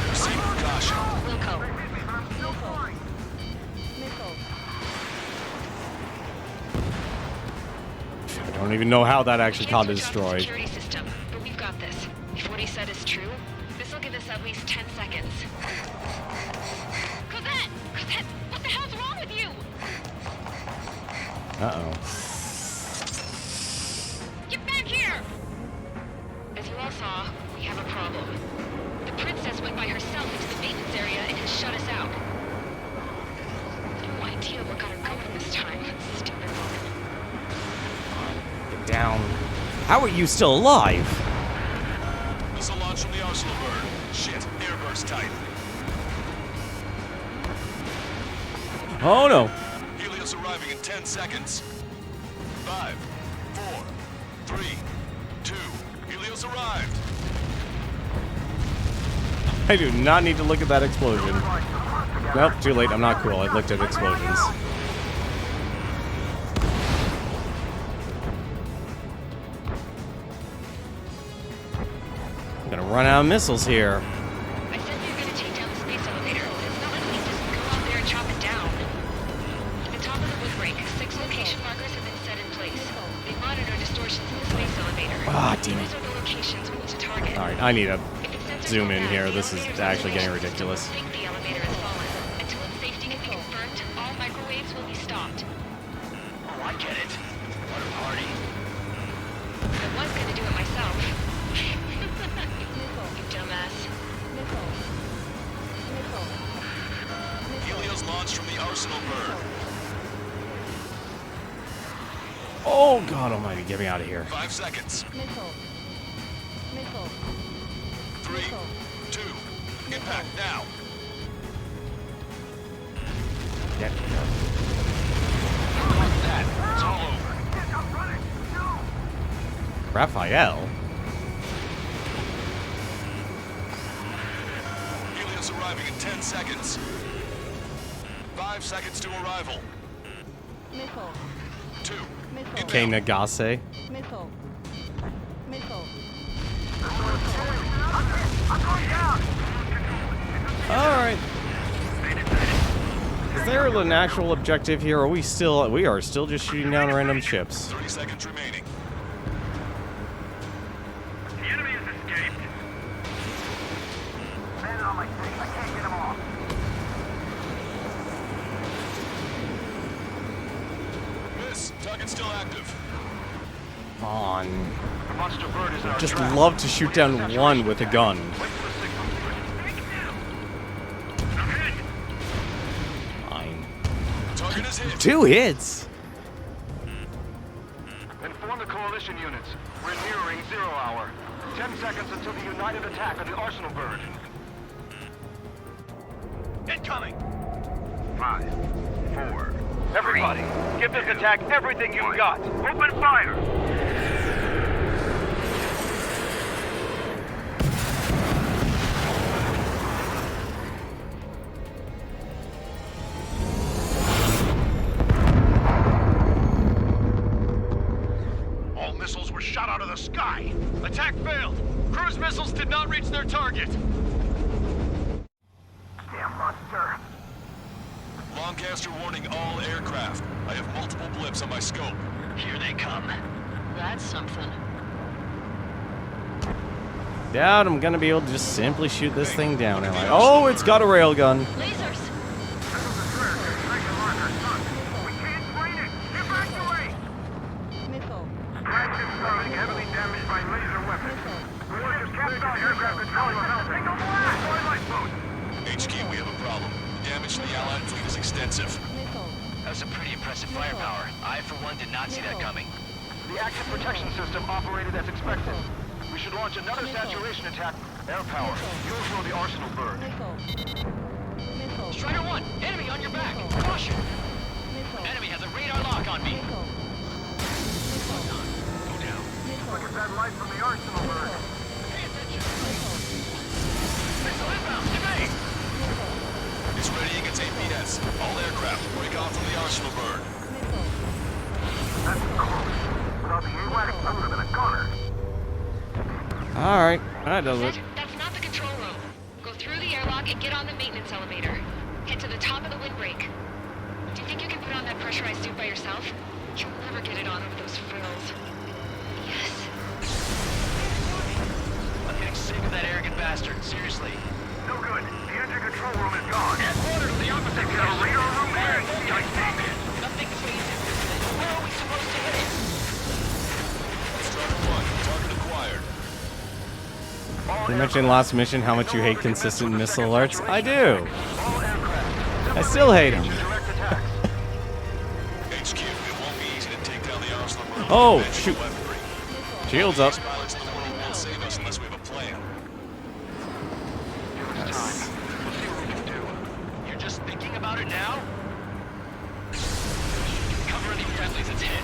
Proceed with caution. Wilco. I don't even know how that actually got destroyed. Security system, but we've got this. If what he said is true, this will give us at least 10 seconds. Cosette! Cosette, what the hell's wrong with you? Uh-oh. Get back here! As you all saw, we have a problem. The princess went by herself into the maintenance area and has shut us out. No idea what got her going this time. Stupid woman. Get down. How are you still alive? Missile launch from the Arsenal bird. Shit, airburst tight. Oh no. Helios arriving in 10 seconds. 5, 4, 3, 2. Helios arrived. I do not need to look at that explosion. Nope, too late. I'm not cool. I looked at explosions. I'm gonna run out of missiles here. I said we were going to take down the space elevator. It's not like we can just go out there and chop it down. At the top of the wood break, 6 location markers have been set in place. They monitor distortions in the space elevator. Ah, damn it. These are the locations we need to target. Alright, I need to zoom in here. This is actually getting ridiculous. Think the elevator has fallen. Until its safety can be confirmed, all microwaves will be stopped. Oh, I get it. What a party. I was going to do it myself. You dumbass. Helios launched from the Arsenal bird. Oh god almighty, get me out of here. 5 seconds. 3, 2. Impact now. Get Like that. It's all over. Raphael? Helios arriving in 10 seconds. 5 seconds to arrival. 2. Okay, Nagase. Alright. Is there an actual objective here, or we are still just shooting down random ships? 30 seconds remaining. The enemy has escaped. Man on my feet. I can't get him off. Miss, target still active. Come on. The monster bird is in our Just trap. love to shoot down one with a gun. Fine. Target is hit. 2 hits! Inform the coalition units. We're nearing 0 hour. 10 seconds until the united attack on the Arsenal bird. Incoming! 5, 4. Everybody, give this attack everything you've got. Open fire! All missiles were shot out of the sky. Attack failed. Cruise missiles did not reach their target. Damn monster. Lancaster warning all aircraft. I have multiple blips on my scope. Here they come. That's something. Doubt I'm gonna be able to just simply shoot this thing down, am I? Oh, it's got a railgun. Lasers! Flagship starting heavily damaged by laser weapons. Warriors captured aircraft controlling the mountain. Signal blast! Twilight boat! HQ, we have a problem. Damage to the Allied fleet is extensive. That's a pretty impressive firepower. I, for one, did not see that coming. The active protection system operated as expected. We should launch another saturation attack. Air power. You'll throw the Arsenal bird. Strider 1, enemy on your back. Caution. Enemy has a radar lock on me. Go down. Look at that light from the arsenal bird. Pay attention. Missile inbound to me. It's readying its APS. All aircraft, break off from the arsenal bird. That's close. Without the AWACS, I would have been a goner. Alright, that does it. That's not the control room. Go through the airlock and get on the maintenance elevator. Head to the top of the windbreak. Do you think you can put on that pressurized suit by yourself? You'll never get it on with those frills. Yes. I'm getting sick of that arrogant bastard. Seriously. No good. The engine control room is gone. Order to the opposite Get a radar room there and see I think it. Nothing phases this thing. Where are we supposed to hit it? Strider 1, target acquired. You mentioned last mission how much you hate consistent missile alerts. I do. I still hate them. HQ, it won't be easy to take down the arsenal bird. Oh, shoot. Shields up. Pilots in the world won't save us unless we have a plan. Yes. We'll see what we can do. You're just thinking about it now? Cover any friendlies it's hit.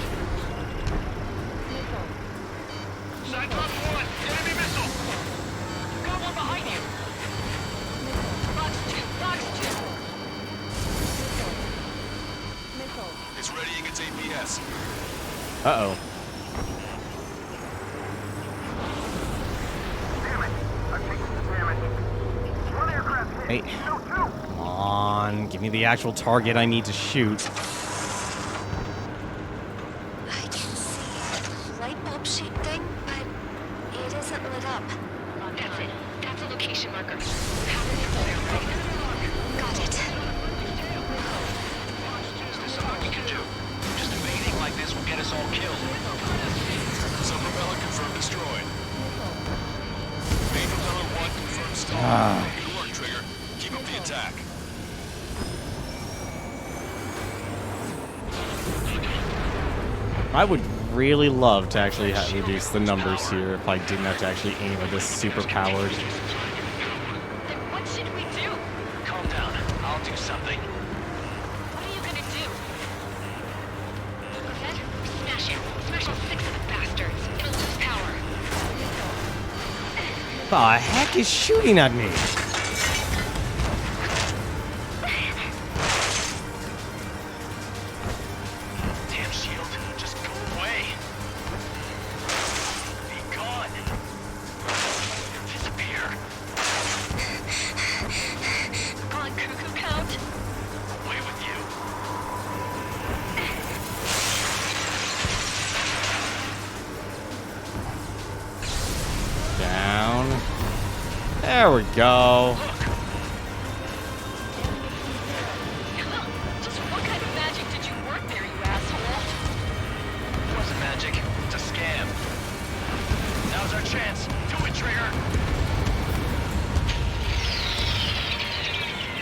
Cyclops 1, enemy missile! Got one behind you! Box 2, box 2! It's readying its APS. Uh-oh. Damn it. I've taken the damage. One aircraft hit. Hey. No, two. Come on, give me the actual target I need to shoot. I can see a light bulb shaped thing, but it isn't lit up. That's it. That's a location marker. Power supply, right? Got it. This is all we can do. Just evading like this will get us all killed. Sub-propeller confirmed destroyed. Main propeller 1 confirmed stalled. Good work, Trigger. Keep up the attack. I would really love to actually reduce the numbers here if I didn't have to actually aim at this super powered. Then what should we do? Calm down. I'll do something. What are you gonna do? Zed, smash it. Smash all 6 of the bastards. It'll lose power. The heck is shooting at me? Damn shield. Just go away. Be gone. Disappear. On cuckoo count. Away with you. Down. There we go. Just what kind of magic did you work there, you asshole? It wasn't magic. It's a scam. Now's our chance. Do it, Trigger.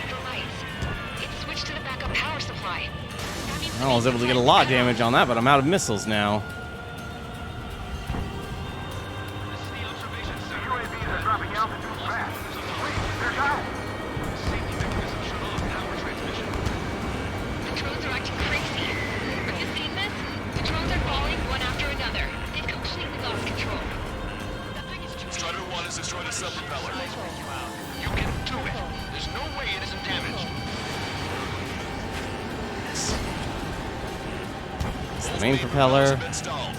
The lights. It switched to the backup power supply. That means I was able to get a lot of damage on that, but I'm out of missiles now. UAVs are dropping altitude fast. Please, they're down. The drones are acting crazy. Have you seen this? The drones are falling one after another. They've completely lost control. That thing is too Strider 1 has destroyed a sub-propeller. You can do it. There's no way it isn't damaged. It's the main propeller. Been stalled.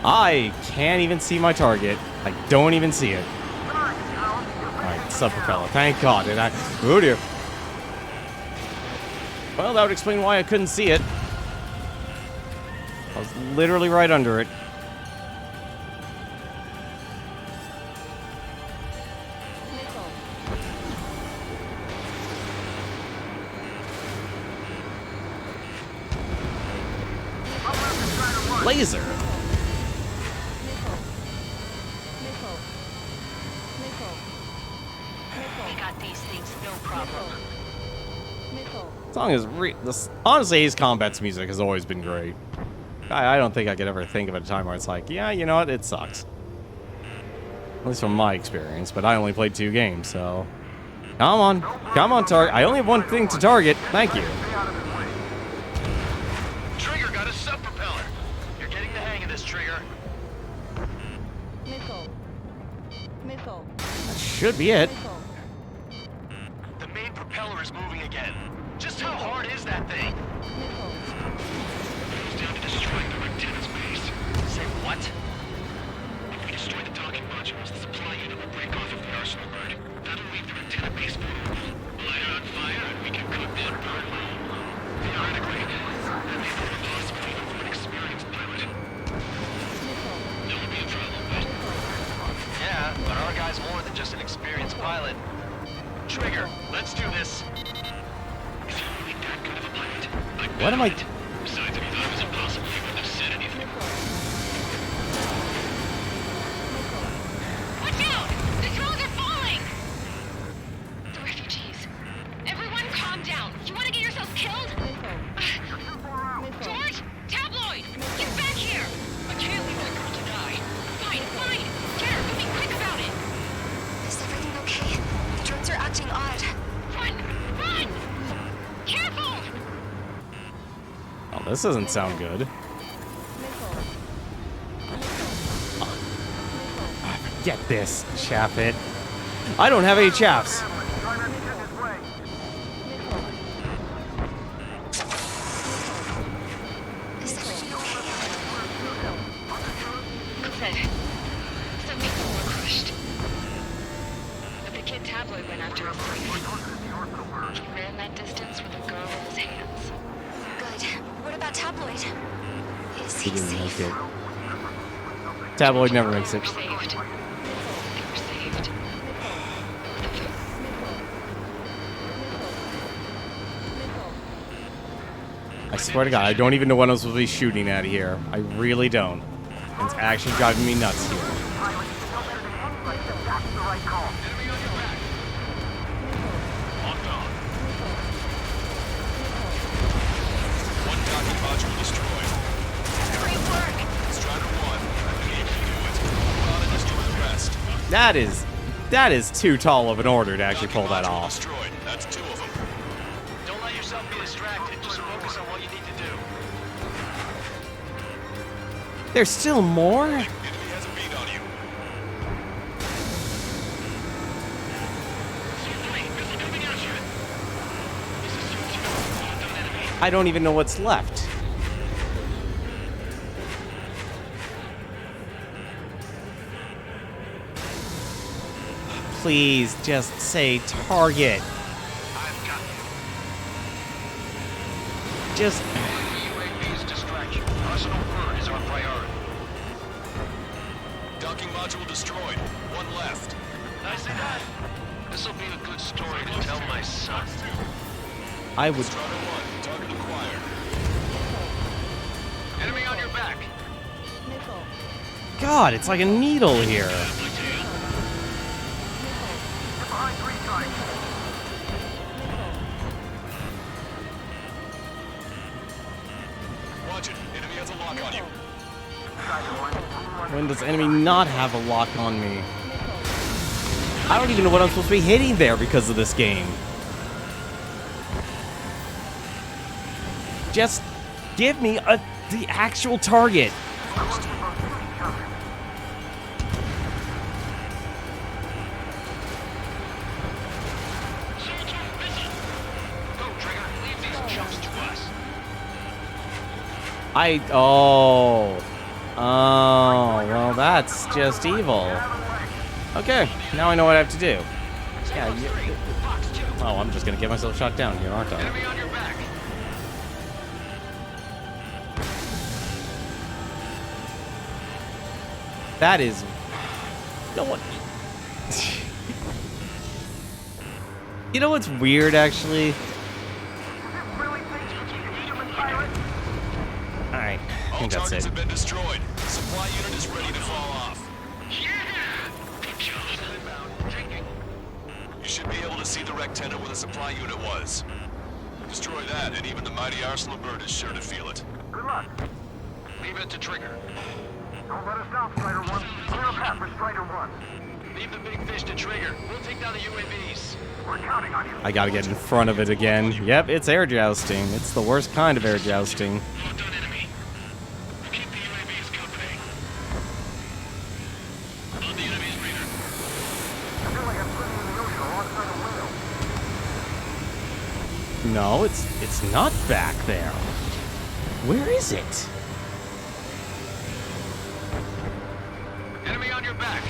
I can't even see my target. I don't even see it. Alright, sub-propeller. Thank God. Oh dear. Well, that would explain why I couldn't see it. I was literally right under it. Laser. We got these things, no problem. Song is honestly, his combat's music has always been great. I don't think I could ever think of a time where it's like, yeah, you know what, it sucks. At least from my experience, but I only played 2 games, so... Come on, target. I only have one thing to target. Thank you. Trigger got a sub-propeller. You're getting the hang of this, Trigger. Missile. That should be it. The main propeller is moving again. Just how hard is that thing? It goes down to destroying the antenna's base. Say what? If we destroy the docking modules, the supply unit will break off of the arsenal bird. That'll leave the antenna base vulnerable. Light it on fire and we can cook that bird. Theoretically, that may be possible even for an experienced pilot. That would be a problem, but... Yeah, but our guy's more than just an experienced pilot. Trigger, let's do this. Is he really that good of a pilot? What am I... Besides, if he thought it was impossible, he wouldn't have said anything. Watch out! The drones are falling! The refugees. Everyone calm down. You want to get yourselves killed? George! Tabloid! Get back here! I can't leave that girl to die. Fine. Get her. Be quick about it. Is everything okay? The drones are acting odd. Run! Careful! Oh, this doesn't sound good. Get this, chaff it. I don't have any chaffs. Good. Some people were crushed. But the kid Tabloid went after his life. He ran that distance with a girl in his hands. Good. What about Tabloid? Is He he didn't make safe? it. Tabloid never makes it. They were saved. I swear to God, I don't even know what I'm supposed to be shooting at here. I really don't. It's actually driving me nuts here. One docking module destroyed. Great work! Strider 1, I believe you do it. Go out and destroy the rest. That is too tall of an order to actually pull that off. Destroyed. That's 2 of them. Don't let yourself be distracted. Just focus on what you need to do. There's still more? Enemy has a beat on you. I don't even know what's left. Please just say target. Just UAV's distraction. Arsenal bird is our priority. Docking module destroyed. 1 left. Nicely done. This'll be a good story to tell my son. I would. Strider 1, target acquired. Enemy on your back. God, it's like a needle here. Watch it. Enemy has a lock on you. When does enemy not have a lock on me? I don't even know what I'm supposed to be hitting there because of this game. Just give me the actual target. Go, Trigger. Leave these chumps to us. Well, that's just evil. Okay, now I know what I have to do. Yeah, oh, I'm just gonna get myself shot down here, aren't I? Enemy on your back. That is... No one... You know what's weird, actually? Alright, I think that's it. Have been destroyed. Supply unit is ready to fall off. You should be able to see the rectenna where the supply unit was. Destroy that, and even the mighty Arsenal bird is sure to feel it. Good luck. Leave it to Trigger. Don't let us down, Strider 1. Clear a path for Strider 1. Leave the big fish to Trigger. We'll take down the UAVs. We're counting on you. I gotta get in front of it again. Yep, it's air jousting. It's the worst kind of air jousting. Locked on enemy. Keep the UAVs company. On the enemy's radar. I feel like I'm swimming in the ocean alongside a whale. No, it's not back there. Where is it? Enemy on your back.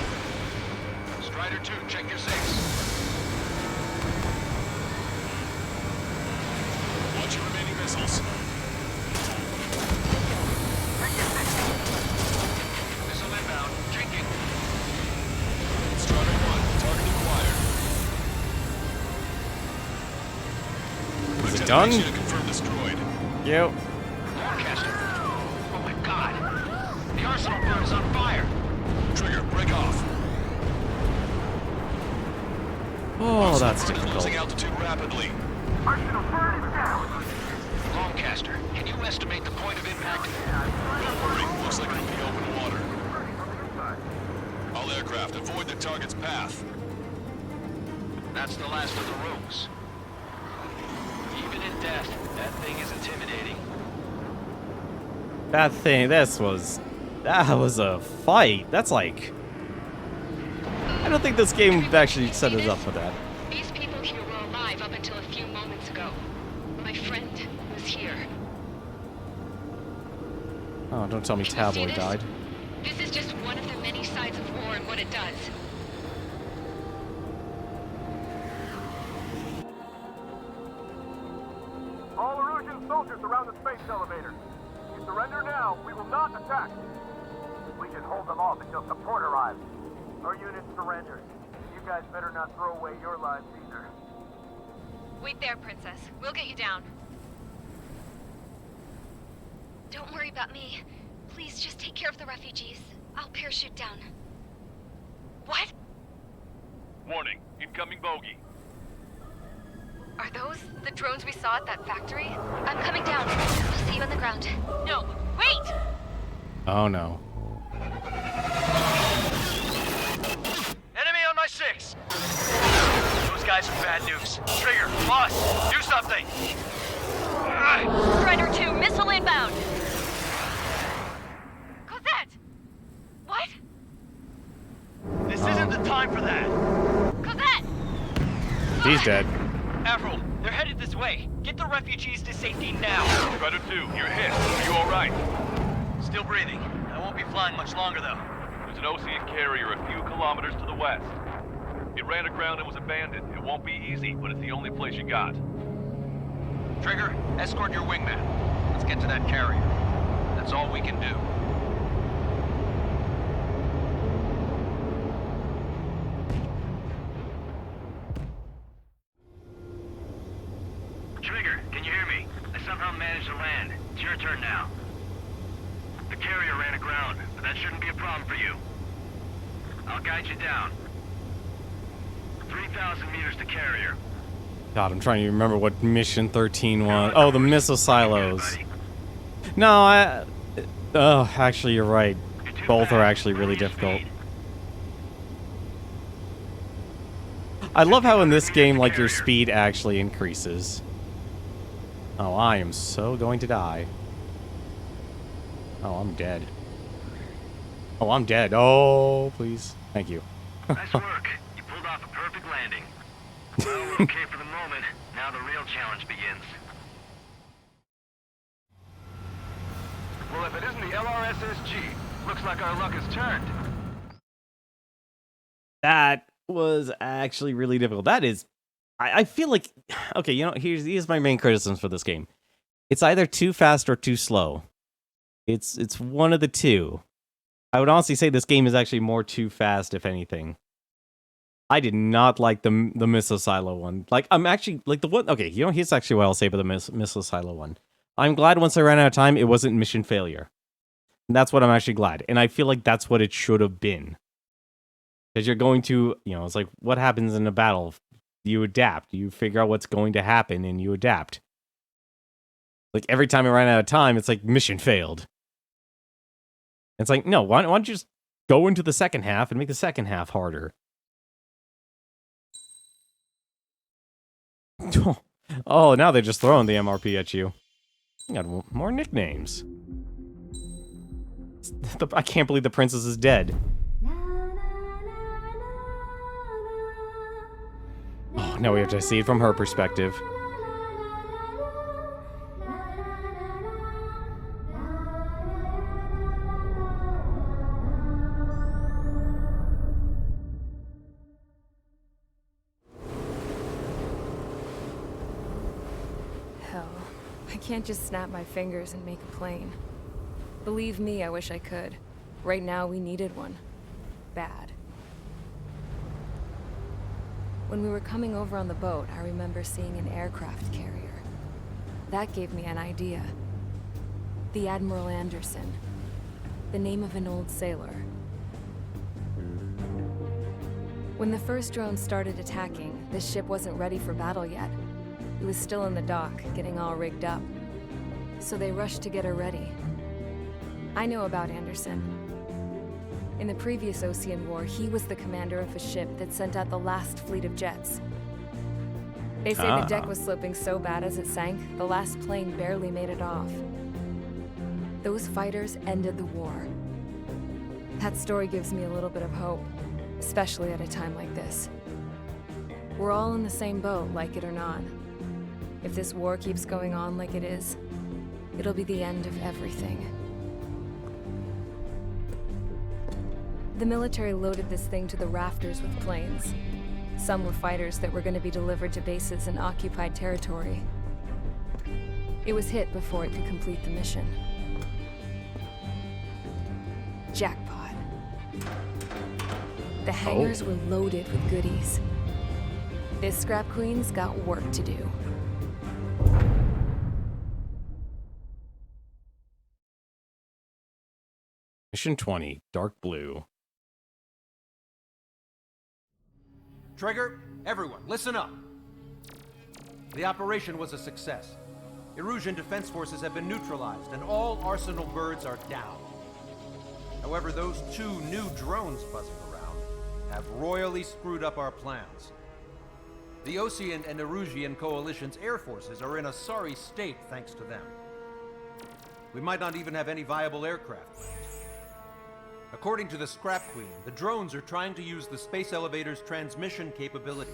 Strider 2, check your 6. Watch your remaining missiles. Missile inbound. Jinking. Strider 1, target acquired. Is it done? You to confirm destroyed. Yep. Forecaster. Oh my god. The arsenal burn is on fire. Trigger, break off. Oh, that's Burn is difficult. losing altitude rapidly. Arsenal burn is down. Longcaster, can you estimate the point of impact? Don't worry, looks like it'll be open water. All aircraft, avoid the target's path. That's the last of the rogues. Even in death, that thing is intimidating. That thing, that was a fight. That's like, I don't think this game actually set us up for that. These people here were alive up until a few moments ago. My friend was here. Oh, don't tell me Tabloid died. This is just one of the many sides of war and what it does. All Erusian soldiers around the space elevator. You surrender now, we will not attack. We can hold them off until support arrives. Our unit surrenders. You guys better not throw away your lives either. Wait there, Princess. We'll get you down. Don't worry about me. Please just take care of the refugees. I'll parachute down. What? Warning, incoming bogey. Are those the drones we saw at that factory? I'm coming down. I'll see you on the ground. No, wait! Oh no. Enemy on my 6! Those guys are bad news. Trigger, boss, do something! Strider 2, missile inbound! Cosette! What? This isn't the time for that! Cosette! He's dead. Avril, they're headed this way. Get the refugees to safety now. Strider 2, you're hit. Are you alright? Still breathing. I won't be flying much longer, though. There's an Ocean carrier a few kilometers to the west. It ran aground and was abandoned. It won't be easy, but it's the only place you got. Trigger, escort your wingman. Let's get to that carrier. That's all we can do. Trigger, can you hear me? I somehow managed to land. It's your turn now. The carrier ran aground, but that shouldn't be a problem for you. I'll guide you down. 3,000 meters to carrier. God, I'm trying to remember what Mission 13 was. Oh, the missile silos. No, oh, actually, you're right. Both are actually really difficult. I love how in this game, like, your speed actually increases. Oh, I am so going to die. Oh, I'm dead. Oh, I'm dead. Oh, please. Thank you. Nice work. You pulled off a perfect landing. Well, we're okay for the moment. Now the real challenge begins. Well, if it isn't the LRSSG, looks like our luck has turned. That was actually really difficult. That is... I feel like... Okay, you know, here's my main criticism for this game. It's either too fast or too slow. It's one of the two. I would honestly say this game is actually more too fast, if anything. I did not like the missile silo one. Like, I'm actually, like, the one... Okay, you know, here's actually what I'll say about the missile silo one. I'm glad once I ran out of time, it wasn't mission failure. And that's what I'm actually glad. And I feel like that's what it should have been. Because you're going to, you know, it's like, what happens in a battle? You adapt. You figure out what's going to happen, and you adapt. Like, every time I ran out of time, it's like, mission failed. It's like, no, why don't you just go into the second half and make the second half harder? Oh, now they're just throwing the MRP at you. You got more nicknames. I can't believe the princess is dead. Oh, now we have to see it from her perspective. Hell, I can't just snap my fingers and make a plane. Believe me, I wish I could. Right now, we needed one. Bad. When we were coming over on the boat, I remember seeing an aircraft carrier. That gave me an idea. The Admiral Anderson. The name of an old sailor. When the first drone started attacking, this ship wasn't ready for battle yet. It was still in the dock, getting all rigged up. So they rushed to get her ready. I know about Anderson. In the previous Ocean War, he was the commander of a ship that sent out the last fleet of jets. They say the deck was sloping so bad as it sank, the last plane barely made it off. Those fighters ended the war. That story gives me a little bit of hope, especially at a time like this. We're all in the same boat, like it or not. If this war keeps going on like it is, it'll be the end of everything. The military loaded this thing to the rafters with planes. Some were fighters that were going to be delivered to bases in occupied territory. It was hit before it could complete the mission. Jackpot. The hangars were loaded with goodies. This Scrap Queen's got work to do. Mission 20, Dark Blue. Trigger, everyone, listen up. The operation was a success. Erusian defense forces have been neutralized, and all Arsenal birds are down. However, those 2 new drones buzzing around have royally screwed up our plans. The Ocean and Erusian coalition's air forces are in a sorry state thanks to them. We might not even have any viable aircraft left. According to the Scrap Queen, the drones are trying to use the space elevator's transmission capabilities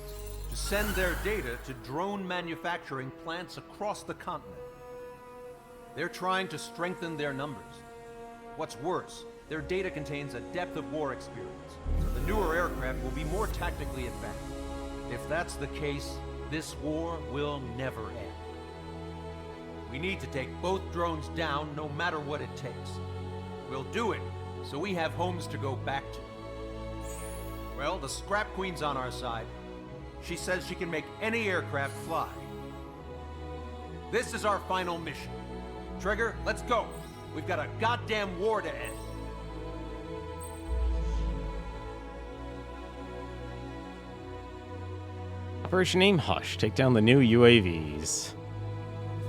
to send their data to drone manufacturing plants across the continent. They're trying to strengthen their numbers. What's worse, their data contains a depth of war experience, so the newer aircraft will be more tactically advanced. If that's the case, this war will never end. We need to take both drones down no matter what it takes. We'll do it so we have homes to go back to. Well, the Scrap Queen's on our side. She says she can make any aircraft fly. This is our final mission. Trigger, let's go. We've got a goddamn war to end. Operation Aim Hush. Take down the new UAVs.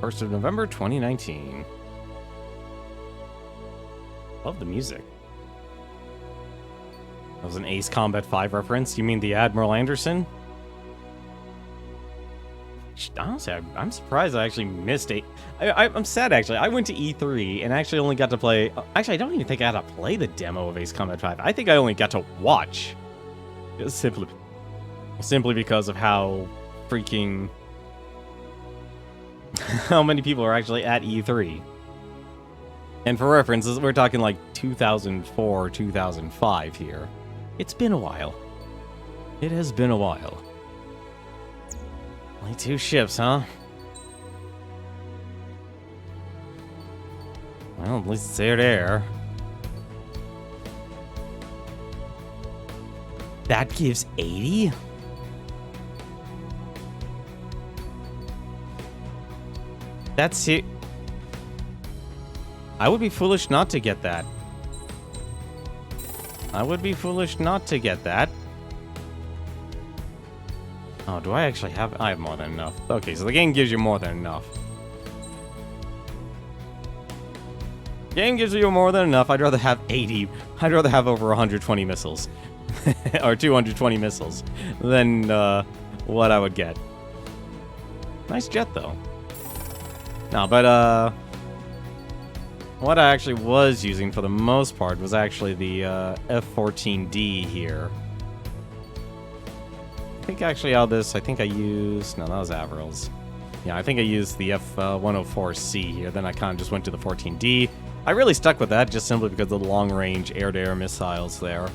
1st of November, 2019. Love the music. That was an Ace Combat 5 reference. You mean the Admiral Anderson? Honestly, I'm surprised I actually missed it. I'm sad, actually. I went to E3 and actually only got to play... Actually, I don't even think I got to play the demo of Ace Combat 5. I think I only got to watch. Just simply because of how freaking... how many people are actually at E3. And for reference, we're talking like 2004, 2005 here. It's been a while. It has been a while. Only 2 ships, huh? Well, at least they're there. That gives 80? That's it. I would be foolish not to get that. I would be foolish not to get that. Oh, do I actually have... I have more than enough. Okay, so the game gives you more than enough. Game gives you more than enough. I'd rather have 80. I'd rather have over 120 missiles. Or 220 missiles than what I would get. Nice jet, though. No, but what I actually was using for the most part was actually the F-14D here. I think actually out of this, I think I used... No, that was Avril's. Yeah, I think I used the F-104C here. Then I kind of just went to the 14D. I really stuck with that just simply because of the long-range air-to-air missiles there.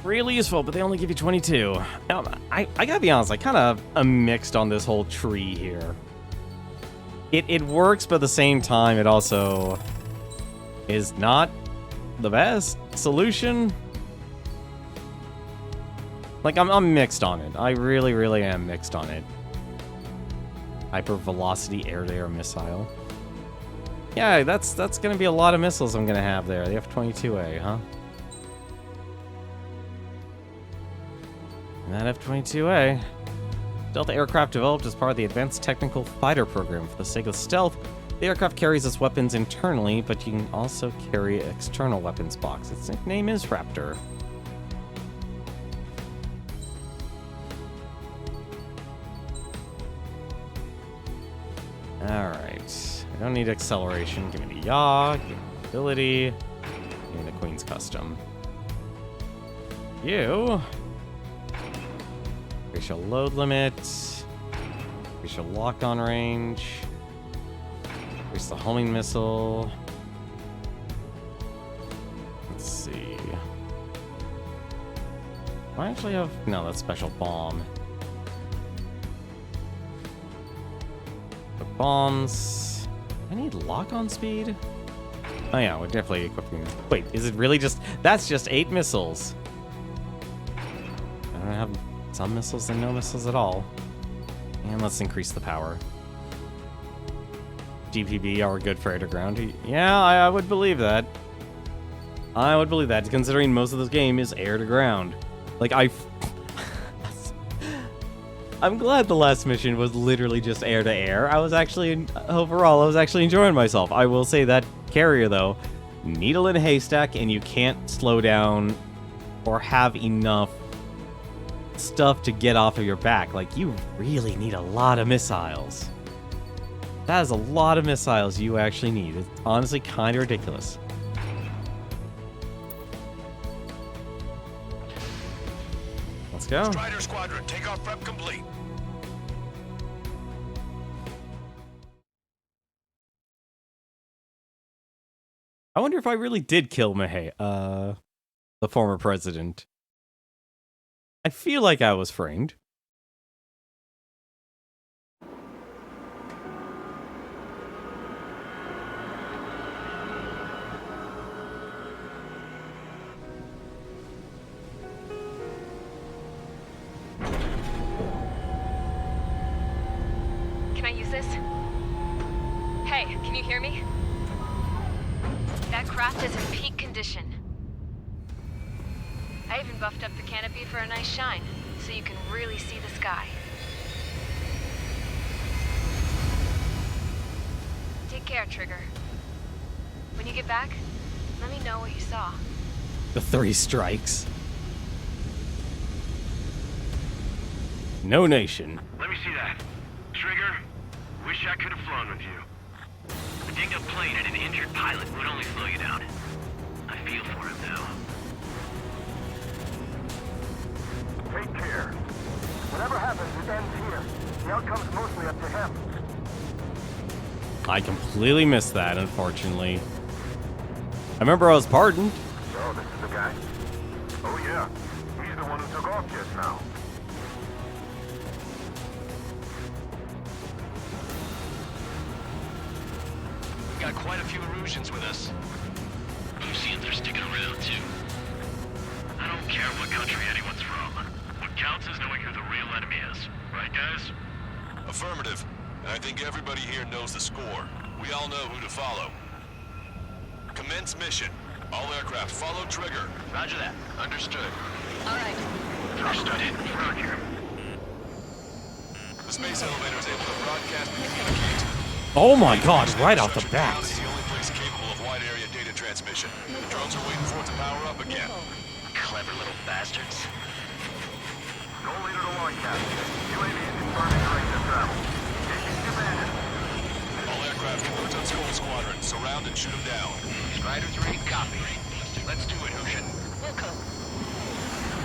Really useful, but they only give you 22. I gotta be honest, I kind of am mixed on this whole tree here. It works, but at the same time, it also is not the best solution. Like, I'm mixed on it. I really, really am mixed on it. Hypervelocity air-to-air missile. Yeah, that's gonna be a lot of missiles I'm gonna have there. The F-22A, huh? And that F-22A. Stealth aircraft developed as part of the Advanced Technical Fighter Program. For the sake of stealth, the aircraft carries its weapons internally, but you can also carry an external weapons box. Its nickname is Raptor. Alright. I don't need acceleration. Give me the yaw, give me the ability, give me the Queen's Custom. You... Racial load limit. Racial lock-on range. Increase the homing missile. Let's see. Do I actually have... No, that's special bomb. The bombs... I need lock-on speed? Oh yeah, we're definitely equipping... Wait, is it really just... That's just 8 missiles. I don't have... Some missiles and no missiles at all. And let's increase the power. GPB are good for air to ground. Yeah, I would believe that. I would believe that, considering most of this game is air to ground. Like, I'm glad the last mission was literally just air to air. I was actually, overall, I was actually enjoying myself. I will say that carrier, though, needle in a haystack, and you can't slow down or have enough stuff to get off of your back. Like, you really need a lot of missiles. That is a lot of missiles you actually need. It's honestly kind of ridiculous. Let's go. Strider Squadron, takeoff prep complete. I wonder if I really did kill Mihei, the former president. I feel like I was framed. Can I use this? Hey, can you hear me? That craft is in peak condition. I even buffed up the canopy for a nice shine, so you can really see the sky. Take care, Trigger. When you get back, let me know what you saw. The 3 strikes. No nation. Let me see that. Trigger, wish I could have flown with you. A dinged-up plane and an injured pilot would only slow you down. I feel for him now. Take care. Whatever happens, it ends here. The outcome's mostly up to him. I completely missed that, unfortunately. I remember I was pardoned. So, this is the guy? Oh yeah, he's the one who took off just now. We got quite a few Erusians with us. Lucians are sticking around too. I don't care what country anyone's from. What counts is knowing who the real enemy is. Right, guys? Affirmative. And I think everybody here knows the score. We all know who to follow. Commence mission. All aircraft follow trigger. Roger that. Understood. All right. Understood. Roger. The space elevator is able to broadcast and communicate. Oh my god, right off the bat. It's the only place capable of transmission. The drones are waiting for it to power up again. Clever little bastards. Goal leader to launch captain. UAV is confirming direct to travel. Engaging commanded. All aircraft towards on Skull Squadron. Surround and shoot them down. Strider 3, copy. Let's do it, Hushin. Wilco.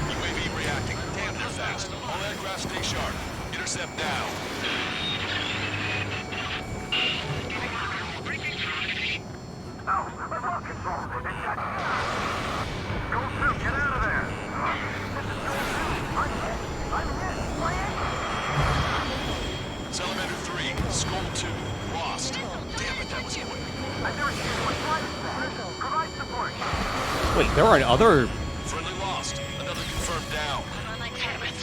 UAV reacting. Damn, they're fast. All aircraft stay sharp. Intercept now. Oh, remote control. They've got... Goal 2, get out of there. This is Goal 2. I'm hit. My ankle. Salamander 3, Skull 2, lost. Damn it, that was quick. I've never seen one fly this fast. Provide support. Wait, there are other... Friendly lost. Another confirmed down. Damn it.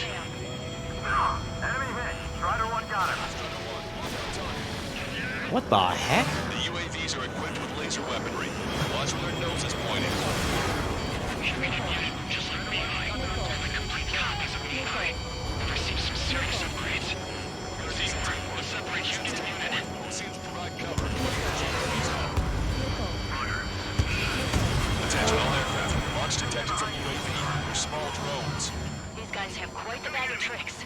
Enemy hit. Strider 1 got him. What the heck? The UAVs are equipped with laser weaponry. Watch where their nose is pointing. Just like Beehive. The complete copies of Beehive. Received some serious upgrades. We'll separate unit to unit. Seems provide cover. Attention all aircraft. Launch detected from UAV. They're small drones. These guys have quite the bag of tricks.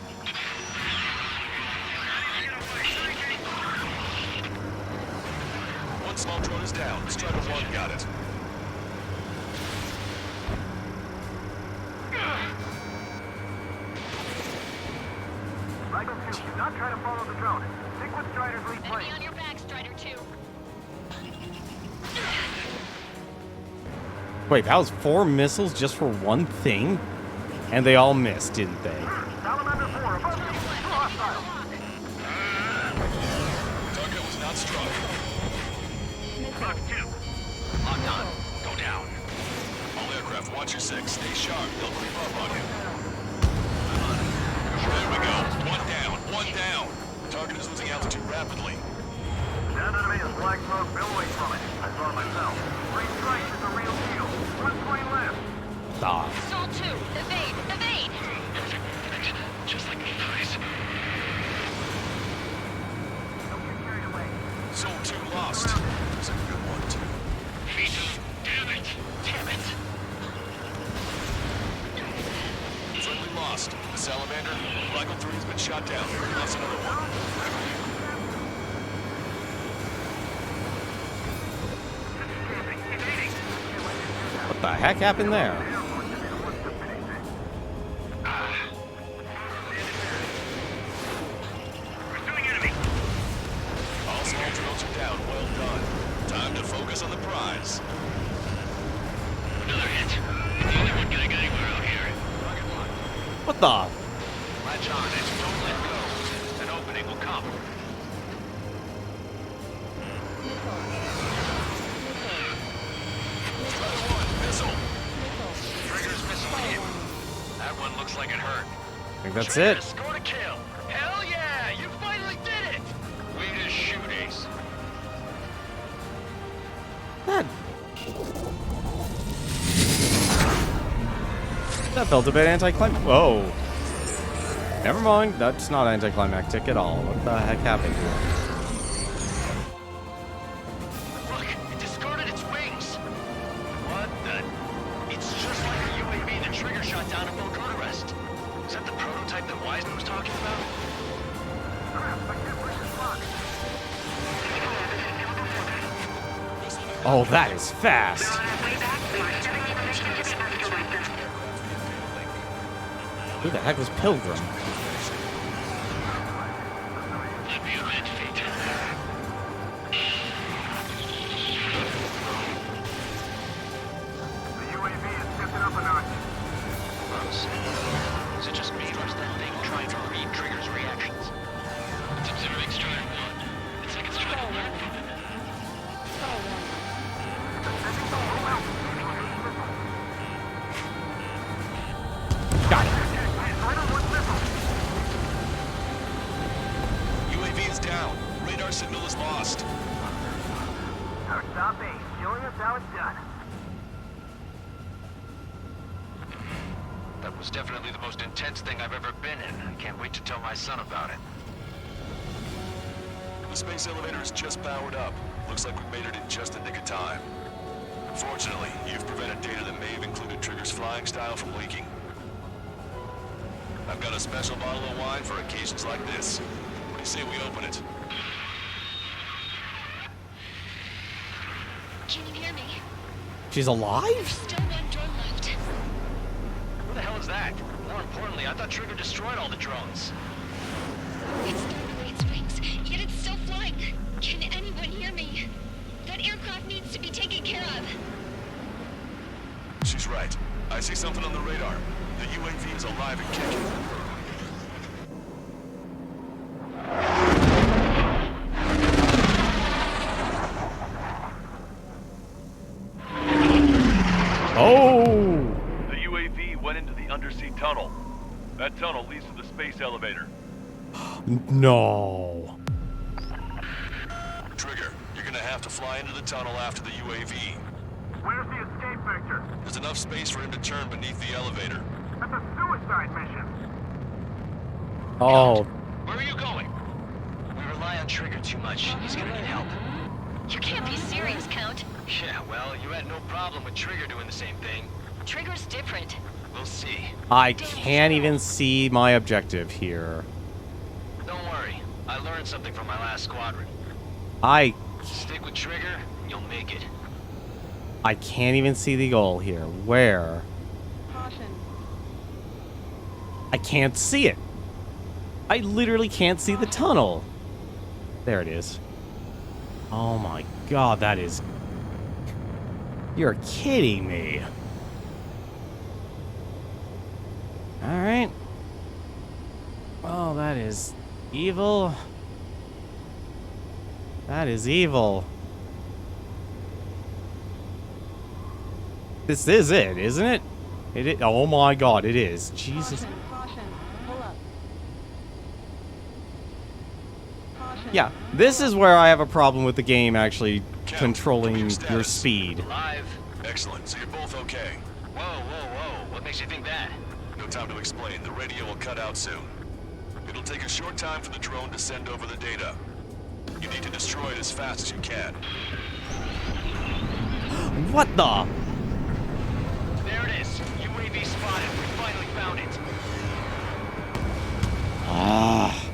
One small drone is down. Strider 1 got it. Rifle 2, do not try to follow the drone. Stick with Strider's lead plane. Enemy on your back, Strider 2. Wait, that was 4 missiles just for one thing? And they all missed, didn't they? Salamander 4, above me. Two hostiles. Target was not struck. Rock 2. Locked on. Go down. All aircraft, watch your 6. Stay sharp. They'll creep up on you. There we go. One down. Target is losing altitude rapidly. Down enemy is black smoke. Bill away from it. I saw it myself. Green strike is a real deal. One plane left. Ah. Sol 2, evade, evade. Just like me, guys. Don't get carried away. Zone 2 lost. That's a good one, too. Damn it. Friendly lost. The Salamander, Michael 3 has been shot down. Lost another one. What the heck happened there? Pursuing enemy. All small drones are down. Well done. Time to focus on the prize. Another hit. The only one getting anywhere out here. What the? Latch on and don't let go. An opening will come. Missile. Trigger's missile hit. That one looks like it hurt. I think that's Trigger it. scored a kill. Hell yeah! You finally did it! Way to shoot, Ace. That felt a bit anticlimactic. Whoa. Never mind. That's not anticlimactic at all. What the heck happened here? Look, it discarded its wings. What the? It's just like a UAV that Trigger shot down at Belgrade Arrest. Is that the prototype that Wiseman was talking about? Oh, that is fast. Who the heck was Pilgrim? The UAV is stepping up a notch. Is it just me or is that thing trying to read Trigger's reactions? It's observing Strider 1. It's like it's trying to learn from it. Got it. UAV is down. Radar signal is lost. Our top ace, showing us how it's done. That was definitely the most intense thing I've ever been in. I can't wait to tell my son about it. The space elevator is just powered up. Looks like we made it in just the nick of time. Fortunately, you've prevented data that may have included Trigger's flying style from leaking. I've got a special bottle of wine for occasions like this. What do you say we open it? Can you hear me? She's alive? Still one drone left. Who the hell is that? More importantly, I thought Trigger destroyed all the drones. It's thrown away its wings, yet it's still flying. Can anyone hear me? That aircraft needs to be taken care of. She's right. I see something on the radar. The UAV is alive and kicking. Oh! The UAV went into the undersea tunnel. That tunnel leads to the space elevator. No. Trigger, you're gonna have to fly into the tunnel after the UAV. Where's the escape vector? There's enough space for him to turn beneath the elevator. That's a suicide mission. Oh. Where are you going? We rely on Trigger too much. He's gonna need help. You can't be serious, Count. Yeah, well, you had no problem with Trigger doing the same thing. Trigger's different. We'll see. I can't even see my objective here. Don't worry. I learned something from my last squadron. Stick with Trigger, and you'll make it. I can't even see the goal here. Where? Caution. I can't see it. I literally can't see the tunnel. There it is. Oh my god, that is... You're kidding me. Alright. Oh, that is evil. That is evil. This is it, isn't it? It is. Oh my god, it is. Jesus. Caution. Pull up. Caution. Yeah, this is where I have a problem with the game actually controlling your speed. Live. Excellent, so you're both okay. Whoa, whoa, whoa. What makes you think that? No time to explain. The radio will cut out soon. It'll take a short time for the drone to send over the data. You need to destroy it as fast as you can. What the? There it is. UAV spotted. We finally found it. Ah.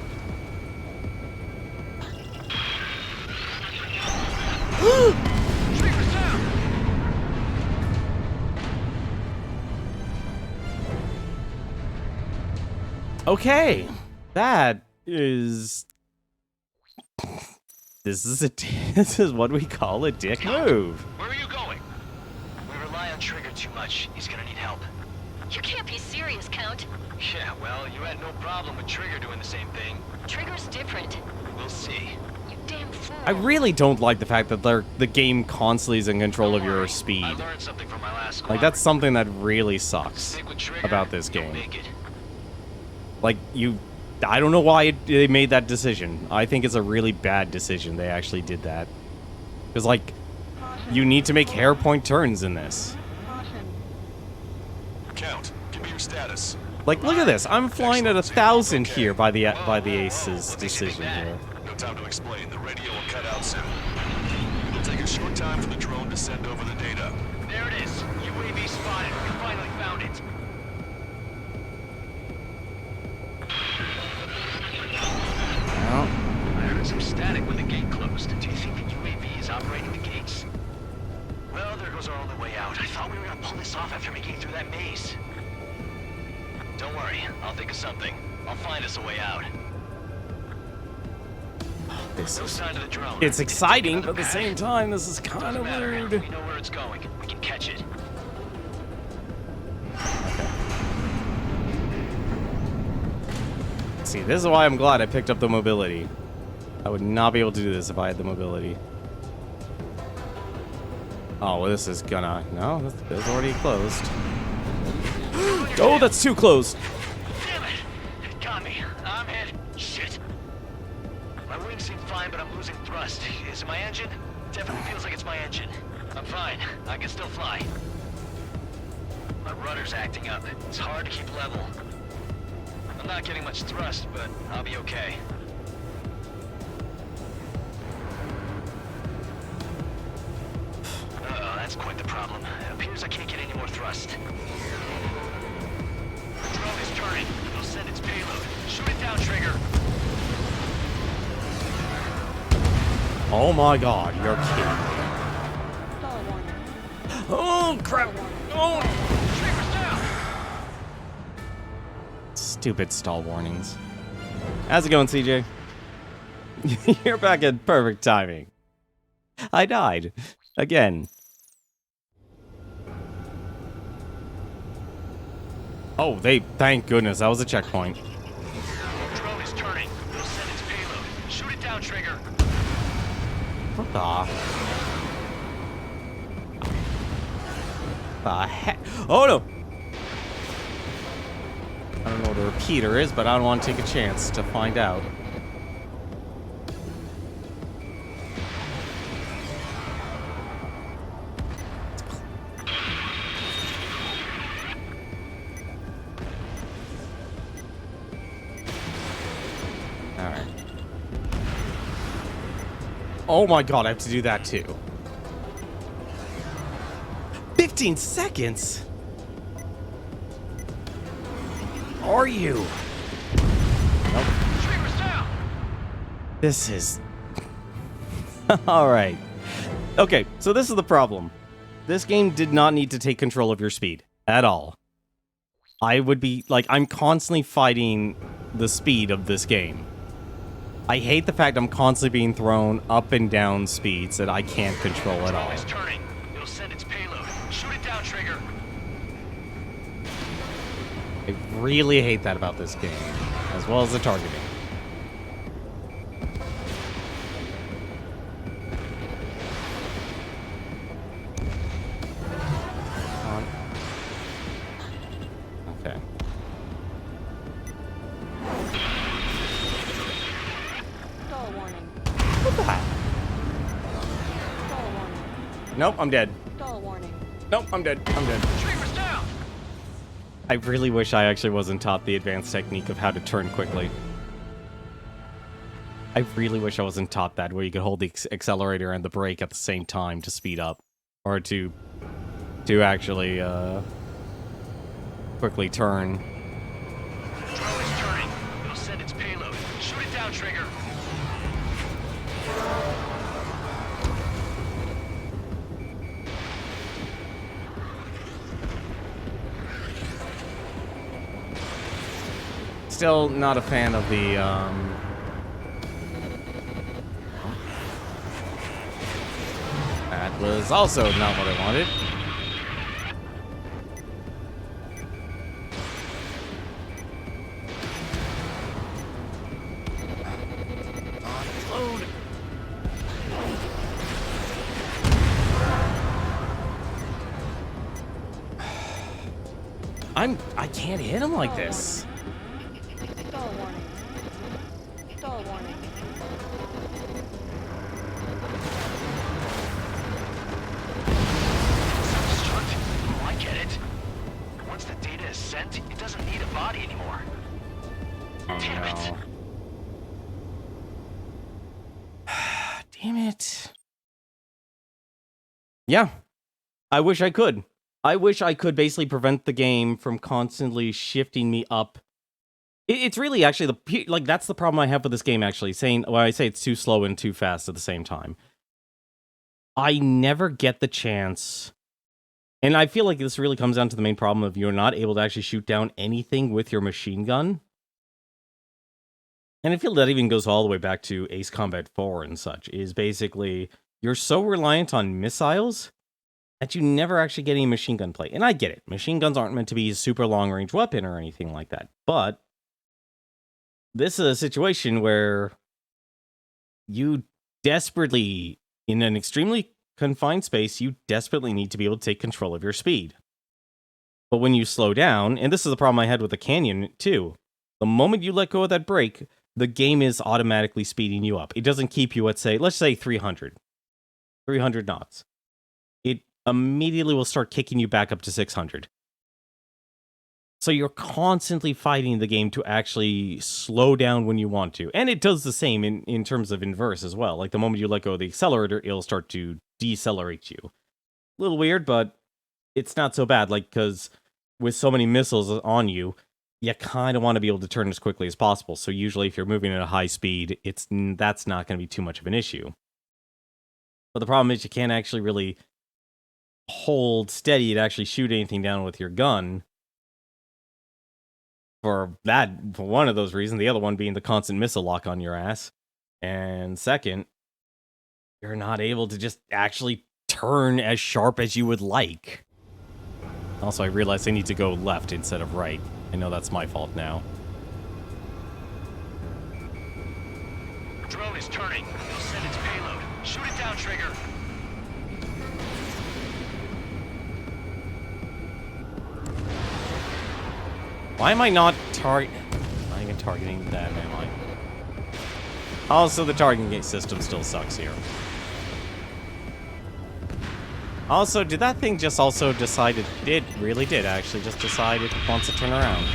Trigger down. Okay, that is. This is what we call a dick move. Where are you going? We rely on Trigger too much. He's gonna need help. You can't be serious, Count. Yeah, well, you had no problem with Trigger doing the same thing. Trigger's different. We'll see. You damn fool. I really don't like the fact that the game constantly is in control of your speed. I learned something from my last Like, that's something that really sucks Stick with Trigger, about this you'll game. make it. Like, I don't know why they made that decision. I think it's a really bad decision they actually did that. Because, like, you need to make hair-point turns in this. Count, give me your status. Like, look at this. I'm flying at 1,000 here by the Ace's decision here. No time to explain. The radio will cut out soon. It'll take a short time for the drone to send over the data. There it is. UAV spotted. We finally found it. I heard some static when the gate closed. Do you think the UAV is operating the gates? Well, there goes our only way out. I thought we were gonna pull this off after making it through that maze. Don't worry, I'll think of something. I'll find us a way out. No sign of the drone. It's exciting, but at the same time, this is kind of weird. We know where it's going. We can catch it. See, this is why I'm glad I picked up the mobility. I would not be able to do this if I had the mobility. Oh, well, this is gonna... No, that's already closed. Oh, that's too close. Damn it! It got me. I'm hit. Shit. My wings seem fine, but I'm losing thrust. Is it my engine? Definitely feels like it's my engine. I'm fine. I can still fly. My rudder's acting up. It's hard to keep level. I'm not getting much thrust, but I'll be okay. Uh-oh, that's quite the Oh my god, you're kidding me. Stall warning. Oh crap! Oh! Trigger's down! Stupid stall warnings. How's it going, CJ? You're back in perfect timing. I died. Again. Oh, thank goodness, that was a checkpoint. Drone is turning. It'll send its payload. Shoot it down, Trigger. What the heck? Oh no! I don't know what a repeater is, but I don't want to take a chance to find out. Alright. Oh my god, I have to do that too. 15 seconds? Are you? Nope. Trigger's down! This is... Alright. Okay, so this is the problem. This game did not need to take control of your speed. At all. I would be... Like, I'm constantly fighting the speed of this game. I hate the fact I'm constantly being thrown up and down speeds that I can't control at all. Drone is turning. It'll send its payload. Shoot it down, Trigger. I really hate that about this game, as well as the targeting. Okay. Stall warning. What the heck? Stall warning. Nope, I'm dead. Stall warning. Nope, I'm dead. I'm dead. Trigger's down! I really wish I actually wasn't taught the advanced technique of how to turn quickly. I really wish I wasn't taught that, where you could hold the accelerator and the brake at the same time to speed up. Or to actually, quickly turn. Drone is turning. It'll send its payload. Shoot it down, Trigger. Still not a fan of the, That was also not what I wanted. Unload. I can't hit him like this. Stall warning. Stall warning. Self-destruct? Oh, I get it. Once the data is sent, it doesn't need a body anymore. Oh, Damn it. no. Damn it. Yeah. I wish I could. I wish I could basically prevent the game from constantly shifting me up. It's really actually like that's the problem I have with this game actually, saying when I say it's too slow and too fast at the same time. I never get the chance. And I feel like this really comes down to the main problem of you're not able to actually shoot down anything with your machine gun. And I feel that even goes all the way back to Ace Combat 4 and such, is basically you're so reliant on missiles that you never actually get any machine gun play. And I get it. Machine guns aren't meant to be a super long-range weapon or anything like that. But this is a situation where you desperately, in an extremely confined space, you desperately need to be able to take control of your speed. But when you slow down, and this is the problem I had with the Canyon too, the moment you let go of that brake, the game is automatically speeding you up. It doesn't keep you at, say, let's say 300 knots. It immediately will start kicking you back up to 600. So you're constantly fighting the game to actually slow down when you want to. And it does the same in terms of inverse as well. Like the moment you let go of the accelerator, it'll start to decelerate you. A little weird, but it's not so bad. Like, because with so many missiles on you, you kind of want to be able to turn as quickly as possible. So usually if you're moving at a high speed, that's not going to be too much of an issue. But the problem is you can't actually really hold steady to actually shoot anything down with your gun. For one of those reasons, the other one being the constant missile lock on your ass. And second, you're not able to just actually turn as sharp as you would like. Also, I realized I need to go left instead of right. I know that's my fault now. Drone is turning. It'll send its payload. Shoot it down, Trigger. Why am I not even targeting that, am I? Also, the targeting system still sucks here. Also, did that thing just also decide it really did actually just decide it wants to turn around?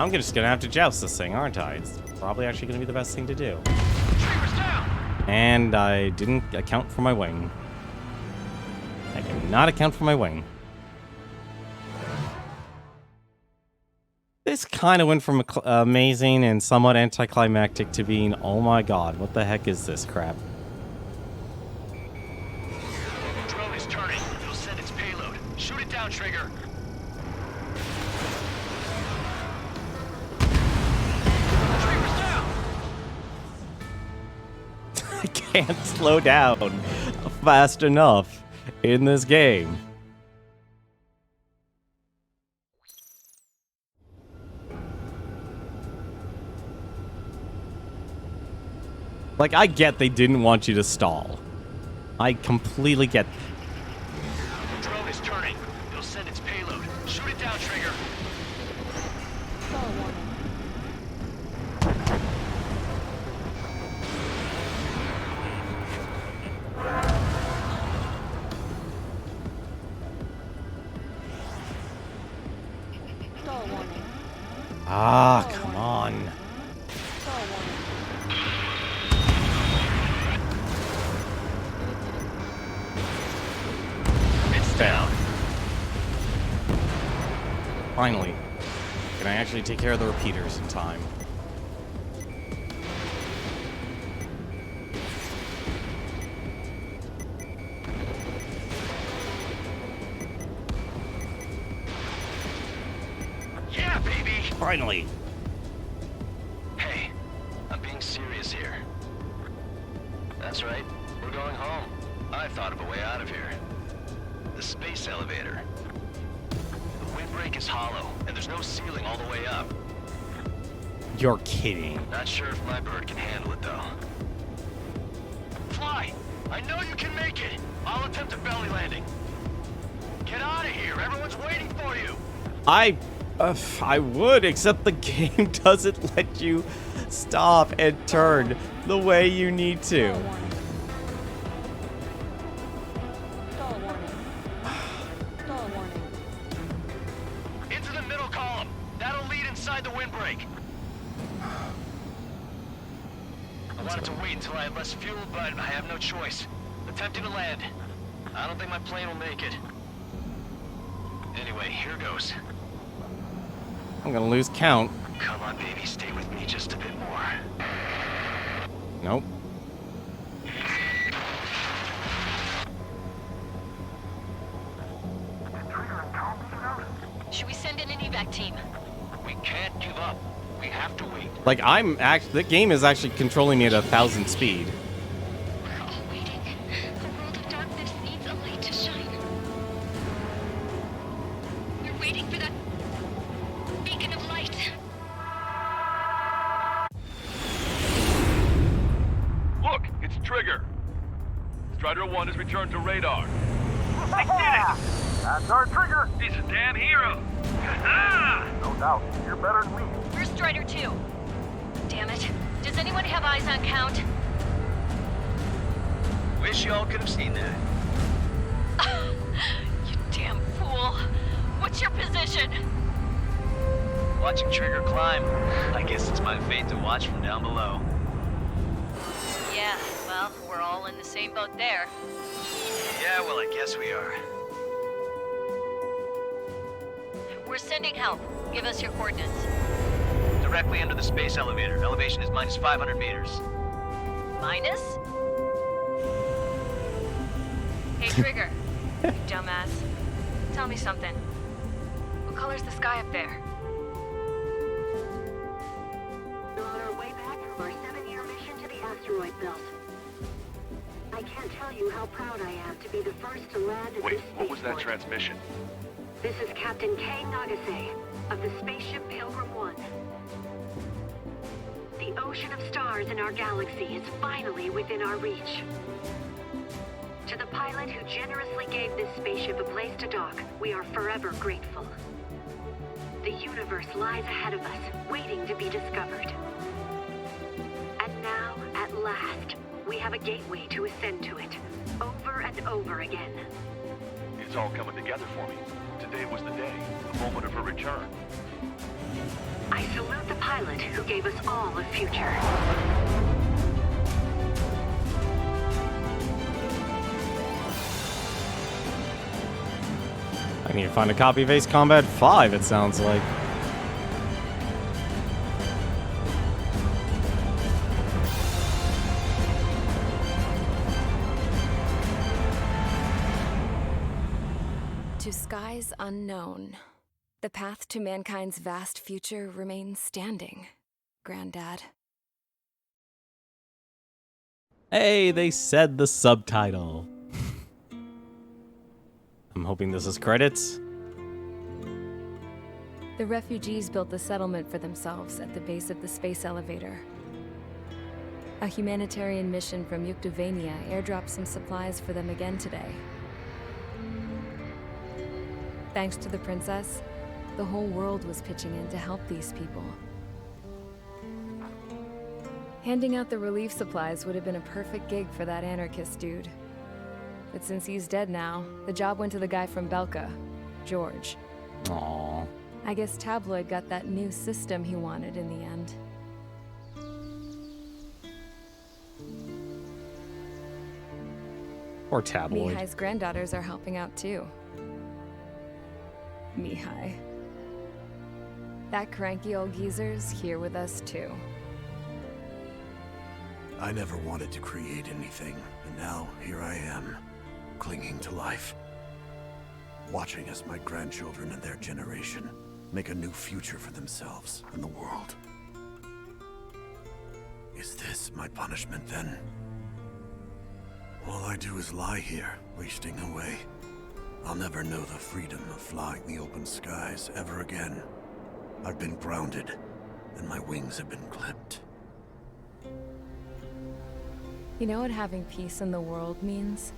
I'm just gonna have to joust this thing, aren't I? It's probably actually gonna be the best thing to do. And I didn't account for my wing. I did not account for my wing. This kind of went from amazing and somewhat anticlimactic to being, oh my god, what the heck is this crap? Drone is turning. It'll send its payload. Shoot it down, Trigger. Trigger's down. I can't slow down fast enough in this game. Like, I get they didn't want you to stall. I completely get. Drone is turning. It'll send its payload. Shoot it down, Trigger. Ah, come on. It's down. Finally. Can I actually take care of the repeaters in time? Yeah, baby. Finally. Hey, I'm being serious here. That's right. We're going home. I thought of a way out of here. The space elevator. The windbreak is hollow, and there's no ceiling all the way up. You're kidding. Not sure if my bird can handle it, though. Fly! I know you can make it! I'll attempt a belly landing. Get out of here! Everyone's waiting for you! I would, except the game doesn't let you stop and turn the way you need to. Into the middle column. That'll lead inside the windbreak. I wanted to wait until I had less fuel, but I have no choice. Attempting to land. I don't think my plane will make it. Anyway, here goes. I'm gonna lose count. Come on, baby, stay with me just a bit more. Nope. Should we send in an evac team? We can't give up. We have to wait. Like, the game is actually controlling me at 1,000 speed. We're all waiting. The world of darkness needs a light to shine. We're waiting for that beacon of light. Look, it's Trigger. Strider 1 has returned to radar. I did it! That's our Trigger! He's a damn hero. No doubt. You're better than me. Where's Strider 2? Damn it. Does anyone have eyes on Count? Wish y'all could have seen that. You damn fool. What's your position? Watching Trigger climb. I guess it's my fate to watch from down below. Yeah, well, we're all in the same boat there. Yeah, well, I guess we are. We're sending help. Give us your coordinates. Directly under the space elevator. Elevation is minus 500 meters. minus? Hey, Trigger. You dumbass. Tell me something. What color's the sky up there? We're on our way back from our 7-year mission to the asteroid belt. I can't tell you how proud I am to be the first to land at Wait, this what was that spaceport. transmission? This is Captain Kay Nagase of the spaceship Pilgrim 1. The ocean of stars in our galaxy is finally within our reach. To the pilot who generously gave this spaceship a place to dock, we are forever grateful. The universe lies ahead of us, waiting to be discovered. And now, at last, we have a gateway to ascend to it, over and over again. It's all coming together for me. Today was the day, the moment of her return. I salute the pilot who gave us all a future. I need to find a copy of Ace Combat 5, it sounds like. To skies unknown, the path to mankind's vast future remains standing, Granddad. Hey, they said the subtitle. I'm hoping this is credits. The refugees built the settlement for themselves at the base of the space elevator. A humanitarian mission from Yuktovania airdropped some supplies for them again today. Thanks to the princess, the whole world was pitching in to help these people. Handing out the relief supplies would have been a perfect gig for that anarchist dude. But since he's dead now, the job went to the guy from Belka, George. Aww. I guess Tabloid got that new system he wanted in the end. Or Tabloid. Mihai's granddaughters are helping out too. Mihai. That cranky old geezer's here with us too. I never wanted to create anything, and now here I am, clinging to life. Watching as my grandchildren and their generation make a new future for themselves and the world. Is this my punishment then? All I do is lie here, wasting away. I'll never know the freedom of flying the open skies ever again. I've been grounded, and my wings have been clipped. You know what having peace in the world means?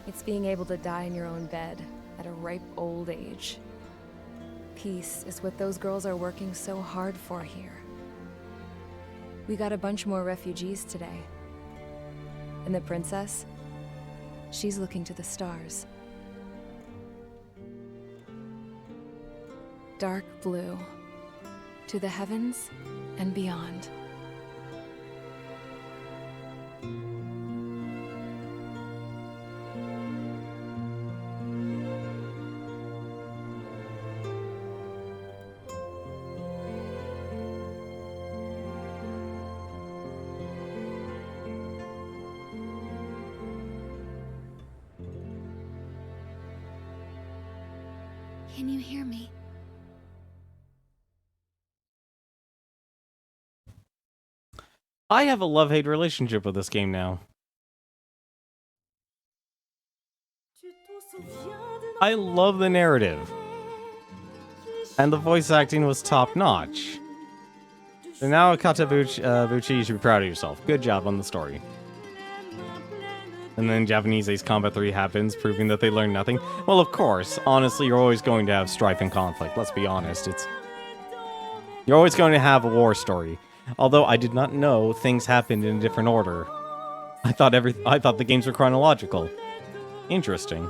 It's being able to die in your own bed at a ripe old age. Peace is what those girls are working so hard for here. We got a bunch more refugees today. And the princess? She's looking to the stars. Dark blue. To the heavens and beyond. Can you hear me? I have a love-hate relationship with this game now. I love the narrative. And the voice acting was top-notch. So now, Katabuchi, you should be proud of yourself. Good job on the story. And then Japanese Ace Combat 3 happens, proving that they learned nothing. Well, of course. Honestly, you're always going to have strife and conflict. Let's be honest. You're always going to have a war story. Although I did not know things happened in a different order. I thought the games were chronological. Interesting.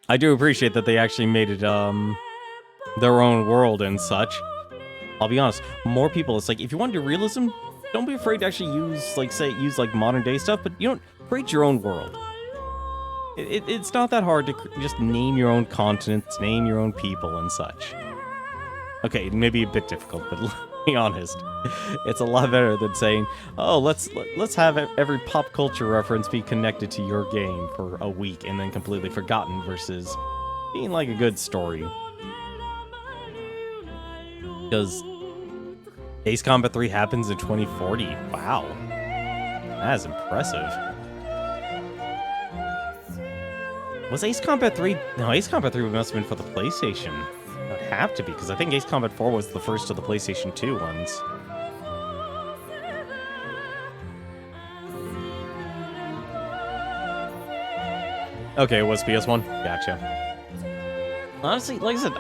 I do appreciate that they actually made it their own world and such. I'll be honest, more people, it's like, if you want to do realism, don't be afraid to actually use modern day stuff, but you don't create your own world. It's not that hard to just name your own continents, name your own people and such. Okay, it may be a bit difficult, but let's be honest, it's a lot better than saying, "Oh, let's have every pop culture reference be connected to your game for a week and then completely forgotten," versus being like a good story. Because Ace Combat 3 happens in 2040. Wow, that is impressive. Was Ace Combat 3? No, Ace Combat 3 must have been for the PlayStation. It would have to be, because I think Ace Combat 4 was the first of the PlayStation 2 ones. Okay, it was PS1. Gotcha. Honestly, like I said,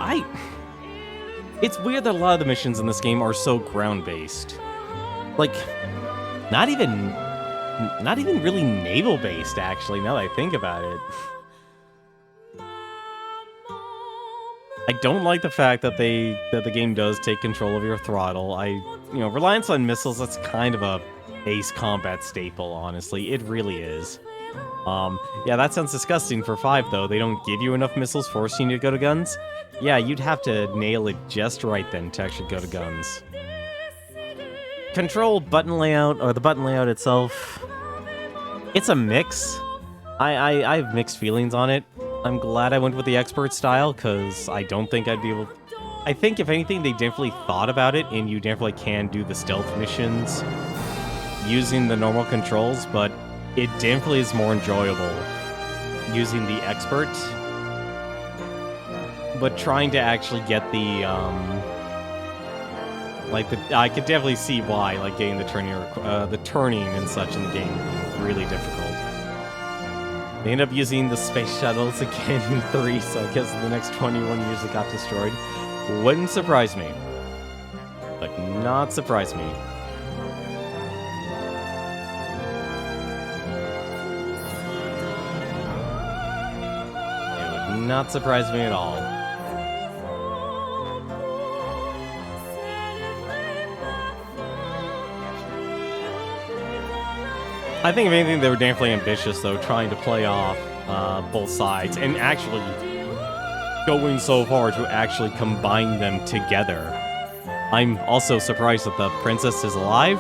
it's weird that a lot of the missions in this game are so ground-based. Like, not even really naval-based, actually, now that I think about it. I don't like the fact that the game does take control of your throttle. Reliance on missiles, that's kind of a Ace Combat staple, honestly. It really is. Yeah, that sounds disgusting for 5, though. They don't give you enough missiles, forcing you to go to guns. Yeah, you'd have to nail it just right then to actually go to guns. Control button layout, or the button layout itself, it's a mix. I have mixed feelings on it. I'm glad I went with the expert style, because I don't think I'd be able... I think, if anything, they definitely thought about it, and you definitely can do the stealth missions using the normal controls, but it definitely is more enjoyable using the expert. But trying to actually get the, I could definitely see why, like, getting the turning and such in the game would be really difficult. They end up using the space shuttles again in 3, so I guess in the next 21 years it got destroyed. Wouldn't surprise me. But not surprise me. It would not surprise me at all. I think if anything, they were definitely ambitious, though, trying to play off both sides, and actually going so far to actually combine them together. I'm also surprised that the princess is alive.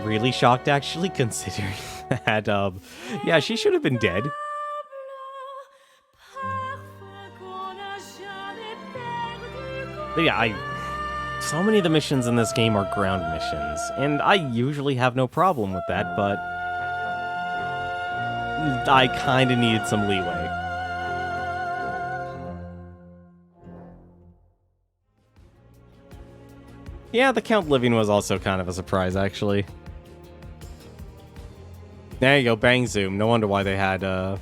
Really shocked, actually, considering that, yeah, she should have been dead. But yeah, so many of the missions in this game are ground missions, and I usually have no problem with that, but I kind of needed some leeway. Yeah, the Count living was also kind of a surprise, actually. There you go, Bang Zoom. No wonder why they had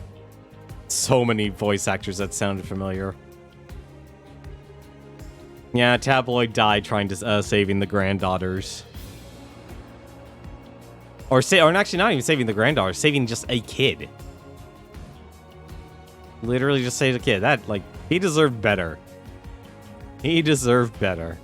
so many voice actors that sounded familiar. Yeah, Tabloid died trying to saving the granddaughters. Or actually not even saving the granddaughter, saving just a kid. Literally just saved a kid. That, like, he deserved better. He deserved better.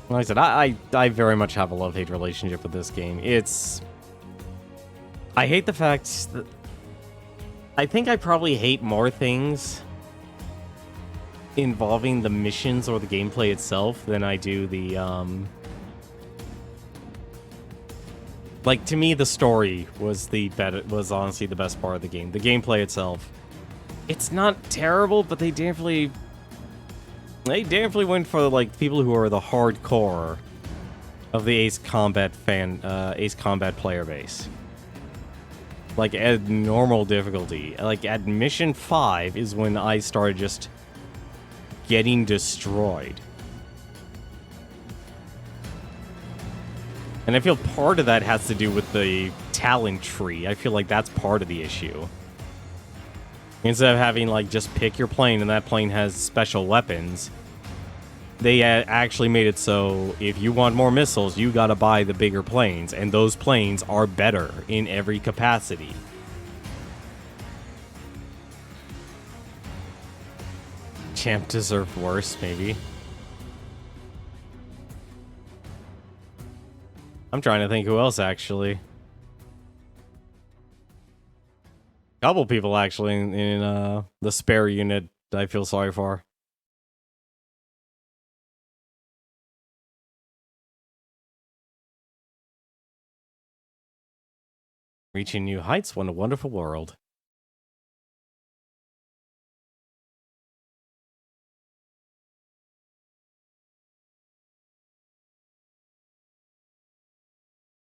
Like I said, I very much have a love-hate relationship with this game. I hate the fact that... I think I probably hate more things involving the missions or the gameplay itself than I do the, Like, to me, the story was honestly the best part of the game. The gameplay itself. It's not terrible, but they definitely went for, like, people who are the hardcore of the Ace Combat player base. Like, at normal difficulty. Like, at Mission 5 is when I started just getting destroyed. And I feel part of that has to do with the talent tree. I feel like that's part of the issue. Instead of having, like, just pick your plane and that plane has special weapons, they actually made it so if you want more missiles, you gotta buy the bigger planes, and those planes are better in every capacity. Champ deserved worse, maybe. I'm trying to think who else, actually. Couple people, actually, in the spare unit I feel sorry for. Reaching new heights, what a wonderful world.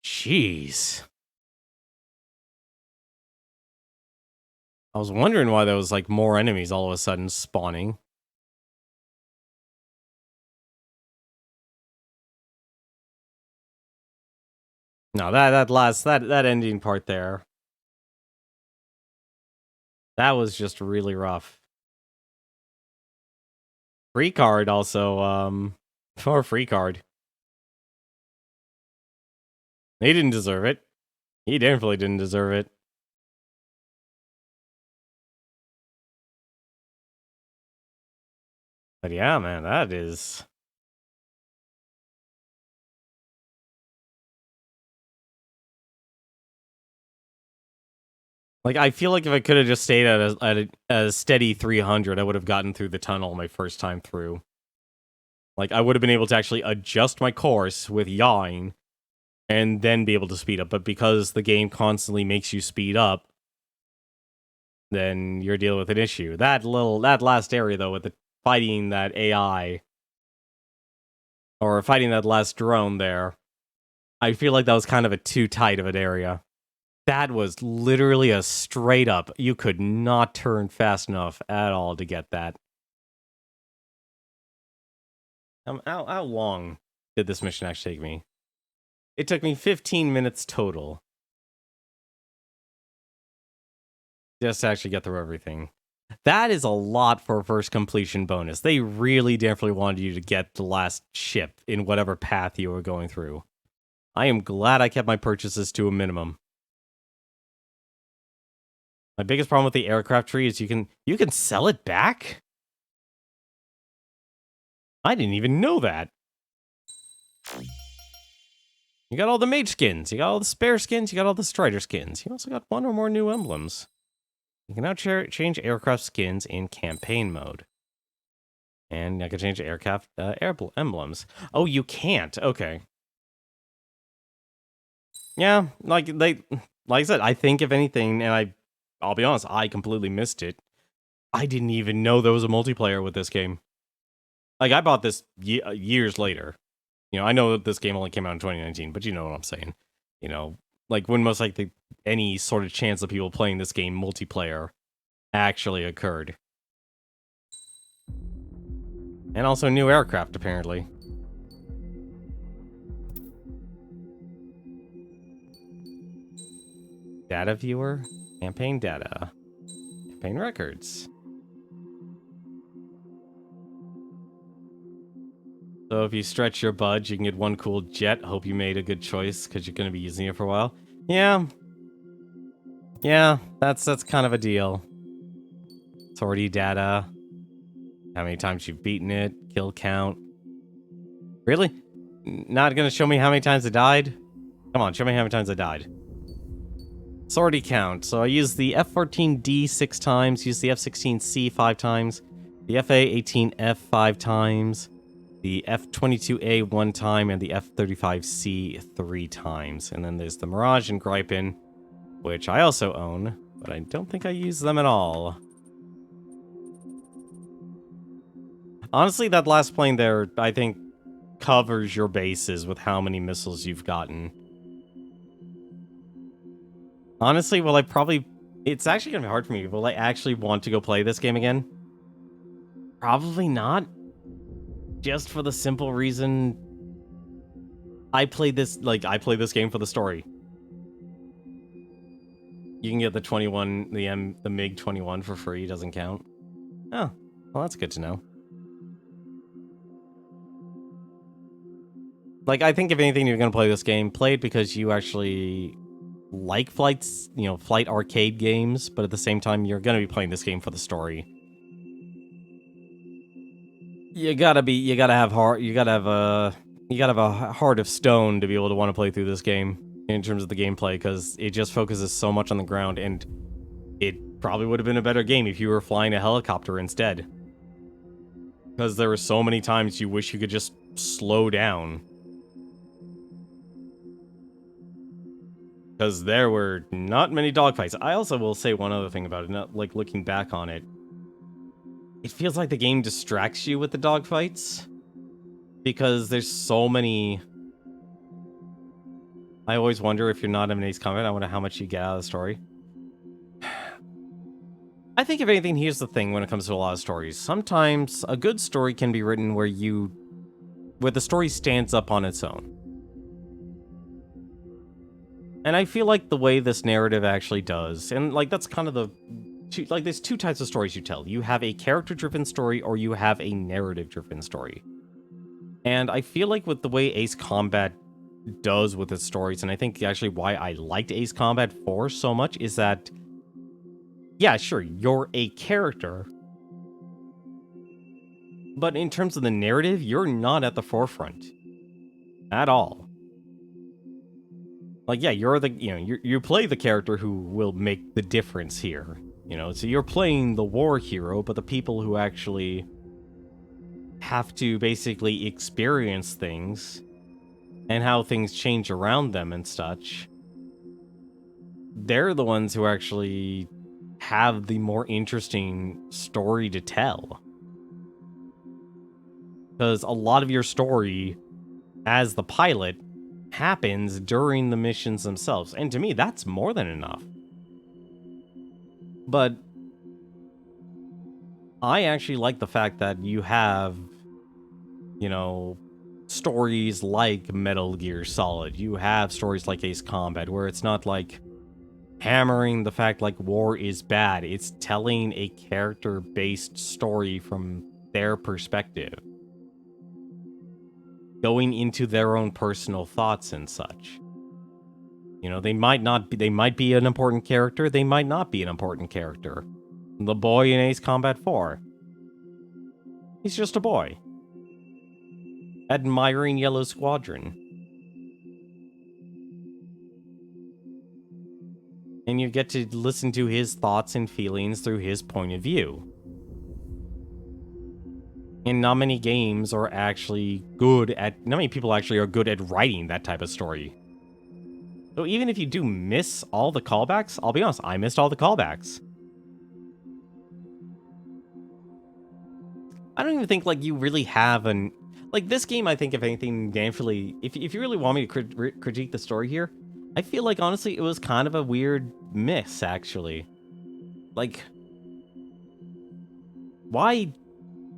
Jeez. I was wondering why there was, like, more enemies all of a sudden spawning. No, that ending part there. That was just really rough. Free card also, for free card. He didn't deserve it. He definitely didn't deserve it. But yeah, man, that is... Like, I feel like if I could have just stayed at a steady 300, I would have gotten through the tunnel my first time through. Like, I would have been able to actually adjust my course with yawing and then be able to speed up. But because the game constantly makes you speed up, then you're dealing with an issue. That last area, though, with the fighting that AI, or fighting that last drone there, I feel like that was kind of a too tight of an area. That was literally a straight up. You could not turn fast enough at all to get that. How long did this mission actually take me? It took me 15 minutes total. Just to actually get through everything. That is a lot for a first completion bonus. They really definitely wanted you to get the last ship in whatever path you were going through. I am glad I kept my purchases to a minimum. My biggest problem with the aircraft tree is you can sell it back? I didn't even know that. You got all the mage skins, you got all the spare skins, you got all the strider skins. You also got one or more new emblems. You can now change aircraft skins in campaign mode. And I can change aircraft emblems. Oh, you can't. Okay. Yeah, like I said, I think if anything, and I'll be honest, I completely missed it. I didn't even know there was a multiplayer with this game. Like, I bought this years later. You know, I know that this game only came out in 2019, but you know what I'm saying. You know, like, when most likely any sort of chance of people playing this game multiplayer actually occurred. And also new aircraft, apparently. Data viewer, campaign data, campaign records. So if you stretch your budge, you can get one cool jet. Hope you made a good choice because you're going to be using it for a while. Yeah. Yeah, that's kind of a deal. Sortie data. How many times you've beaten it. Kill count. Really? Not going to show me how many times I died? Come on, show me how many times I died. Sortie count. So I used the F-14D 6 times, used the F-16C 5 times, the FA-18F 5 times, the F-22A 1 time, and the F-35C 3 times. And then there's the Mirage and Gripen, which I also own, but I don't think I use them at all. Honestly, that last plane there, I think, covers your bases with how many missiles you've gotten. Honestly, will I probably... It's actually going to be hard for me. Will I actually want to go play this game again? Probably not. Just for the simple reason... I played this game for the story. You can get the 21, the MiG-21 for free. Doesn't count. Oh, well, that's good to know. Like, I think if anything, you're going to play this game, play it because you actually... like flights, you know, flight arcade games, but at the same time, you're gonna be playing this game for the story. You gotta have You gotta have a heart of stone to be able to want to play through this game in terms of the gameplay, because it just focuses so much on the ground, and it probably would have been a better game if you were flying a helicopter instead. Because there were so many times you wish you could just slow down. Because there were not many dogfights. I also will say one other thing about it, not like looking back on it. It feels like the game distracts you with the dogfights. Because there's so many... I always wonder if you're not in Ace Combat, I wonder how much you get out of the story. I think if anything, here's the thing when it comes to a lot of stories. Sometimes a good story can be written where the story stands up on its own. And I feel like the way this narrative actually does, and like that's kind of there's two types of stories you tell. You have a character-driven story or you have a narrative-driven story. And I feel like with the way Ace Combat does with its stories, and I think actually why I liked Ace Combat 4 so much is that, yeah, sure, you're a character, but in terms of the narrative, you're not at the forefront at all. Like, yeah, you play the character who will make the difference here, so you're playing the war hero, but the people who actually have to basically experience things and how things change around them and such, they're the ones who actually have the more interesting story to tell. Because a lot of your story as the pilot happens during the missions themselves. And to me, that's more than enough. But I actually like the fact that you have, stories like Metal Gear Solid. You have stories like Ace Combat, where it's not like hammering the fact like war is bad. It's telling a character-based story from their perspective, going into their own personal thoughts and such. They might be an important character, they might not be an important character. The boy in Ace Combat 4, he's just a boy admiring Yellow Squadron. And you get to listen to his thoughts and feelings through his point of view. And not many games are actually not many people actually are good at writing that type of story. So even if you do miss all the callbacks, I'll be honest, I missed all the callbacks. I don't even think, like, you really have like, this game, I think, if anything, naturally, if you really want me to critique the story here, I feel like, honestly, it was kind of a weird miss, actually. Like, why...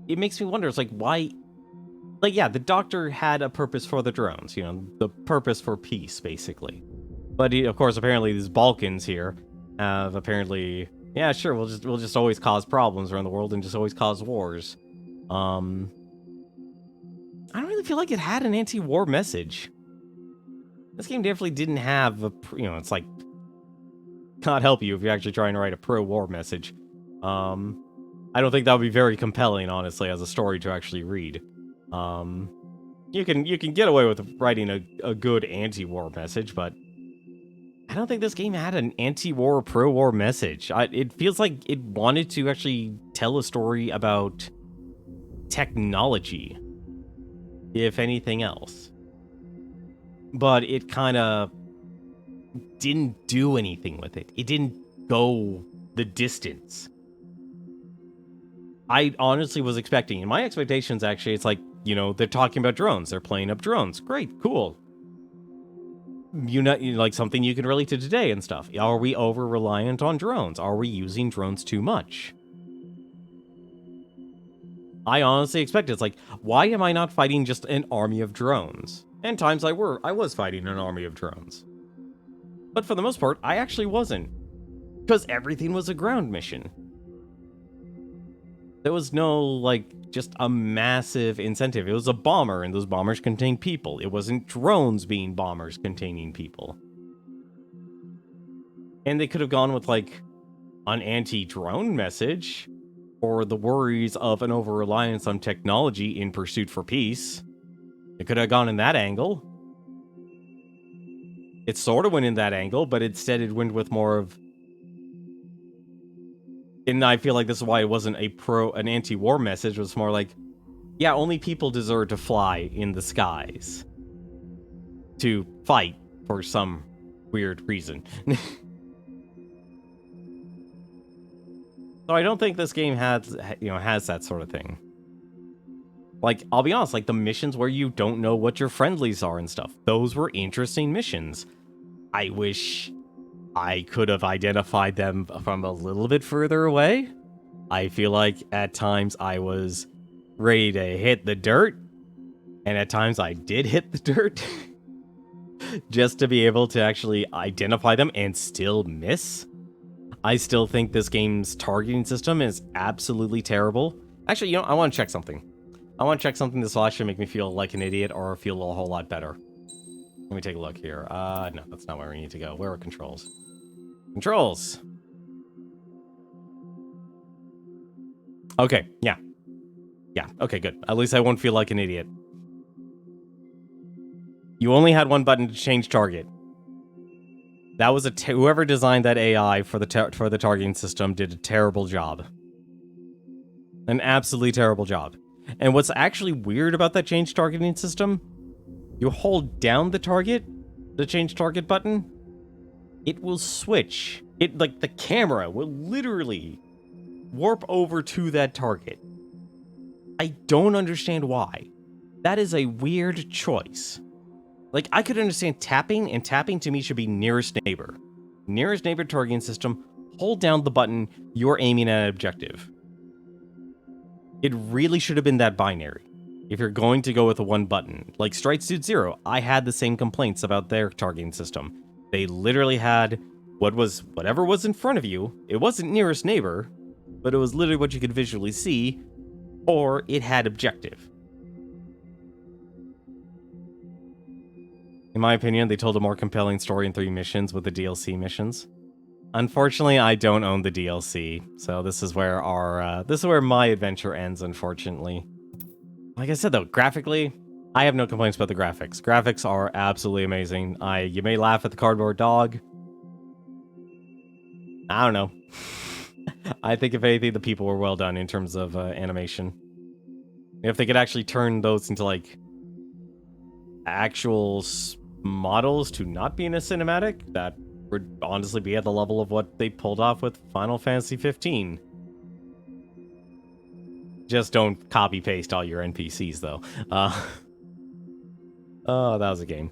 It makes me wonder, it's like, why... Like, yeah, the Doctor had a purpose for the drones, the purpose for peace, basically. But, of course, apparently, these Balkans here have apparently... Yeah, sure, we'll just always cause problems around the world and just always cause wars. I don't really feel like it had an anti-war message. This game definitely didn't have a... it's like... Can't help you if you're actually trying to write a pro-war message. I don't think that would be very compelling, honestly, as a story to actually read. You can get away with writing a good anti-war message, but I don't think this game had an anti-war or pro-war message. It feels like it wanted to actually tell a story about technology, if anything else. But it kind of didn't do anything with it. It didn't go the distance. I honestly was expecting, and my expectations actually, it's like, they're talking about drones. They're playing up drones. Great, cool. Like something you can relate to today and stuff. Are we over-reliant on drones? Are we using drones too much? I honestly expected, it's like, why am I not fighting just an army of drones? And times I was fighting an army of drones. But for the most part, I actually wasn't. Because everything was a ground mission. There was no, like, just a massive incentive. It was a bomber, and those bombers contained people. It wasn't drones being bombers containing people. And they could have gone with, like, an anti-drone message, or the worries of an over-reliance on technology in pursuit for peace. It could have gone in that angle. It sort of went in that angle, but instead it went with more of... And I feel like this is why it wasn't an anti-war message. It was more like, yeah, only people deserve to fly in the skies. To fight for some weird reason. So I don't think this game has that sort of thing. Like, I'll be honest, like the missions where you don't know what your friendlies are and stuff, those were interesting missions. I wish I could have identified them from a little bit further away. I feel like at times I was ready to hit the dirt, and at times I did hit the dirt. Just to be able to actually identify them and still miss. I still think this game's targeting system is absolutely terrible. Actually, I want to check something. I want to check something this will actually make me feel like an idiot or feel a whole lot better. Let me take a look here. No, that's not where we need to go. Where are controls? Controls! Okay, yeah. Yeah, okay, good. At least I won't feel like an idiot. You only had one button to change target. That was whoever designed that AI for the targeting system did a terrible job. An absolutely terrible job. And what's actually weird about that change targeting system, you hold down the change target button, it will switch. Like the camera will literally warp over to that target. I don't understand why. That is a weird choice. Like, I could understand tapping, and tapping to me should be nearest neighbor. Nearest neighbor targeting system, hold down the button, you're aiming at an objective. It really should have been that binary. If you're going to go with a one button. Like Strike Suit Zero, I had the same complaints about their targeting system. They literally had whatever was in front of you. It wasn't nearest neighbor, but it was literally what you could visually see, or it had objective. In my opinion, they told a more compelling story in 3 missions with the DLC missions. Unfortunately, I don't own the DLC, so this is where my adventure ends, unfortunately. Like I said though, graphically, I have no complaints about the graphics. Graphics are absolutely amazing. You may laugh at the cardboard dog. I don't know. I think if anything, the people were well done in terms of animation. If they could actually turn those into like actual models to not be in a cinematic, that would honestly be at the level of what they pulled off with Final Fantasy 15. Just don't copy paste all your NPCs though. Oh, that was a game.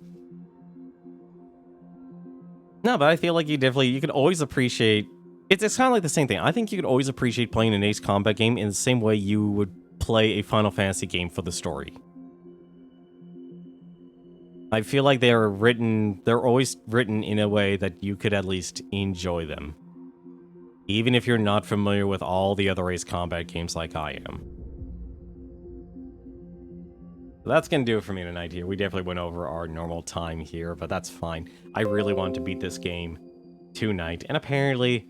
No, but I feel like you could always appreciate. It's kind of like the same thing. I think you could always appreciate playing an Ace Combat game in the same way you would play a Final Fantasy game for the story. I feel like they're always written in a way that you could at least enjoy them. Even if you're not familiar with all the other Ace Combat games like I am. So that's going to do it for me tonight here. We definitely went over our normal time here, but that's fine. I really wanted to beat this game tonight, and apparently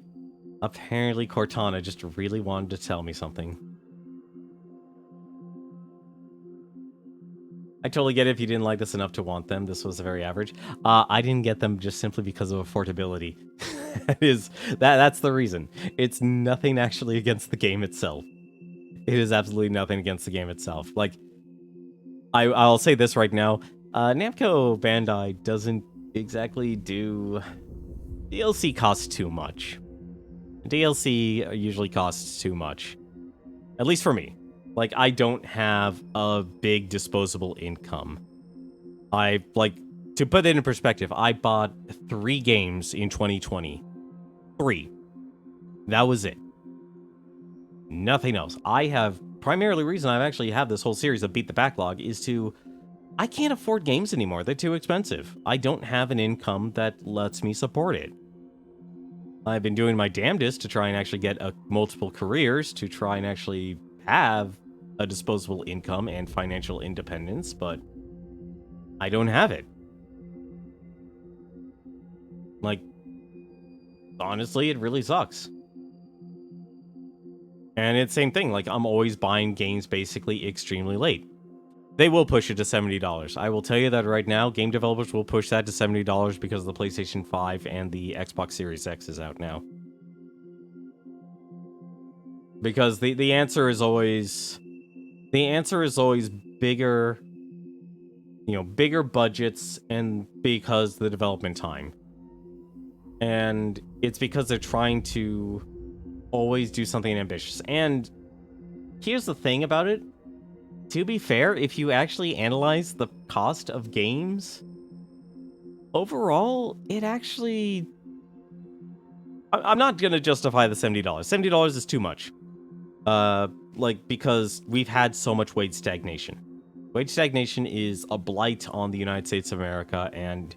Cortana just really wanted to tell me something. I totally get it if you didn't like this enough to want them. This was very average. I didn't get them just simply because of affordability. That's the reason. It's nothing actually against the game itself. It is absolutely nothing against the game itself. Like, I'll say this right now. Namco Bandai doesn't exactly do... DLC costs too much. DLC usually costs too much. At least for me. Like, I don't have a big disposable income. To put it in perspective, I bought 3 games in 2020. 3. That was it. Nothing else. Primarily reason I actually have this whole series of Beat the Backlog is I can't afford games anymore. They're too expensive. I don't have an income that lets me support it. I've been doing my damnedest to try and actually get multiple careers to try and actually have a disposable income and financial independence, but I don't have it. Like, honestly, it really sucks. And it's the same thing, like, I'm always buying games basically extremely late. They will push it to $70. I will tell you that right now. Game developers will push that to $70 because the PlayStation 5 and the Xbox Series X is out now. Because the answer is always bigger, bigger budgets, and because the development time. And it's because they're trying to always do something ambitious. And here's the thing about it. To be fair, if you actually analyze the cost of games, overall, it actually... I'm not going to justify the $70. $70 is too much. Because we've had so much wage stagnation. Wage stagnation is a blight on the United States of America, and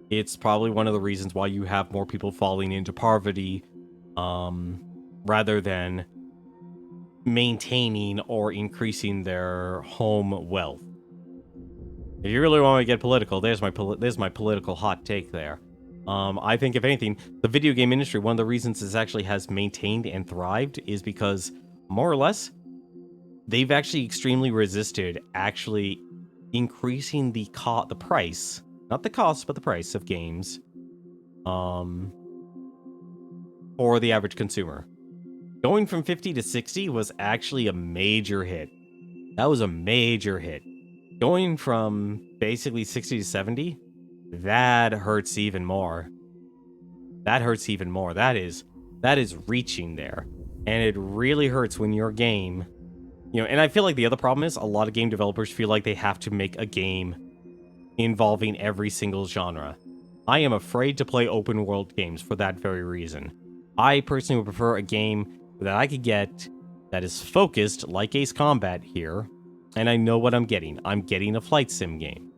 it's probably one of the reasons why you have more people falling into poverty, rather than maintaining or increasing their home wealth. If you really want to get political, there's my political hot take there. I think, if anything, the video game industry, one of the reasons this actually has maintained and thrived is because, more or less, they've actually extremely resisted actually increasing the price, not the cost, but the price of games, for the average consumer. Going from 50 to 60 was actually a major hit. That was a major hit. Going from basically 60 to 70, that hurts even more. That hurts even more. That is reaching there. And it really hurts when your game, and I feel like the other problem is a lot of game developers feel like they have to make a game involving every single genre. I am afraid to play open world games for that very reason. I personally would prefer a game that I could get that is focused like Ace Combat here, and I know what I'm getting. I'm getting a flight sim game.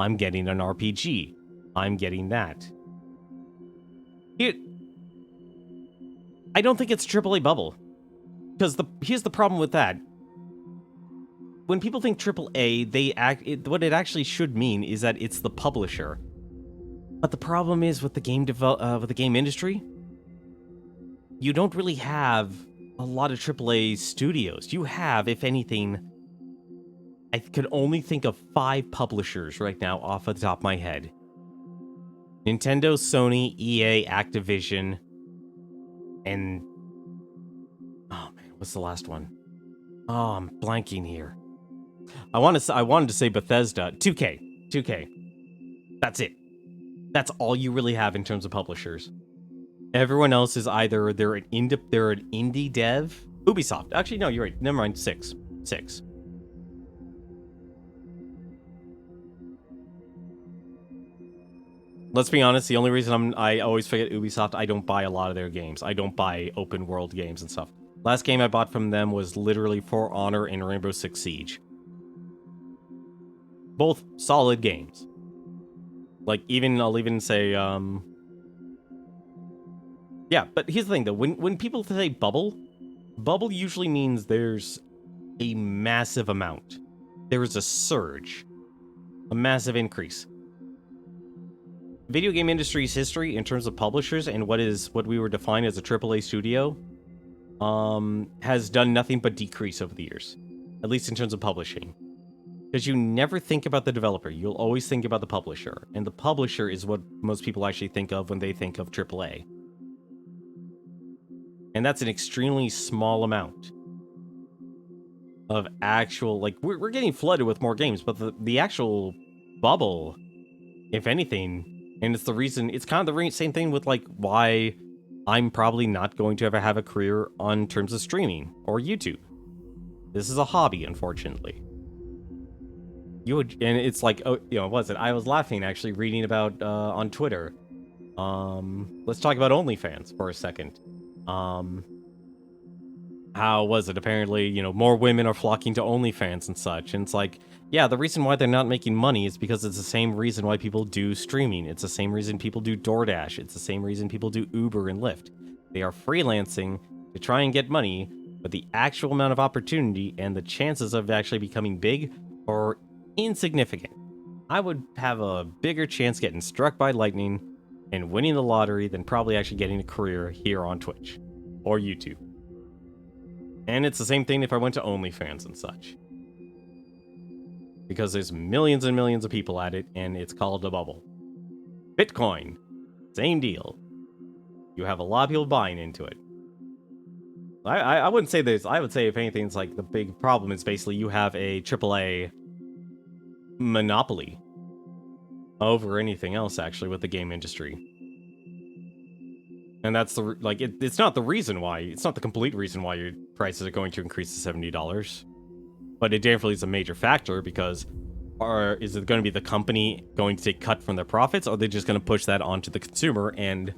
I'm getting an RPG. I'm getting that. I don't think it's a AAA bubble. Because here's the problem with that. When people think AAA, what it actually should mean is that it's the publisher. But the problem is with the game industry, you don't really have a lot of AAA studios. You have, if anything, I could only think of 5 publishers right now off the top of my head. Nintendo, Sony, EA, Activision, and... oh man, what's the last one? Oh, I'm blanking here. I wanted to say Bethesda. 2K. That's it. That's all you really have in terms of publishers. Everyone else is either they're an indie dev. Ubisoft. Actually, no, you're right. Never mind. 6. Let's be honest. The only reason I always forget Ubisoft, I don't buy a lot of their games. I don't buy open world games and stuff. Last game I bought from them was literally For Honor and Rainbow Six Siege. Both solid games. Like, I'll even say, yeah, but here's the thing, though. When people say bubble usually means there's a massive amount. There is a surge. A massive increase. Video game industry's history in terms of publishers and what we were defined as a AAA studio has done nothing but decrease over the years. At least in terms of publishing. Because you never think about the developer. You'll always think about the publisher. And the publisher is what most people actually think of when they think of AAA. And that's an extremely small amount of actual... like, we're getting flooded with more games, but the actual bubble, if anything, and it's the reason... it's kind of the same thing with, like, why I'm probably not going to ever have a career on terms of streaming or YouTube. This is a hobby, unfortunately. And it's like, oh, what was it? I was laughing, actually, reading about, on Twitter. Let's talk about OnlyFans for a second. How was it? Apparently, more women are flocking to OnlyFans and such. And it's like, yeah, the reason why they're not making money is because it's the same reason why people do streaming. It's the same reason people do DoorDash. It's the same reason people do Uber and Lyft. They are freelancing to try and get money, but the actual amount of opportunity and the chances of actually becoming big are insignificant. I would have a bigger chance getting struck by lightning and winning the lottery than probably actually getting a career here on Twitch or YouTube. And it's the same thing if I went to OnlyFans and such. because there's millions and millions of people at it, and it's called a bubble. Bitcoin, same deal. You have a lot of people buying into it. I wouldn't say this. I would say, if anything, it's like the big problem is basically you have a AAA monopoly over anything else, actually, with the game industry. And that's the, like, it's not the reason why, it's not the complete reason why your prices are going to increase to $70. But it definitely is a major factor, because is it going to be the company going to take cut from their profits, or are they just going to push that onto the consumer and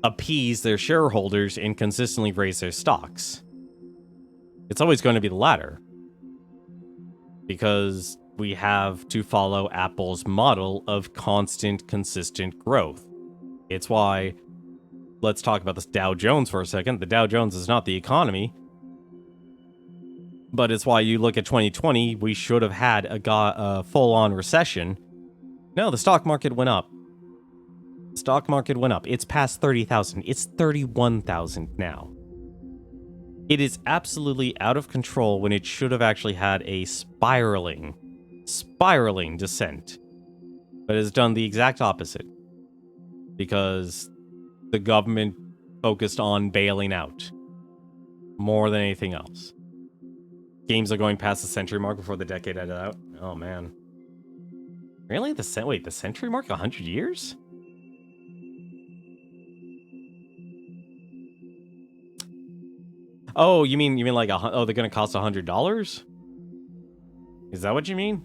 appease their shareholders and consistently raise their stocks? It's always going to be the latter, because we have to follow Apple's model of constant, consistent growth. It's why, let's talk about this Dow Jones for a second. The Dow Jones is not the economy, but it's why you look at 2020, we should have had a full-on recession. No, the stock market went up. Stock market went up. It's past 30,000. It's 31,000 now. It is absolutely out of control when it should have actually had a spiraling descent. But it's done the exact opposite, because the government focused on bailing out more than anything else. Games are going past the century mark before the decade ended out. Oh, man. Really? The century mark? 100 years? Oh, you mean like they're gonna cost $100? Is that what you mean?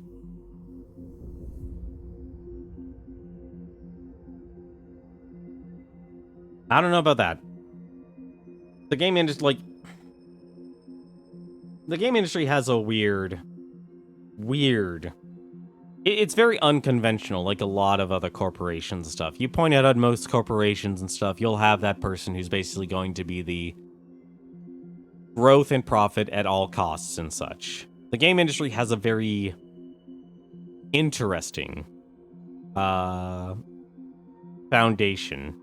I don't know about that. The game industry, the game industry has a weird. It's very unconventional, like a lot of other corporations and stuff. You point out at most corporations and stuff, you'll have that person who's basically going to be the growth and profit at all costs and such. The game industry has a very interesting foundation.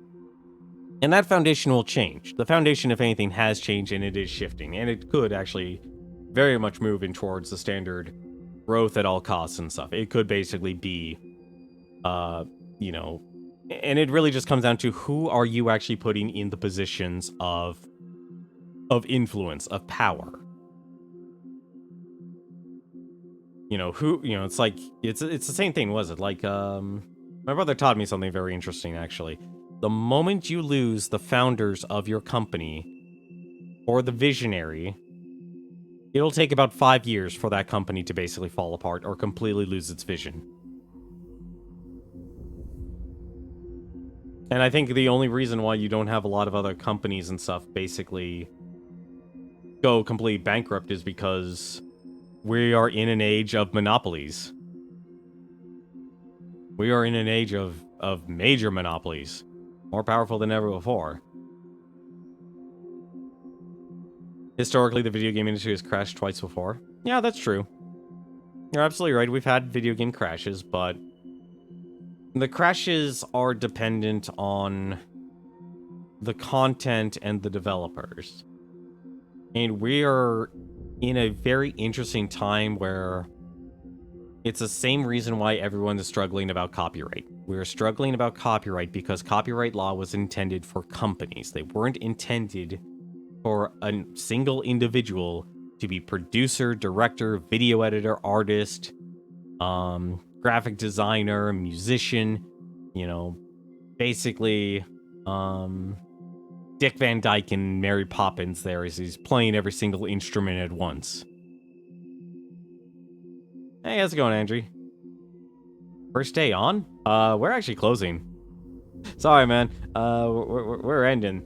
And that foundation will change. The foundation, if anything, has changed, and it is shifting. And it could actually very much move in towards the standard growth at all costs and stuff. It could basically be, you know, and it really just comes down to who are you actually putting in the positions of influence, of power. You know, it's like, it's the same thing, was it? Like, my brother taught me something very interesting, actually. The moment you lose the founders of your company, or the visionary, it'll take about 5 years for that company to basically fall apart or completely lose its vision. And I think the only reason why you don't have a lot of other companies and stuff basically go completely bankrupt is because we are in an age of monopolies. We are in an age of major monopolies. More powerful than ever before. Historically, the video game industry has crashed twice before. Yeah, that's true. You're absolutely right. We've had video game crashes, but the crashes are dependent on the content and the developers. And we are in a very interesting time where it's the same reason why everyone is struggling about copyright. We're struggling about copyright because copyright law was intended for companies. They weren't intended for a single individual to be producer, director, video editor, artist, graphic designer, musician, you know, basically, Dick Van Dyke and Mary Poppins there as he's playing every single instrument at once. Hey, how's it going, Andrew? First day on? We're actually closing. Sorry, man. We're ending.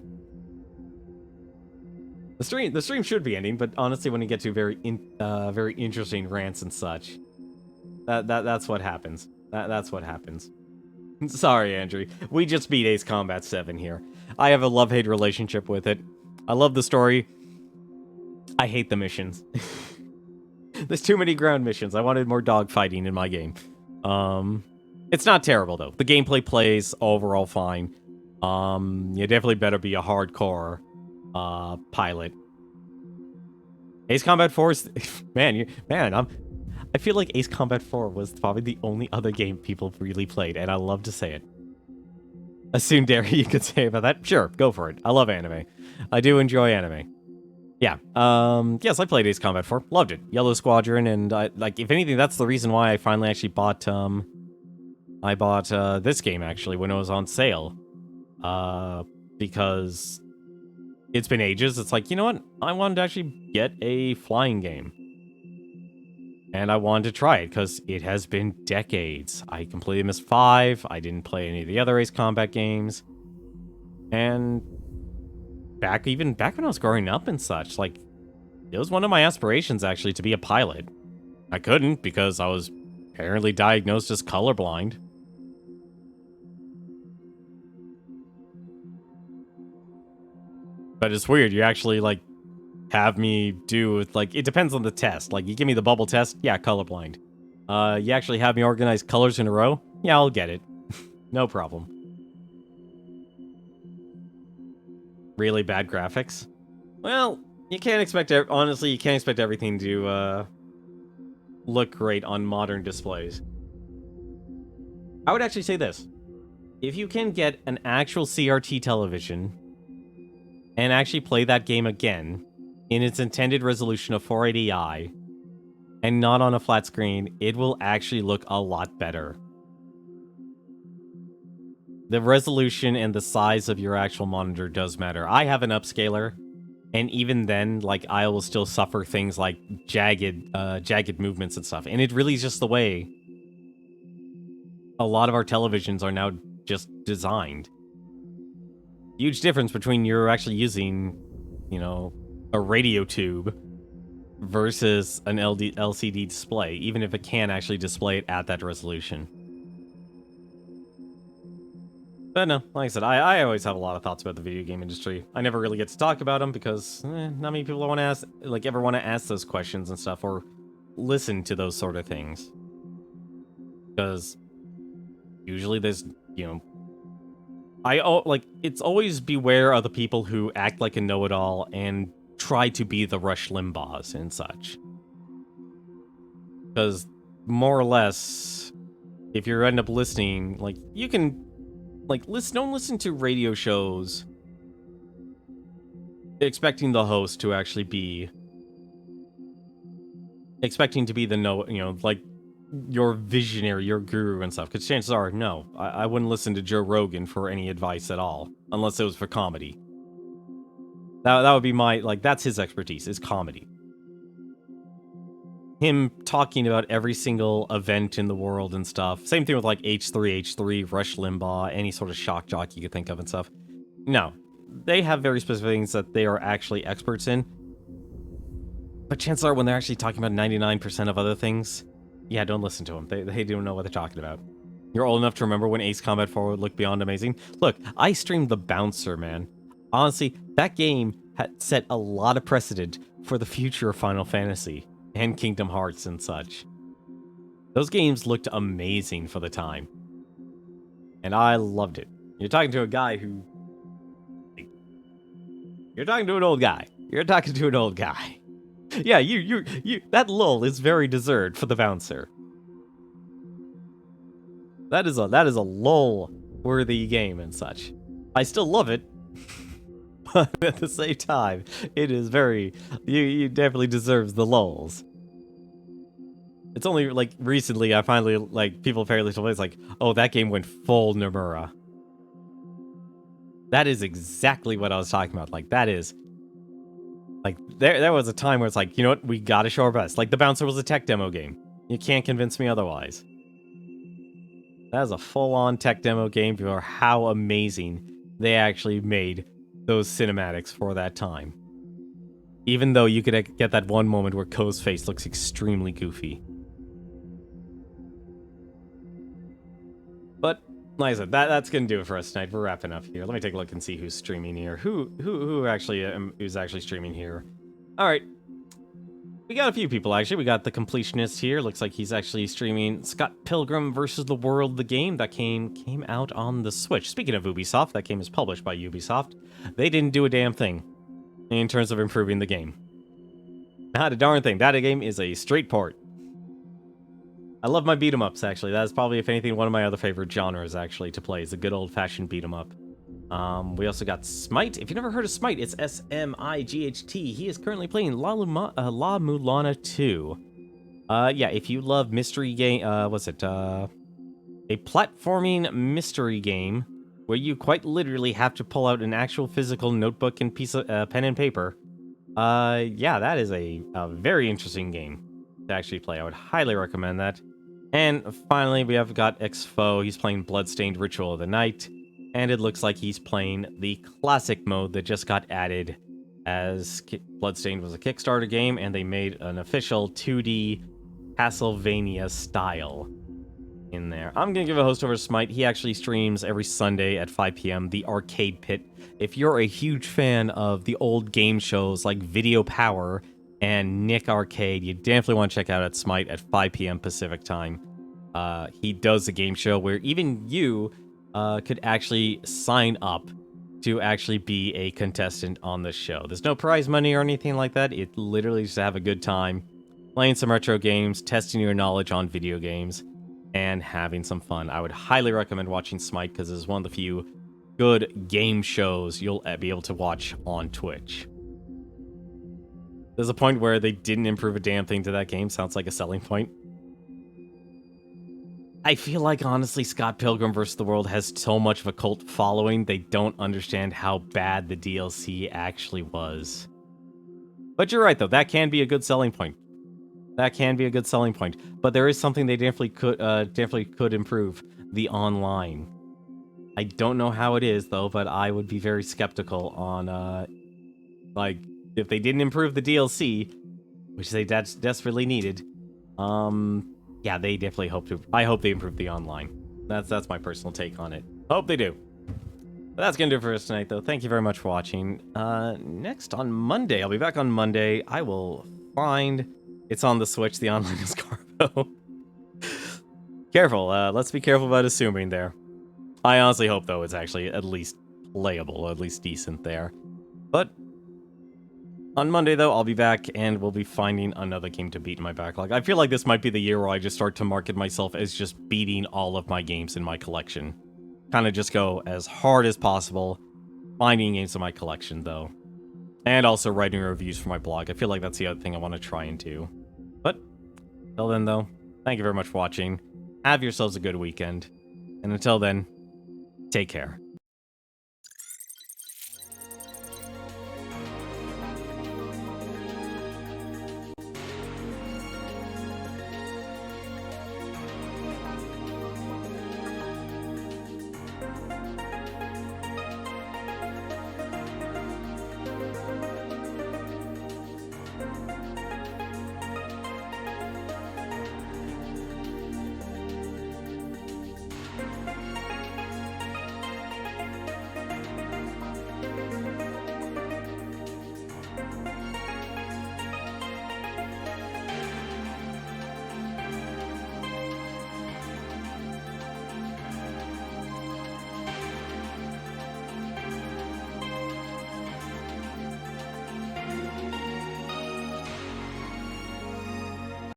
The stream should be ending, but honestly, when you get to very interesting rants and such, that's what happens. That's what happens. Sorry, Andrew. We just beat Ace Combat 7 here. I have a love-hate relationship with it. I love the story. I hate the missions. There's too many ground missions. I wanted more dogfighting in my game. It's not terrible, though. The gameplay plays overall fine. You definitely better be a hardcore pilot. Ace Combat 4 is... man, I feel like Ace Combat 4 was probably the only other game people really played, and I love to say it. A tsundere you could say about that? Sure, go for it. I love anime. I do enjoy anime. Yeah, yes, I played Ace Combat 4. Loved it. Yellow Squadron, and like, if anything, that's the reason why I finally actually bought, this game, actually, when it was on sale. Because it's been ages. It's like, you know what? I wanted to actually get a flying game. And I wanted to try it, because it has been decades. I completely missed 5. I didn't play any of the other Ace Combat games. And back when I was growing up and such, like, it was one of my aspirations, actually, to be a pilot. I couldn't, because I was apparently diagnosed as colorblind. But it's weird, you actually, like, have me do, like, it depends on the test. Like, you give me the bubble test, yeah, colorblind. You actually have me organize colors in a row? Yeah, I'll get it. No problem. Really bad graphics? Well, you can't expect, honestly, you can't expect everything to, look great on modern displays. I would actually say this. If you can get an actual CRT television and actually play that game again in its intended resolution of 480i and not on a flat screen, it will actually look a lot better. The resolution and the size of your actual monitor does matter. I have an upscaler, and even then, like, I will still suffer things like jagged movements and stuff. And it really is just the way a lot of our televisions are now just designed. Huge difference between you're actually using, you know, a radio tube versus an LCD display, even if it can actually display it at that resolution. But no, like I said, I always have a lot of thoughts about the video game industry. I never really get to talk about them because not many people want to ask, like, ever want to ask those questions and stuff or listen to those sort of things. Because usually there's, you know, it's always beware of the people who act like a know-it-all and try to be the Rush Limbaughs and such. Because more or less, if you end up listening, like, you can, like, don't listen to radio shows expecting the host to actually be, expecting to be the like, your visionary, your guru and stuff. Because chances are, no, I wouldn't listen to Joe Rogan for any advice at all, unless it was for comedy. That would be my, like, that's his expertise, is comedy. Him talking about every single event in the world and stuff. Same thing with, like, H3H3, Rush Limbaugh, any sort of shock jock you could think of and stuff. No, they have very specific things that they are actually experts in. But chances are, when they're actually talking about 99% of other things, yeah, don't listen to them. They don't know what they're talking about. You're old enough to remember when Ace Combat 4 would look beyond amazing? Look, I streamed The Bouncer, man. Honestly, that game had set a lot of precedent for the future of Final Fantasy and Kingdom Hearts and such. Those games looked amazing for the time. And I loved it. You're talking to a guy who... You're talking to an old guy. You're talking to an old guy. Yeah, you, that lull is very deserved for The Bouncer. That is a lull-worthy game and such. I still love it, but at the same time, it is very... You definitely deserves the lulls. It's only, like, recently I finally, like, people apparently told me, it's like, oh, that game went full Nomura. That is exactly what I was talking about. Like, that is... Like, there was a time where it's like, you know what, we gotta show our best. Like, The Bouncer was a tech demo game. You can't convince me otherwise. That is a full-on tech demo game for how amazing they actually made those cinematics for that time. Even though you could get that one moment where Ko's face looks extremely goofy. But, like I said, that's gonna do it for us tonight. We're wrapping up here. Let me take a look and see who's streaming here. Who's actually streaming here? All right. We got a few people, actually. We got the completionist here. Looks like he's actually streaming Scott Pilgrim vs. the World, the game that came out on the Switch. Speaking of Ubisoft, that game is published by Ubisoft. They didn't do a damn thing in terms of improving the game. Not a darn thing. That game is a straight port. I love my beat 'em ups, actually. That's probably, if anything, one of my other favorite genres, actually, to play. Is a good old-fashioned beat 'em up. We also got Smite. If you've never heard of Smite, it's S-M-I-G-H-T. He is currently playing La Mulana 2. Yeah, if you love mystery game, what's it? A platforming mystery game where you quite literally have to pull out an actual physical notebook and piece of pen and paper. Yeah, that is a very interesting game to actually play. I would highly recommend that. And finally, we have got X-Foe. He's playing Bloodstained Ritual of the Night. And it looks like he's playing the classic mode that just got added, as Bloodstained was a Kickstarter game, and they made an official 2D Castlevania style in there. I'm going to give a host over to Smite. He actually streams every Sunday at 5 p.m. the Arcade Pit. If you're a huge fan of the old game shows like Video Power and Nick Arcade, you definitely want to check out at Smite at 5 p.m. Pacific time. He does a game show where even you could actually sign up to actually be a contestant on the show. There's no prize money or anything like that. It literally just to have a good time, playing some retro games, testing your knowledge on video games, and having some fun. I would highly recommend watching Smite because it's one of the few good game shows you'll be able to watch on Twitch. There's a point where they didn't improve a damn thing to that game. Sounds like a selling point. I feel like, honestly, Scott Pilgrim vs. the World has so much of a cult following, they don't understand how bad the DLC actually was. But you're right, though. That can be a good selling point. That can be a good selling point. But there is something they definitely could improve. The online. I don't know how it is, though, but I would be very skeptical on, like, if they didn't improve the DLC, which they desperately needed, yeah, they definitely hope to. I hope they improve the online. That's my personal take on it. Hope they do. But that's gonna do it for us tonight, though. Thank you very much for watching. Next on Monday, I'll be back on Monday. I will find it's on the Switch. The online is Carbo. Careful. Let's be careful about assuming there. I honestly hope, though, it's actually at least playable, at least decent there. But on Monday, though, I'll be back, and we'll be finding another game to beat in my backlog. I feel like this might be the year where I just start to market myself as just beating all of my games in my collection. Kind of just go as hard as possible, finding games in my collection, though. And also writing reviews for my blog. I feel like that's the other thing I want to try and do. But, until then, though, thank you very much for watching. Have yourselves a good weekend. And until then, take care.